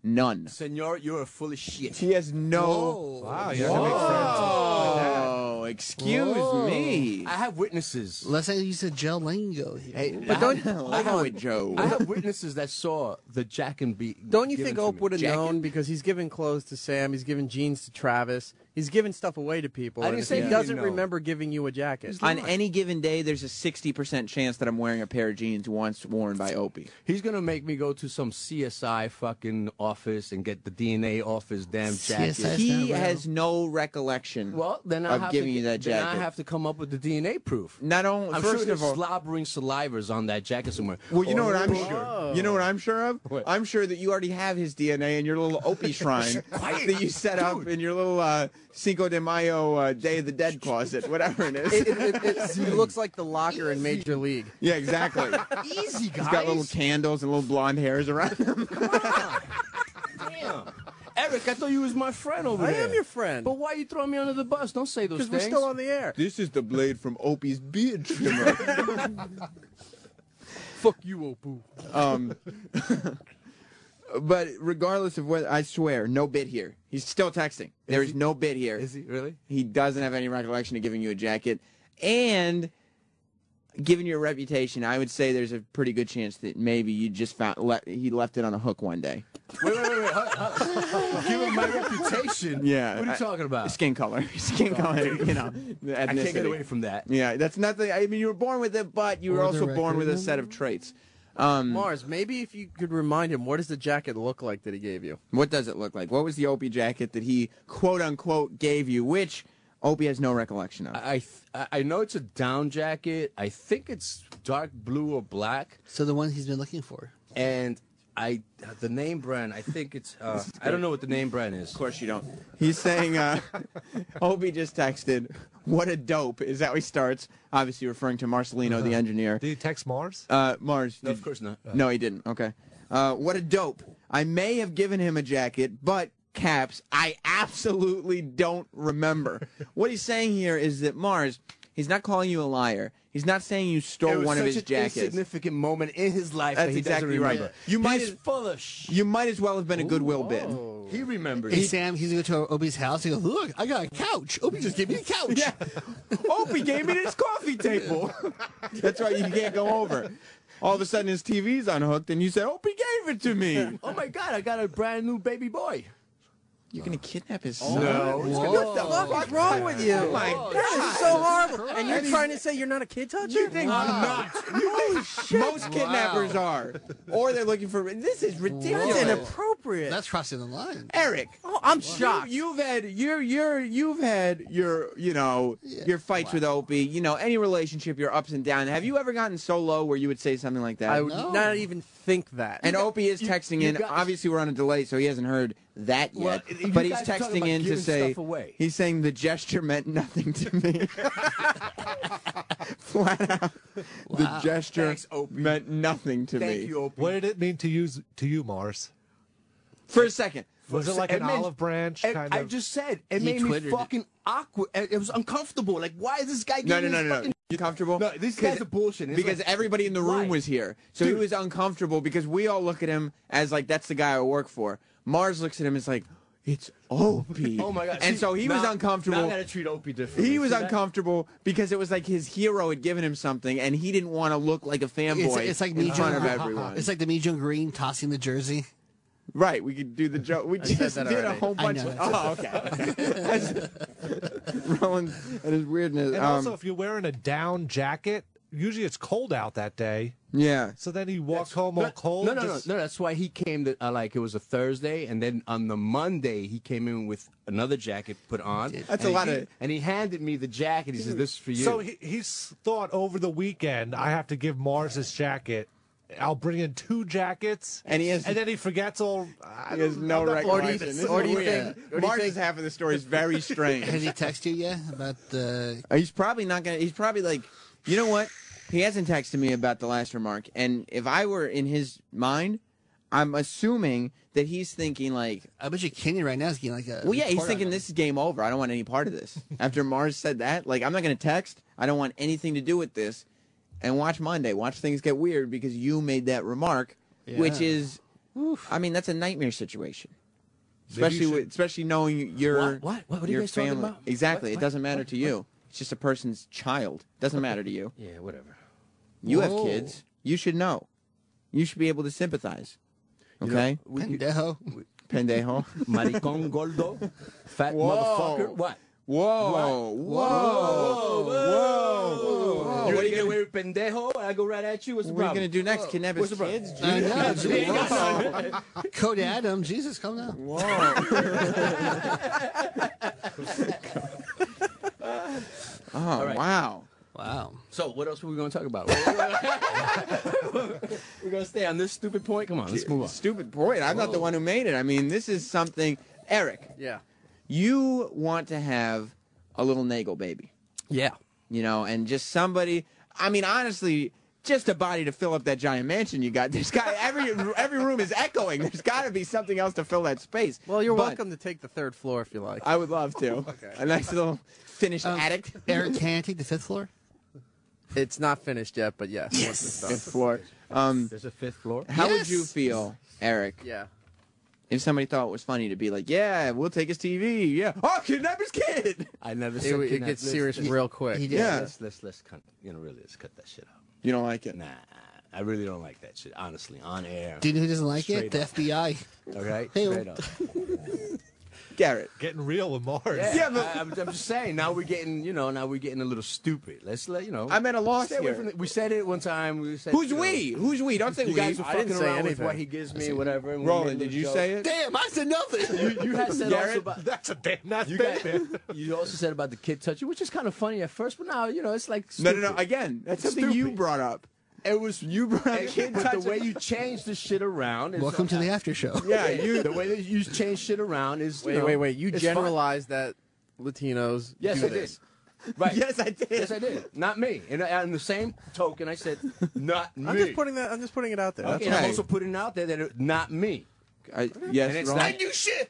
none. Senor, you're full of shit. He has no. Whoa. Wow, you have to make friends like that. Excuse me. I have witnesses. Let's say you said gel lingo here. Hey, but don't allow it, Joe. I have witnesses that saw the jack and beat. Don't you think Ope would have known because he's giving clothes to Sam, he's giving jeans to Travis, he's giving stuff away to people. I didn't say he doesn't remember giving you a jacket. On any given day, there's a 60% chance that I'm wearing a pair of jeans once worn by Opie. He's gonna make me go to some CSI fucking office and get the DNA off his damn jacket. He has no recollection. Well, then of giving you that jacket. Then I have to come up with the DNA proof. Not only, I'm first sure of there's all, slobbering salivas on that jacket somewhere. Well, you know what I'm sure. You know what I'm sure of? What? I'm sure that you already have his DNA in your little Opie shrine that you set up in your little Cinco de Mayo Day of the Dead closet, whatever it is. It looks like the locker in Major League. Yeah, exactly. Easy, guys. He's got little candles and little blonde hairs around him. Damn. Eric, I thought you was my friend over there. I am your friend. But why you throwing me under the bus? Don't say those things. Because we're still on the air. This is the blade from Opie's beard trimmer. Fuck you, Opie. But regardless of what, I swear, no bit here. He's still texting. There is no bit here. Is he really? He doesn't have any recollection of giving you a jacket. And given your reputation, I would say there's a pretty good chance that maybe you just he left it on a hook one day. Wait. Given my reputation? Yeah. What are you talking about? Skin color. Skin color, you know. I can't get away from that. Yeah, that's nothing. I mean, you were born with it, but you were also born with a set of traits. Mars, maybe if you could remind him, what does the jacket look like that he gave you? What does it look like? What was the Opie jacket that he, quote-unquote, gave you, which Opie has no recollection of? I know it's a down jacket. I think it's dark blue or black. So the one he's been looking for. And the name brand, I think it's, I don't know what the name brand is. Of course you don't. He's saying, Opie just texted, what a dope, is how he starts, obviously referring to Marcelino, the engineer. Did he text Mars? Mars. No, of course not. No, he didn't. Okay. What a dope. I may have given him a jacket, but, caps, I absolutely don't remember. What he's saying here is that Mars, he's not calling you a liar. He's not saying you stole one of his jackets. It was such an insignificant moment in his life That's that he exactly doesn't remember. right. You might He's full of shit. You might as well have been a goodwill bid. He remembers. Hey, Sam, he's going to go to Opie's house. He goes, look, I got a couch. Opie just gave me a couch. Yeah. Opie gave me this coffee table. That's right. You can't go over. All of a sudden, his TV's unhooked, and you say, Opie gave it to me. Oh, my God, I got a brand new baby boy. You're gonna kidnap his Oh, son? no. What the fuck is wrong with you? Oh my That is so horrible. And you're trying to say you're not a kid toucher? You think I'm not? Holy shit. Most kidnappers are, or they're looking for. This is ridiculous. That's inappropriate. That's crossing the line. Eric. Oh, I'm shocked. You've had your your fights with Opie. You know, any relationship, your ups and downs. Have you ever gotten so low where you would say something like that? I would not even think that. And Opie is texting in. Obviously, we're on a delay, so he hasn't heard that yet. But he's texting in to say he's saying the gesture meant nothing to me. Flat out, the gesture meant nothing to me. You, Opie. What did it mean to you, Mars? For a second. Was it like an olive branch kind of? I just said it made me fucking awkward. It was uncomfortable. Like, why is this guy getting No. You comfortable? No, these guys are bullshit. Because everybody in the room was here. So he was uncomfortable because we all look at him as like, that's the guy I work for. Mars looks at him as like, it's Opie. Oh my God. And so he was uncomfortable. Now I gotta treat Opie differently. He was uncomfortable because it was like his hero had given him something and he didn't want to look like a fanboy It's like in front of everyone. It's like the Me June Green tossing the jersey. Right, we could do the joke. We just did a whole bunch of. Oh, okay. Roland and his weirdness. And also, if you're wearing a down jacket, usually it's cold out that day. Yeah. So then he walked home all cold. No. That's why he came to like it was a Thursday, and then on the Monday he came in with another jacket put on. That's a lot of. And he handed me the jacket. He says, "This is for you." So he's thought over the weekend, I have to give Mars his jacket. I'll bring in 2 jackets, and then he forgets all. He has no recollection. Or do you think Mars' half of the story is very strange. Has he texted you yet about the? He's probably not gonna. He's probably like, you know what? He hasn't texted me about the last remark. And if I were in his mind, I'm assuming that he's thinking like, I bet you Kenny right now is getting like a. well, yeah, he's thinking this is game over. I don't want any part of this. After Mars said that, like, I'm not gonna text. I don't want anything to do with this. And watch Monday. Watch things get weird because you made that remark, which is, I mean, that's a nightmare situation. Especially knowing your What are you your guys family. talking about? Exactly. It doesn't matter to you. It's just a person's child. Doesn't matter to you. Yeah, whatever. You have kids. You should know. You should be able to sympathize. Okay? Pendejo. Pendejo. Maricón gordo. Fat motherfucker. What? Whoa. You want to get away with pendejo? I go right at you. What's the What are you problem? going to do next? Kidnap his kids? I know. Cody Adam, Jesus, come down. Whoa. Oh, right. wow. Wow. So, what else are we going to talk about? We're going to stay on this stupid point? Come on, let's move on. Stupid point. I'm not the one who made it. I mean, this is something. Eric. Yeah. You want to have a little Nagel baby. Yeah. You know, and just somebody. I mean, honestly, just a body to fill up that giant mansion you got. There's got every room is echoing. There's got to be something else to fill that space. Well, you're welcome to take the 3rd floor if you like. I would love to. Okay. A nice little finished attic. Eric, can I take the 5th floor? It's not finished yet, but yes. Yes. 5th floor. There's a 5th floor. How would you feel, Eric? Yeah. If somebody thought it was funny to be like, yeah, we'll take his TV. Yeah. Oh, kidnap his kid. I never said It gets serious real quick. Yeah. Let's cut that shit out. You don't like it? Nah, I really don't like that shit. Honestly, on air. Do you know who doesn't like it? The FBI. Okay, Hey-o. straight up. Garrett. Getting real with Mars. Yeah, but I'm just saying. Now we're getting, a little stupid. Let's let I'm at a loss stay away here. from we said it one time. We said, Who's we? Who's we? Don't say you we. guys were I didn't fucking say around with anything. what he gives me or whatever. And we Roland, made a did you little say joke. it? Damn, I said nothing. You had said also about That's a damn nice you, baby. you also said about the kid touching, which is kind of funny at first, but now it's like No. stupid. Again, that's It's something you stupid. brought up. It was You brought up kid but touching. the way you change the shit around. Is, Welcome to the after show. Yeah, the way that you change shit around is. Wait. You it's generalized that Latinos Yes, do I did. this. Right. Yes, I did. Yes, I did. Not me. And on the same token, I said, not me. I'm just putting it out there. Okay, and I'm also putting it out there that it, not me. Yes, And it's wrong. not- I do shit.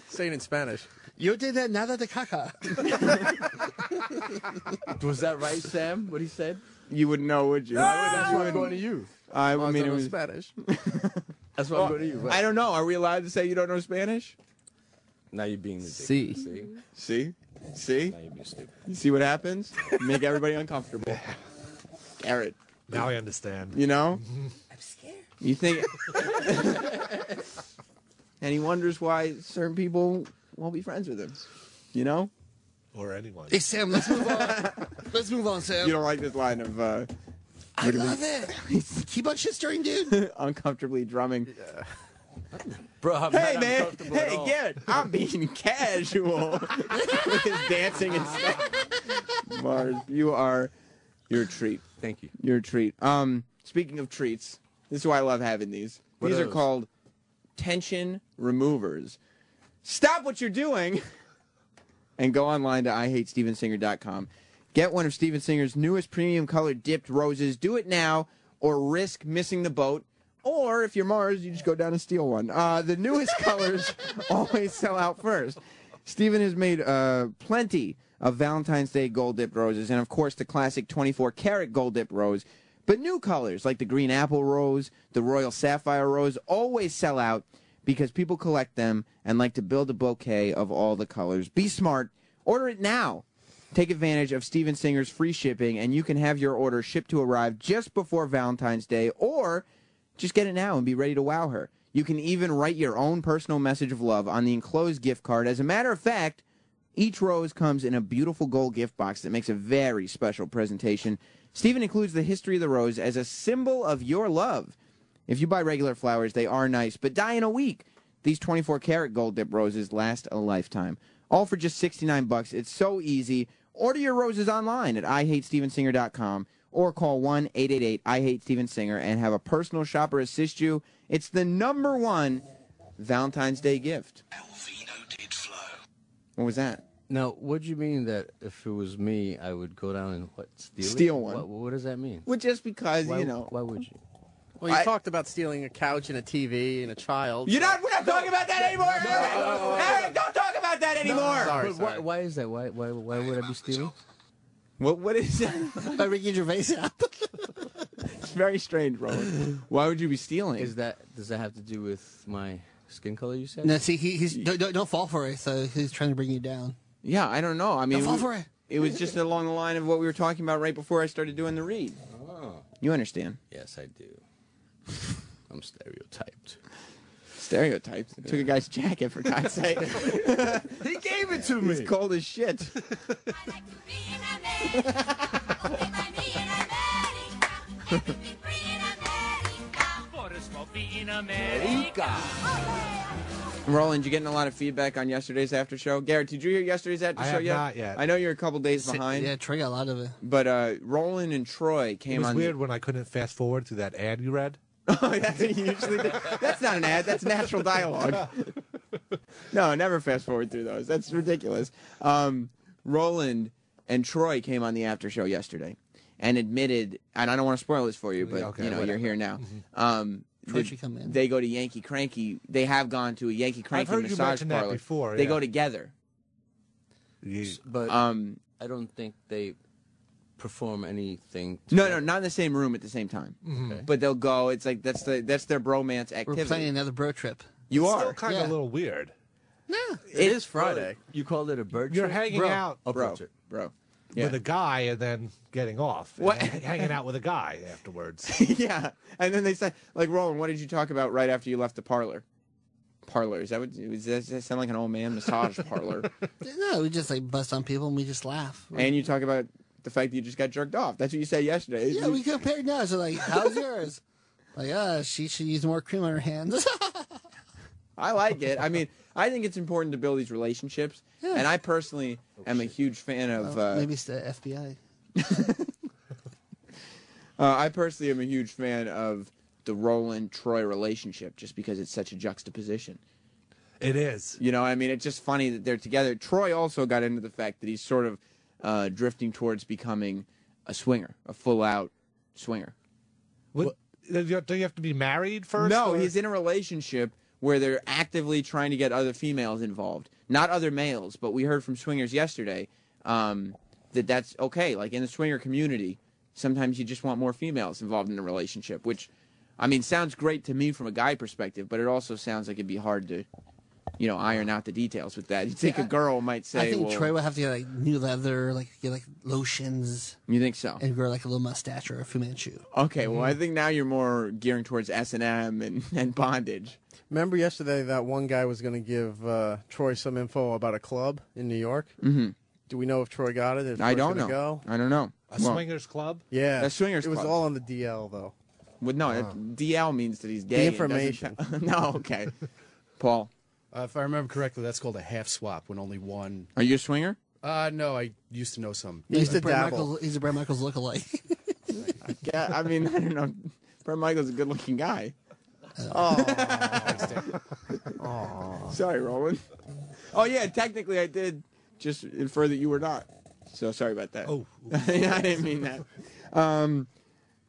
Say it in Spanish. You did that, nada de caca. Was that right, Sam? What he said? You wouldn't know, would you? That's why I'm going to you. I mean, it was Spanish. That's why I'm going to you. I don't know. Are we allowed to say you don't know Spanish? Now you're being ridiculous. See? Now you're being stupid. You see what happens? Make everybody uncomfortable. Garrett. Now I understand. You know? I'm scared. You think... and he wonders why certain people won't be friends with him. You know? Or anyone. Hey, Sam, let's move on. Let's move on, Sam. You don't like this line of... I love it. Keep on shit stirring, dude. uncomfortably drumming. Bro, I'm hey, not man. uncomfortable at Hey, all. Garrett. I'm being casual. With his dancing and stuff. Mars, you're a treat. Thank you. You're a treat. Speaking of treats, this is why I love having these. What These are are those? called tension removers. Stop what you're doing and go online to IHateStevenSinger.com. Get one of Steven Singer's newest premium colored dipped roses. Do it now or risk missing the boat. Or if you're Mars, you just go down and steal one. The newest colors always sell out first. Steven has made plenty of Valentine's Day gold dipped roses and, of course, the classic 24-karat gold dipped rose. But new colors like the green apple rose, the royal sapphire rose always sell out because people collect them and like to build a bouquet of all the colors. Be smart. Order it now. Take advantage of Steven Singer's free shipping, and you can have your order shipped to arrive just before Valentine's Day, or just get it now and be ready to wow her. You can even write your own personal message of love on the enclosed gift card. As a matter of fact, each rose comes in a beautiful gold gift box that makes a very special presentation. Steven includes the history of the rose as a symbol of your love. If you buy regular flowers, they are nice, but die in a week. These 24-karat gold dip roses last a lifetime. All for just $69. It's so easy. Order your roses online at IHateStevenSinger.com or call 1-888-I-HATE-STEVEN-SINGER and have a personal shopper assist you. It's the #1 Valentine's Day gift. What was that? Now, what do you mean that if it was me, I would go down and steal it? Steal one. What does that mean? Well, just because, why, you know. Why would you? Well, you talked about stealing a couch and a TV and a child. We're not talking about that anymore, Eric! Eric, don't talk about that anymore! Sorry. Why is that? Why would I be stealing? What is that? By Ricky Gervais app. It's very strange, Roland. Why would you be stealing? Does that have to do with my skin color, you said? No, see, he's don't fall for it, so he's trying to bring you down. Yeah, I don't know. I mean, Don't fall for it. It was just along the line of what we were talking about right before I started doing the read. Oh. You understand? Yes, I do. I'm stereotyped. Stereotypes? Took a guy's jacket, for God's sake. He gave it to me. He's cold as shit. Roland, you getting a lot of feedback on yesterday's after show? Garrett, did you hear yesterday's after show yet? Not yet. I know you're a couple days behind. Yeah, Troy got a lot of it. But Roland and Troy came It was on. weird when I couldn't fast forward through that ad you read. Oh, that's what you usually do. That's not an ad. That's natural dialogue. No, never fast forward through those. That's ridiculous. Roland and Troy came on the after show yesterday and admitted, and I don't want to spoil this for you, but Okay, you know, whatever. you're here now. Troy should come in. They go to Yankee Cranky. They have gone to a Yankee Cranky heard you massage mention that parlor. before, They yeah. go together. But I don't think they perform anything. No, not in the same room at the same time. Okay. But they'll go. It's like that's their bromance We're activity. planning another bro trip. You Still are. kind of Yeah. a little weird. No. It is Friday. You called it a bird You're trip? hanging Bro. out A Bro, bird trip. bro. Yeah. with a guy and then getting off. and What? hanging out with a guy afterwards. Yeah. And then they say, like, Roland, what did you talk about right after you left the parlor? Parlor. Is that what? Does that sound like an old man massage parlor? No, we just like bust on people and we just laugh. And you talk about the fact that you just got jerked off. That's what you said yesterday. Yeah, we compared notes. So like, how's yours? Like, she should use more cream on her hands. I like it. I mean, I think it's important to build these relationships. Yeah. And I personally am a huge fan of... maybe it's the FBI. I personally am a huge fan of the Roland-Troy relationship just because it's such a juxtaposition. It is. You know, I mean, it's just funny that they're together. Troy also got into the fact that he's sort of drifting towards becoming a swinger, a full-out swinger. What, do you have to be married first? No, or? he's in a relationship where they're actively trying to get other females involved. Not other males, but we heard from swingers yesterday that that's okay. Like, in the swinger community, sometimes you just want more females involved in a relationship, which, I mean, sounds great to me from a guy perspective, but it also sounds like it'd be hard to iron out the details with that. You think a girl might say, I think well, Troy would have to get like new leather, get like lotions. You think so? And grow like a little mustache or a Fu Manchu. Okay, well, I think now you're more gearing towards S&M and bondage. Remember yesterday that one guy was going to give Troy some info about a club in New York? Mm-hmm. Do we know if Troy got it? I don't know. Go? I don't know. A swingers club? Yeah. A swingers club. It was all on the DL, though. Well, no, DL means that he's gay. The information. No, okay. Paul? If I remember correctly, that's called a half swap when only one... Are you a swinger? No, I used to know some. He's a Brad Michaels lookalike. Yeah, I mean, I don't know. Brad Michaels is a good-looking guy. Oh. Sorry, Roland. Oh, yeah, technically I did just infer that you were not. So sorry about that. Oh. I didn't mean that.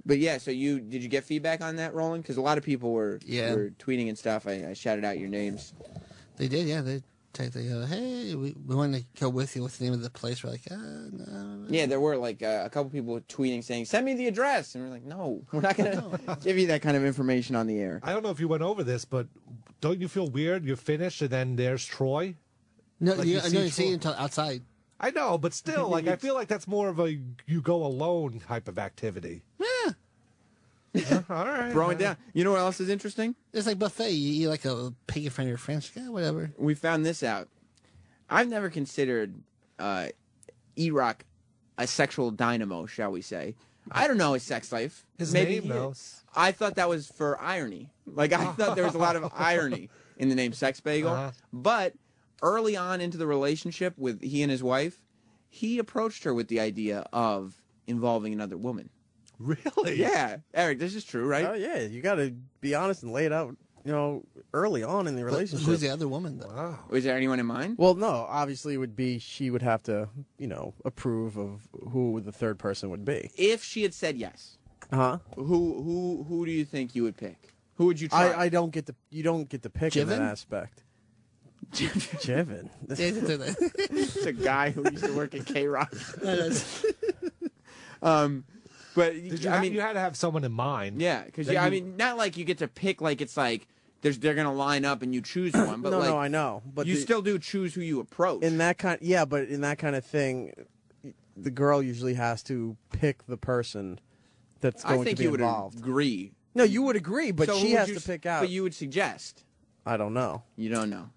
But yeah, so did you get feedback on that, Roland? Because a lot of people were tweeting and stuff. I shouted out your names. They did, yeah. They technically go, hey, we want to go with you. What's the name of the place? We're like, no. Yeah, there were like a couple people tweeting saying, send me the address. And we're like, no, we're not going to give you that kind of information on the air. I don't know if you went over this, but don't you feel weird? You finish and then there's Troy? No, Like you see see it until outside. I know, but still, like I feel like that's more of a you go alone type of activity. Yeah. All right. Throwing down. You know what else is interesting? It's like buffet. You eat like a pig in front of your friends. Yeah, whatever. We found this out. I've never considered E-Rock a sexual dynamo, shall we say. I don't know his sex life. His Maybe name knows. I thought that was for irony. Like, I thought there was a lot of irony in the name Sex Bagel. But early on into the relationship with he and his wife, he approached her with the idea of involving another woman. Really? Yeah. Eric, this is true, right? Oh, yeah. You got to be honest and lay it out, early on in the relationship. Who's the other woman, though? Wow. Was there anyone in mind? Well, no. Obviously, it would be she would have to, approve of who the third person would be. If she had said yes, who do you think you would pick? Who would you try? I don't get the you don't get to pick in that aspect. Jivin. It's a guy who used to work at K-Rock. But you had to have someone in mind. Yeah, because I mean, not like you get to pick like it's like they're going to line up and you choose one. But no, I know. But you still do choose who you approach. But in that kind of thing, the girl usually has to pick the person that's going to be involved. I think you would agree. No, you would agree, but So she who has would to pick out. But you would suggest. I don't know. You don't know.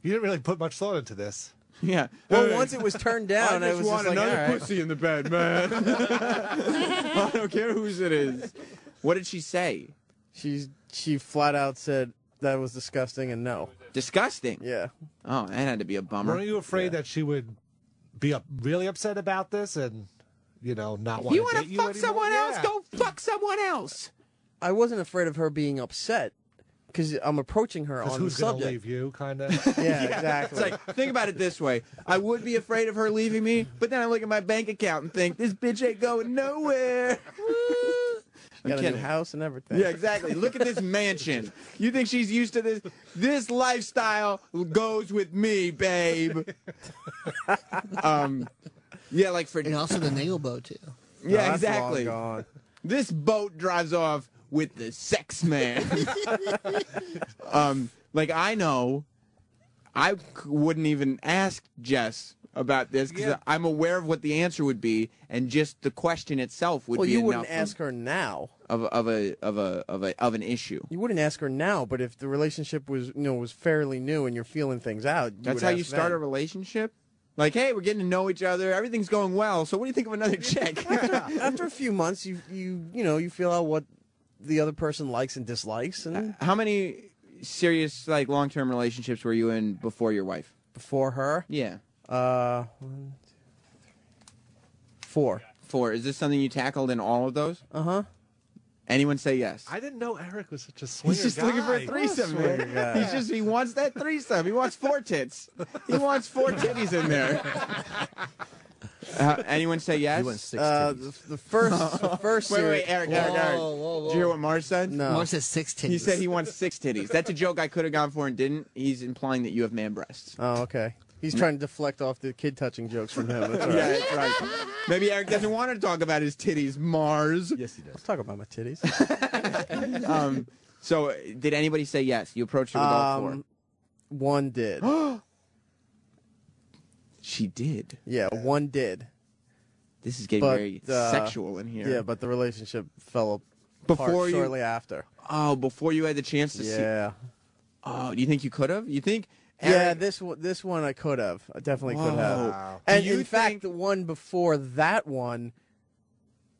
You didn't really put much thought into this. Yeah. Well, once it was turned down, I I just was want just like, another all right. pussy in the bed, man. I don't care whose it is. What did she say? She flat out said that was disgusting and no. Disgusting? Yeah. Oh, that had to be a bummer. Weren't you afraid that she would be really upset about this and, not want You to want date to you fuck anymore? someone else? Yeah. Go fuck someone else. I wasn't afraid of her being upset because I'm approaching her on the who's gonna subject. leave you, kind of? Yeah, exactly. It's like, think about it this way. I would be afraid of her leaving me, but then I look at my bank account and think, this bitch ain't going nowhere. Got a new house and everything. Yeah, exactly. Look at this mansion. You think she's used to this? This lifestyle goes with me, babe. Yeah, like for And also the nail bow, too. Yeah, that's exactly. long gone. This boat drives off with the sex man. Like I know, I wouldn't even ask Jess about this because I'm aware of what the answer would be, and just the question itself would Well, be you enough wouldn't ask her now. of an issue. You wouldn't ask her now, but if the relationship was fairly new and you're feeling things out, That's how you start a relationship. Like, hey, we're getting to know each other. Everything's going well. So, what do you think of another chick? After a few months, you feel out what the other person likes and dislikes. And How many serious long-term relationships were you in before your wife? Before her? Yeah. 1, 2, 3, 4. 4. Is this something you tackled in all of those? Uh-huh. Anyone say yes? I didn't know Eric was such a swinger He's just guy. looking for a threesome, man. He wants that threesome. He wants 4 tits. He wants 4 titties in there. Anyone say yes? He went 6 titties. The first Wait, Eric. Did you hear what Mars said? No. Mars says 6 titties. He said he wants 6 titties. That's a joke I could have gone for and didn't. He's implying that you have man breasts. Oh, okay. He's trying to deflect off the kid touching jokes from him. That's all Yeah, right. that's right. Maybe Eric doesn't want to talk about his titties, Mars. Yes, he does. Let's talk about my titties. So, did anybody say yes? You approached her with all 4. One did. She did. Yeah, one did. This is getting very sexual in here. Yeah, but the relationship fell apart shortly after. Oh, before you had the chance to see. Yeah. Oh, do you think you could have? You think? Yeah, this one I could have. I definitely could have. Wow. And in fact, the one before that one,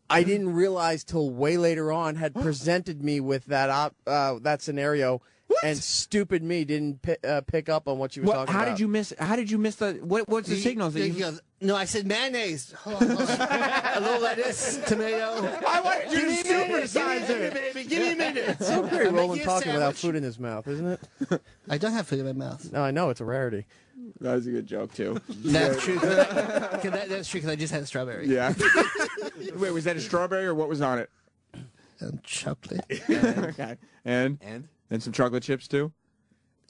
I didn't realize till way later on had presented me with that scenario. And stupid me didn't pick up on what you were talking about. How did you miss? How did you miss the? What's the signals that you? No, I said mayonnaise. A little lettuce, tomato. I wanted you to supersize it. Baby, give me a minute. It's so great Roland talking without food in his mouth, isn't it? I don't have food in my mouth. No, I know it's a rarity. That was a good joke too. That's true. That's true because I just had a strawberry. Yeah. Wait, was that a strawberry or what was on it? Chocolate. Okay. And some chocolate chips too.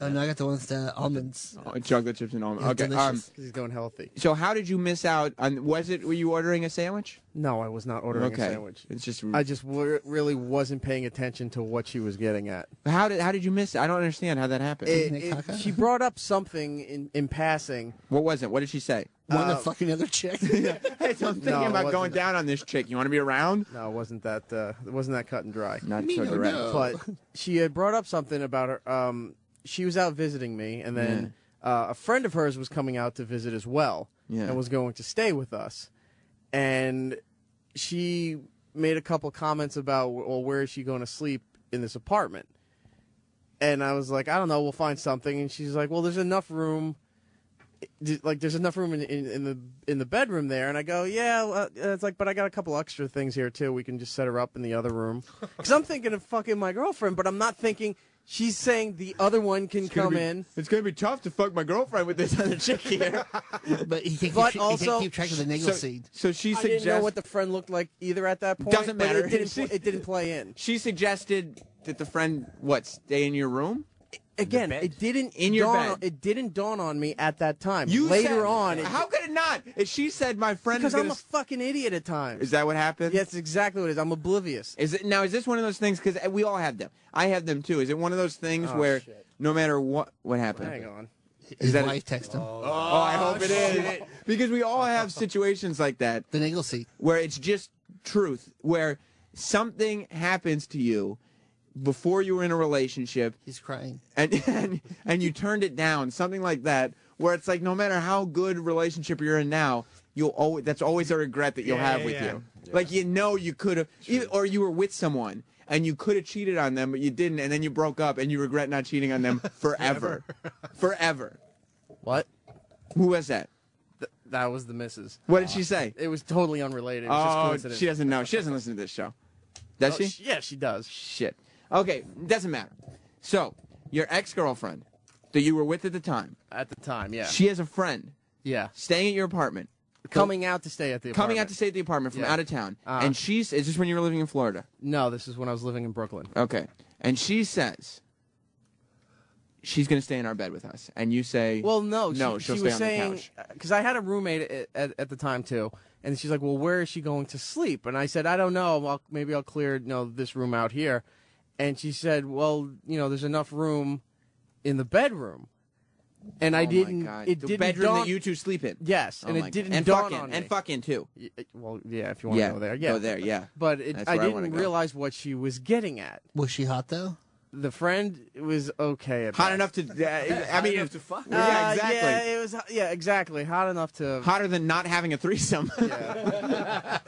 Oh no, I got the ones that almonds. Oh, chocolate chips and almonds. Okay. Because he's going healthy. So how did you miss out on? Were you ordering a sandwich? No, I was not ordering a sandwich. It's just I just really wasn't paying attention to what she was getting at. How did you miss it? I don't understand how that happened. She brought up something in passing. What was it? What did she say? One of the fucking other chick. Hey, so I'm thinking about going down on this chick. You want to be around? No, it wasn't that. It wasn't that cut and dry. Not so direct. But she had brought up something about her. She was out visiting me, and then a friend of hers was coming out to visit as well, and was going to stay with us. And she made a couple comments about, well, where is she going to sleep in this apartment? And I was like, I don't know, we'll find something. And she's like, well, there's enough room. Like, there's enough room in the bedroom there. And I go, yeah. It's like, but I got a couple extra things here too. We can just set her up in the other room. Because I'm thinking of fucking my girlfriend, but I'm not thinking. She's saying the other one can come in. It's going to be tough to fuck my girlfriend with this other chick here. But he can't keep track of the niggle seed. So she suggests. I didn't know what the friend looked like either at that point. Doesn't matter. But it didn't play in. She suggested that the friend, stay in your room? Again, it didn't It didn't dawn on me at that time. Later on, how could it not? If she said my friend, because I'm a fucking idiot at times. Is that what happened? Yeah, that's exactly what it is. I'm oblivious. Is this one of those things? Because we all have them. I have them too. Is it one of those things where no matter what happened? Hang on. His wife texted him. Oh, I hope it is. Because we all have situations like that. The niggle seat. Where it's just truth. Where something happens to you before you were in a relationship. He's crying. And you turned it down. Something like that. Where it's like no matter how good relationship you're in now, that's always a regret that you'll have with you. Yeah. Like you could have, or you were with someone. And you could have cheated on them, but you didn't, and then you broke up, and you regret not cheating on them forever. Forever. What? Who was that? That was the missus. What did she say? It was totally unrelated. It was just coincidence. She doesn't know. She doesn't listen to this show. Does she? Yeah, she does. Shit. Okay, doesn't matter. So, your ex-girlfriend that you were with at the time. At the time, yeah. She has a friend. Yeah. Staying at your apartment. Coming out to stay at the apartment. Coming out to stay at the apartment from out of town. And is this when you were living in Florida? No, this is when I was living in Brooklyn. Okay. And she says she's going to stay in our bed with us. And you say, well, no, she'll she stay was on saying, the couch. Because I had a roommate at the time, too. And she's like, well, where is she going to sleep? And I said, I don't know. Maybe I'll clear this room out here. And she said, well, there's enough room in the bedroom. And I didn't. It the didn't bedroom that you two sleep in. Yes, and it didn't dawn on me. And fucking too. Well, yeah, if you want to go there, yeah, go there, yeah. But I didn't realize what she was getting at. Was she hot though? The friend was okay at hot best. enough to. I mean, enough to fuck. Yeah, exactly. Yeah, it was. Yeah, exactly. Hot enough to. Hotter than not having a threesome. Yeah.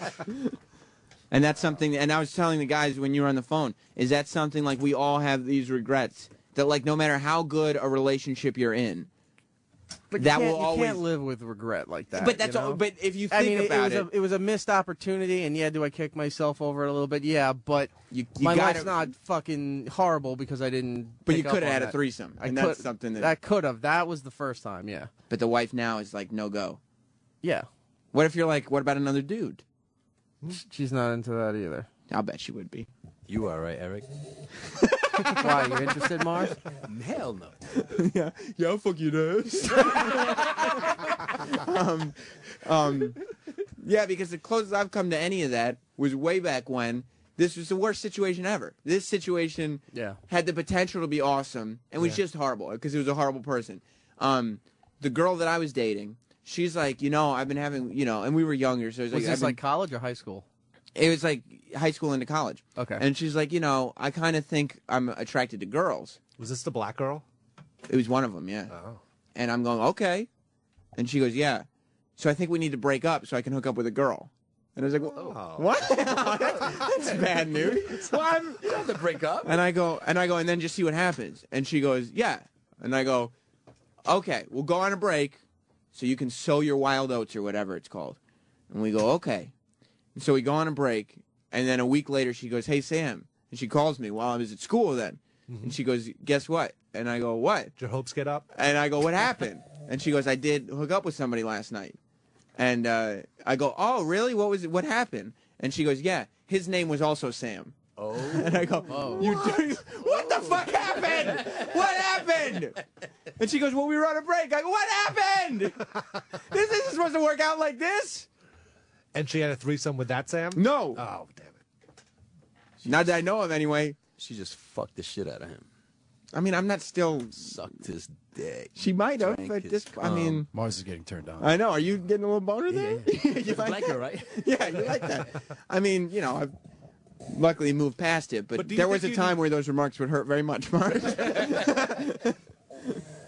And that's something. And I was telling the guys when you were on the phone, is that something like we all have these regrets that like no matter how good a relationship you're in. But that you will always can't live with regret like that. But that's all. But if you think about it was a missed opportunity, and do I kick myself over it a little bit? Yeah, but my life's not fucking horrible because I didn't. But you could have had a threesome, and that's something that could have. That was the first time, yeah. But the wife now is like no go. Yeah. What if you're like, what about another dude? She's not into that either. I'll bet she would be. You are right, Eric. Why, you interested, Mars? Hell no. Yeah, I'll fuck you, this. Yeah, because the closest I've come to any of that was way back when this was the worst situation ever. This situation had the potential to be awesome and was just horrible because he was a horrible person. The girl that I was dating, she's like, I've been having, and we were younger, so it was this like college or high school? It was like high school into college. Okay. And she's like, I kind of think I'm attracted to girls. Was this the black girl? It was one of them, yeah. Oh. And I'm going, okay. And she goes, yeah. So I think we need to break up so I can hook up with a girl. And I was like, what? That's bad news. Well, you don't have to break up. And I go, and then just see what happens. And she goes, yeah. And I go, okay, we'll go on a break so you can sow your wild oats or whatever it's called. And we go, okay. And so we go on a break, and then a week later she goes, hey, Sam. And she calls me while I was at school then. And she goes, guess what? And I go, what? Did your hopes get up? And I go, what happened? And she goes, I did hook up with somebody last night. And I go, oh, really? What was it? What happened? And she goes, yeah, his name was also Sam. Oh. And I go, what the fuck happened? What happened? And she goes, well, we were on a break. I go, what happened? This isn't supposed to work out like this. And she had a threesome with that Sam? No. Oh, damn it. Not that I know of, anyway. She just fucked the shit out of him. I mean, I'm not still... Sucked his dick. She might have, Drank but his this... I mean... Mars is getting turned on. I know. Are you getting a little boner there? You like her, right? Yeah, you like that. I mean, I've luckily moved past it, but there was a time where those remarks would hurt very much, Mars.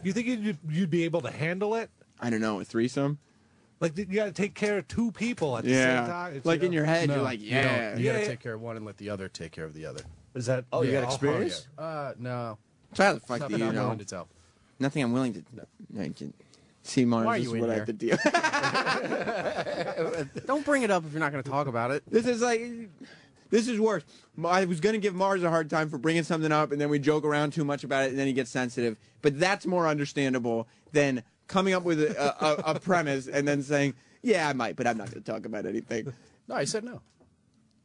You think you'd be able to handle it? I don't know, a threesome? Like, you got to take care of two people at the same time. It's, like in your head, you're like, You got to take care of one and let the other take care of the other. Is that? Oh, you got experience? No. So how the fuck do Nothing you I'm know? willing to tell. Nothing I'm willing to. No, you can see, Mars. Why are This you is in what I here? have to deal. Don't bring it up if you're not going to talk about it. This is worse. I was going to give Mars a hard time for bringing something up, and then we joke around too much about it, and then he gets sensitive. But that's more understandable than coming up with a premise and then saying, yeah, I might, but I'm not going to talk about anything. No, I said no.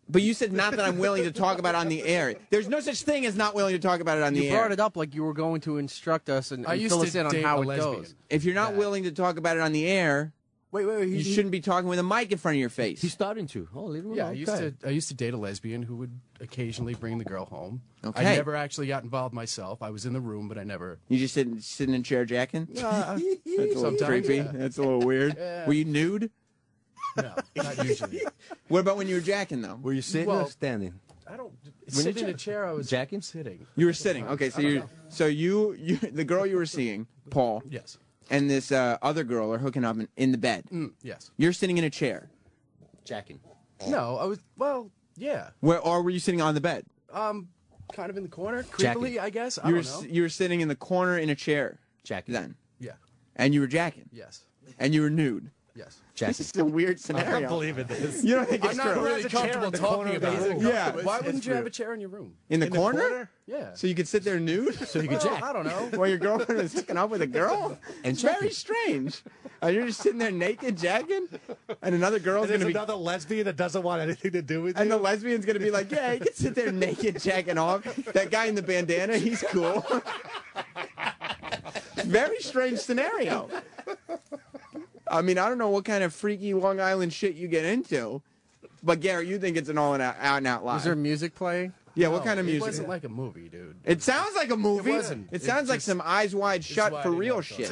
But you said not that I'm willing to talk about it on the air. There's no such thing as not willing to talk about it on the air. You brought it up like you were going to instruct us and fill us in on how it goes. If you're not willing to talk about it on the air, you shouldn't be talking with a mic in front of your face. He's starting to. Oh, leave him alone. Yeah, I used to date a lesbian who would occasionally bring the girl home. Okay. I never actually got involved myself. I was in the room, but I never. You just sitting in a chair jacking? That's a little creepy. Yeah. That's a little weird. Yeah. Were you nude? No, not usually. What about when you were jacking, though? Were you sitting or standing? I don't sit in a chair. I was jacking? Sitting. You were sitting. Okay, so you the girl you were seeing, Paul. Yes. And this other girl are hooking up in the bed. Yes. You're sitting in a chair. Jacking. No, I was. Well, yeah. Or were you sitting on the bed? Kind of in the corner, creepily, Jacking. I guess. I don't know. You were sitting in the corner in a chair. Jacking. Then. Yeah. And you were jacking. Yes. And you were nude. Yes. This is a weird scenario. I can't believe it is. You don't think it's I'm not true? really comfortable talking about it. Yeah. Why wouldn't you have a chair in your room? In the corner? Yeah. So you could sit there nude? So you could jack. I don't know. While your girlfriend was hooking up with a girl? And It's very strange. You're just sitting there naked, jacking, and another girl's There's going to be... another lesbian that doesn't want anything to do with you. And the lesbian's going to be like, yeah, you can sit there naked, jacking off. That guy in the bandana, he's cool. Very strange scenario. I mean, I don't know what kind of freaky Long Island shit you get into, but Garrett, you think it's an out-and-out lie. Was there music playing? Yeah, what kind of music? It wasn't like a movie, dude. It sounds like a movie. It wasn't. It sounds like some Eyes Wide Shut for real shit.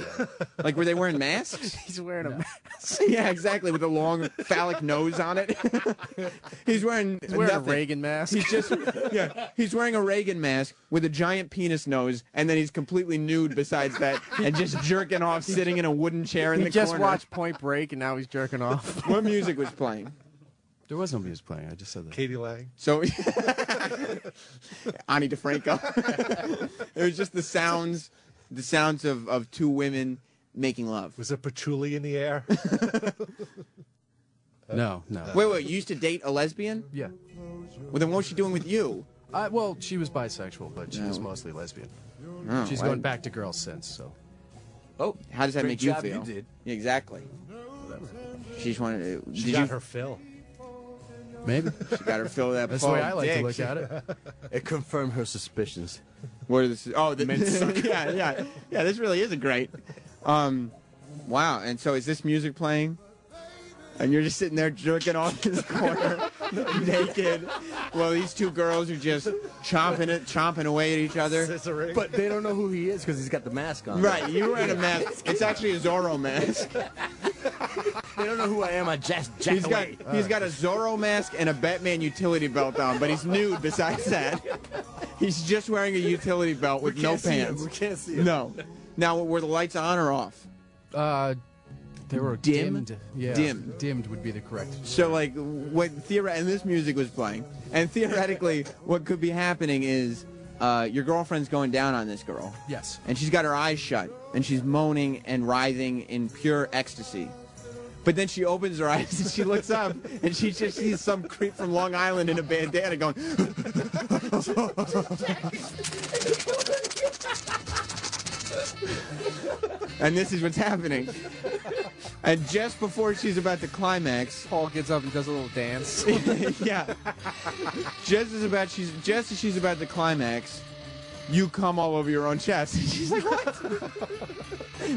Like, were they wearing masks? He's wearing a mask. Yeah, exactly, with a long phallic nose on it. He's wearing a nothing. Reagan mask. He's wearing a Reagan mask with a giant penis nose, and then he's completely nude besides that, and just jerking off, sitting in a wooden chair in the He just corner. watched Point Break, and now he's jerking off. What music was playing? There was no music playing. I just said that. Katie Lang. So, Ani DeFranco. It was just the sounds of two women making love. Was there patchouli in the air? No. Wait, you used to date a lesbian? Yeah. Well, then what was she doing with you? Well, she was bisexual, but she was mostly lesbian. Oh, She's why- going back to girls since, so. Oh, how does that Great make you job feel? you did. Yeah, exactly. She just wanted to. She got her fill. Maybe. She got her fill of that. That's the way I like to look at it. It confirmed her suspicions. What are this? Oh, yeah. This really isn't great. Wow. And so, is this music playing? And you're just sitting there jerking off in the corner, naked, Well, these two girls are just chomping away at each other. But they don't know who he is because he's got the mask on. Right, you're wearing a mask. It's actually a Zorro mask. They don't know who I am. I just He's got a Zorro mask and a Batman utility belt on, but he's nude besides that. He's just wearing a utility belt with no pants. We can't see him. No. Now, were the lights on or off? They were dimmed. Yeah, Dimmed. Dimmed would be the correct. So, like, and this music was playing, and theoretically, what could be happening is your girlfriend's going down on this girl. Yes. And she's got her eyes shut, and she's moaning and writhing in pure ecstasy. But then she opens her eyes and she looks up and she just sees some creep from Long Island in a bandana going. And this is what's happening. And just before she's about to climax, Paul gets up and does a little dance. yeah. Just as she's about to climax, you come all over your own chest. And she's like, what?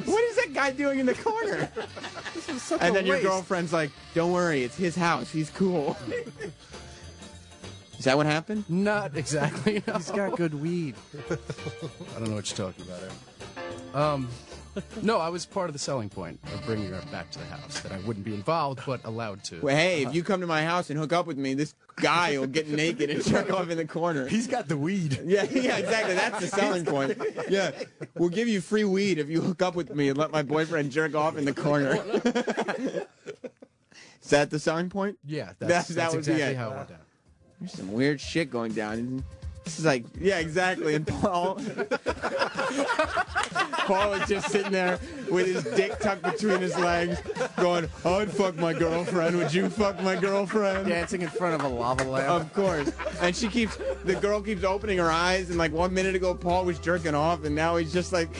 What is that guy doing in the corner? This was such And a then your waste. girlfriend's like, don't worry, it's his house. He's cool. Is that what happened? Not exactly. No. He's got good weed. I don't know what you're talking about there. No, I was part of the selling point of bringing her back to the house. That I wouldn't be involved, but allowed to. Well, hey, if you come to my house and hook up with me, this guy will get naked and jerk off in the corner. He's got the weed. Yeah, exactly. That's the selling point. Yeah, we'll give you free weed if you hook up with me and let my boyfriend jerk off in the corner. Is that the selling point? Yeah, that that's would be exactly it. how it went down. There's some weird shit going down. This is like, yeah, exactly. And Paul is just sitting there with his dick tucked between his legs, going, I'd fuck my girlfriend. Would you fuck my girlfriend? Dancing in front of a lava lamp. Of course. And the girl keeps opening her eyes, and like 1 minute ago, Paul was jerking off, and now he's just like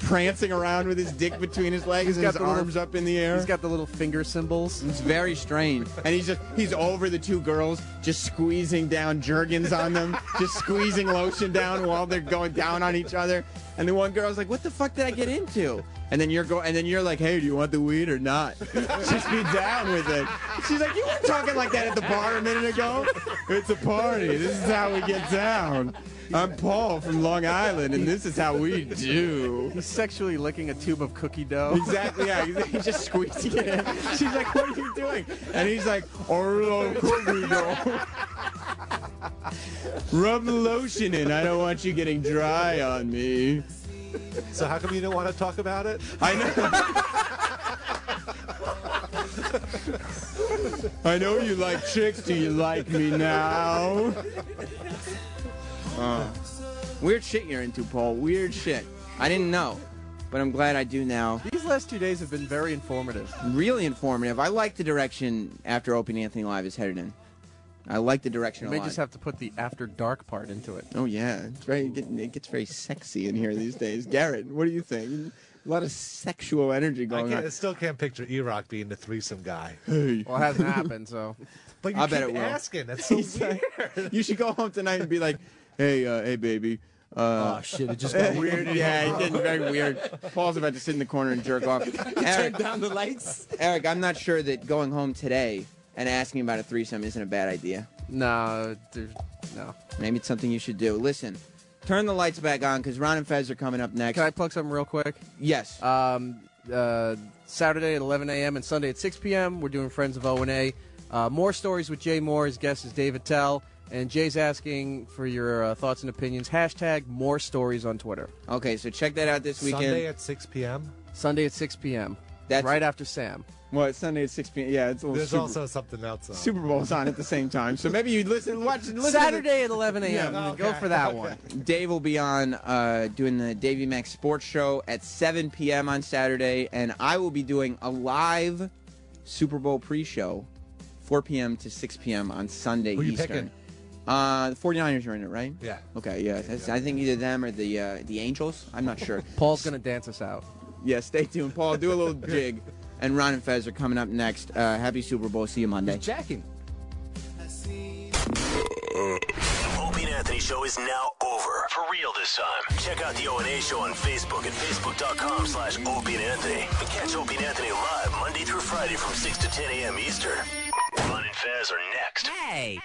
prancing around with his dick between his legs and his arms up in the air. He's got the little finger symbols. It's very strange. And he's over the two girls, just squeezing down Jergens on them, just squeezing lotion down while they're going down on each other. And the one girl's like, what the fuck did I get into? And then you're like, hey, do you want the weed or not? Just be down with it. She's like, you weren't talking like that at the bar a minute ago. It's a party. This is how we get down. I'm Paul from Long Island, and this is how we do. He's sexually licking a tube of cookie dough. Exactly, yeah. He's just squeezing it in. She's like, what are you doing? And he's like, Orlo cookie dough. Rub the lotion in. I don't want you getting dry on me. So how come you don't want to talk about it? I know. I know you like chicks. Do you like me now? Weird shit you're into, Paul. Weird shit. I didn't know, but I'm glad I do now. These last 2 days have been very informative. Really informative. I like the direction After Opie and Anthony Live is headed in. I like the direction a We lot. may just have to put the after dark part into it. Oh yeah, it gets very sexy in here these days. Garrett, what do you think? A lot of sexual energy going on. I still can't picture E-Rock being the threesome guy. Hey. Well, it hasn't happened, so. But you I keep bet it will. asking. That's so weird. You should go home tonight and be like, hey, baby. Oh shit! It just got weird. Yeah, it's getting very weird. Paul's about to sit in the corner and jerk off. Turn down the lights. Eric, I'm not sure that going home today and asking about a threesome isn't a bad idea. No. Maybe it's something you should do. Listen, turn the lights back on because Ron and Fez are coming up next. Can I plug something real quick? Yes. Saturday at 11 a.m. and Sunday at 6 p.m. We're doing Friends of O&A. More stories with Jay Mohr. His guest is David Tell. And Jay's asking for your thoughts and opinions. # more stories on Twitter. Okay, so check that out this weekend. Sunday at 6 p.m.? Sunday at 6 p.m. That's right after Sam. Well, it's Sunday at 6 p.m. Yeah, it's a little There's also something else on. Super Bowl's on at the same time. So maybe you listen Saturday at 11 a.m. Yeah, Go for that one. Dave will be on doing the Davey Max Sports Show at 7 p.m. on Saturday, and I will be doing a live Super Bowl pre-show 4 p.m. to 6 p.m. on Sunday Who you Eastern. picking? The 49ers are in it, right? Yeah. Okay, yeah. I think either them or the Angels. I'm not sure. Paul's going to dance us out. Yeah, stay tuned. Paul, do a little jig. And Ron and Fez are coming up next. Happy Super Bowl. See you Monday. He's jacking. The Opie and Anthony Show is now over. For real this time. Check out the O&A Show on Facebook at facebook.com/Opie and Anthony. And catch Opie and Anthony live Monday through Friday from 6 to 10 a.m. Eastern. Ron and Fez are next. Hey.